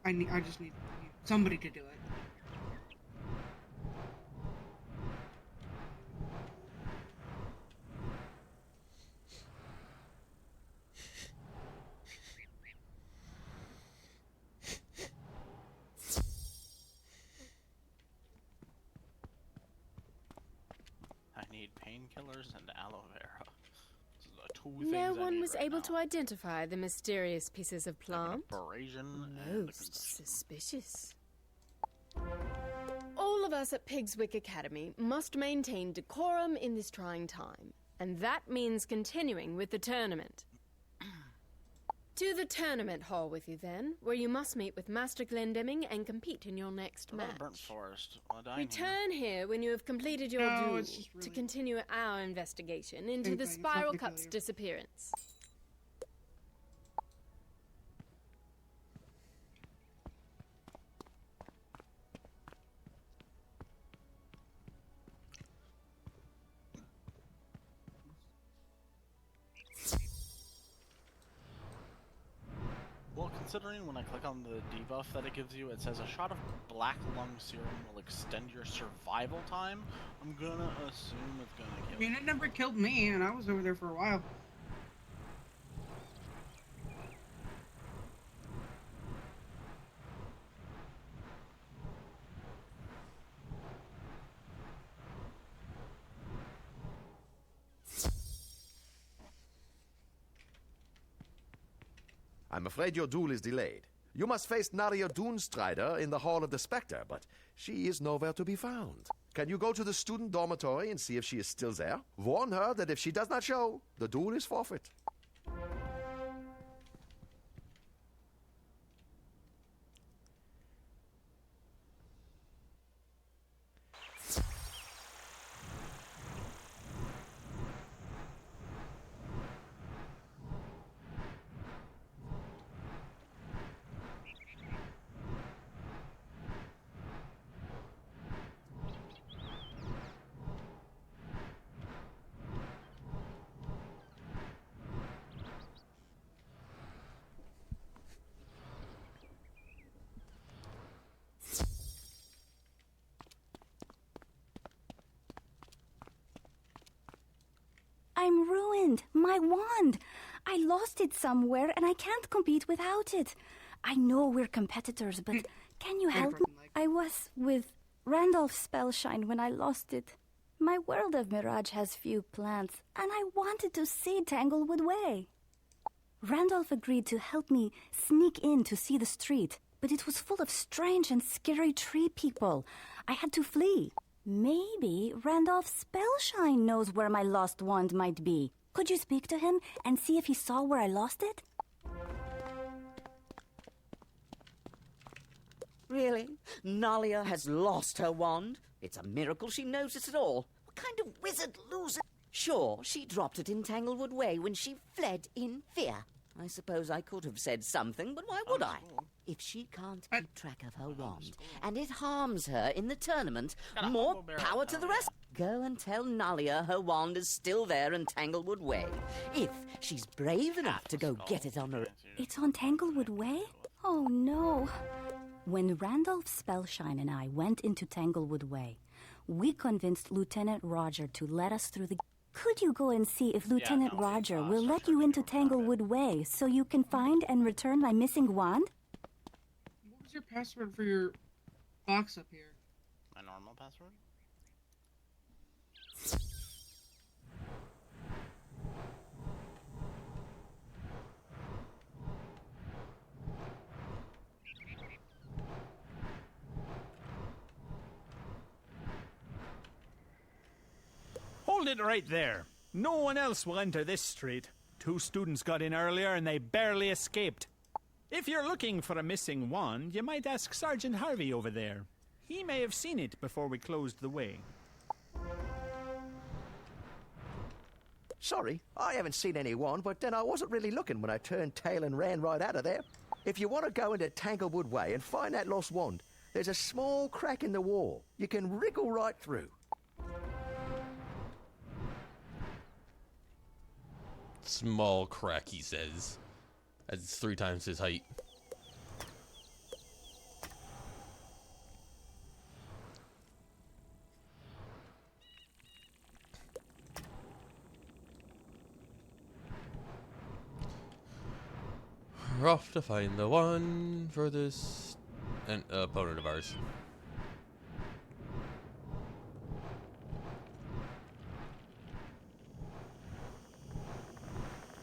I just need somebody to do it. Painkillers and aloe vera. Two No things I one need was right able now. to identify the mysterious pieces of plant. Abrasion and Most suspicious. All of us at Pigswick Academy must maintain decorum in this trying time, and that means continuing with the tournament. To the tournament hall with you, then, where you must meet with Master Glendemming and compete in your next What about match. Burnt Forest. Well, I died here. Return here when you have completed your No, duel it's just to really- continue our investigation into Same the thing, it's not Spiral gonna kill Cup's you. disappearance. Well, considering when I click on the debuff that it gives you, it says a shot of black lung serum will extend your survival time. I'm gonna assume it's gonna I kill mean, you. it never killed me, and I was over there for a while. I'm afraid your duel is delayed. You must face Naria Doonstrider in the Hall of the Spectre, but she is nowhere to be found. Can you go to the student dormitory and see if she is still there? Warn her that if she does not show, the duel is forfeit. I'm ruined. My wand. I lost it somewhere and I can't compete without it. I know we're competitors, but can you help me? I was with Randolph Spellshine when I lost it. My world of Mirage has few plants, and I wanted to see Tanglewood Way. Randolph agreed to help me sneak in to see the street, but it was full of strange and scary tree people. I had to flee. Maybe Randolph Spellshine knows where my lost wand might be. Could you speak to him and see if he saw where I lost it? Really? Nalia has lost her wand? It's a miracle she noticed at all. What kind of wizard loses? Sure, she dropped it in Tanglewood Way when she fled in fear. I suppose I could have said something, but why would I? If she can't keep track of her wand, and it harms her in the tournament, more power to the rest. Go and tell Nalia her wand is still there in Tanglewood Way. If she's brave enough to go get it on her... It's on Tanglewood Way? Oh no. When Randolph Spellshine and I went into Tanglewood Way, we convinced Lieutenant Roger to let us through the... Could you go and see if Lieutenant Roger will let you into Tanglewood Way so you can find and return my missing wand? What was your password for your box up here? My normal password? Hold it right there. No one else will enter this street. 2 students got in earlier and they barely escaped. If you're looking for a missing wand, you might ask Sergeant Harvey over there. He may have seen it before we closed the way. Sorry, I haven't seen any wand, but then I wasn't really looking when I turned tail and ran right out of there. If you want to go into Tanglewood Way and find that lost wand, there's a small crack in the wall. You can wriggle right through. Small crack, he says. That's 3 times his height. We're off to find the one for this opponent of ours.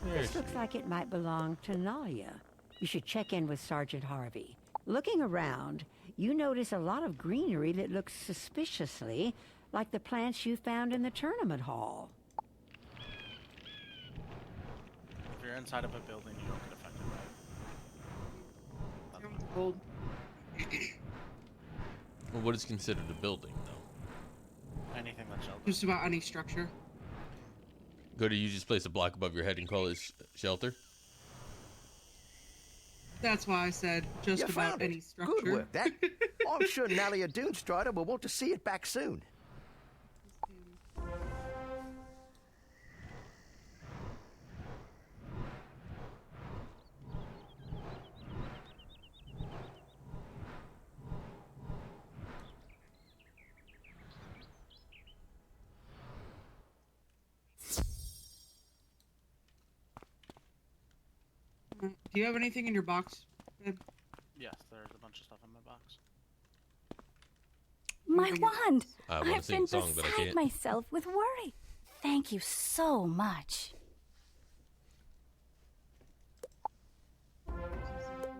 This looks like it might belong to Nalia. You should check in with Sergeant Harvey. Looking around, you notice a lot of greenery that looks suspiciously like the plants you found in the tournament hall. If you're inside of a building, you don't get affected, right? Cold. Well, what is considered a building, though? Anything that's sheltered. Just about any structure. Go to you just place a block above your head and call it shelter? That's why I said just You about found it. any structure. Good work, Dad. I'm sure Nalia Doonstrider will want to see it back soon. Do you have anything in your box, Ed? Yes, there's a bunch of stuff in my box. My wand! I wanna I've sing been a song, but I beside can't. myself with worry. Thank you so much.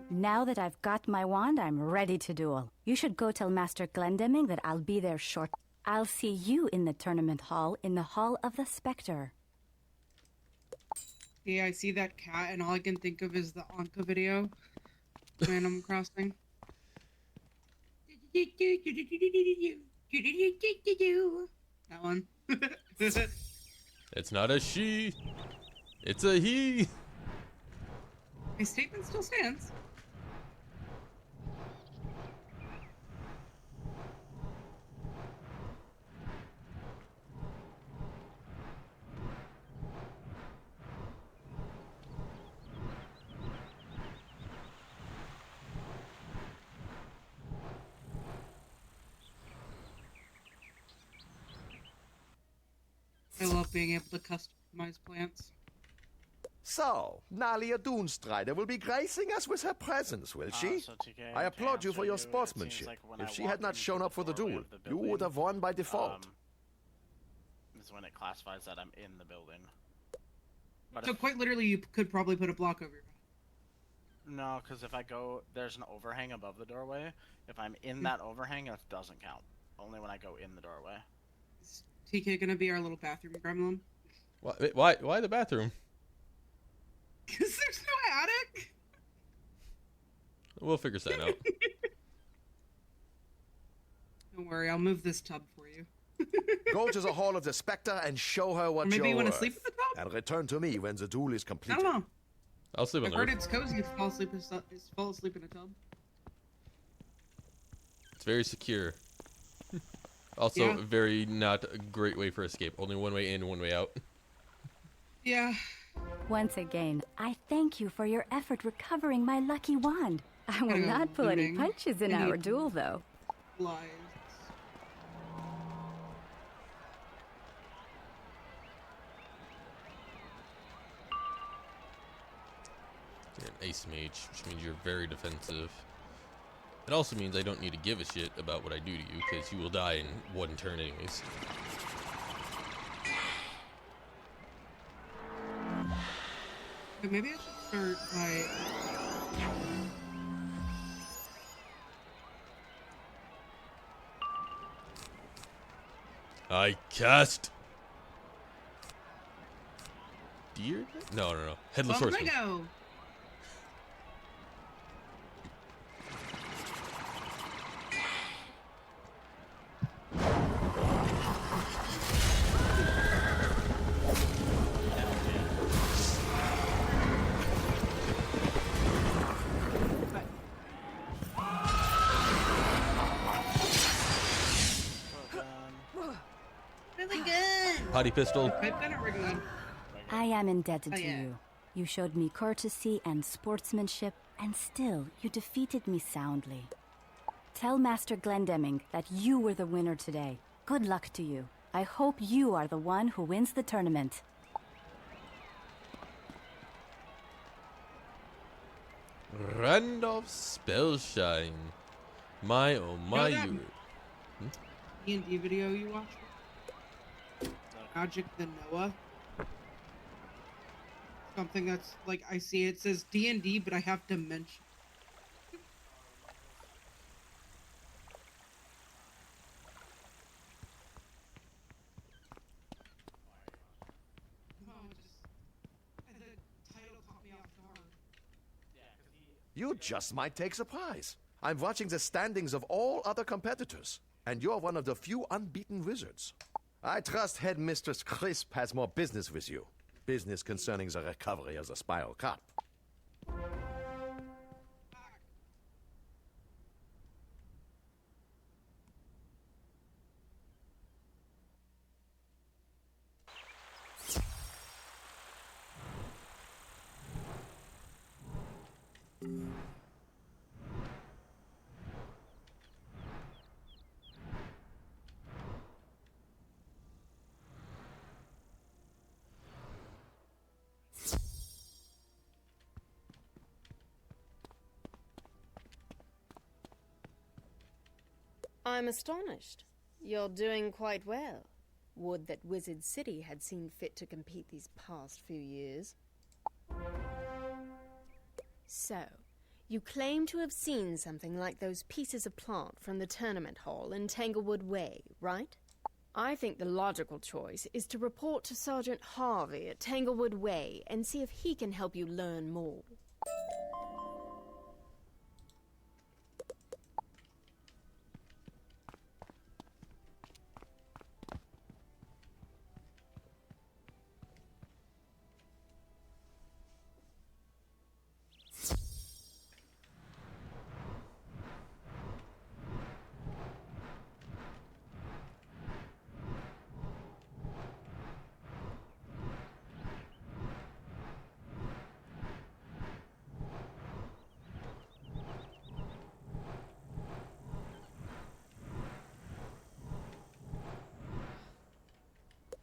Now that I've got my wand, I'm ready to duel. You should go tell Master Glendemming that I'll be there short. I'll see you in the tournament hall, in the Hall of the Spectre. Yeah, I see that cat, and all I can think of is the Anka video, Animal Crossing. That one. It's not a she, it's a he. My statement still stands. I love being able to customize plants. So, Nalia Doonstrider will be gracing us with her presence, will she? So TK, I applaud to you for answer your it sportsmanship. seems like when If I she walk had not into shown up for the doorway duel, of the you would building, have won by default. Is when it classifies that I'm in the building. But So quite literally, you could probably put a block over your head. no, because if I go, there's an overhang above the doorway. If I'm in that overhang, it doesn't count. Only when I go in the doorway. Is TK gonna be our little bathroom gremlin? Why the bathroom? Because there's no attic. We'll figure that out. Don't worry, I'll move this tub for you. Go to the Hall of the Spectre and show her what Or maybe you're you want to worth. sleep in the tub? And return to me when the duel is I completed. don't know. I'll sleep on I've the heard roof. it's cozy to fall asleep in a tub. It's very secure. Also, Yeah. very not a great way for escape. Only one way in, one way out. Yeah. Once again, I thank you for your effort recovering my lucky wand. I will not pull any punches in our duel, though. Lies. You're an ace mage, which means you're very defensive. It also means I don't need to give a shit about what I do to you, because you will die in one turn anyways. But maybe I should start by... I cast... Deer? No. Headless Horseman. Flamengo! Really good! Potty pistol. I've got it really good. I am indebted Oh, to yeah. you. You showed me courtesy and sportsmanship, and still, you defeated me soundly. Tell Master Glendemming that you were the winner today. Good luck to you. I hope you are the one who wins the tournament. Randolph Spellshine. My oh my, that you. D&D video you watched? Magic the Noah? Something that's like, I see it says D&D, but I have dementia. You just might take the prize. I'm watching the standings of all other competitors, and you're one of the few unbeaten wizards. I trust Headmistress Crisp has more business with you. Business concerning the recovery of the Spiral Cup. I'm astonished. You're doing quite well. Would that Wizard City had seen fit to compete these past few years. So, you claim to have seen something like those pieces of plant from the tournament hall in Tanglewood Way, right? I think the logical choice is to report to Sergeant Harvey at Tanglewood Way and see if he can help you learn more.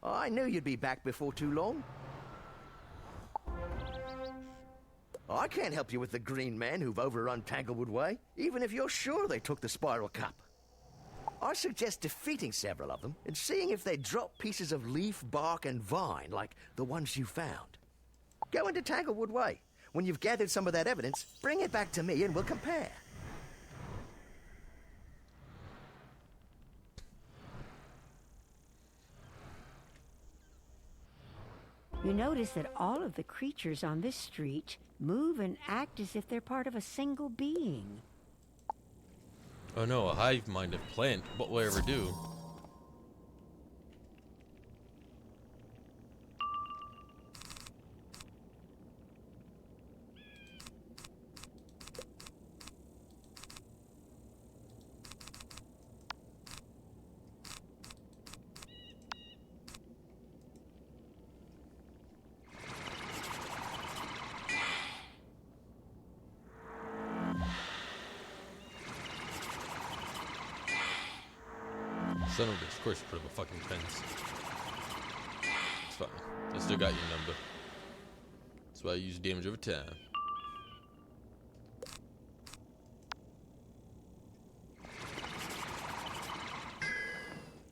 I knew you'd be back before too long. I can't help you with the green men who've overrun Tanglewood Way, even if you're sure they took the Spiral Cup. I suggest defeating several of them and seeing if they drop pieces of leaf, bark, and vine like the ones you found. Go into Tanglewood Way. When you've gathered some of that evidence, bring it back to me and we'll compare. You notice that all of the creatures on this street move and act as if they're part of a single being. Oh no, a hive mind of plant. What will I ever do? Son of a bitch, of course you put up a fucking fence. It's fine. I still got your number. That's why I use damage over time.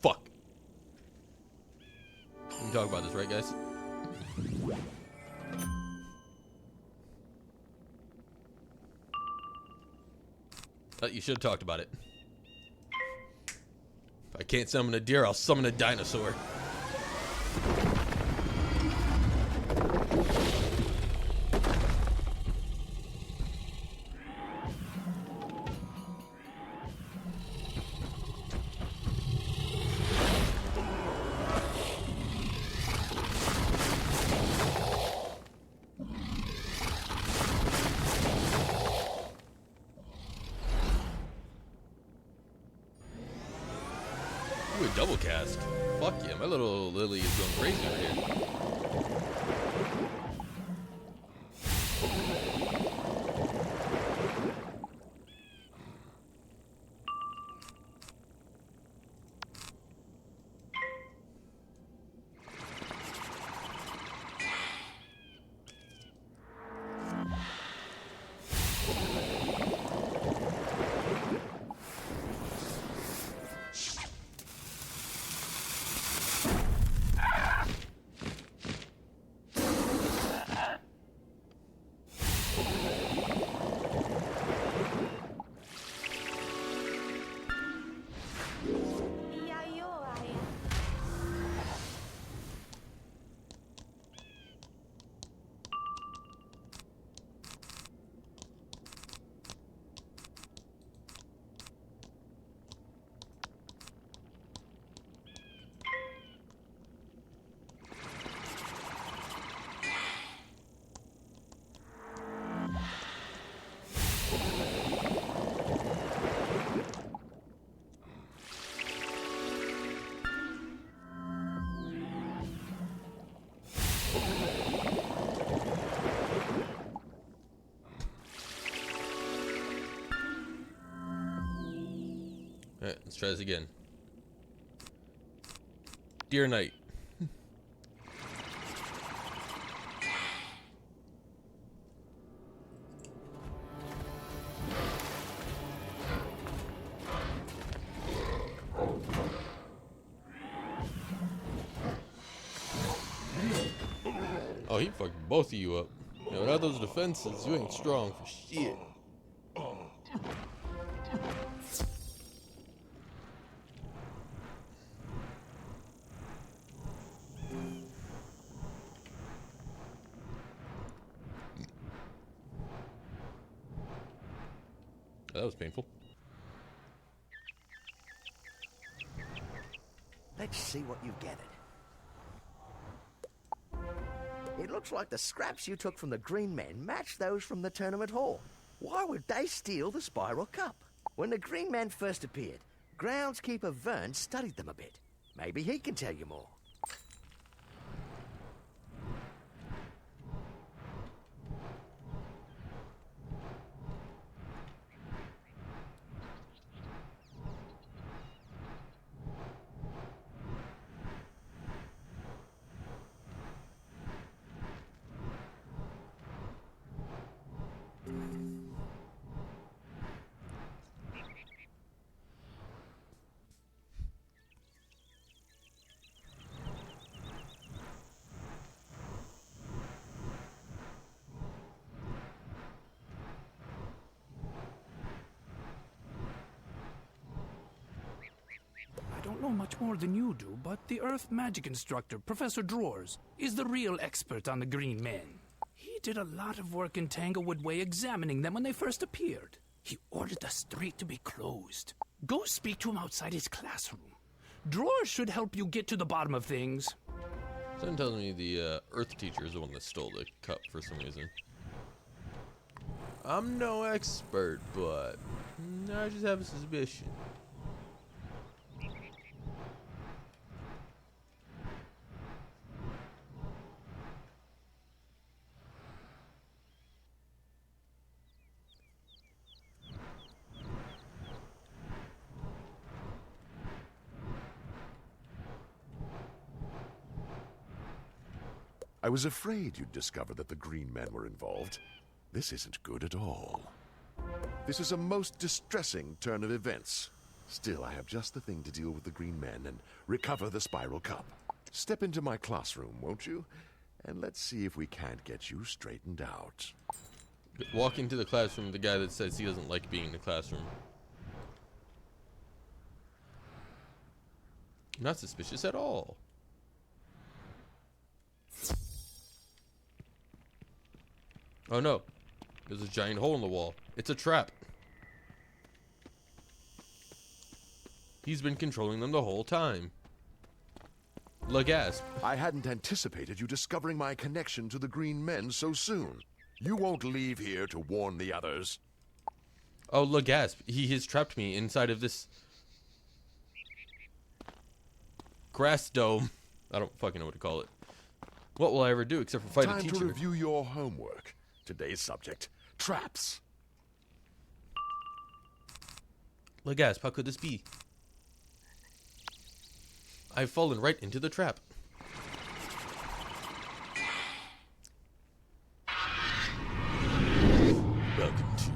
Fuck. We can talk about this, right, guys? You should have talked about it. If I can't summon a deer, I'll summon a dinosaur. Ooh, a double cast. Fuck yeah, my little Lily is going crazy over here. Alright, let's try this again. Deer Knight. Oh, he fucked both of you up. Yeah, without those defenses, you ain't strong for shit. That was painful. Let's see what you've gathered. It looks like the scraps you took from the Green Men match those from the tournament hall. Why would they steal the Spiral Cup? When the Green Man first appeared, groundskeeper Vern studied them a bit. Maybe he can tell you more. I don't know much more than you do, but the Earth magic instructor, Professor Drawers, is the real expert on the Green Men. He did a lot of work in Tanglewood Way examining them when they first appeared. He ordered the street to be closed. Go speak to him outside his classroom. Drawers should help you get to the bottom of things. Someone tells me the Earth teacher is the one that stole the cup for some reason. I'm no expert, but I just have a suspicion. I was afraid you'd discover that the green men were involved. This isn't good at all. This is a most distressing turn of events. Still, I have just the thing to deal with the green men and recover the spiral cup. Step into my classroom, won't you? And let's see if we can't get you straightened out. Walk into the classroom, the guy that says he doesn't like being in the classroom. Not suspicious at all. Oh no, there's a giant hole in the wall. It's a trap. He's been controlling them the whole time. Legasp. I hadn't anticipated you discovering my connection to the green men so soon. You won't leave here to warn the others. Oh, Legasp. He has trapped me inside of this grass dome. I don't fucking know what to call it. What will I ever do except for fight a teacher? Time to review your homework. Today's subject, traps. Legasp, how could this be? I've fallen right into the trap. Welcome to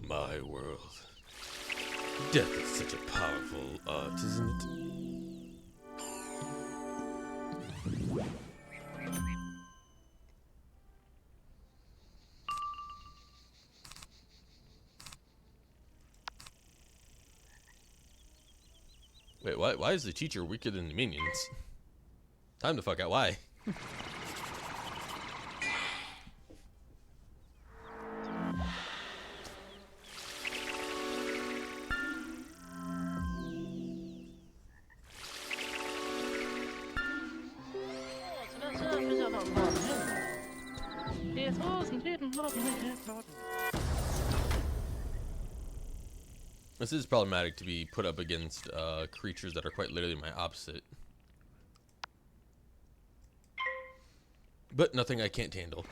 my world. Death is such a powerful art, isn't it? Wait, why is the teacher weaker than the minions? Time to fuck out. Why? This is problematic to be put up against creatures that are quite literally my opposite. But nothing I can't handle.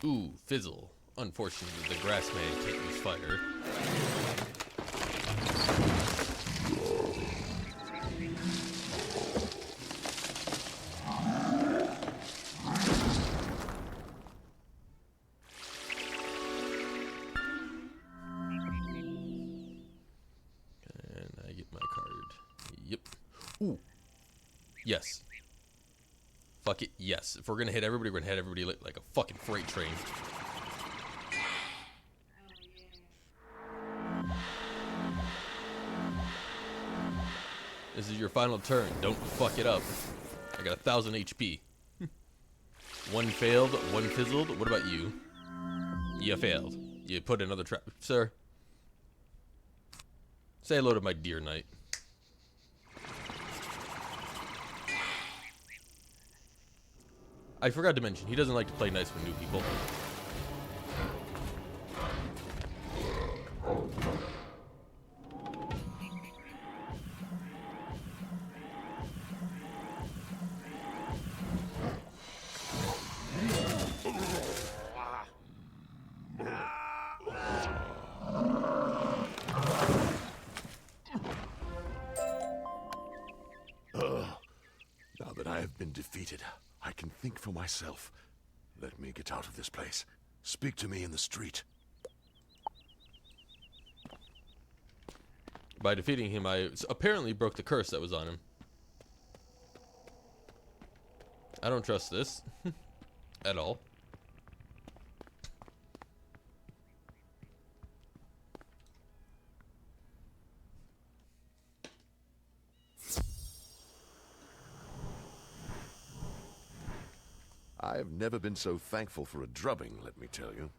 Ooh, fizzle. Unfortunately, the grass man can't use fire. Ooh. Yes. Fuck it, yes. If we're gonna hit everybody, we're gonna hit everybody like a fucking freight train. This is your final turn. Don't fuck it up. I got 1,000 HP. One failed, one fizzled. What about you? You failed. You put another trap. Sir. Say hello to my dear knight. I forgot to mention, he doesn't like to play nice with new people. Now that I have been defeated, I can think for myself. Let me get out of this place. Speak to me in the street. By defeating him, I apparently broke the curse that was on him. I don't trust this. At all. I've never been so thankful for a drubbing, let me tell you.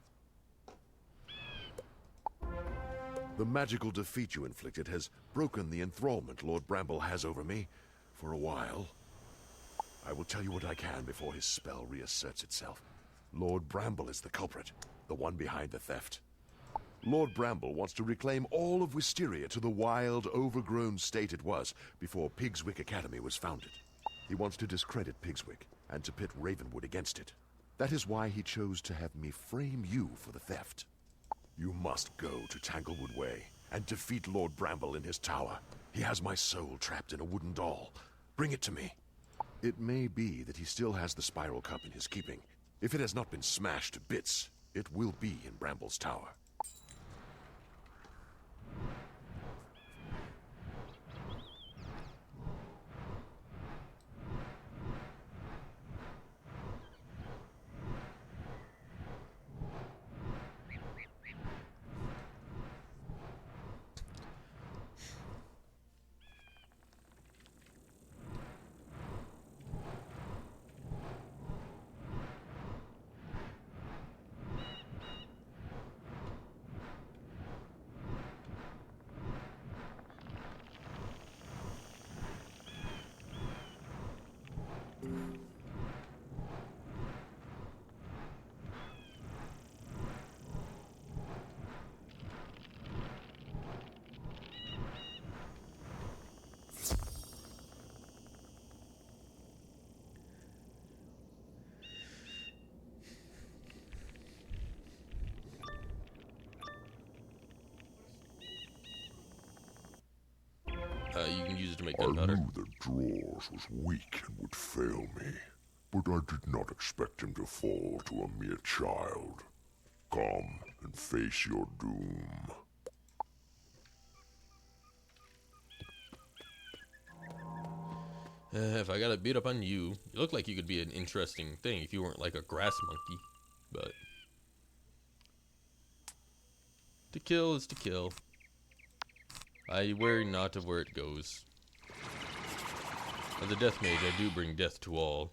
The magical defeat you inflicted has broken the enthrallment Lord Bramble has over me for a while. I will tell you what I can before his spell reasserts itself. Lord Bramble is the culprit, the one behind the theft. Lord Bramble wants to reclaim all of Wisteria to the wild, overgrown state it was before Pigswick Academy was founded. He wants to discredit Pigswick and to pit Ravenwood against it. That is why he chose to have me frame you for the theft. You must go to Tanglewood Way and defeat Lord Bramble in his tower. He has my soul trapped in a wooden doll. Bring it to me. It may be that he still has the Spiral Cup in his keeping. If it has not been smashed to bits, it will be in Bramble's tower. You can use it to make I gunpowder. knew that Drawers was weak and would fail me, but I did not expect him to fall to a mere child. Come and face your doom. If I gotta beat up on you, you look like you could be an interesting thing if you weren't like a grass monkey, but... To kill is to kill. I worry not of where it goes. As a death mage, I do bring death to all.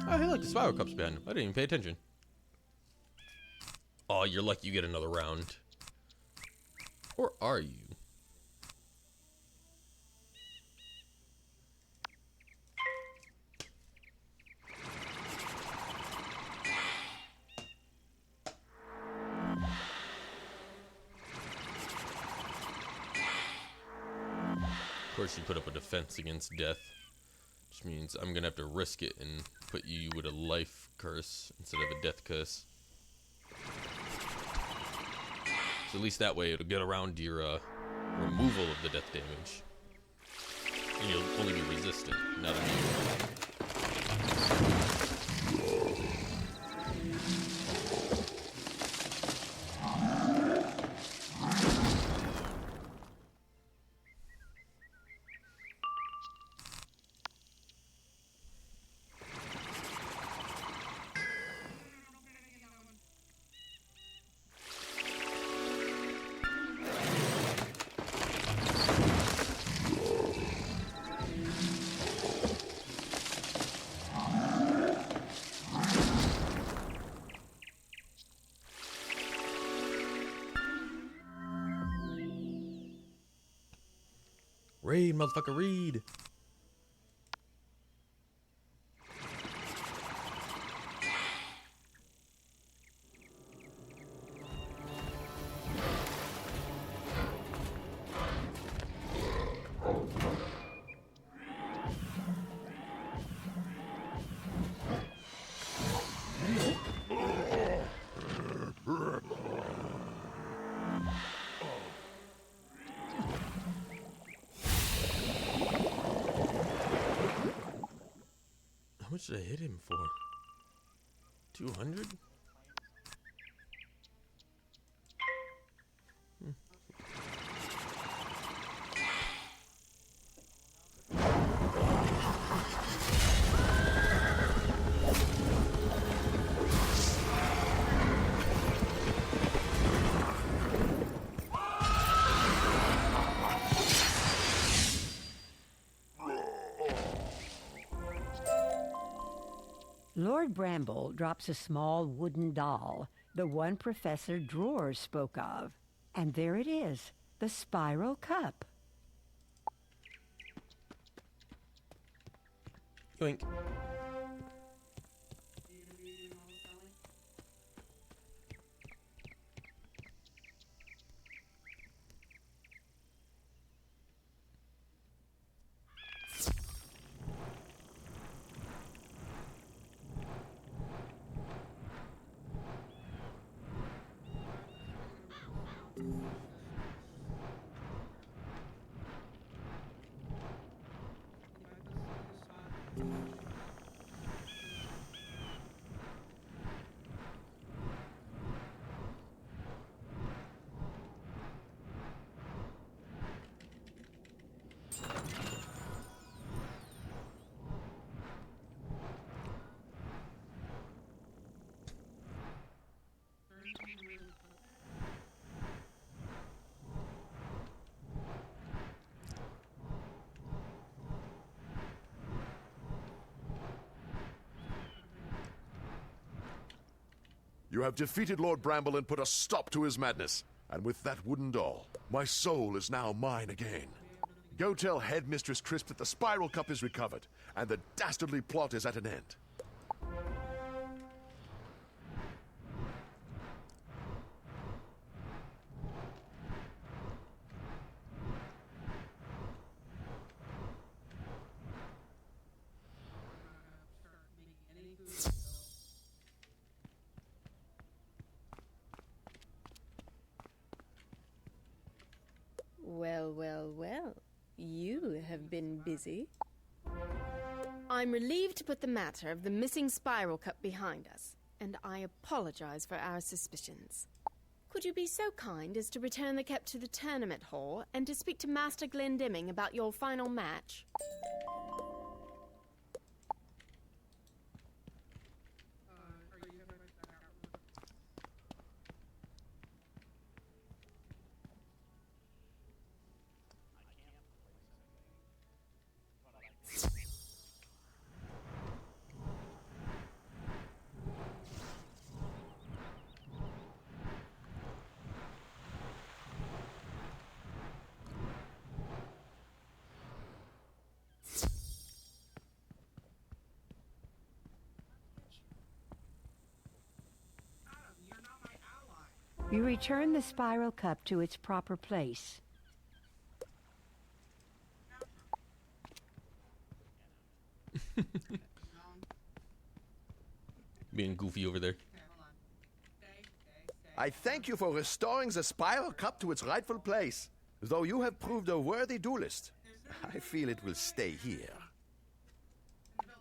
Oh, hey look, the Spiral Cup's behind him. I didn't even pay attention. Oh, you're lucky you get another round. Or are you? Of course, you put up a defense against death, which means I'm gonna have to risk it and put you with a life curse instead of a death curse. So at least that way it'll get around your removal of the death damage, and you'll only be resistant, not immune. Raid, motherfucker, read. How much did I hit him for? 200? Lord Bramble drops a small wooden doll, the one Professor Drawers spoke of. And there it is, the spiral cup. Yoink. You have defeated Lord Bramble and put a stop to his madness. And with that wooden doll, my soul is now mine again. Go tell Headmistress Crisp that the Spiral Cup is recovered, and the dastardly plot is at an end. Well, well, well. You have been busy. I'm relieved to put the matter of the missing Spiral Cup behind us, and I apologize for our suspicions. Could you be so kind as to return the cup to the tournament hall and to speak to Master Glendemming about your final match? You return the Spiral Cup to its proper place. Being goofy over there. I thank you for restoring the Spiral Cup to its rightful place. Though you have proved a worthy duelist, I feel it will stay here.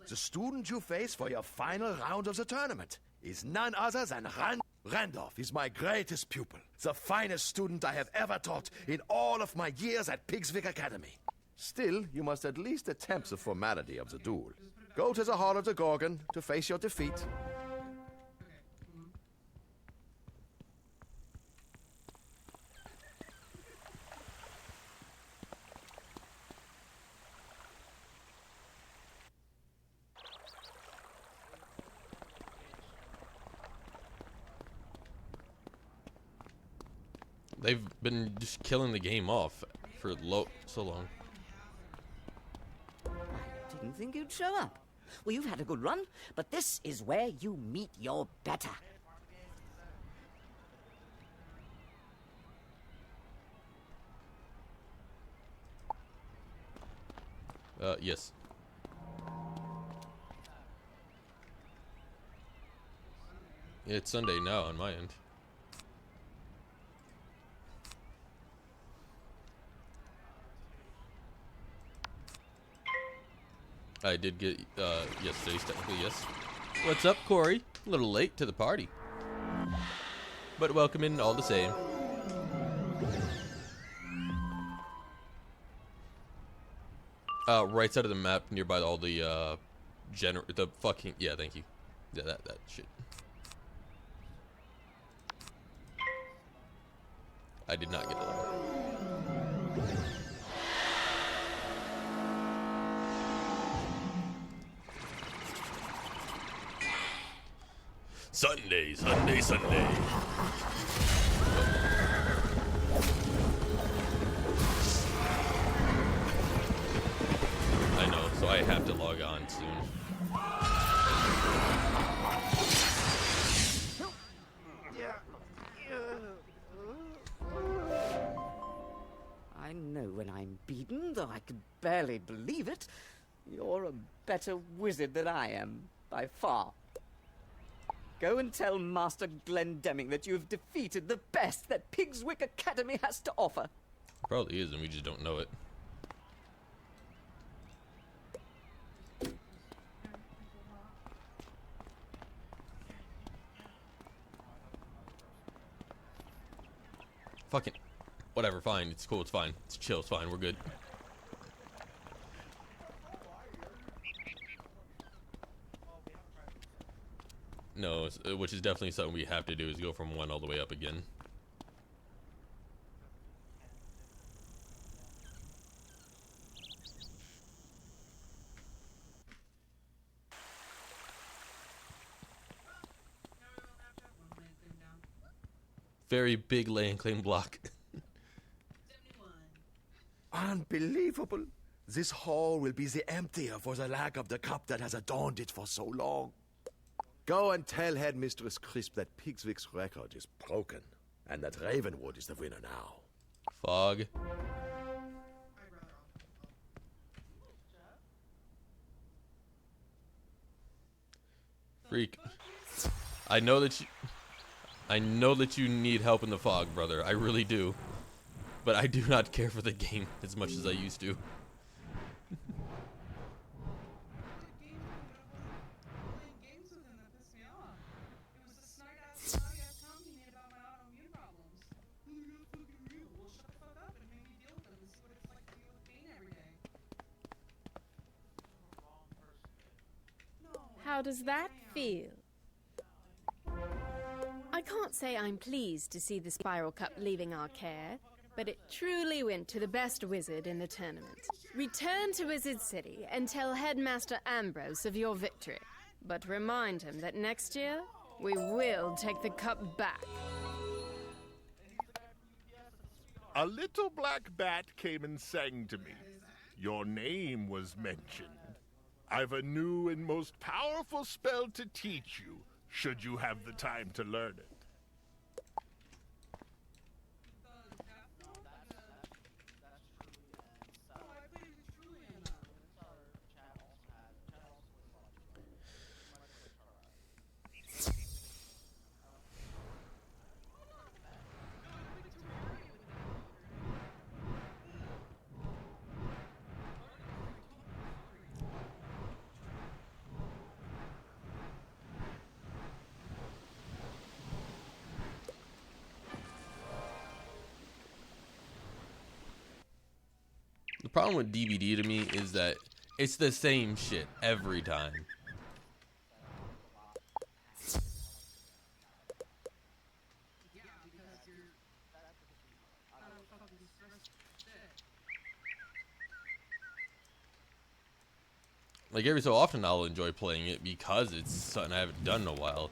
The student you face for your final round of the tournament is none other than Randolph is my greatest pupil, the finest student I have ever taught in all of my years at Pigswick Academy. Still, you must at least attempt the formality of the duel. Go to the Hall of the Gorgon to face your defeat. They've been just killing the game off for so long. Didn't think you'd show up. Well, you've had a good run, but this is where you meet your better. Yes. It's Sunday now on my end. I did get, yesterday's technically, yes. What's up, Corey? A little late to the party. But welcome in all the same. Right side of the map, nearby all the, yeah, thank you. Yeah, that shit. I did not get a level. Sunday, Sunday, Sunday. I know, so I have to log on soon. I know when I'm beaten, though I can barely believe it. You're a better wizard than I am, by far. Go and tell Master Glendemming that you have defeated the best that Pigswick Academy has to offer. Probably is, and we just don't know it. Fucking whatever, fine. It's cool, it's fine. It's chill, it's fine, we're good. No, which is definitely something we have to do, is go from 1 all the way up again. Very big land claim block. Unbelievable. This hall will be the emptier for the lack of the cup that has adorned it for so long. Go and tell Headmistress Crisp that Pigswick's record is broken, and that Ravenwood is the winner now. Fog. Freak. I know that you need help in the fog, brother. I really do. But I do not care for the game as much as I used to. How does that feel? I can't say I'm pleased to see the Spiral Cup leaving our care, but it truly went to the best wizard in the tournament. Return to Wizard City and tell Headmaster Ambrose of your victory, but remind him that next year we will take the cup back. A little black bat came and sang to me. Your name was mentioned. I've a new and most powerful spell to teach you, should you have the time to learn it. The problem with DVD to me is that it's the same shit every time. Like every so often I'll enjoy playing it because it's something I haven't done in a while.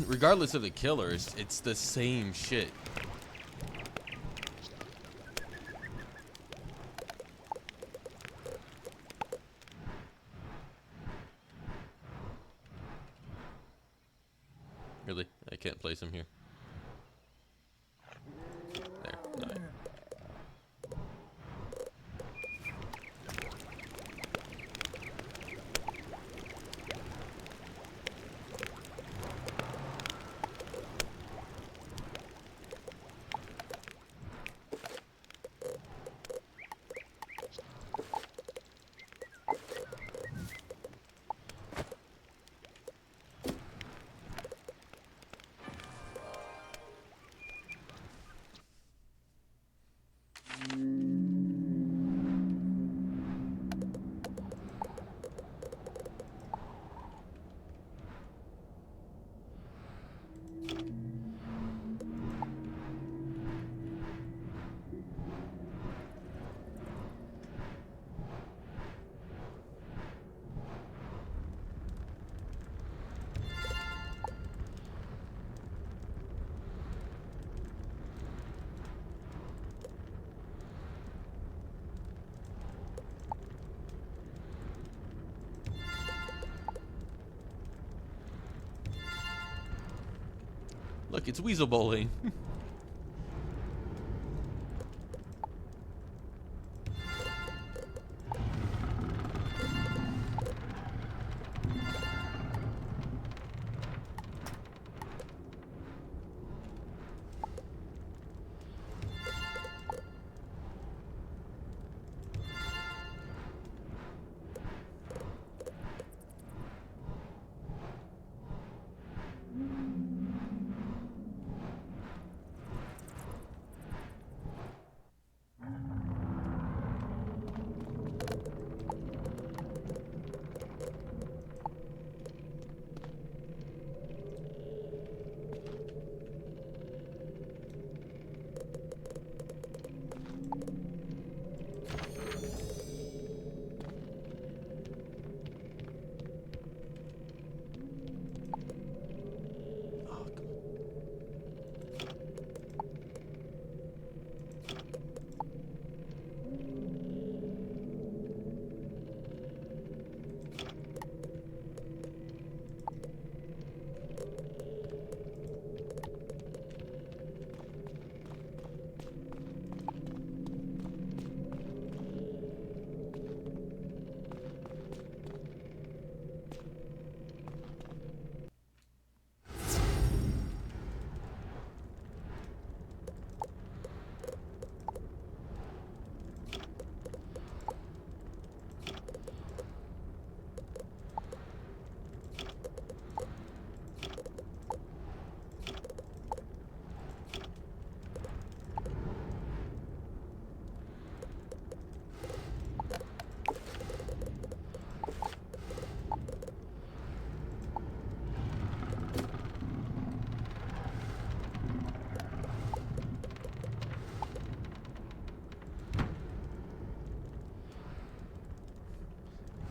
Regardless of the killers, it's the same shit. Really? I can't place him here. There. No. Look, it's Weasel Bowling.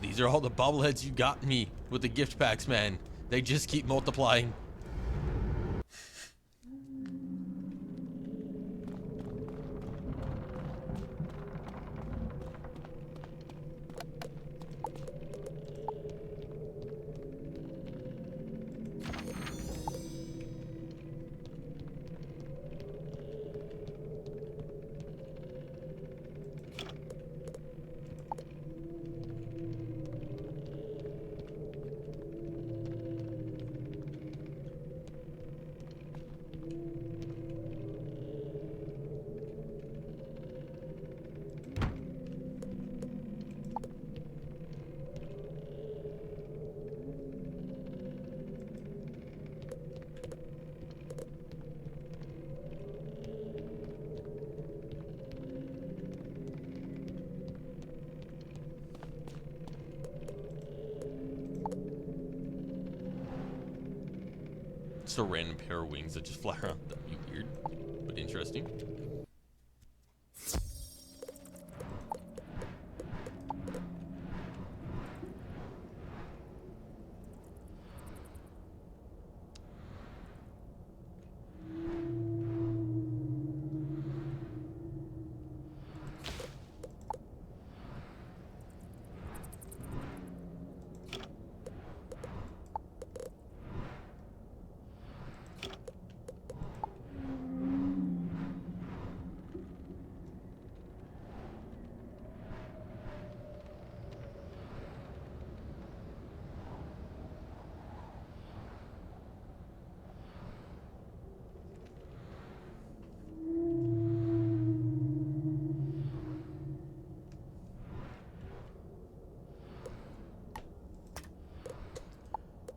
These are all the bobbleheads you got me with the gift packs, man. They just keep multiplying. Just a random pair of wings that just fly around. That'd be weird, but interesting.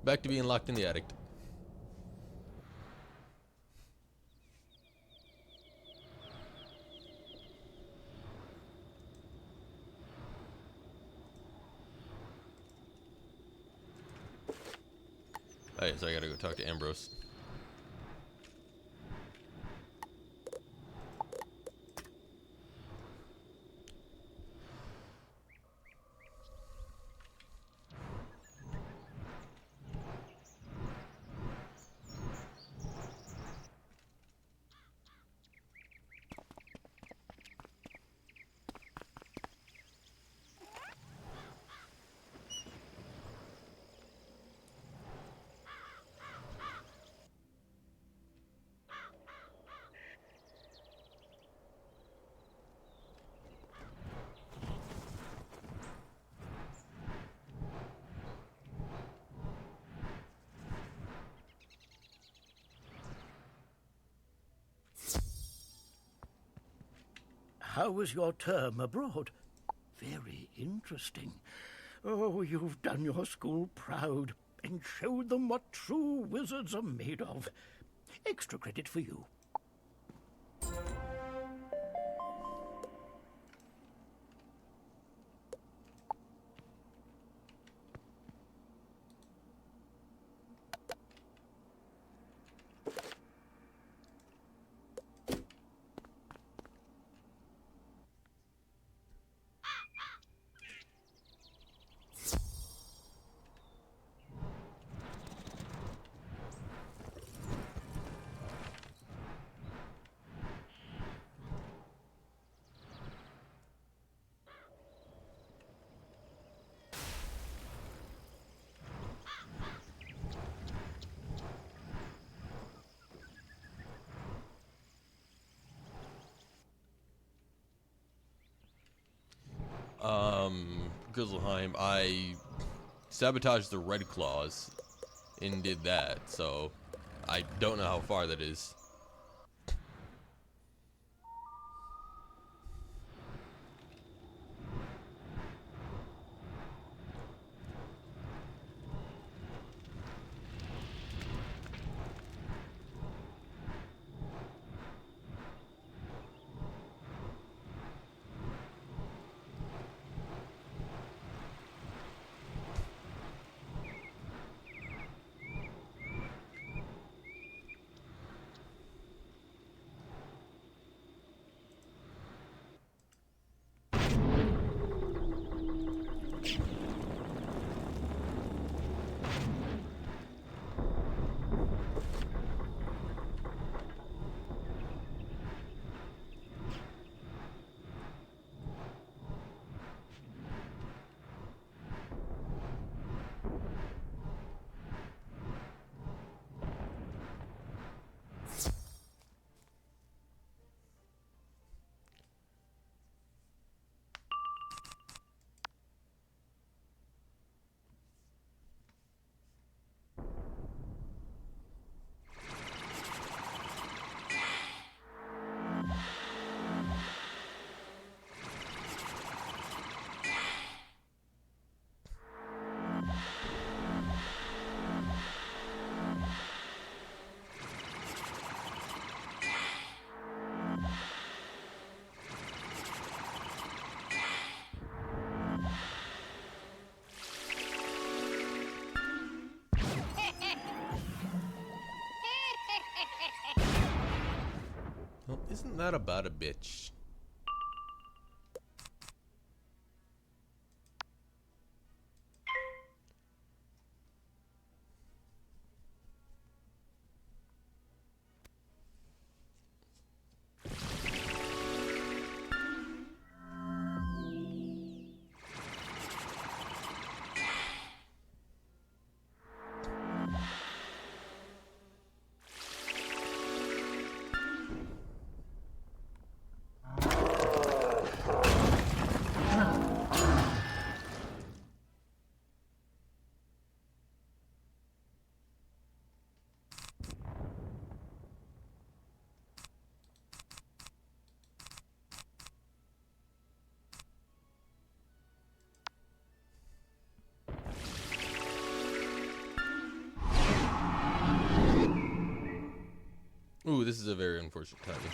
Back to being locked in the attic. Alright, so I gotta go talk to Ambrose. how was your term abroad? Very interesting. Oh, you've done your school proud and showed them what true wizards are made of. Extra credit for you. Grizzleheim, I sabotaged the Red Claws and did that, so I don't know how far that is. Well, isn't that about a bitch? Ooh, this is a very unfortunate timing.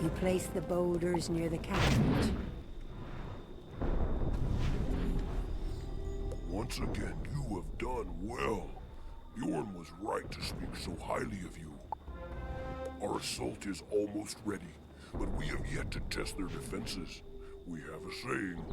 You place the boulders near the catapult. Once again, you have done well. Bjorn was right to speak so highly of you. Our assault is almost ready, but we have yet to test their defenses. We have a saying,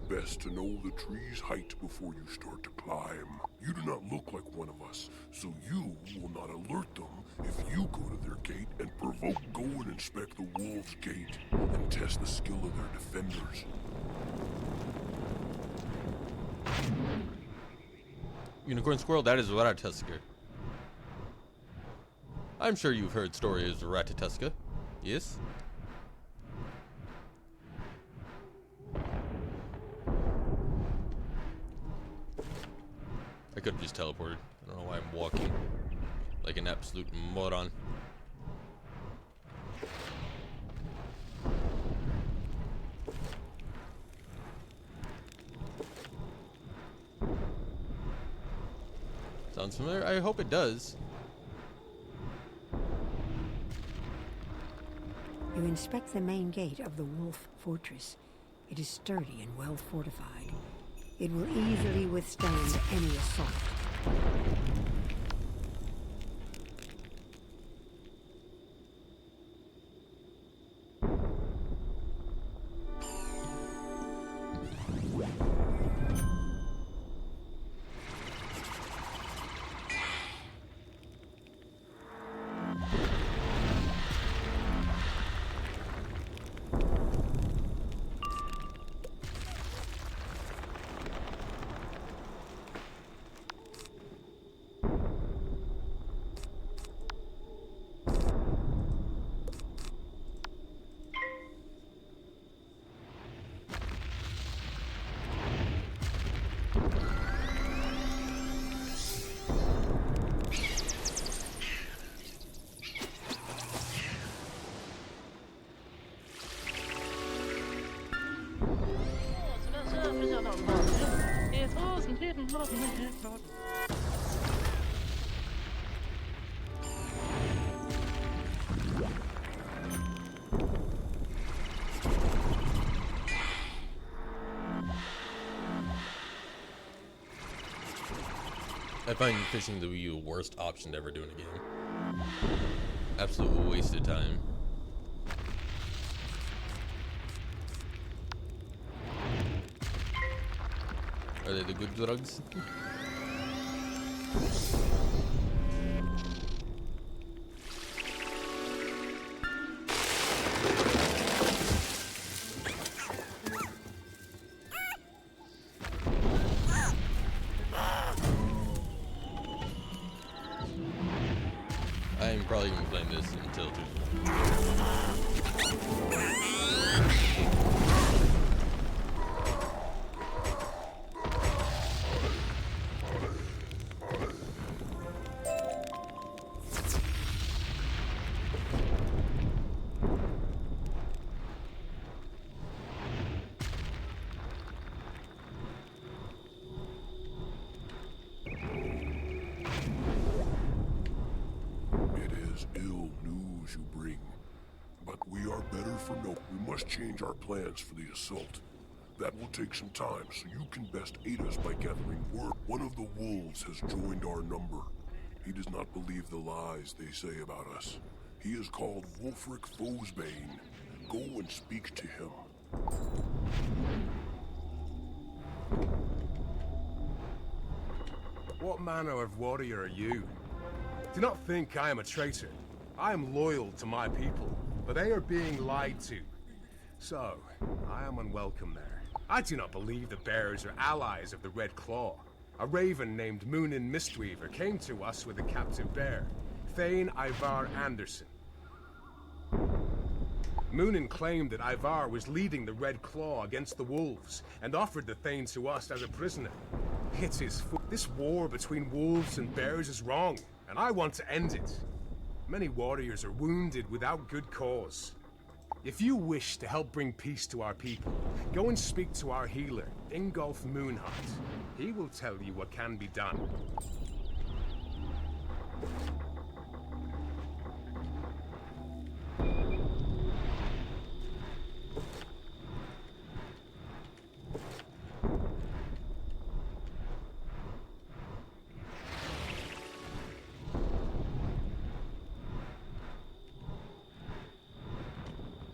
best to know the tree's height before you start to climb. You do not look like one of us, so you will not alert them if you go to their gate and provoke go and inspect the wolves' gate and test the skill of their defenders. Unicorn Squirrel, that is Ratatoskr. I'm sure you've heard stories of Ratatoskr. Yes? I could have just teleported. I don't know why I'm walking like an absolute moron. Sounds familiar? I hope it does. You inspect the main gate of the Wolf Fortress. It is sturdy and well fortified. It will easily withstand any assault. I find fishing the Wii U worst option to ever do in a game. Absolute waste of time. Are they the good drugs? I'm probably gonna be playing this until But we are better for no. We must change our plans for the assault. That will take some time, so you can best aid us by gathering word. One of the wolves has joined our number. He does not believe the lies they say about us. He is called Wulfric Fosbane. Go and speak to him. What manner of warrior are you? Do not think I am a traitor. I am loyal to my people, but they are being lied to. So, I am unwelcome there. I do not believe the bearers are allies of the Red Claw. A raven named Moonin Mistweaver came to us with a captive bear, Thane Ivar Anderson. Moonin claimed that Ivar was leading the Red Claw against the wolves, and offered the Thane to us as a prisoner. It is this war between wolves and bears is wrong, and I want to end it. Many warriors are wounded without good cause. If you wish to help bring peace to our people, go and speak to our healer, Ingolf Moonheart. He will tell you what can be done.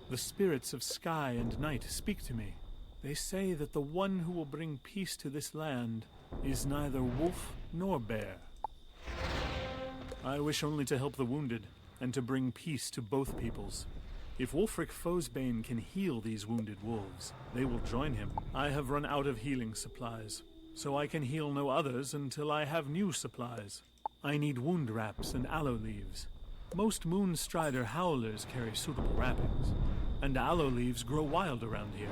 The spirits of sky and night speak to me. They say that the one who will bring peace to this land is neither wolf nor bear. I wish only to help the wounded, and to bring peace to both peoples. If Wulfric Fosbane can heal these wounded wolves, they will join him. I have run out of healing supplies, so I can heal no others until I have new supplies. I need wound wraps and aloe leaves. Most Moonstrider howlers carry suitable wrappings, and aloe leaves grow wild around here.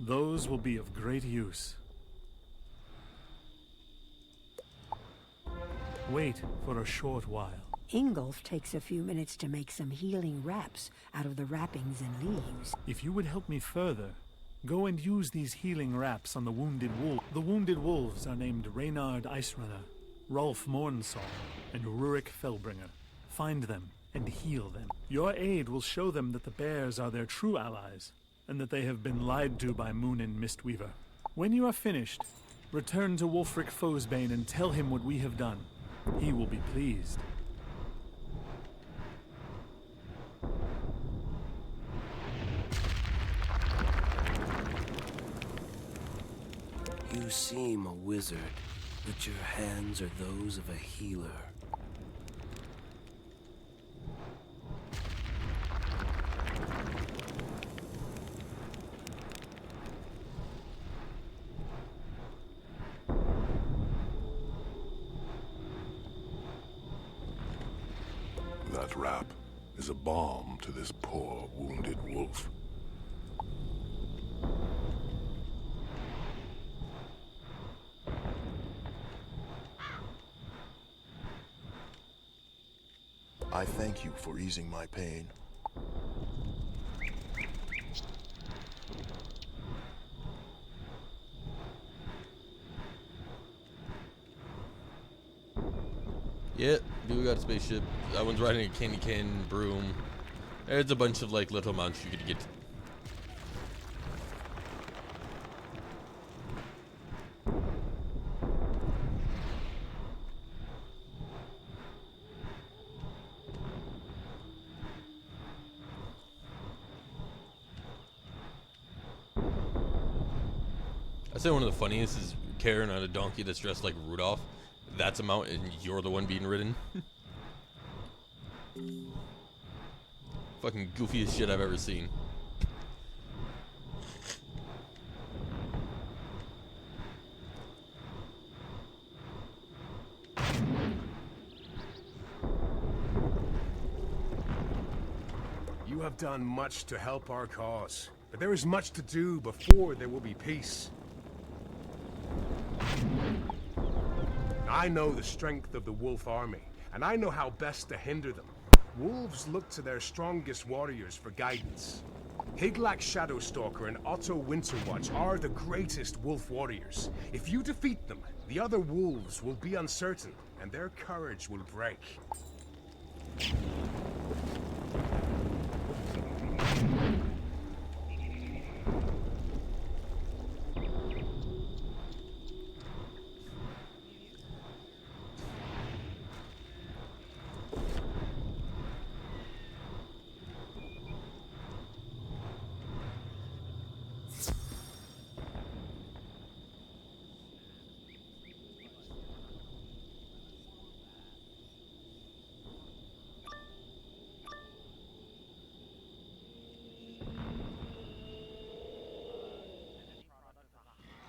Those will be of great use. Wait for a short while. Ingolf takes a few minutes to make some healing wraps out of the wrappings and leaves. If you would help me further, go and use these healing wraps on the wounded wolf. The wounded wolves are named Reynard Icerunner, Rolf Mornsong, and Rurik Fellbringer. Find them and heal them. Your aid will show them that the bears are their true allies, and that they have been lied to by Moon and Mistweaver. When you are finished, return to Wulfric Fosbane and tell him what we have done. He will be pleased. You seem a wizard, but your hands are those of a healer. That wrap is a balm to this poor, wounded wolf. I thank you for easing my pain. Yeah, dude got a spaceship. That one's riding a candy cane broom. There's a bunch of like little mounts you could get. I'd say one of the funniest is Karen on a donkey that's dressed like Rudolph. That's a mount and you're the one being ridden. Fucking goofiest shit I've ever seen. You have done much to help our cause, but there is much to do before there will be peace. I know the strength of the wolf army, and I know how best to hinder them. Wolves look to their strongest warriors for guidance. Higlak Shadowstalker and Otto Winterwatch are the greatest wolf warriors. If you defeat them, the other wolves will be uncertain, and their courage will break.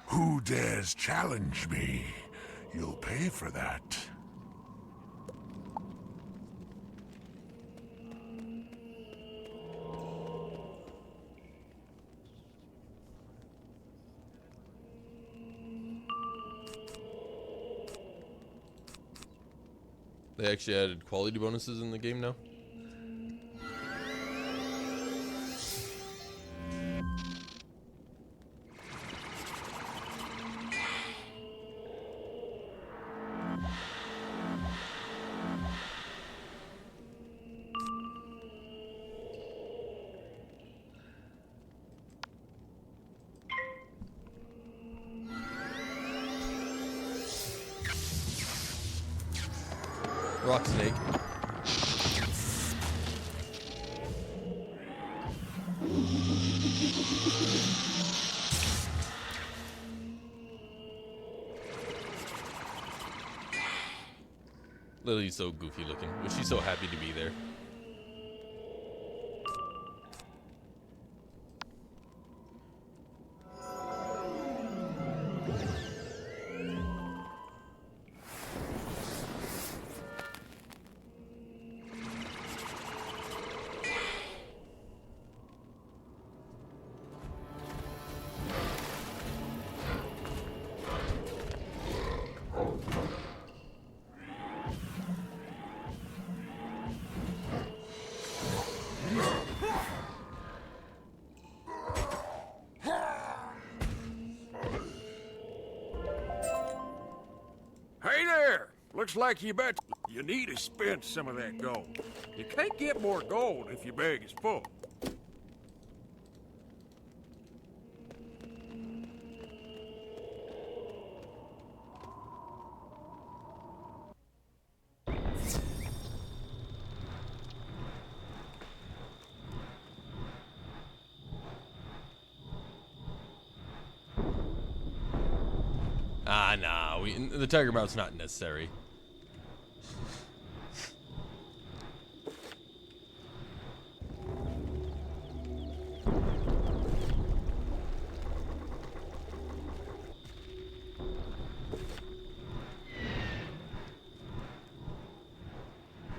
Who dares challenge me? You'll pay for that. They actually added quality bonuses in the game now. Rock snake. Lily's so goofy looking, but she's so happy to be there. Looks like you need to spend some of that gold. You can't get more gold if your bag is full. Nah, the Tiger Mount's not necessary.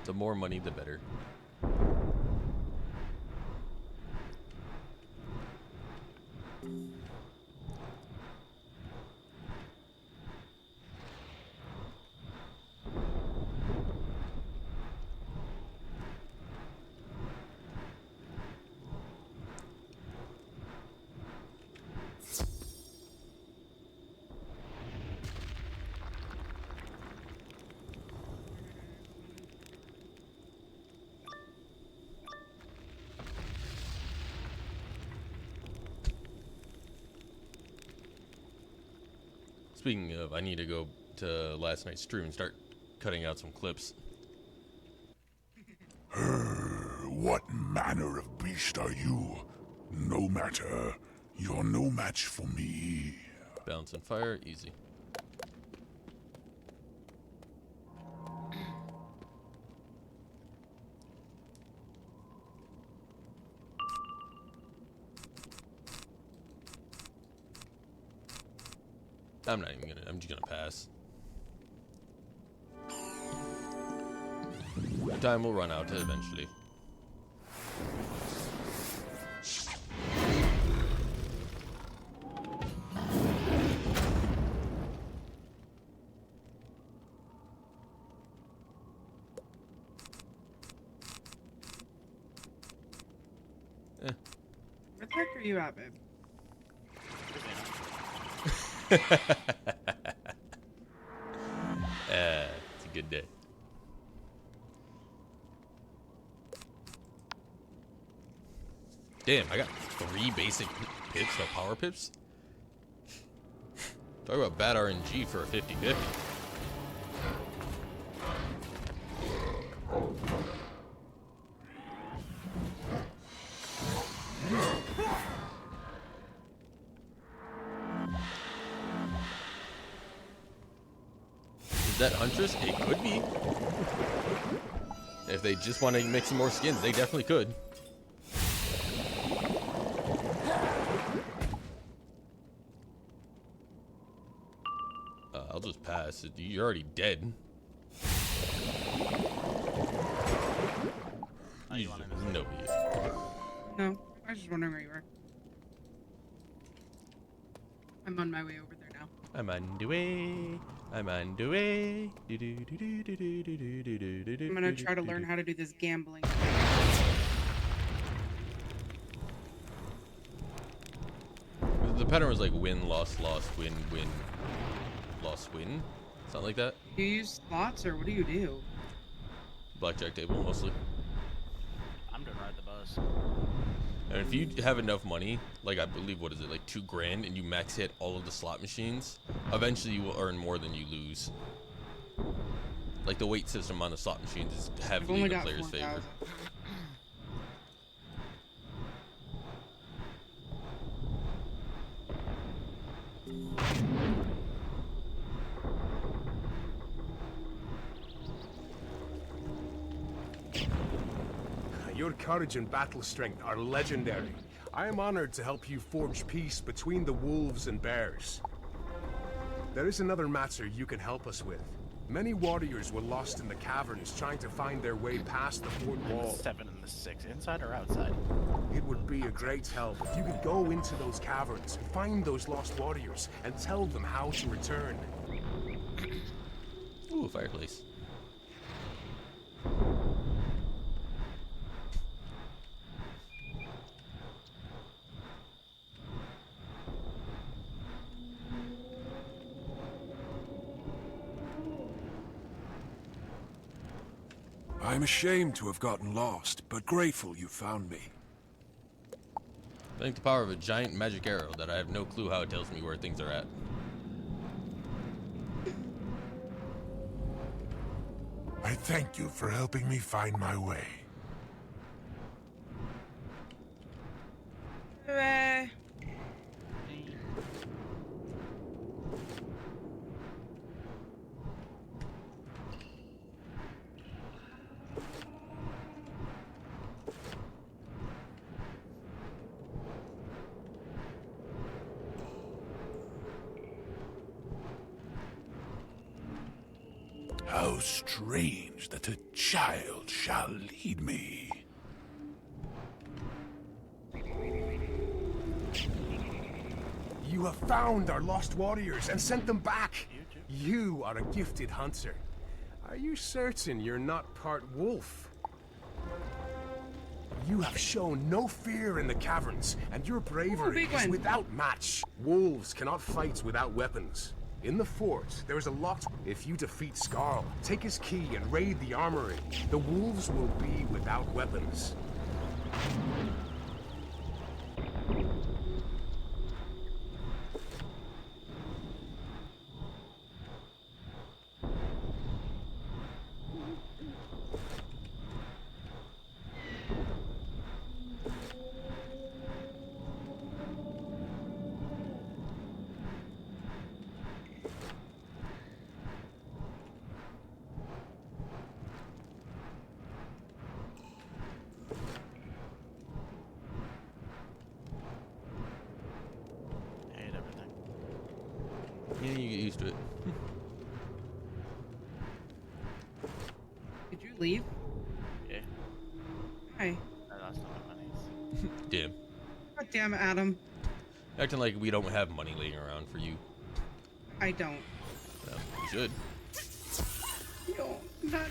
The more money, the better. Speaking of, I need to go to last night's stream and start cutting out some clips. What manner of beast are you? No matter. You're no match for me. Balance and fire, easy. I'm just gonna pass. Time will run out eventually. Where the heck are you at, babe? It's a good day. Damn, I got 3 basic pips, no power pips. Talk about bad RNG for a 50-50. Is that Huntress? It could be. If they just want to make some more skins, they definitely could. I'll just pass. You're already dead. No. No, I was just wondering where you were. I'm on my way over there now. I'm on the way. I'm on the way. I'm gonna try to learn how to do this gambling. The pattern was like win, loss, loss, win, win, loss, win. Something like that. Do you use slots or what do you do? Blackjack table mostly. I'm gonna ride the bus. And if you have enough money, like I believe, what is it, like $2,000, and you max hit all of the slot machines, eventually you will earn more than you lose. Like the weight system on the slot machines is heavily in the player's favor. Your courage and battle strength are legendary. I am honored to help you forge peace between the wolves and bears. There is another matter you can help us with. Many warriors were lost in the caverns trying to find their way past the fort wall. 7 and the 6, inside or outside? It would be a great help if you could go into those caverns and find those lost warriors and tell them how to return. Ooh, fireplace. I'm ashamed to have gotten lost, but grateful you found me. Thank the power of a giant magic arrow that I have no clue how it tells me where things are at. I thank you for helping me find my way. How strange that a child shall lead me. You have found our lost warriors and sent them back. You are a gifted hunter. Are you certain you're not part wolf? You have shown no fear in the caverns, and your bravery is without match. Wolves cannot fight without weapons. In the fort, there is a locked... If you defeat Skarl, take his key and raid the armory, the wolves will be without weapons. Yeah, you get used to it. Did you leave? Yeah. Hi. I lost all my monies. Damn. God damn it, Adam. Acting like we don't have money laying around for you. I don't. Well, you should. No, not.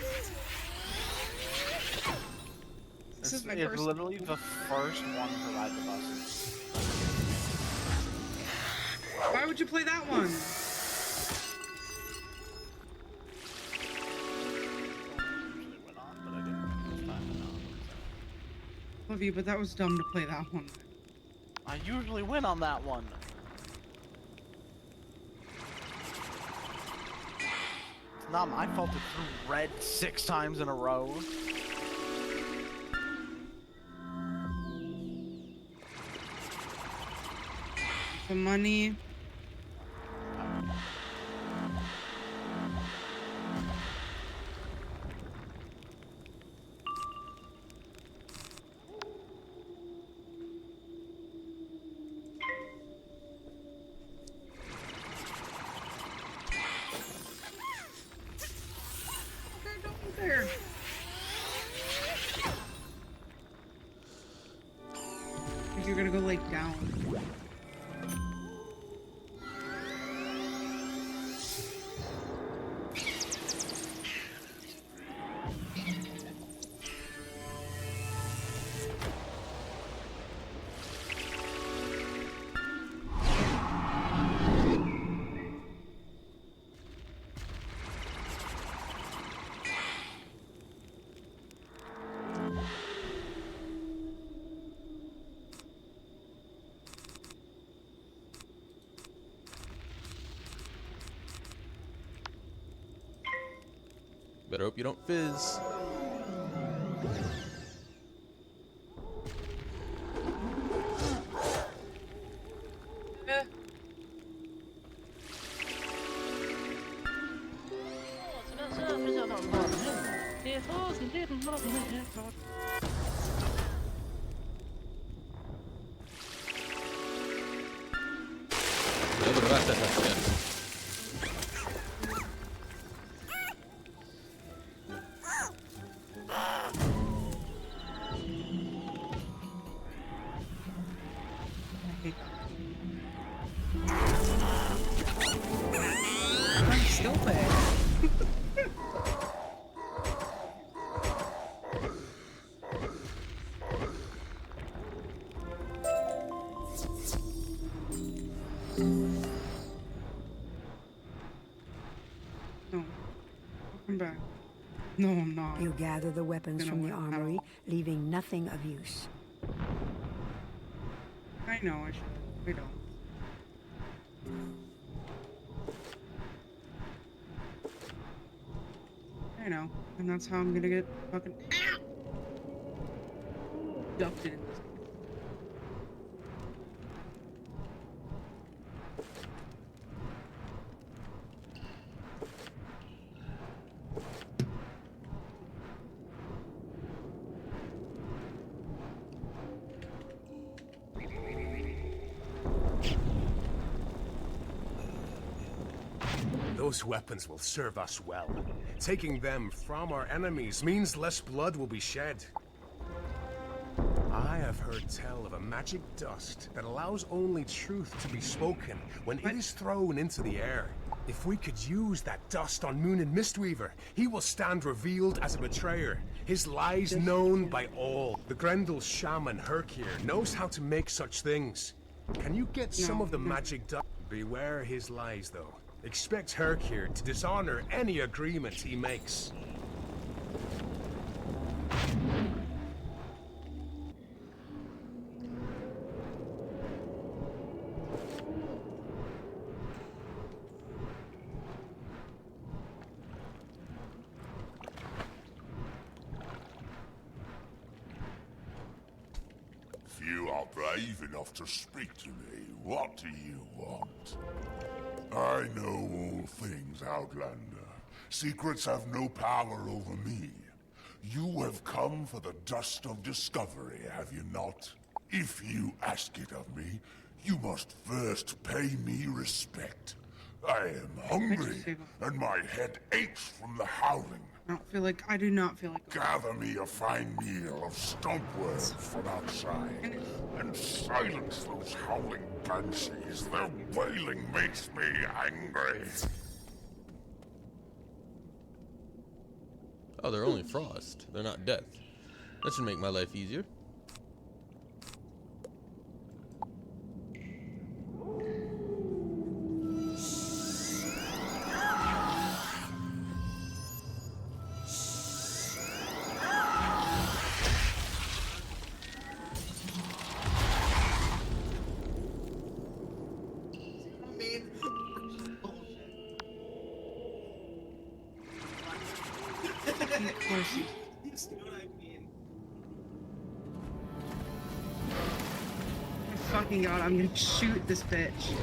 This is my It's first. literally the first one to ride the buses. Why would you play that one? Love you, but that was dumb to play that one. I usually win on that one. It's not my fault it threw red 6 times in a row. The money. There. You're gonna go like down. Better hope you don't fizz. I'm still bad. No. Welcome back. No, I'm not. You gather the weapons from the armory, leaving nothing of use. I know I should. We don't. I know. And that's how I'm gonna get fucking abducted in this. Those weapons will serve us well. Taking them from our enemies means less blood will be shed. I have heard tell of a magic dust that allows only truth to be spoken when it is thrown into the air. If we could use that dust on Moon and Mistweaver, he will stand revealed as a betrayer. His lies known by all. The Grendel shaman Herkier knows how to make such things. Can you get some of the magic dust? Beware his lies, though. Expect Herkier to dishonor any agreement he makes. If you are brave enough to speak to me, what do you want? I know all things, Outlander. Secrets have no power over me. You have come for the dust of discovery, have you not? If you ask it of me, you must first pay me respect. I am hungry, and my head aches from the howling. I do not feel like. Gather me a fine meal of stompworms from outside, and silence those howling banshees. Their wailing makes me angry. Oh, they're only frost. They're not death. That should make my life easier. Fucking god, I'm gonna shoot this bitch.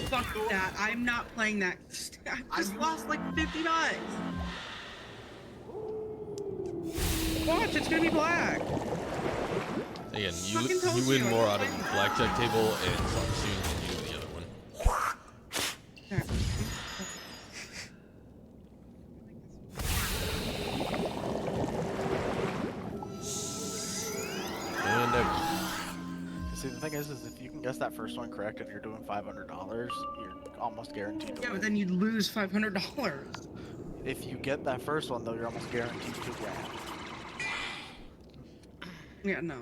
Fuck that. I'm not playing that. I just lost like 50 bucks. Watch, it's gonna be black. Again, you win more out of the blackjack table and Song Soon than you do the other one. See, the thing is if you can guess that first one correct and you're doing $500, you're almost guaranteed to Yeah, win. but then you'd lose $500. If you get that first one, though, you're almost guaranteed $2 grand. Yeah, no.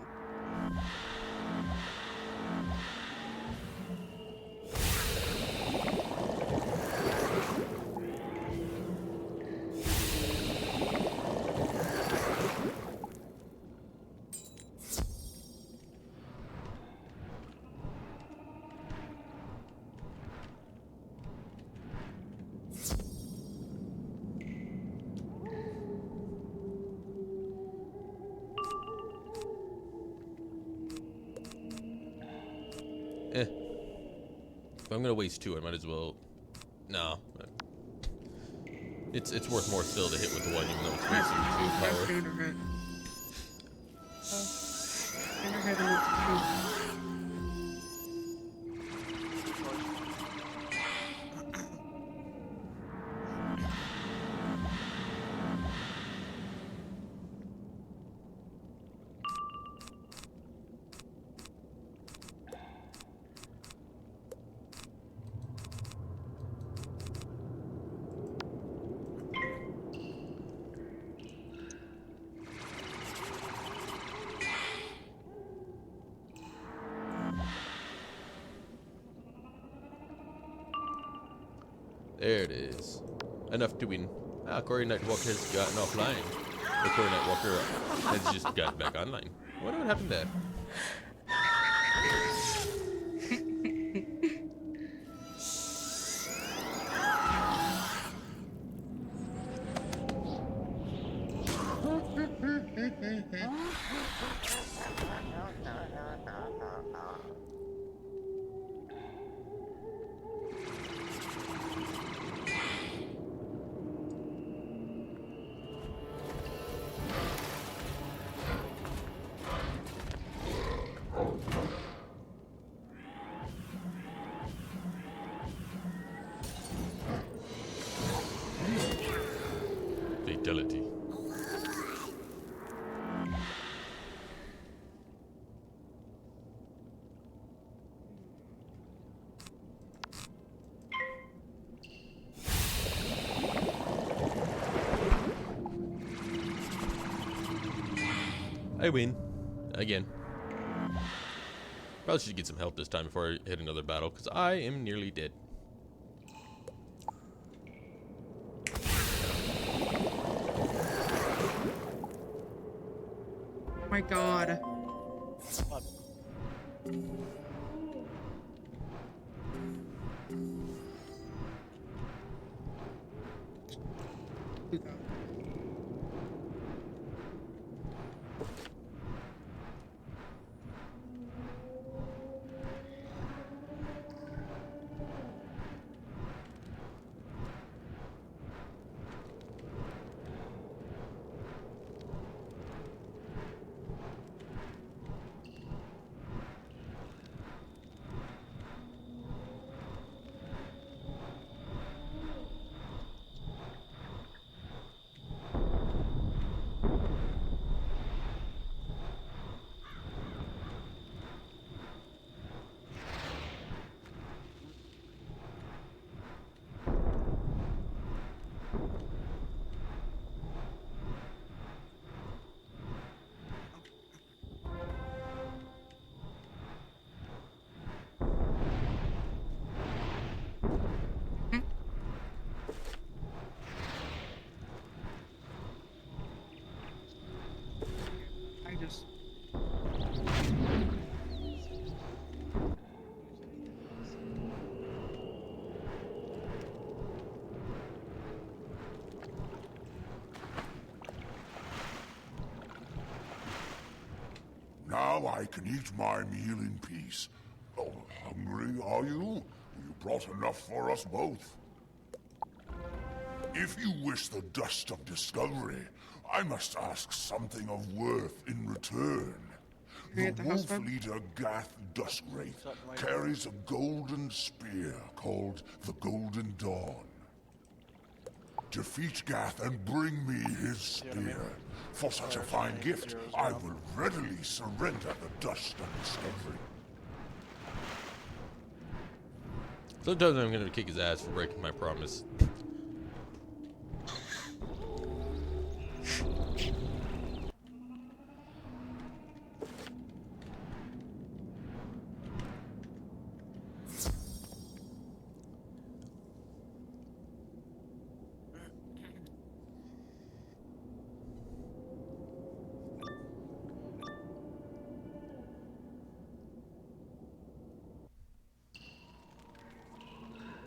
If I'm gonna waste 2, I might as well. No. It's worth more still to hit with the 1, even though it's wasting 2 power. There it is. Enough to win. Ah, Cory Nightwalker has gotten offline. The Cory Nightwalker has just gotten back online. I wonder what happened there. Fatality. I win. Again. Probably should get some help this time before I hit another battle, because I am nearly dead. Oh my god. Now I can eat my meal in peace. Oh, hungry, are you? You brought enough for us both. If you wish the dust of discovery, I must ask something of worth in return. The wolf leader Gath Duskwraith carries a golden spear called the Golden Dawn. Defeat Gath and bring me his spear. For such a fine gift, I will readily surrender the dust of discovery. Sometimes I'm gonna kick his ass for breaking my promise.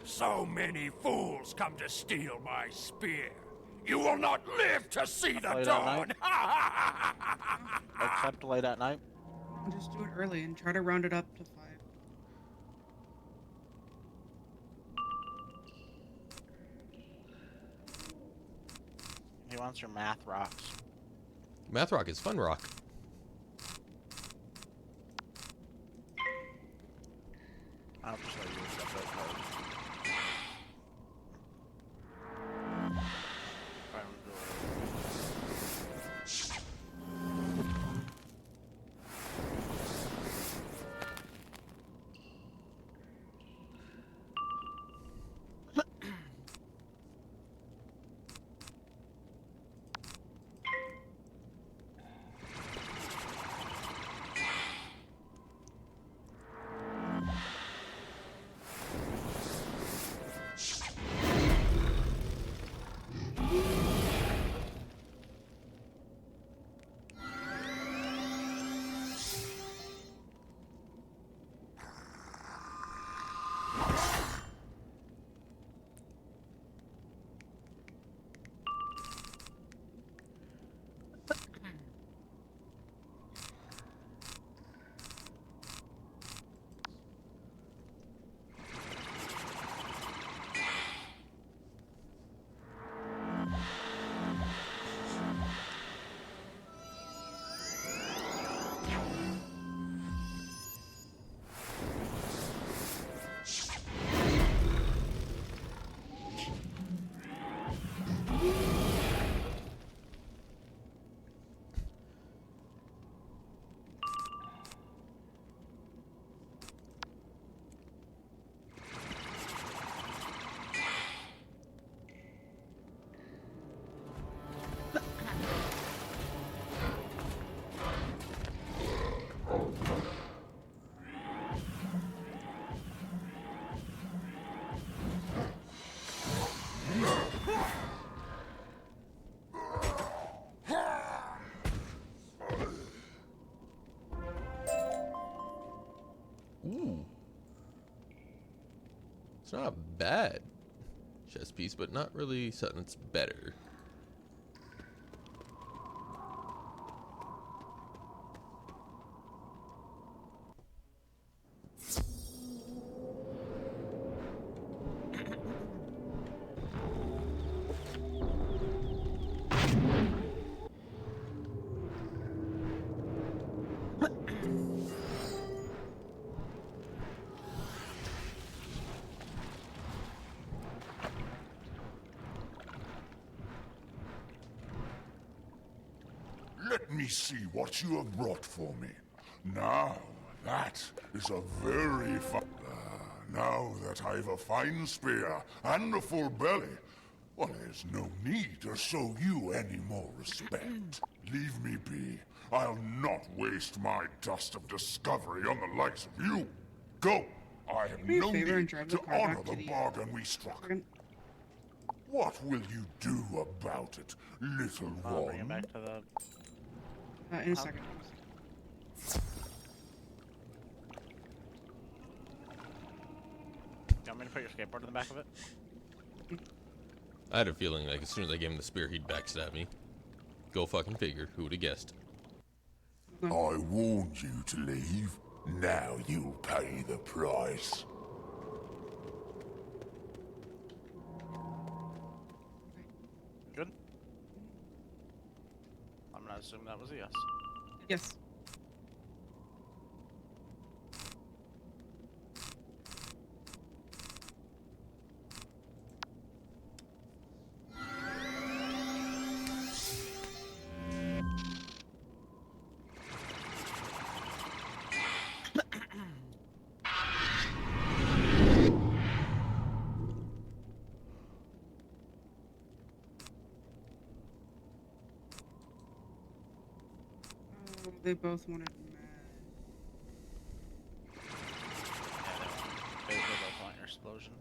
So many fools come to steal my spear. You will not live to see the dawn. Except late at night. I'll just do it early and try to round it up to 5. He wants your math rocks. Math rock is fun rock. I'll just let you accept those cards. It's not a bad chess piece, but not really something that's better. Let me see what you have brought for me. Now, that is a very fine... now that I've a fine spear and a full belly, well, there's no need to show you any more respect. Leave me be. I'll not waste my dust of discovery on the likes of you. Go! I have no need to honor the bargain we struck. What will you do about it, little one? Bring it back to the... in a second. You want me to put your skateboard in the back of it? I had a feeling like as soon as I gave him the spear, he'd backstab me. Go fucking figure. Who would have guessed? I warned you to leave. Now you'll pay the price. Good. I'm gonna assume that was a yes. Yes. They both wanted They both want your explosion.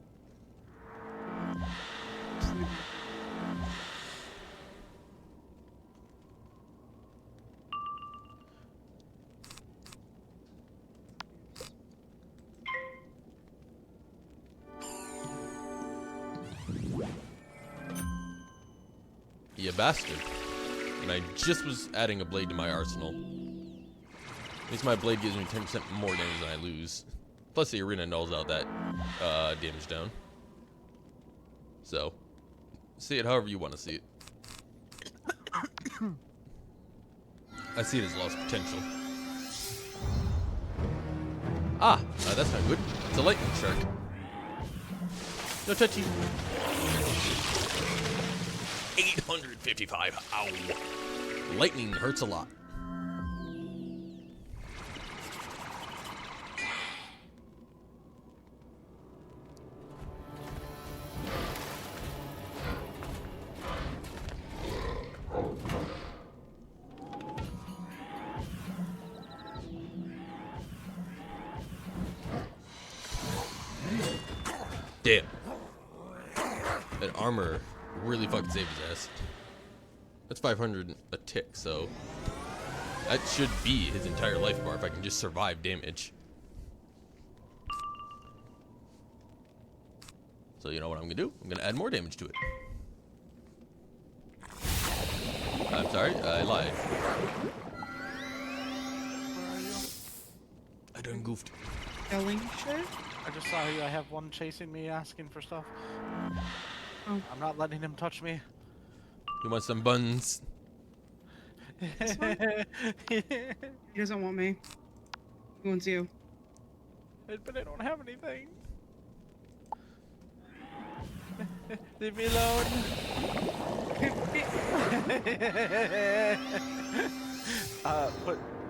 You bastard. And I just was adding a blade to my arsenal. At least my blade gives me 10% more damage than I lose. Plus the arena nulls out that damage down. So, see it however you want to see it. I see it as lost potential. Ah, that's not good. It's a lightning shark. No touchy. 855. Ow. Lightning hurts a lot. Damn. That armor really fucking saved his ass. That's 500 a tick, so that should be his entire life bar if I can just survive damage. So you know what I'm gonna do? I'm gonna add more damage to it. I'm sorry, I lied. I done goofed. Yelling shit? I just saw you. I have one chasing me, asking for stuff. Oh. I'm not letting him touch me. You want some buns? He doesn't want me. He wants you. But I don't have anything. Leave me alone.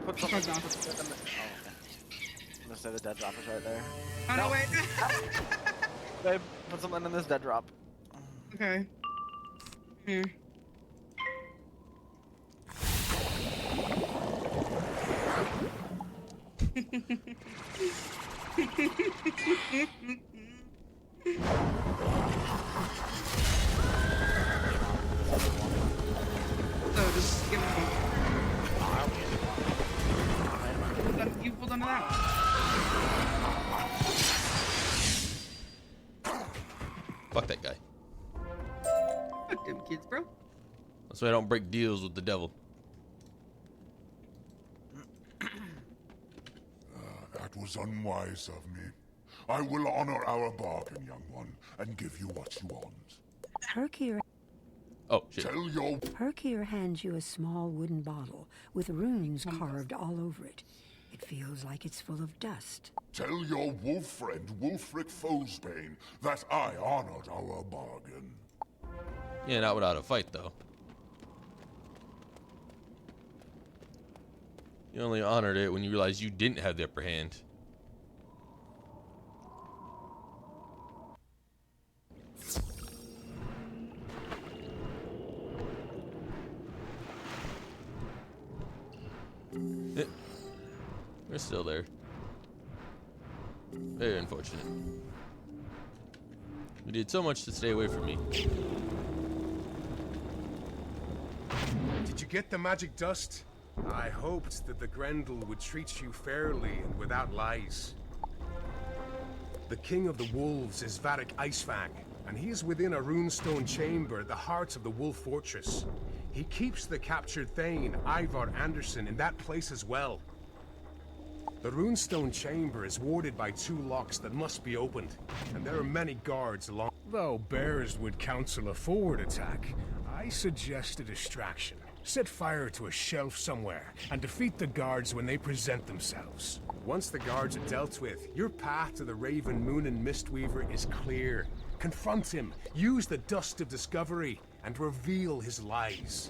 Put something down. Oh, okay. I'm gonna say the dead drop is right there. Oh, no, wait. Babe, put something in this dead drop. Okay. Here. So just give it one. You pulled onto that one. Fuck that guy. Fuck them kids, bro. That's why I don't break deals with the devil. That was unwise of me. I will honor our bargain, young one, and give you what you want. Herkier. Oh, shit. Tell your... Herkier hands you a small wooden bottle with runes carved all over it. It feels like it's full of dust. Tell your wolf friend, Wulfric Fosbane, that I honored our bargain. Yeah, not without a fight, though. You only honored it when you realized you didn't have the upper hand. We're still there. Very unfortunate. You did so much to stay away from me. Did you get the magic dust? I hoped that the Grendel would treat you fairly and without lies. The king of the wolves is Varric Icefang, and he is within a runestone chamber at the heart of the Wolf Fortress. He keeps the captured Thane, Ivar Anderson, in that place as well. The runestone chamber is warded by 2 locks that must be opened, and there are many guards along. Though bears would counsel a forward attack, I suggest a distraction. Set fire to a shelf somewhere, and defeat the guards when they present themselves. Once the guards are dealt with, your path to the Raven, Moon, and Mistweaver is clear. Confront him, use the dust of discovery, and reveal his lies.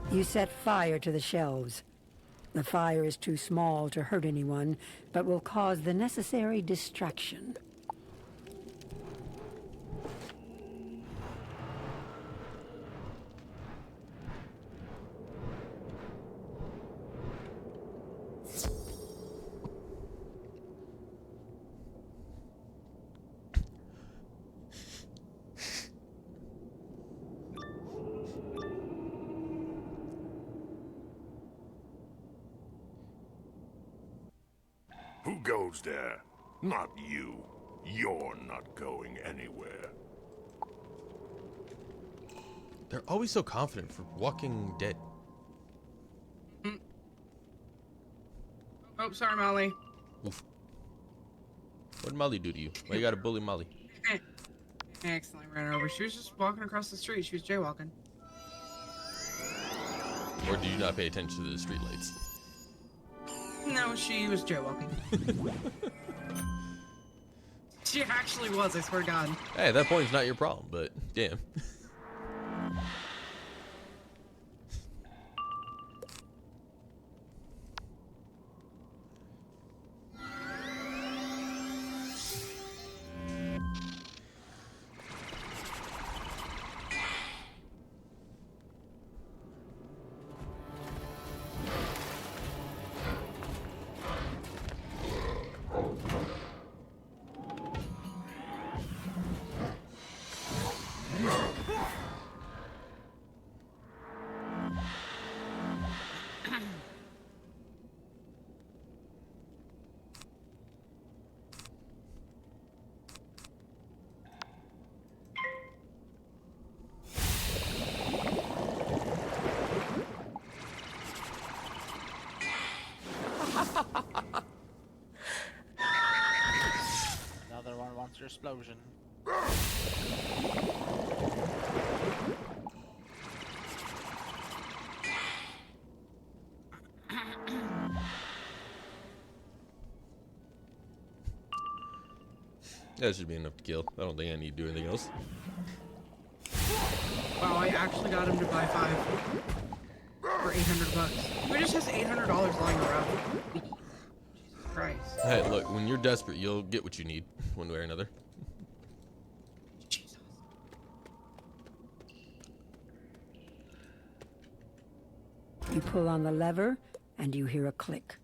You set fire to the shelves. The fire is too small to hurt anyone, but will cause the necessary distraction. Who goes there? Not you. You're not going anywhere. They're always so confident for Walking Dead. Oh, sorry, Molly. Oof. What did Molly do to you? Why you gotta bully Molly? I accidentally ran her over. She was just walking across the street. She was jaywalking. Or did you not pay attention to the streetlights? No, she was jaywalking. She actually was, I swear to God. Hey, at that point, it's not your problem, but damn. Another one wants your explosion. That should be enough to kill. I don't think I need to do anything else. Wow, I actually got him to buy 5 for $800. Who just has $800 lying around? Jesus Christ. Hey, look, when you're desperate, you'll get what you need, one way or another. Jesus. You pull on the lever, and you hear a click.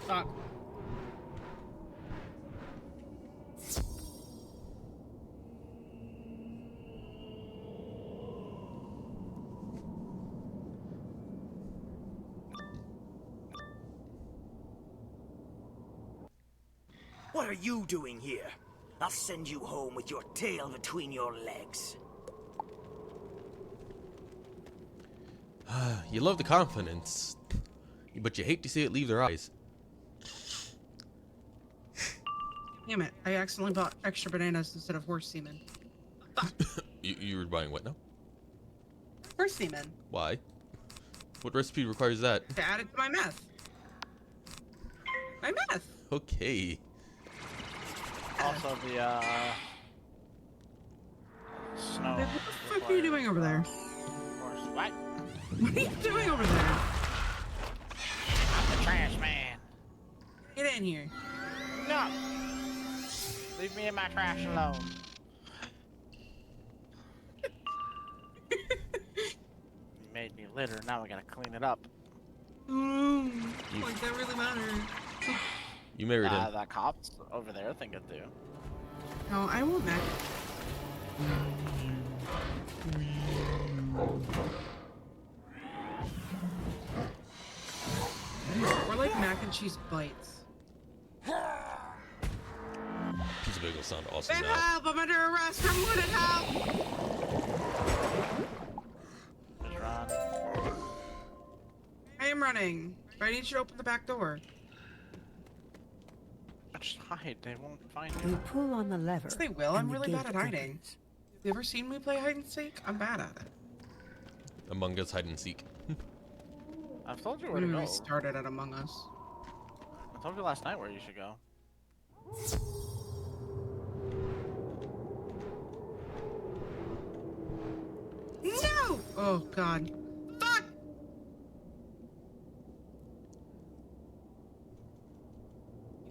Fuck. What are you doing here? I'll send you home with your tail between your legs. You love the confidence, but you hate to see it leave their eyes. Damn it, I accidentally bought extra bananas instead of horse semen. You were buying what now? Horse semen. Why? What recipe requires that? To add it to my meth. My meth. Okay. Also, the snow. What the fuck are you doing over there? What? What are you doing over there? I'm the trash man. Get in here. No. Leave me and my trash alone. You made me litter. Now I gotta clean it up. Like that really matter. You married him. The cops over there think it do. No, I won't mac. We're like mac and cheese bites. Pizza bagel sound awesome Man, now. help! I'm under arrest! I'm wanted help! Just run. I am running. But I need you to open the back door. Just hide. They won't find You you. pull on the lever. Yes, they will. and I'm the really gate bad at hiding. opens. You ever seen me play hide and seek? I'm bad at it. Among Us hide and seek. I've told you where to When we go. started at Among Us. I told you last night where you should go. No! Oh, God. Fuck!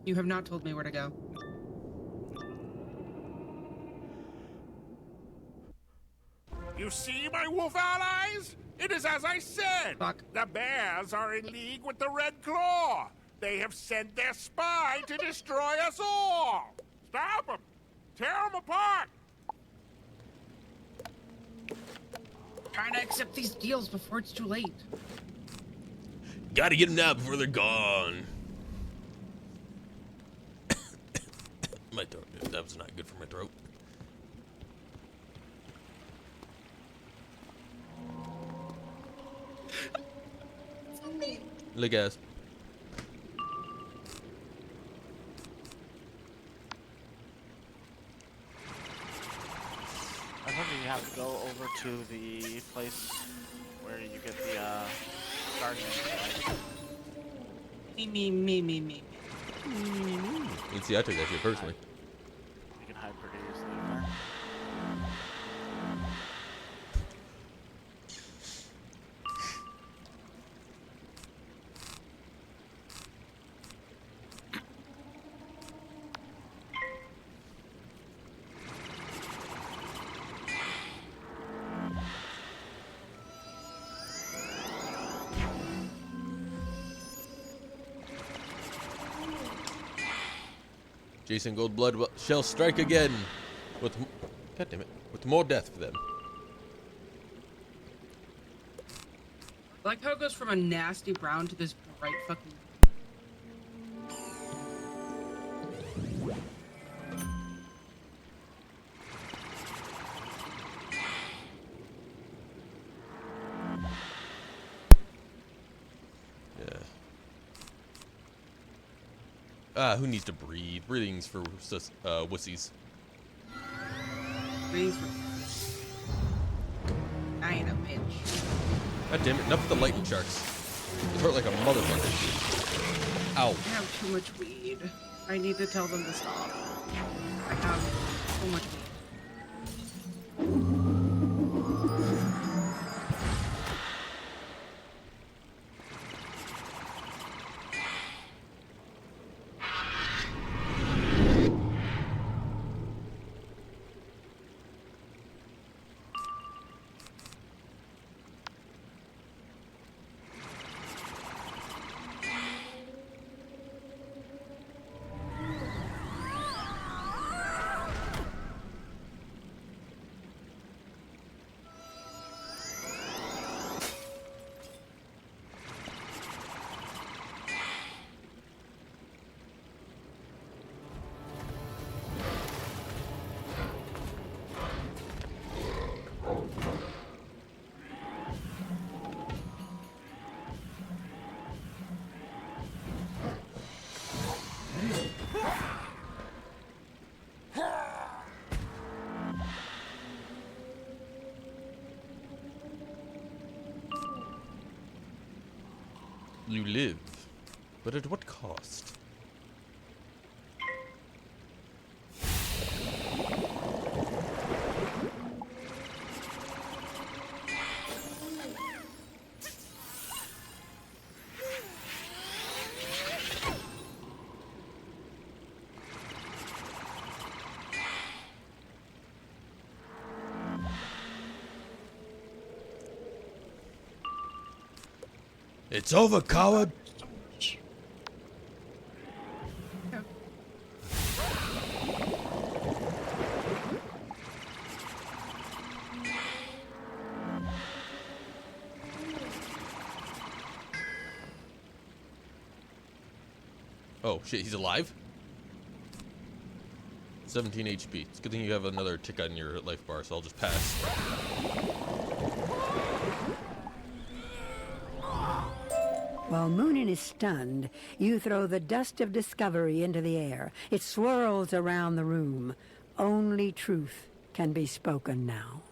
You have not told me where to go. You see, my wolf allies? It is as I said. Fuck. The bears are in league with the Red Claw. They have sent their spy to destroy us all. Stop them. Tear them apart. Trying to accept these deals before it's too late. Gotta get them now before they're gone. My throat. That was not good for my throat. Look at us. I think you have to go over to the place where you get the garden. Me. Let's see, I took that shit personally. You can hide pretty easily there. Jason Goldblood shall strike again with, God damn it, with more death for them. I like how it goes from a nasty brown to this bright fucking. Who needs to breathe? Breathing's for wussies. Breathe for. I ain't a bitch. God damn it, enough with the lightning sharks. It hurt like a motherfucker. Ow. I have too much weed. I need to tell them to stop. I have so much meat. You live, but at what cost? It's over, coward! Oh shit, he's alive? 17 HP. It's a good thing you have another tick on your life bar, so I'll just pass. While Moonin is stunned, you throw the dust of discovery into the air. It swirls around the room. Only truth can be spoken now.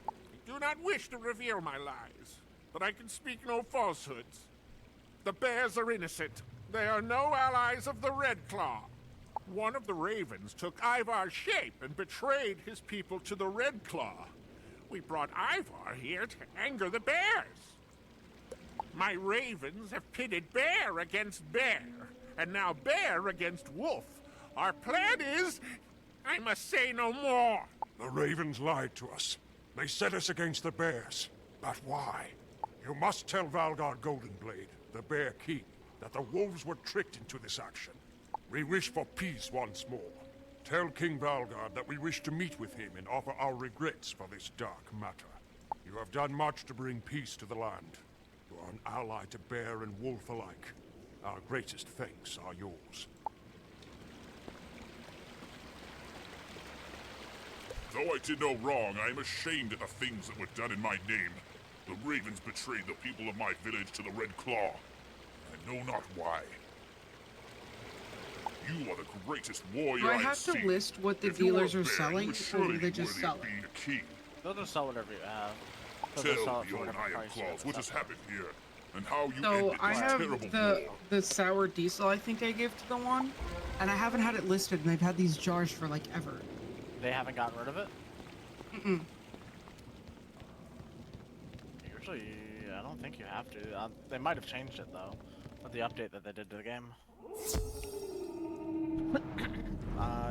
I do not wish to reveal my lies, but I can speak no falsehoods. The bears are innocent. They are no allies of the Red Claw. One of the ravens took Ivar's shape and betrayed his people to the Red Claw. We brought Ivar here to anger the bears. My ravens have pitted bear against bear, and now bear against wolf. Our plan is... I must say no more. The ravens lied to us. They set us against the bears. But why? You must tell Valgard Goldenblade, the Bear King, that the wolves were tricked into this action. We wish for peace once more. Tell King Valgard that we wish to meet with him and offer our regrets for this dark matter. You have done much to bring peace to the land. You are an ally to bear and wolf alike. Our greatest thanks are yours. Though I did no wrong, I am ashamed at the things that were done in my name. The ravens betrayed the people of my village to the Red Claw. I know not why. You are the greatest warrior Do I have have to seen. list what the If you dealers a are bear, selling, you or surely do they just worthy sell of it? being a king. They'll just sell whatever you have. They'll just sell Tell it for the old whatever Iron price you Claws what has accept. happened here, and how you So ended I this have terrible war. the sour diesel I think I gave to the one, and I haven't had it listed, and they've had these jars for like ever. They haven't gotten rid of it? Mm-mm. Usually, I don't think you have to. They might have changed it though, with the update that they did to the game.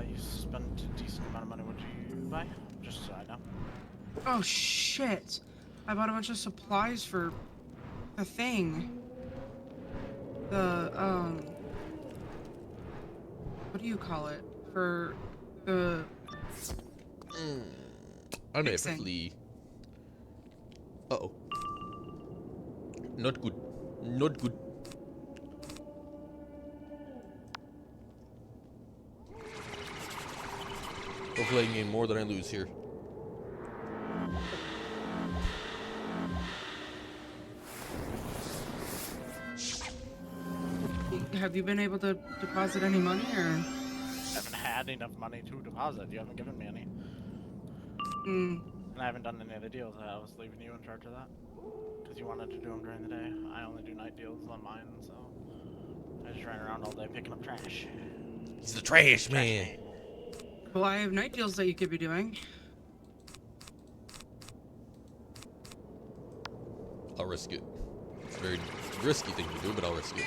You spent a decent amount of money. What did you buy? Just so I know. Oh shit! I bought a bunch of supplies for the thing. The what do you call it? For the I may have to flee. Uh-oh. Not good. Not good. Hopefully I can gain more than I lose here. Have you been able to deposit any money, or? I haven't had enough money to deposit. You haven't given me any. Mm. And I haven't done any of the deals. I was leaving you in charge of that. Because you wanted to do them during the day. I only do night deals on mine, so I just ran around all day picking up trash. He's the trash man. Well, I have night deals that you could be doing. I'll risk it. It's a very risky thing to do, but I'll risk it.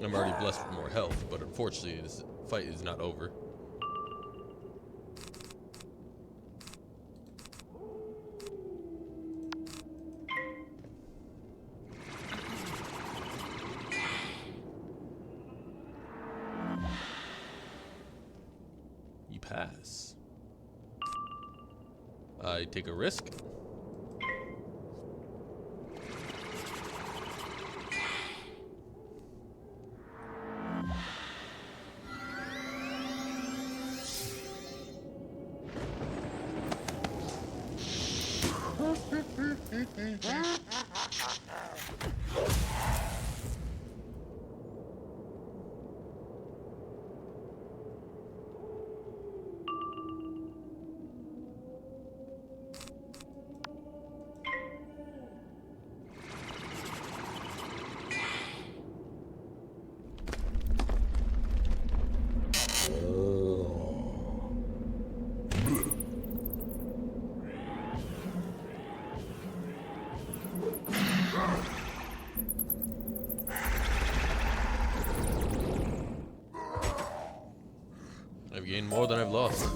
I'm already blessed with more health, but unfortunately this fight is not over. You pass. I take a risk. I've gained more than I've lost.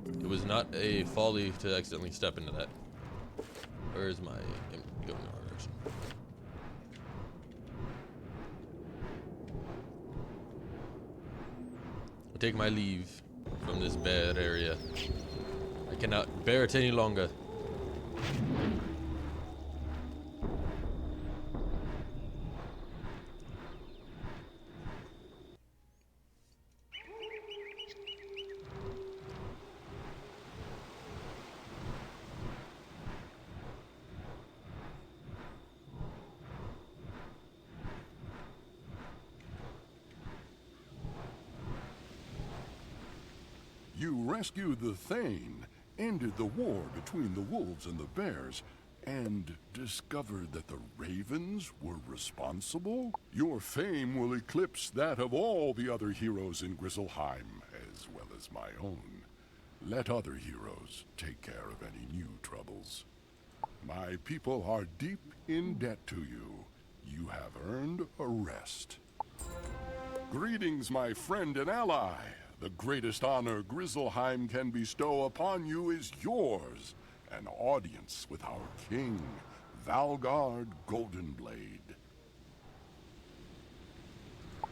It was not a folly to accidentally step into that. Where is my going in our direction? I take my leave from this bad area. I cannot bear it any longer. You rescued the Thane, ended the war between the wolves and the bears, and discovered that the ravens were responsible? Your fame will eclipse that of all the other heroes in Grizzleheim, as well as my own. Let other heroes take care of any new troubles. My people are deep in debt to you. You have earned a rest. Greetings, my friend and ally. The greatest honor Grizzleheim can bestow upon you is yours, an audience with our king, Valgard Goldenblade.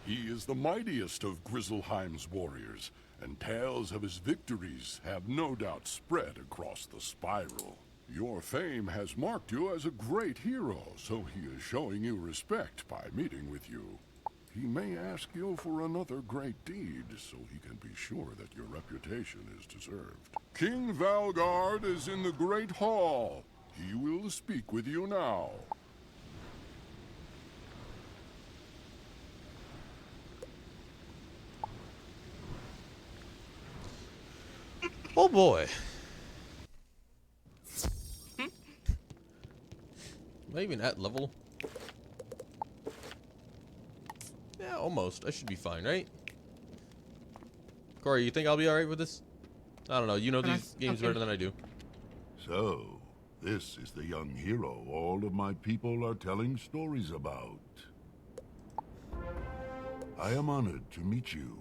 He is the mightiest of Grizzleheim's warriors, and tales of his victories have no doubt spread across the spiral. Your fame has marked you as a great hero, so he is showing you respect by meeting with you. He may ask you for another great deed, so he can be sure that your reputation is deserved. King Valgard is in the Great Hall. He will speak with you now. Oh boy. Am I even at level? Yeah, almost. I should be fine, right? Corey, you think I'll be alright with this? I don't know. You know these games better than I do. So, this is the young hero all of my people are telling stories about. I am honored to meet you.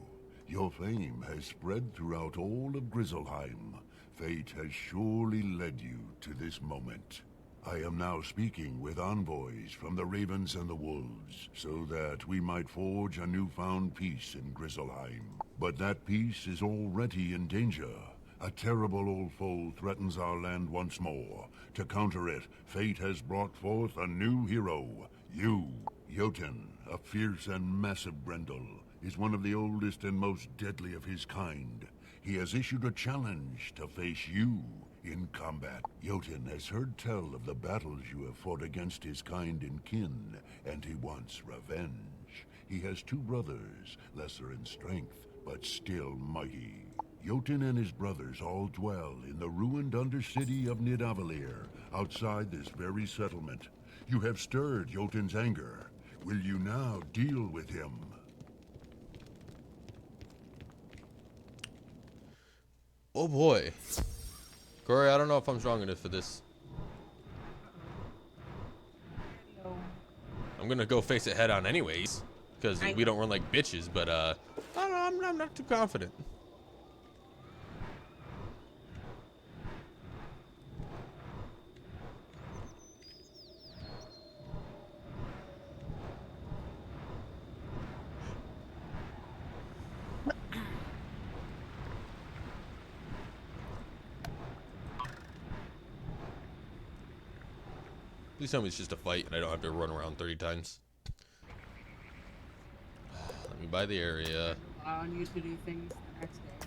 Your fame has spread throughout all of Grizzleheim. Fate has surely led you to this moment. I am now speaking with envoys from the Ravens and the Wolves, so that we might forge a newfound peace in Grizzleheim. But that peace is already in danger. A terrible old foe threatens our land once more. To counter it, Fate has brought forth a new hero. You, Jotun, a fierce and massive Brendel, is one of the oldest and most deadly of his kind. He has issued a challenge to face you in combat. Jotun has heard tell of the battles you have fought against his kind and kin, and he wants revenge. He has two brothers, lesser in strength, but still mighty. Jotun and his brothers all dwell in the ruined undercity of Nidavellir, outside this very settlement. You have stirred Jotun's anger. Will you now deal with him? Oh boy. Corey, I don't know if I'm strong enough for this. I'm gonna go face it head on anyways, because we don't run like bitches, but I don't know, I'm not too confident. Please tell me it's just a fight and I don't have to run around 30 times. Let me buy the area. Allowing you to do things the next day.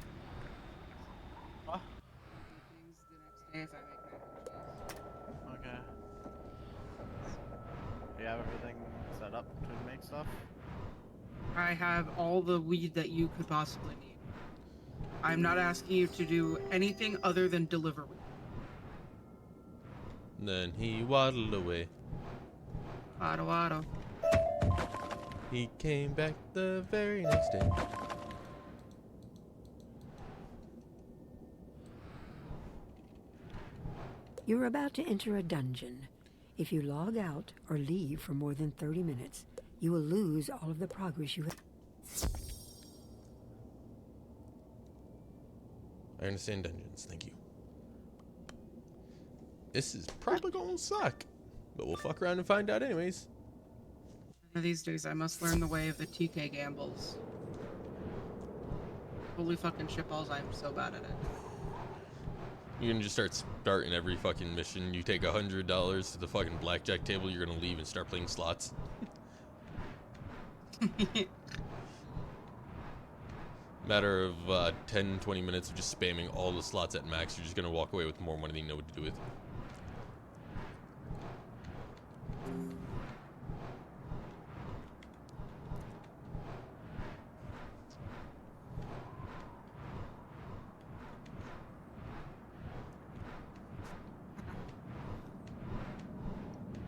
What? Do things the next day if I make Okay. You have everything set up to make stuff? I have all the weed that you could possibly need. I'm not asking you to do anything other than deliver weed. Then he waddled away. Wado wado. He came back the very next day. You're about to enter a dungeon. If you log out or leave for more than 30 minutes, you will lose all of the progress you have. I understand dungeons, thank you. This is probably gonna suck, but we'll fuck around and find out anyways. One of these days I must learn the way of the TK gambles. Holy fucking shitballs, I'm so bad at it. You're gonna just start starting every fucking mission. You take $100 to the fucking blackjack table, you're gonna leave and start playing slots. Matter of 10-20 minutes of just spamming all the slots at max, you're just gonna walk away with more money than you know what to do with.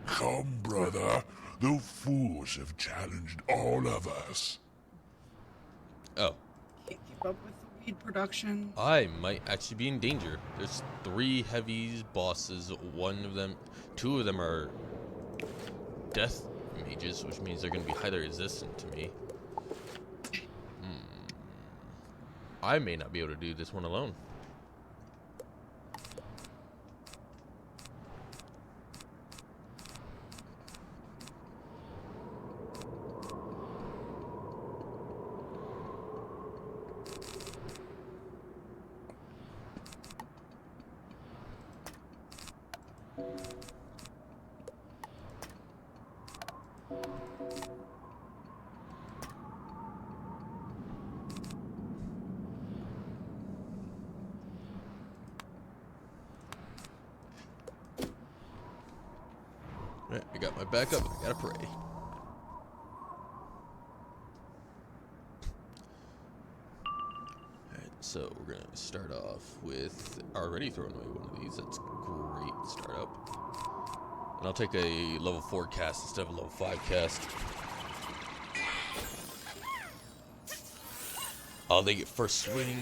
Come, brother. The fools have challenged all of us. Oh. Can't keep up with the weed production. I might actually be in danger. There's 3 heavies bosses. Two of them are death mages, which means they're going to be highly resistant to me. I may not be able to do this one alone. Alright, I got my backup, I gotta pray. Alright, so we're gonna start off with already throwing away one of these. That's great startup. And I'll take a level 4 cast instead of a level 5 cast. Oh, they get first swing.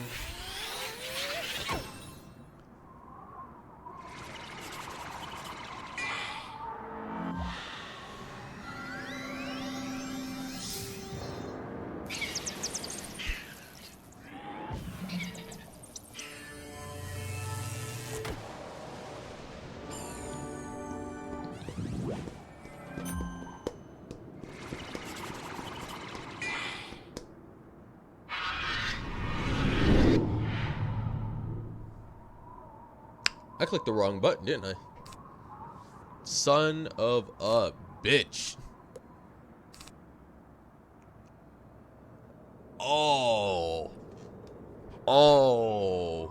I clicked the wrong button, didn't I? Son of a bitch. Oh. Oh.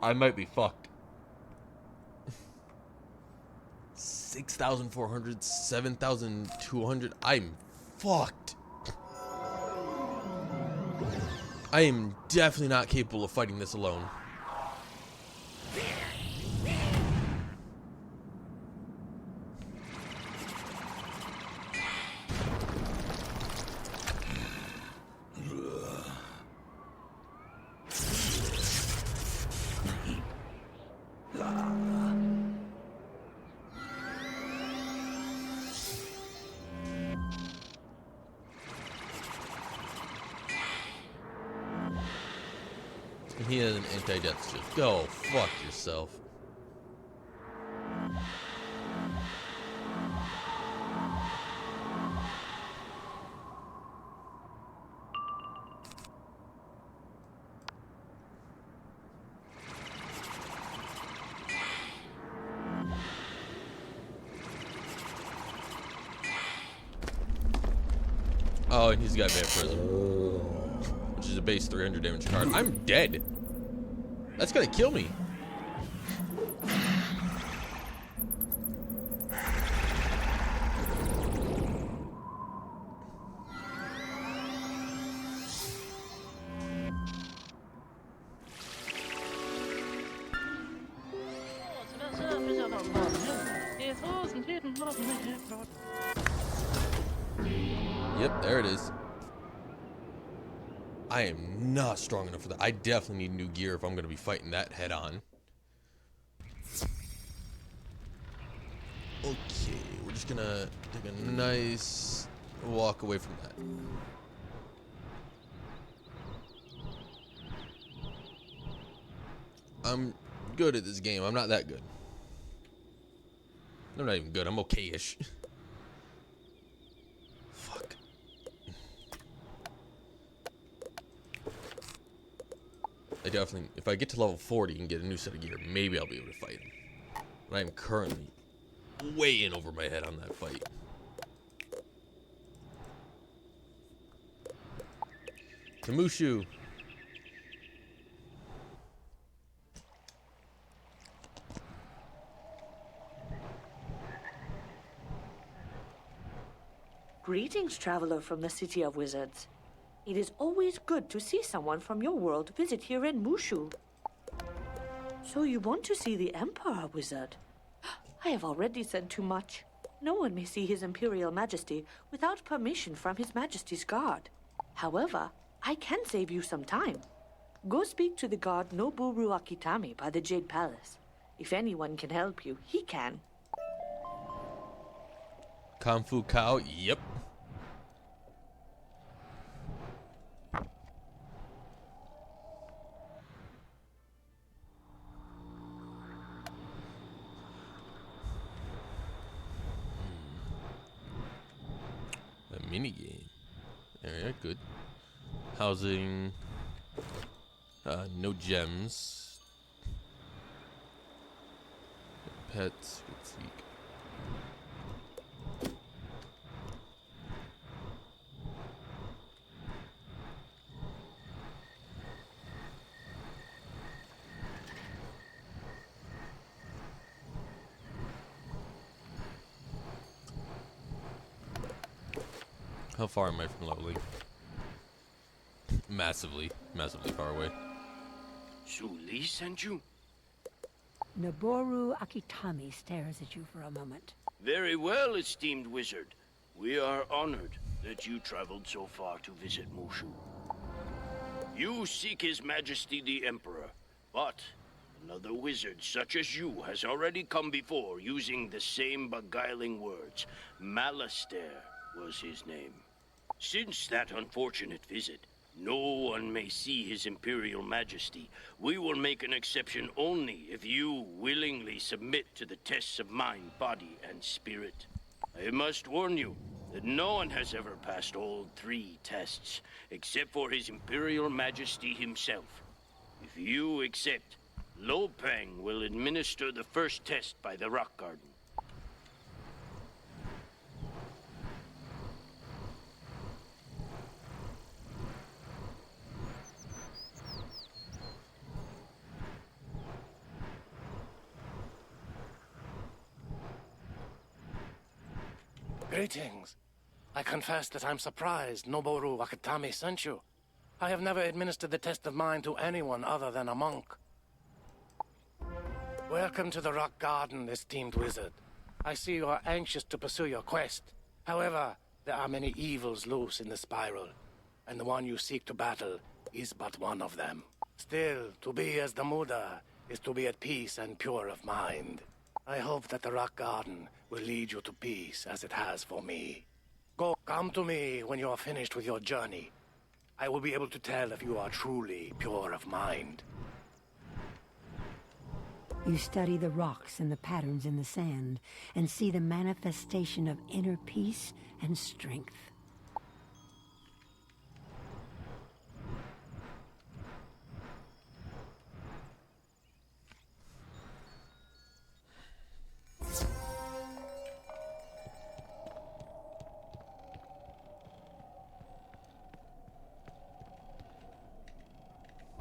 I might be fucked. 6,400, 7,200. I'm fucked. I am definitely not capable of fighting this alone. He has an anti-death shield. Go fuck yourself. Oh, and he's got Vampirism, which is a base 300 damage card. I'm dead. That's gonna kill me. Yep, there it is. I am not strong enough for that. I definitely need new gear if I'm going to be fighting that head on. Okay, we're just going to take a nice walk away from that. I'm good at this game. I'm not that good. I'm not even good. I'm okay-ish. I definitely, if I get to level 40 and get a new set of gear, maybe I'll be able to fight him. But I'm currently way in over my head on that fight. To Mushu. Greetings, traveler from the City of Wizards. It is always good to see someone from your world visit here in Mushu. So you want to see the Emperor, Wizard? I have already said too much. No one may see His Imperial Majesty without permission from His Majesty's guard. However, I can save you some time. Go speak to the guard Noboru Akitami by the Jade Palace. If anyone can help you, he can. Kung Fu Cow, yep. Mini game. Area, good. Housing. No gems. Pets. Good seek. How far am I from leveling? Massively far away. Su Li sent you? Noboru Akitami stares at you for a moment. Very well, esteemed wizard. We are honored that you traveled so far to visit Mushu. You seek His Majesty the Emperor, but another wizard such as you has already come before using the same beguiling words. Malastair was his name. Since that unfortunate visit, no one may see His Imperial Majesty. We will make an exception only if you willingly submit to the tests of mind, body, and spirit. I must warn you that no one has ever passed all 3 tests, except for His Imperial Majesty himself. If you accept, Lo Peng will administer the first test by the Rock Garden. Greetings. I confess that I'm surprised Noboru Wakatami sent you. I have never administered the test of mind to anyone other than a monk. Welcome to the Rock Garden, esteemed wizard. I see you are anxious to pursue your quest. However, there are many evils loose in the spiral, and the one you seek to battle is but one of them. Still, to be as the Muda is to be at peace and pure of mind. I hope that the Rock Garden will lead you to peace as it has for me. Come to me when you are finished with your journey. I will be able to tell if you are truly pure of mind. You study the rocks and the patterns in the sand, and see the manifestation of inner peace and strength.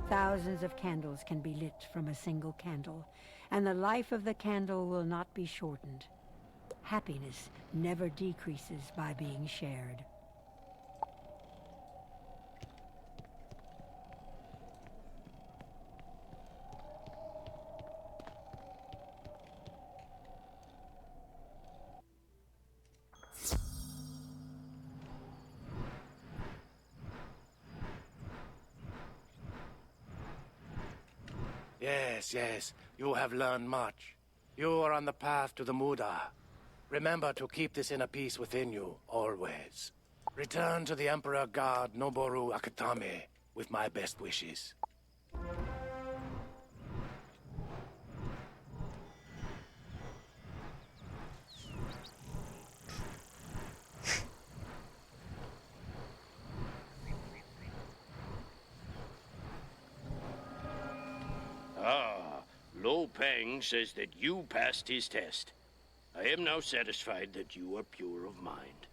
Thousands of candles can be lit from a single candle, and the life of the candle will not be shortened. Happiness never decreases by being shared. Yes, you have learned much. You are on the path to the Muda. Remember to keep this inner peace within you, always. Return to the Emperor God Noboru Akatame with my best wishes. Lo Peng says that you passed his test. I am now satisfied that you are pure of mind.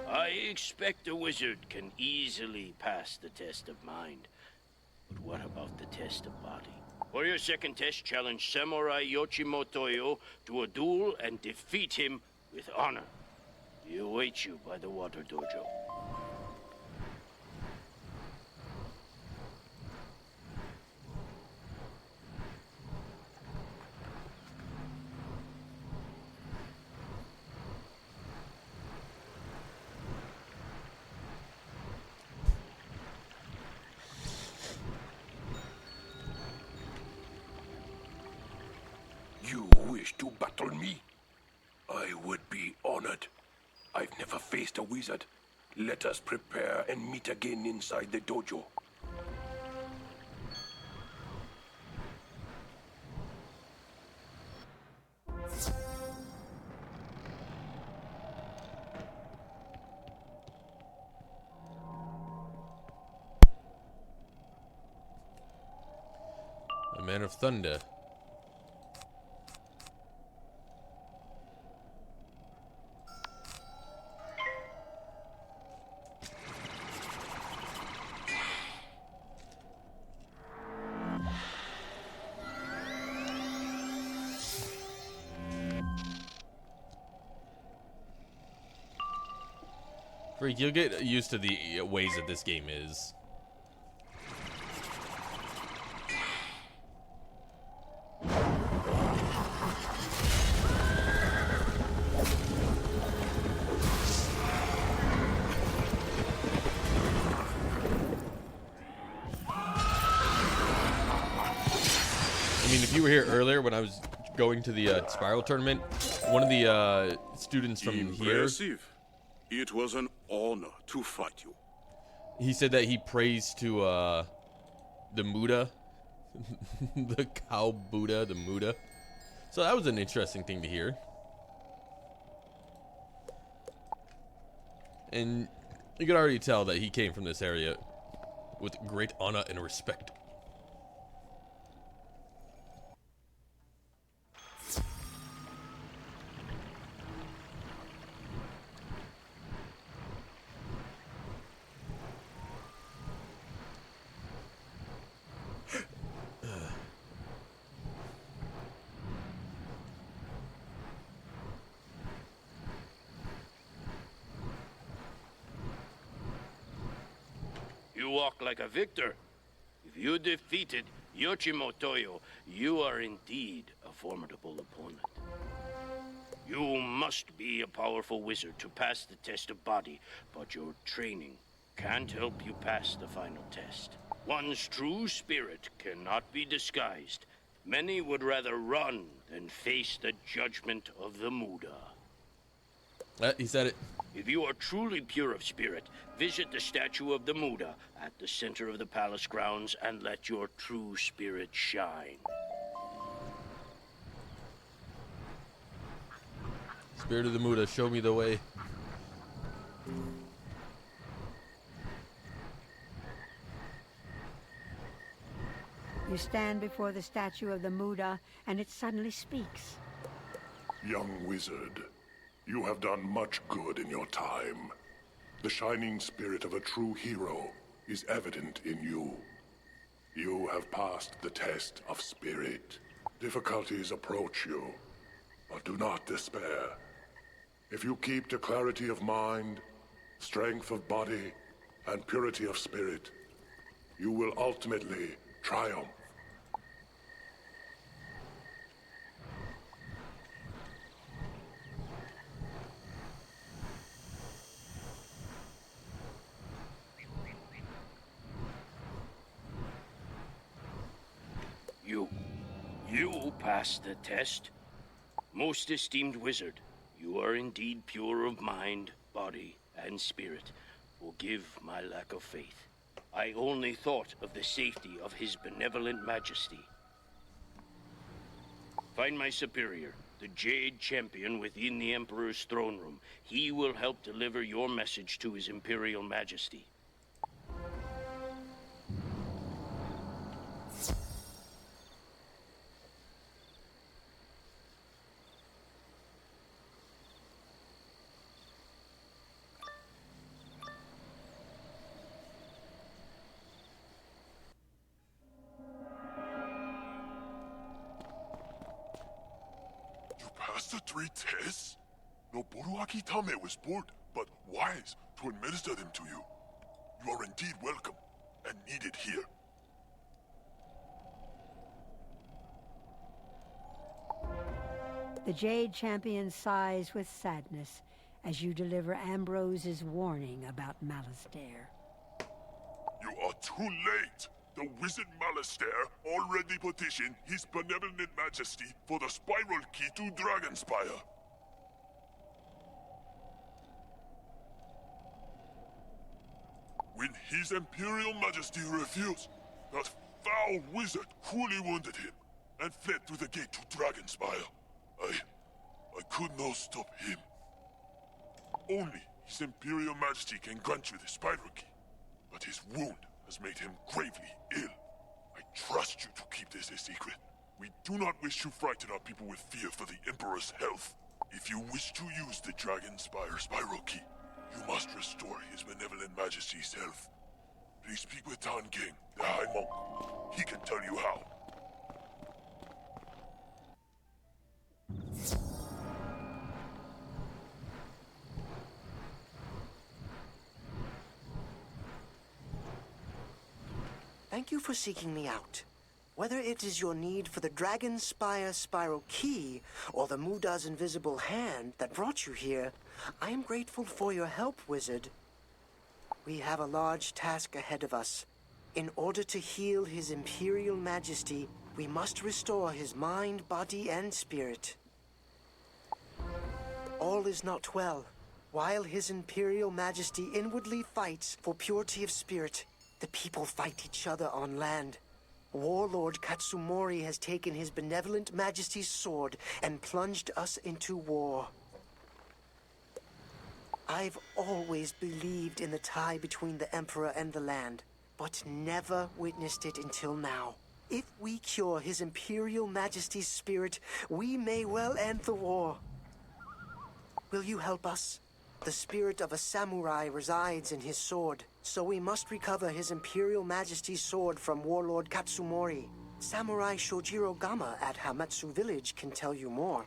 I expect a wizard can easily pass the test of mind. But what about the test of body? For your second test, challenge Samurai Yoshimotoyo to a duel and defeat him with honor. He awaits you by the Water Dojo. You wish to battle me? I would be honored. I've never faced a wizard. Let us prepare and meet again inside the dojo. A Man of Thunder. Freak, you'll get used to the ways that this game is. I mean, if you were here earlier when I was going to the Spiral tournament, one of the students from Impressive. It was an honor to fight you. he said that he prays to the Muda, the cow Buddha, the Muda. So that was an interesting thing to hear. And you could already tell that he came from this area with great honor and respect. You walk like a victor. If you defeated Yoshimo Toyo, you are indeed a formidable opponent. You must be a powerful wizard to pass the test of body, but your training can't help you pass the final test. One's true spirit cannot be disguised. Many would rather run than face the judgment of the Muda. He said it. If you are truly pure of spirit, visit the statue of the Muda at the center of the palace grounds and let your true spirit shine. Spirit of the Muda, show me the way. You stand before the statue of the Muda, and it suddenly speaks. Young wizard, you have done much good in your time. The shining spirit of a true hero is evident in you. You have passed the test of spirit. Difficulties approach you, but do not despair. If you keep to clarity of mind, strength of body, and purity of spirit, you will ultimately triumph. You passed the test. Most esteemed wizard, you are indeed pure of mind, body, and spirit. Forgive my lack of faith. I only thought of the safety of His Benevolent Majesty. Find my superior, the Jade Champion, within the Emperor's throne room. He will help deliver your message to His Imperial Majesty. The 3 tests? Noboru Akitame was bored, but wise to administer them to you. You are indeed welcome, and needed here. The Jade Champion sighs with sadness as you deliver Ambrose's warning about Malastair. You are too late! The wizard Malastair already petitioned His Benevolent Majesty for the spiral key to Dragonspire. When His Imperial Majesty refused, that foul wizard cruelly wounded him and fled through the gate to Dragonspire. I could not stop him. Only His Imperial Majesty can grant you the spiral key, but his wound has made him gravely ill. I trust you to keep this a secret. We do not wish to frighten our people with fear for the Emperor's health. If you wish to use the Dragonspire spiral key, you must restore His Benevolent Majesty's health. Please speak with Tan King, the High Monk. He can tell you how. Thank you for seeking me out. Whether it is your need for the Dragonspire spiral key or the Muda's invisible hand that brought you here, I am grateful for your help, wizard. We have a large task ahead of us. In order to heal His Imperial Majesty, we must restore his mind, body, and spirit. All is not well. While His Imperial Majesty inwardly fights for purity of spirit, the people fight each other on land. Warlord Katsumori has taken His Benevolent Majesty's sword and plunged us into war. I've always believed in the tie between the Emperor and the land. but never witnessed it until now. If we cure His Imperial Majesty's spirit, we may well end the war. Will you help us? The spirit of a samurai resides in his sword, so we must recover His Imperial Majesty's sword from Warlord Katsumori. Samurai Shojiro Gama at Hamatsu Village can tell you more.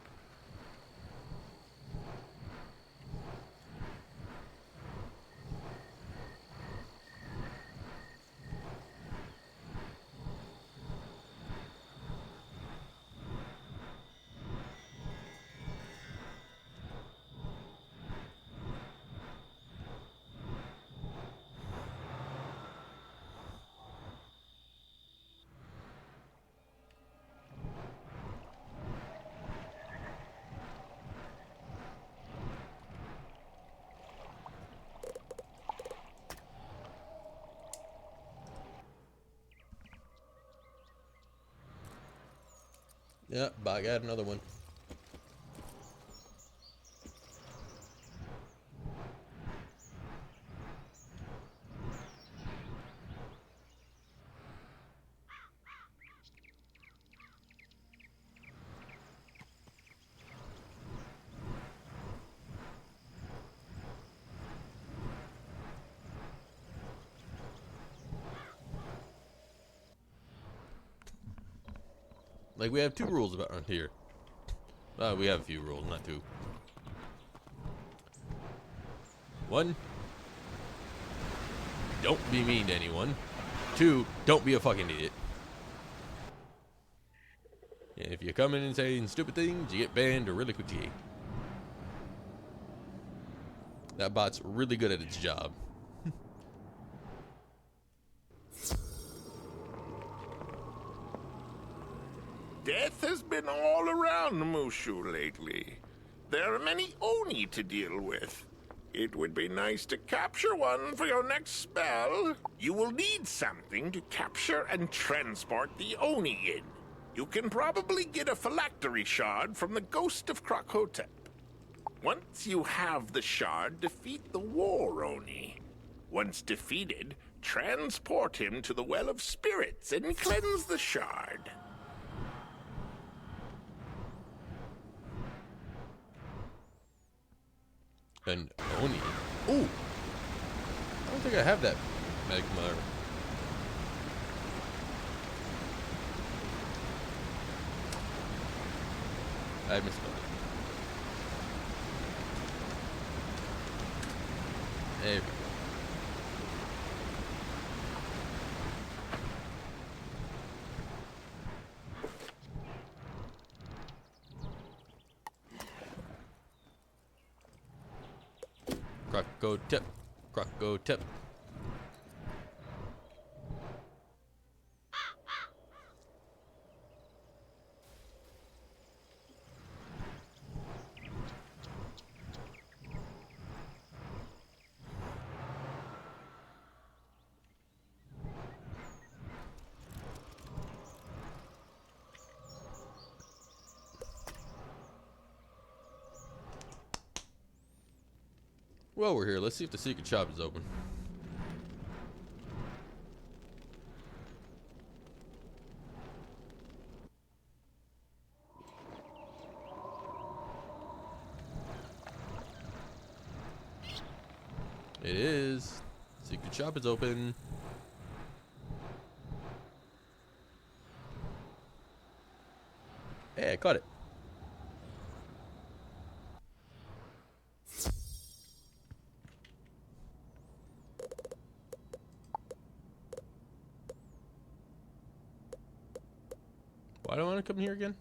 Yeah, but I got another one. Like, we have 2 rules about around here. We have a few rules, not 2. 1, don't be mean to anyone. 2, don't be a fucking idiot. And if you come in and say stupid things, you get banned really quickly. That bot's really good at its job. Death has been all around Mushu lately. There are many Oni to deal with. It would be nice to capture one for your next spell. You will need something to capture and transport the Oni in. You can probably get a phylactery shard from the ghost of Krokhotep. Once you have the shard, defeat the War Oni. Once defeated, transport him to the Well of Spirits and cleanse the shard. An Oni. Ooh! I don't think I have that magma. I misspelled it. There we go. Krokhotep. Krokhotep. Well, we're here. Let's see if the secret shop is open. It is. Secret shop is open. Hey, I caught it. Why do I want to come here again?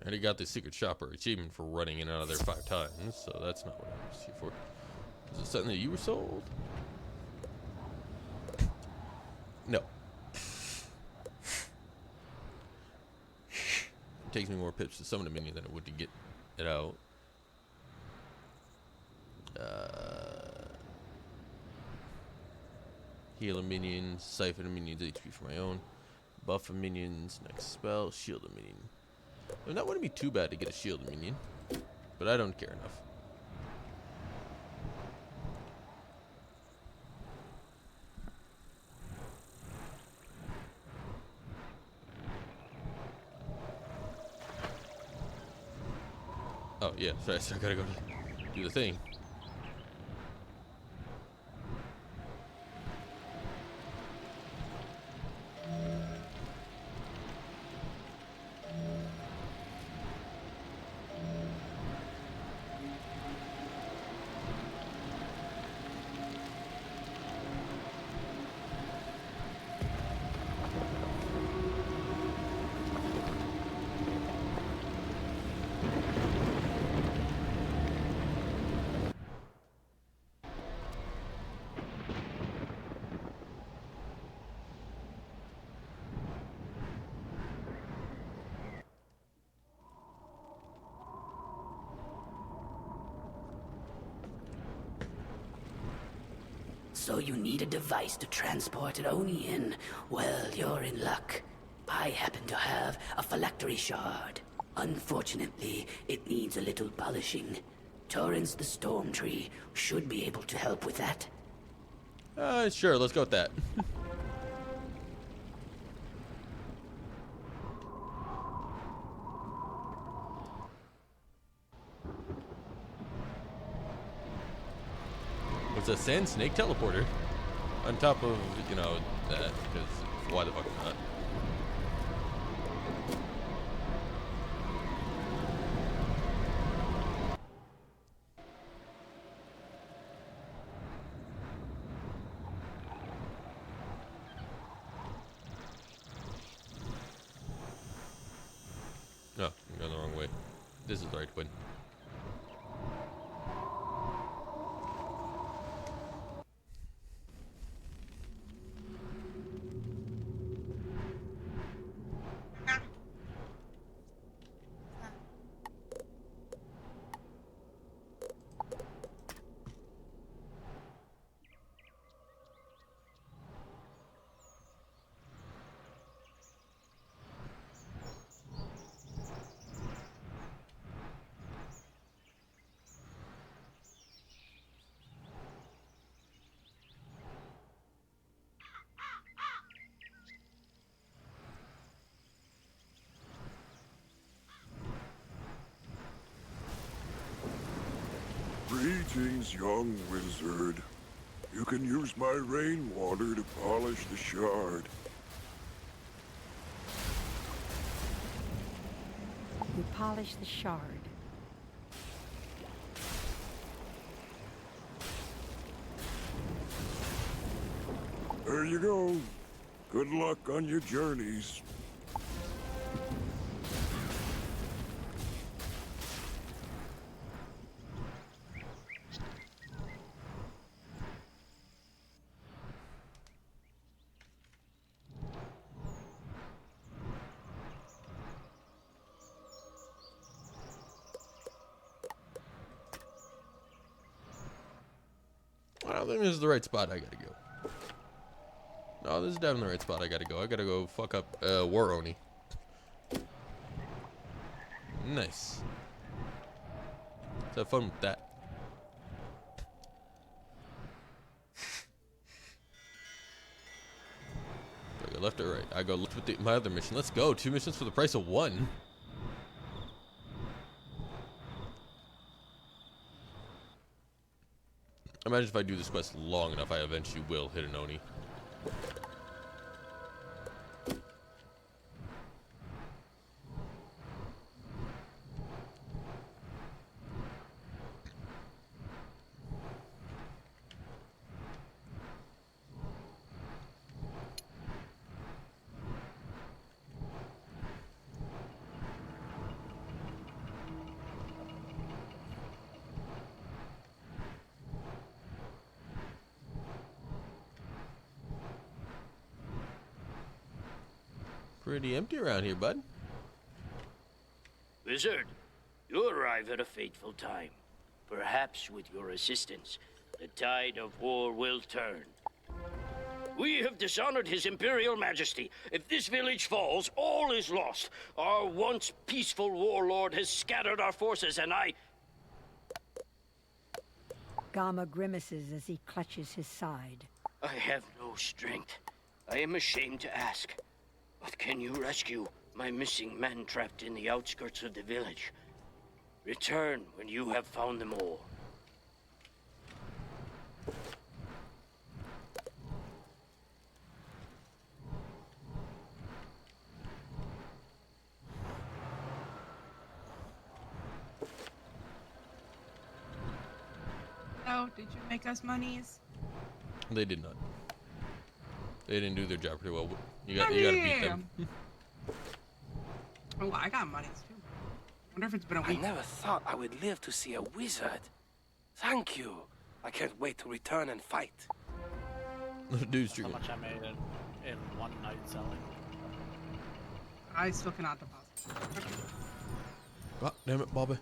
I already got the secret shopper achievement for running in and out of there 5 times, so that's not what I was here for. Is it something that you were sold? No. It takes me more pips to summon a minion than it would to get it out. Heal a minion, siphon a minion's HP for my own, buff a minion's next spell, shield a minion. It that wouldn't be too bad to get a shield a minion, but I don't care enough. Oh yeah, sorry, so I gotta go do the thing. So you need a device to transport an Oni in? Well, you're in luck. I happen to have a phylactery shard. Unfortunately, it needs a little polishing. Torrance the Storm Tree should be able to help with that. Sure, let's go with that. It's a sand snake teleporter on top of, you know, that, because why the fuck not? No, I'm going the wrong way. This is the right way. Greetings, young wizard. You can use my rainwater to polish the shard. You polish the shard. There you go. Good luck on your journeys. I don't think this is the right spot I gotta go. No, this is definitely the right spot I gotta go. I gotta go fuck up War Oni. Nice. Let's have fun with that. Do I go left or right? I go left with my other mission. Let's go. 2 missions for the price of 1. Imagine if I do this quest long enough, I eventually will hit an Oni. Pretty empty around here, bud. Wizard, you arrive at a fateful time. Perhaps with your assistance, the tide of war will turn. We have dishonored His Imperial Majesty. If this village falls, all is lost. Our once peaceful warlord has scattered our forces, and Gama grimaces as he clutches his side. I have no strength. I am ashamed to ask. But can you rescue my missing men trapped in the outskirts of the village? Return when you have found them all. So, did you make us monies? They did not. They didn't do their job pretty well. You gotta beat them. Oh, I got monies too. Wonder if it's been a I week. never thought I would live to see a wizard. Thank you. I can't wait to return and fight. Dude's How much I made in one night selling. I still cannot deposit. God damn it, Bobby.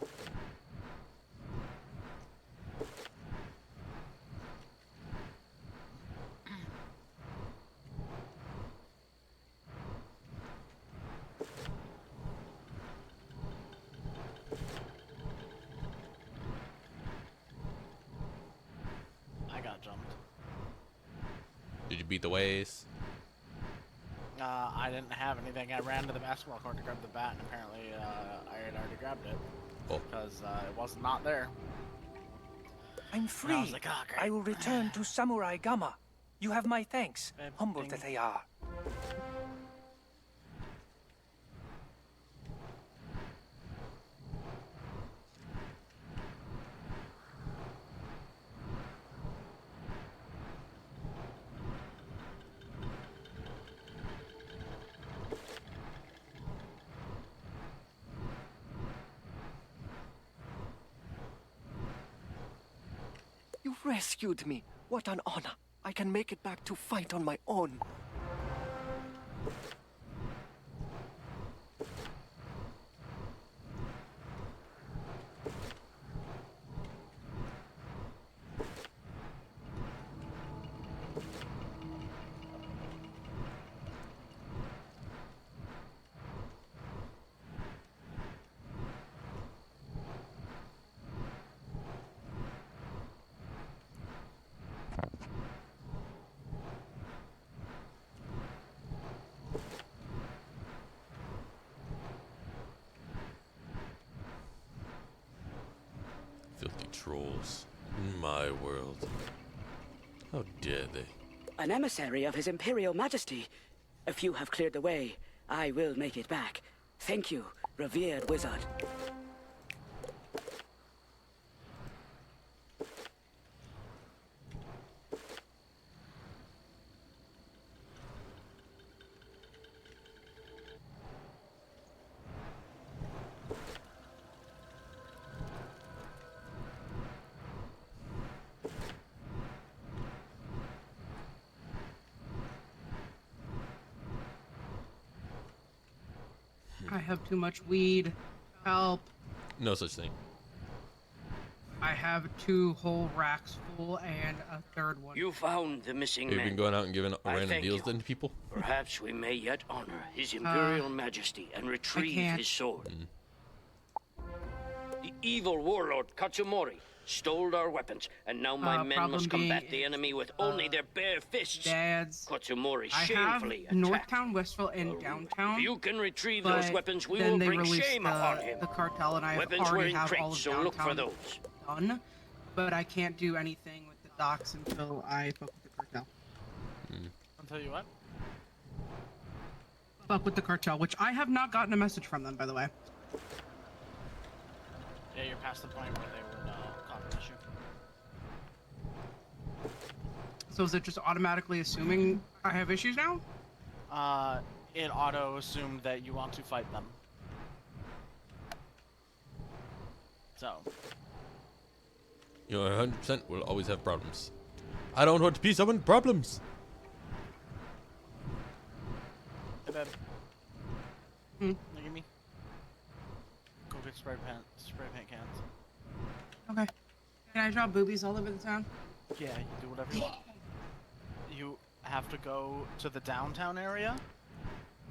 I got jumped. Did you beat the ways? I didn't have anything. I ran to the basketball court to grab the bat, and apparently I had already grabbed it. Oh. Because it was not there. I'm And I free. was like, "Oh, great." I will return to Samurai Gama. You have my thanks, humbled that they are. You've rescued me. What an honor. I can make it back to fight on my own. Filthy trolls. In my world. How dare they? An emissary of His Imperial Majesty. If you have cleared the way, I will make it back. Thank you, revered wizard. I have too much weed. Help. No such thing. I have 2 whole racks full and a third one. You found the missing You've men. been going out and giving I random thank deals you. then to people? Perhaps we may yet honor His Imperial Majesty and retrieve can't. his sword. The evil warlord Katsumori stole our weapons, and now my men problem must combat being the enemy with only their bare fists. Dads. Katsumori I have shamefully attacked. Northtown, Westville, and Downtown. If you can retrieve but those weapons, we then will they bring released shame the, upon him. the cartel, and I Weapons were already in have all crates, of so look for Downtown those. done. But I can't do anything with the docks until I fuck with the cartel. Until you what? Fuck with the cartel, which I have not gotten a message from them, by the way. Yeah, you're past the point where they would cause an issue. So is it just automatically assuming I have issues now? It auto assumed that you want to fight them. So. You know, 100% will always have problems. I don't want to be someone problems. Hey, babe. Look at me. Go get spray paint cans. Okay. Can I draw boobies all over the town? Yeah, you do whatever you want. You have to go to the downtown area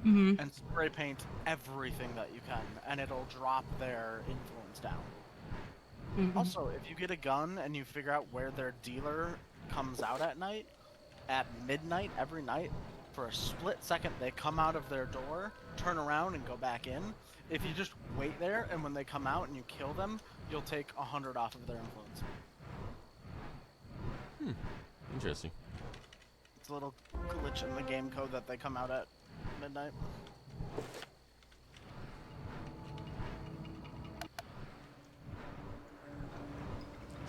and spray paint everything that you can, and it'll drop their influence down. Also, if you get a gun and you figure out where their dealer comes out at night, at midnight every night, for a split second they come out of their door, turn around, and go back in. If you just wait there, and when they come out and you kill them, you'll take 100 off of their influence. Interesting. It's a little glitch in the game code that they come out at midnight.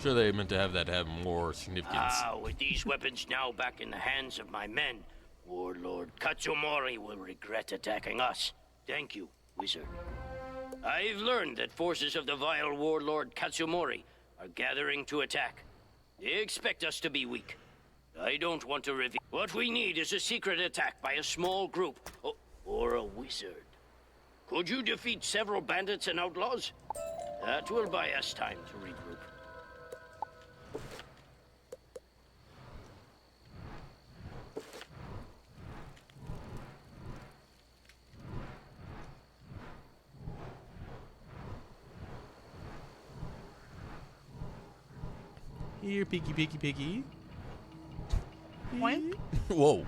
Sure, they meant to have that have more significance. With these weapons now back in the hands of my men, Warlord Katsumori will regret attacking us. Thank you, Wizard. I've learned that forces of the vile Warlord Katsumori are gathering to attack. They expect us to be weak. I don't want to reveal. What we need is a secret attack by a small group, or a wizard. Could you defeat several bandits and outlaws? That will buy us time to regroup. Here, piggy, piggy, piggy. Point? Whoa.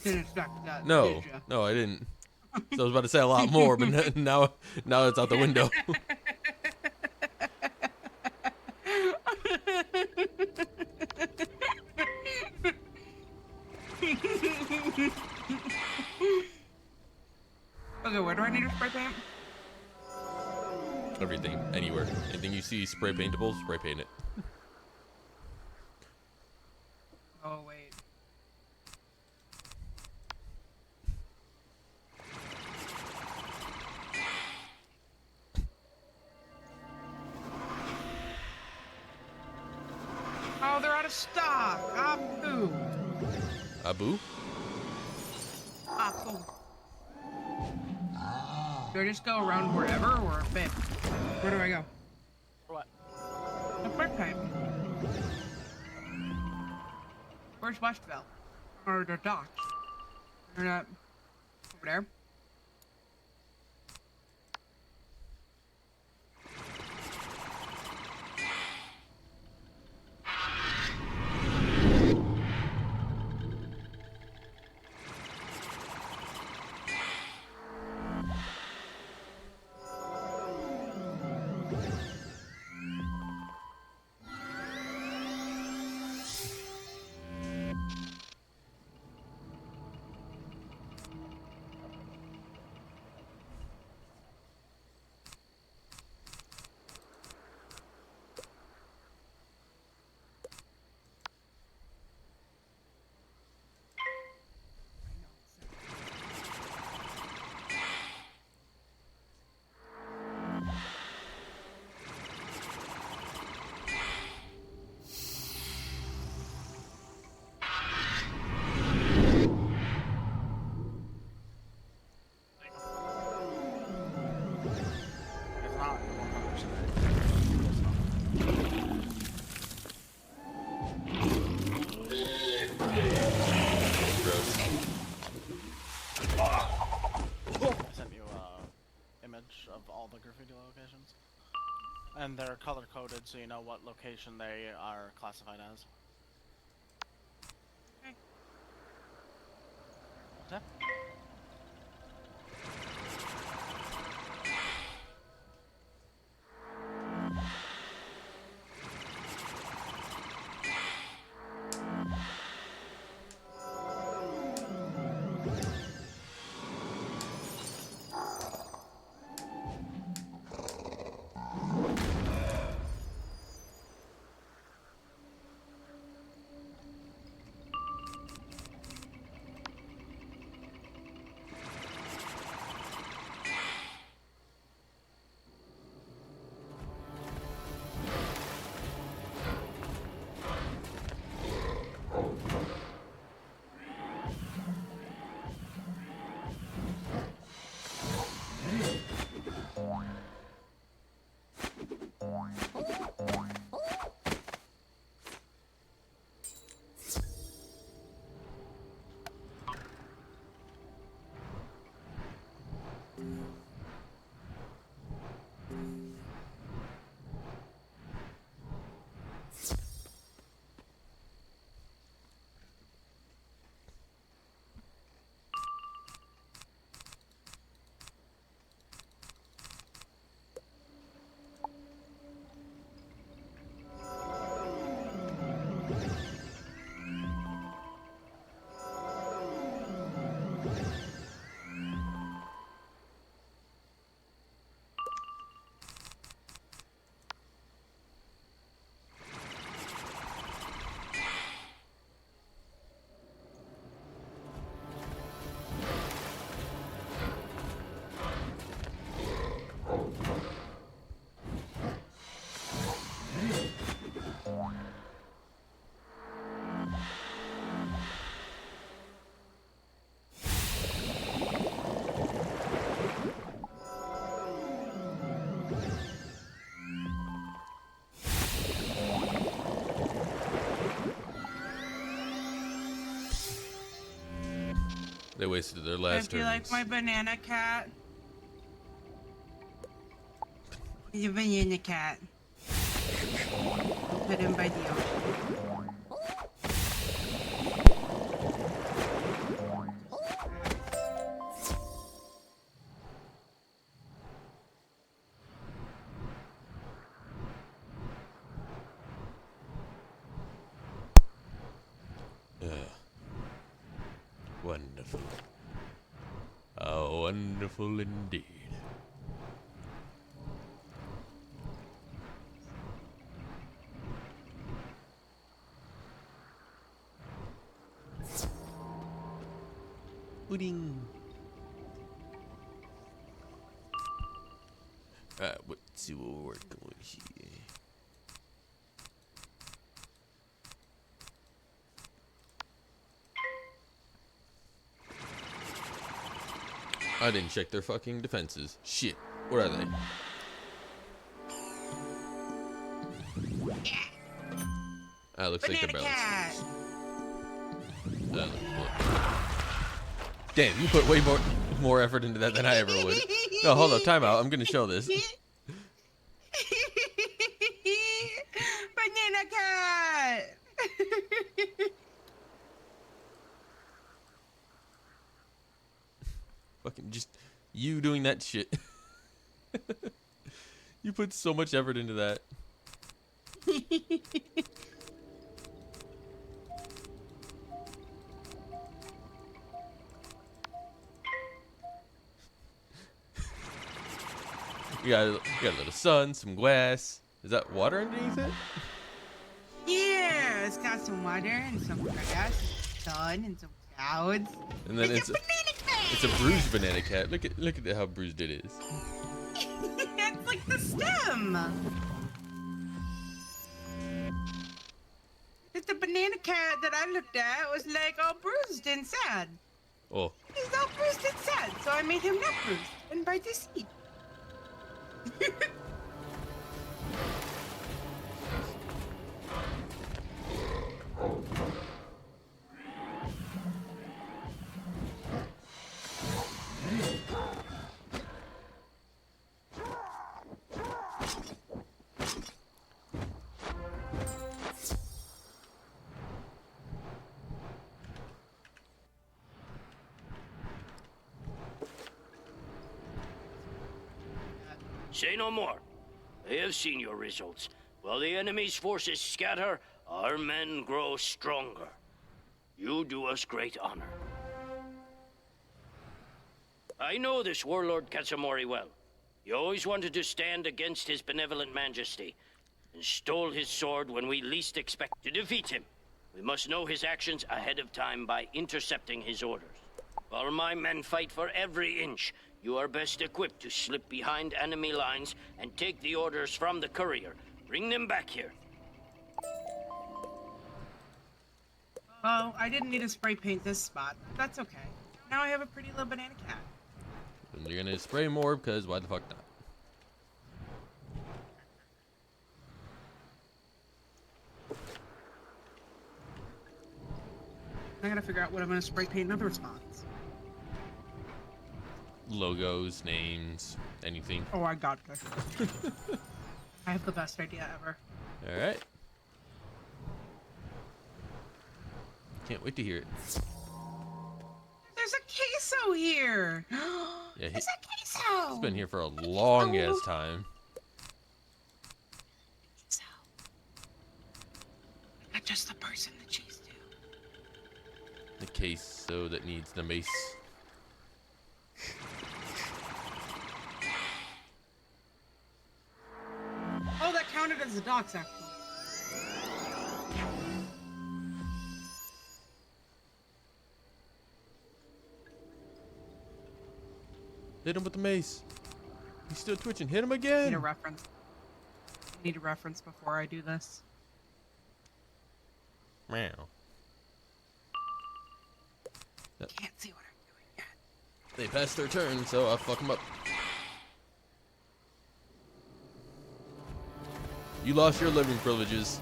Didn't expect that. No, did ya? no, I didn't. So I was about to say a lot more, but now it's out the window. Okay, where do I need to spray paint? Everything, anywhere. Anything you see spray paintable, spray paint it. Oh, wait. Oh, they're out of stock. Abu. Abu? Abu. Do I just go around wherever, or babe? Where do I go? What? The quick pipe. Where's Westville? Or the docks? They're not over there. It's not 100%. I sent you a image of all the graffiti locations. And they're color coded so you know what location they are classified as. Okay. They wasted their last If you like my banana cat. He's a banana cat. Put him by the ocean. Wonderful. How wonderful indeed. Pudding. Alright, let's see what we're working with here. I didn't check their fucking defenses. Shit. What are they? Ah, looks like they're balanced. Damn, you put way more effort into that than I ever would. No, hold up, time out. I'm gonna show this. Banana cat. Fucking just you doing that shit. You put so much effort into that. You got a little sun, some glass. Is that water underneath it? Yeah, it's got some water and some grass, and sun and some clouds. And then it's a bruised banana cat. Look at how bruised it is. It's like the stem. It's the banana cat that I looked at was like all bruised and sad. Oh. He's all bruised and sad, so I made him not bruised and bite the seed. Say no more. I have seen your results. While the enemy's forces scatter, our men grow stronger. You do us great honor. I know this warlord Katsamori well. He always wanted to stand against his benevolent majesty, and stole his sword when we least expect to defeat him. We must know his actions ahead of time by intercepting his orders. While my men fight for every inch, you are best equipped to slip behind enemy lines and take the orders from the courier. Bring them back here. Well, I didn't need to spray paint this spot. But that's okay. Now I have a pretty little banana cat. And you're gonna spray more because why the fuck not? I gotta figure out what I'm gonna spray paint in other spots. Logos, names, anything. Oh, I got this. I have the best idea ever. All right. Can't wait to hear it. There's a queso here. Yeah, There's a queso. He's been here for a long ass time. I got just the person that she's to. The case, so that needs the mace. Oh, that counted as the docks, actually. Hit him with the mace. He's still twitching. Hit him again. Need a reference. Need a reference before I do this. Meow. Can't see what I'm doing yet. They passed their turn, so I'll fuck them up. You lost your living privileges.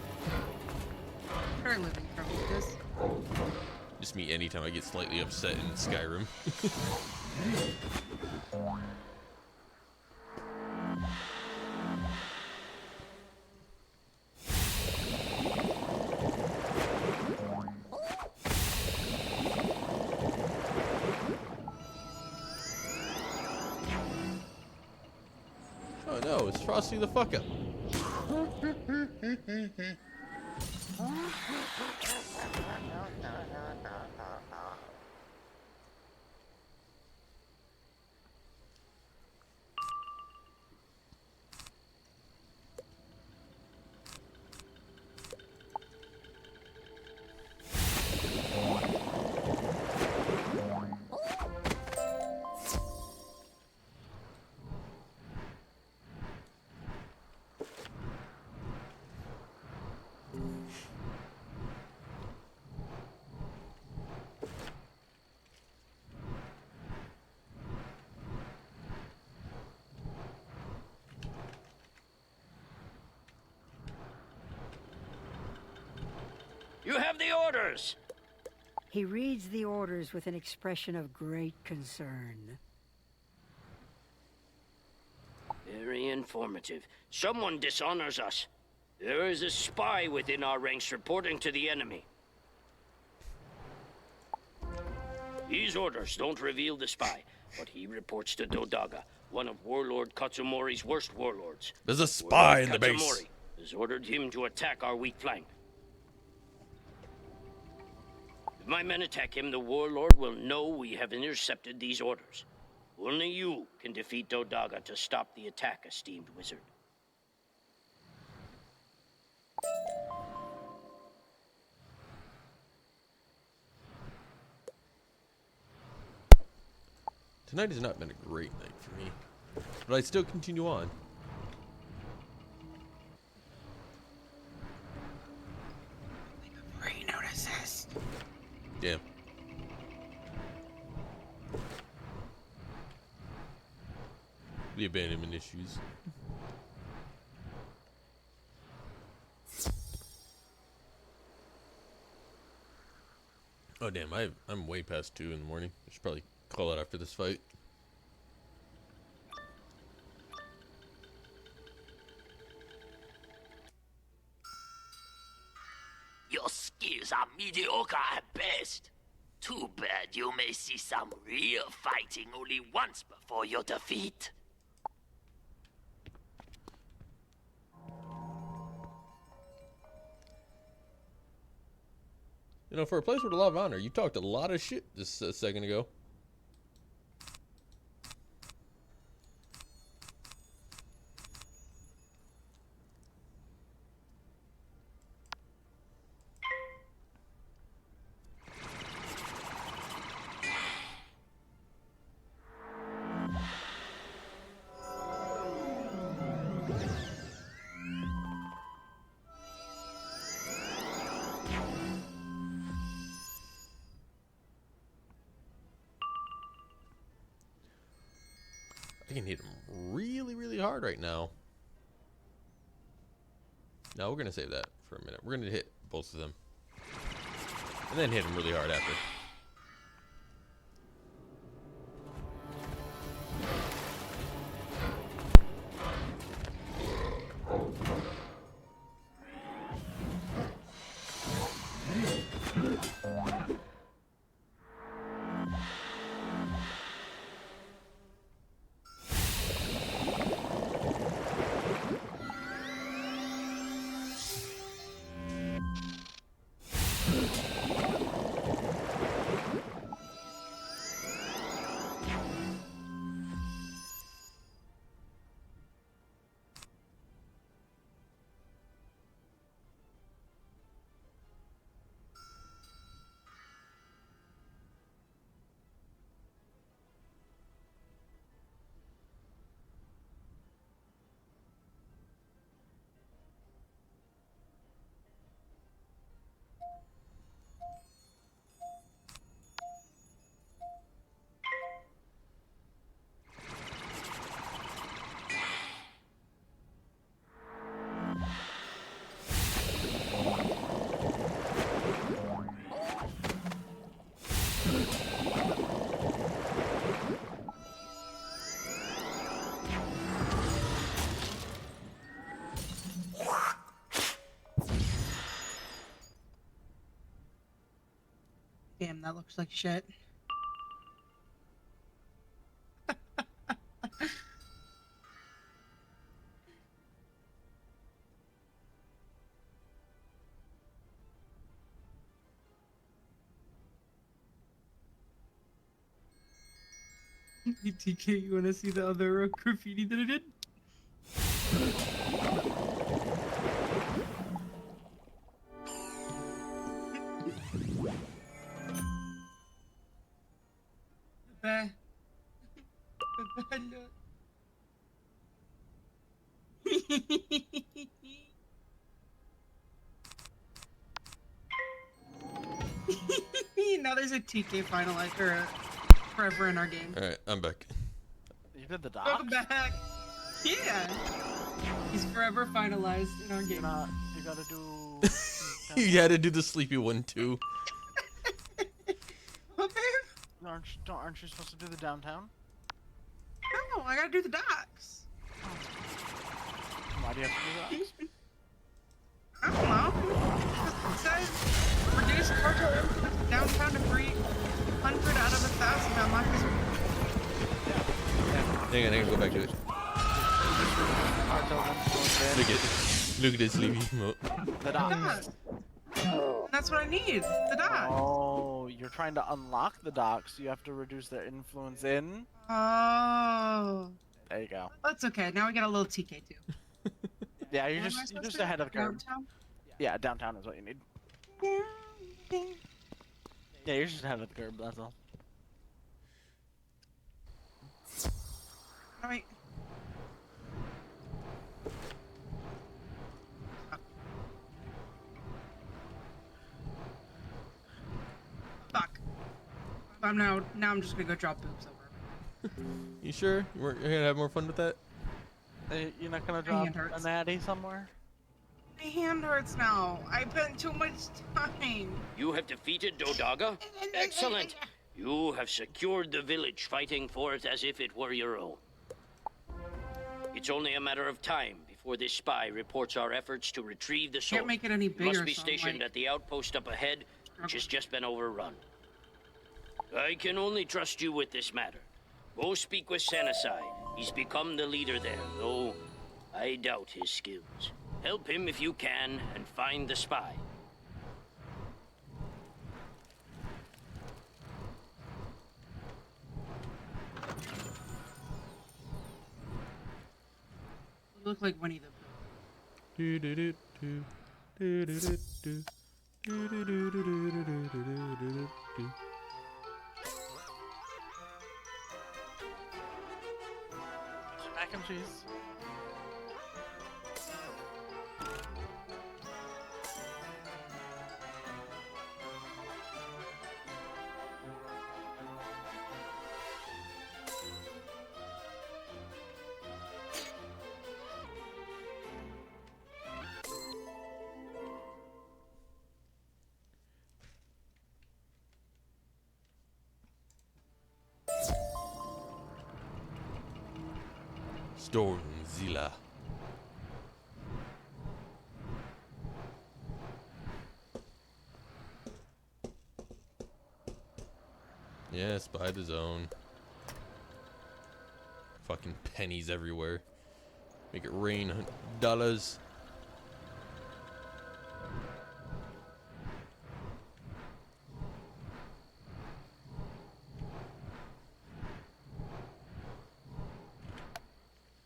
Her living privileges. Just me anytime I get slightly upset in Skyrim. Oh no, it's Frosty the fuck up. You have the orders! He reads the orders with an expression of great concern. Very informative. Someone dishonors us. There is a spy within our ranks reporting to the enemy. These orders don't reveal the spy, but he reports to Dodaga, one of Warlord Katsumori's worst warlords. There's a spy in the base. Katsumori has ordered him to attack our weak flank. If my men attack him, the Warlord will know we have intercepted these orders. Only you can defeat Dodaga to stop the attack, esteemed wizard. Tonight has not been a great night for me, but I still continue on. Before he notices. Damn. The abandonment issues. Oh damn, I'm way past 2 in the morning. I should probably call it after this fight. Your skills are mediocre at best. Too bad you may see some real fighting only once before your defeat. You know, for a place with a lot of honor, you talked a lot of shit just a second ago. I can hit him really, really hard right now. No, we're going to save that for a minute. We're going to hit both of them. And then hit him really hard after. game that looks like shit. TK, you wanna see the other graffiti that I did? Now there's a TK finalizer or a forever in our game. Alright, I'm back. You did the docs? Welcome back. Yeah. He's forever finalized in our game. You gotta do... You had to do the sleepy one too. What, babe? Aren't you supposed to do the downtown? No, I gotta do the docks. Why do you have to do that? I don't know. It says reduce cartel influence downtown to 300 out of 1,000. Unlock this. Hang on, I gotta go back to it. Look at this sleepy emote. The docks. That's what I need. The docks. Oh, you're trying to unlock the docks. You have to reduce their influence in. Oh. There you go. That's okay. Now we got a little TK too. Yeah, you're just ahead of the curve. Downtown? Yeah, downtown is what you need. Yeah, you're just ahead of the curve, that's all. Alright. Fuck. Now I'm just gonna go drop boobs over. You sure? You're gonna have more fun with that? You're not gonna drop a natty somewhere? My hand hurts now. I spent too much time. You have defeated Dodaga? Excellent. You have secured the village, fighting for it as if it were your own. It's only a matter of time before this spy reports our efforts to retrieve the sword. Can't make it any bigger. Must be so stationed like... at the outpost up ahead, which has just been overrun. I can only trust you with this matter. Go speak with Sanasai. He's become the leader there, though I doubt his skills. Help him if you can, and find the spy. You look like Winnie the Pooh. Mac and cheese. Stormzilla. Yes, by the zone. Fucking pennies everywhere. Make it rain dollars.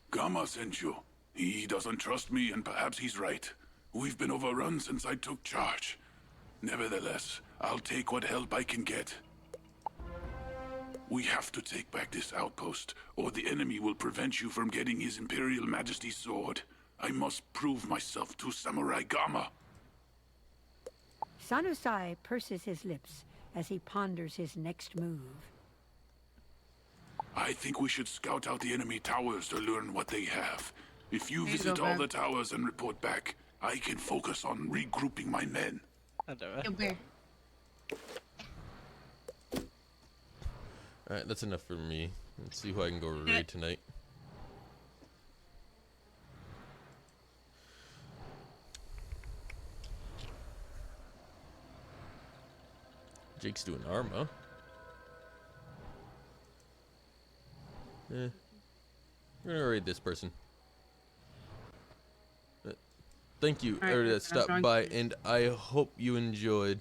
Gamma sent you. He doesn't trust me, and perhaps he's right. We've been overrun since I took charge. Nevertheless, I'll take what help I can get. We have to take back this outpost, or the enemy will prevent you from getting His Imperial Majesty's sword. I must prove myself to Samurai Gamma. Sanusai purses his lips as he ponders his next move. I think we should scout out the enemy towers to learn what they have. If you Here you visit go, all man. the towers and report back, I can focus on regrouping my men. Alright, that's enough for me. Let's see who I can go raid tonight. Jake's doing arm, huh? We're gonna raid this person. Thank you Alright, that I'm stopped going by, to- and I hope you enjoyed.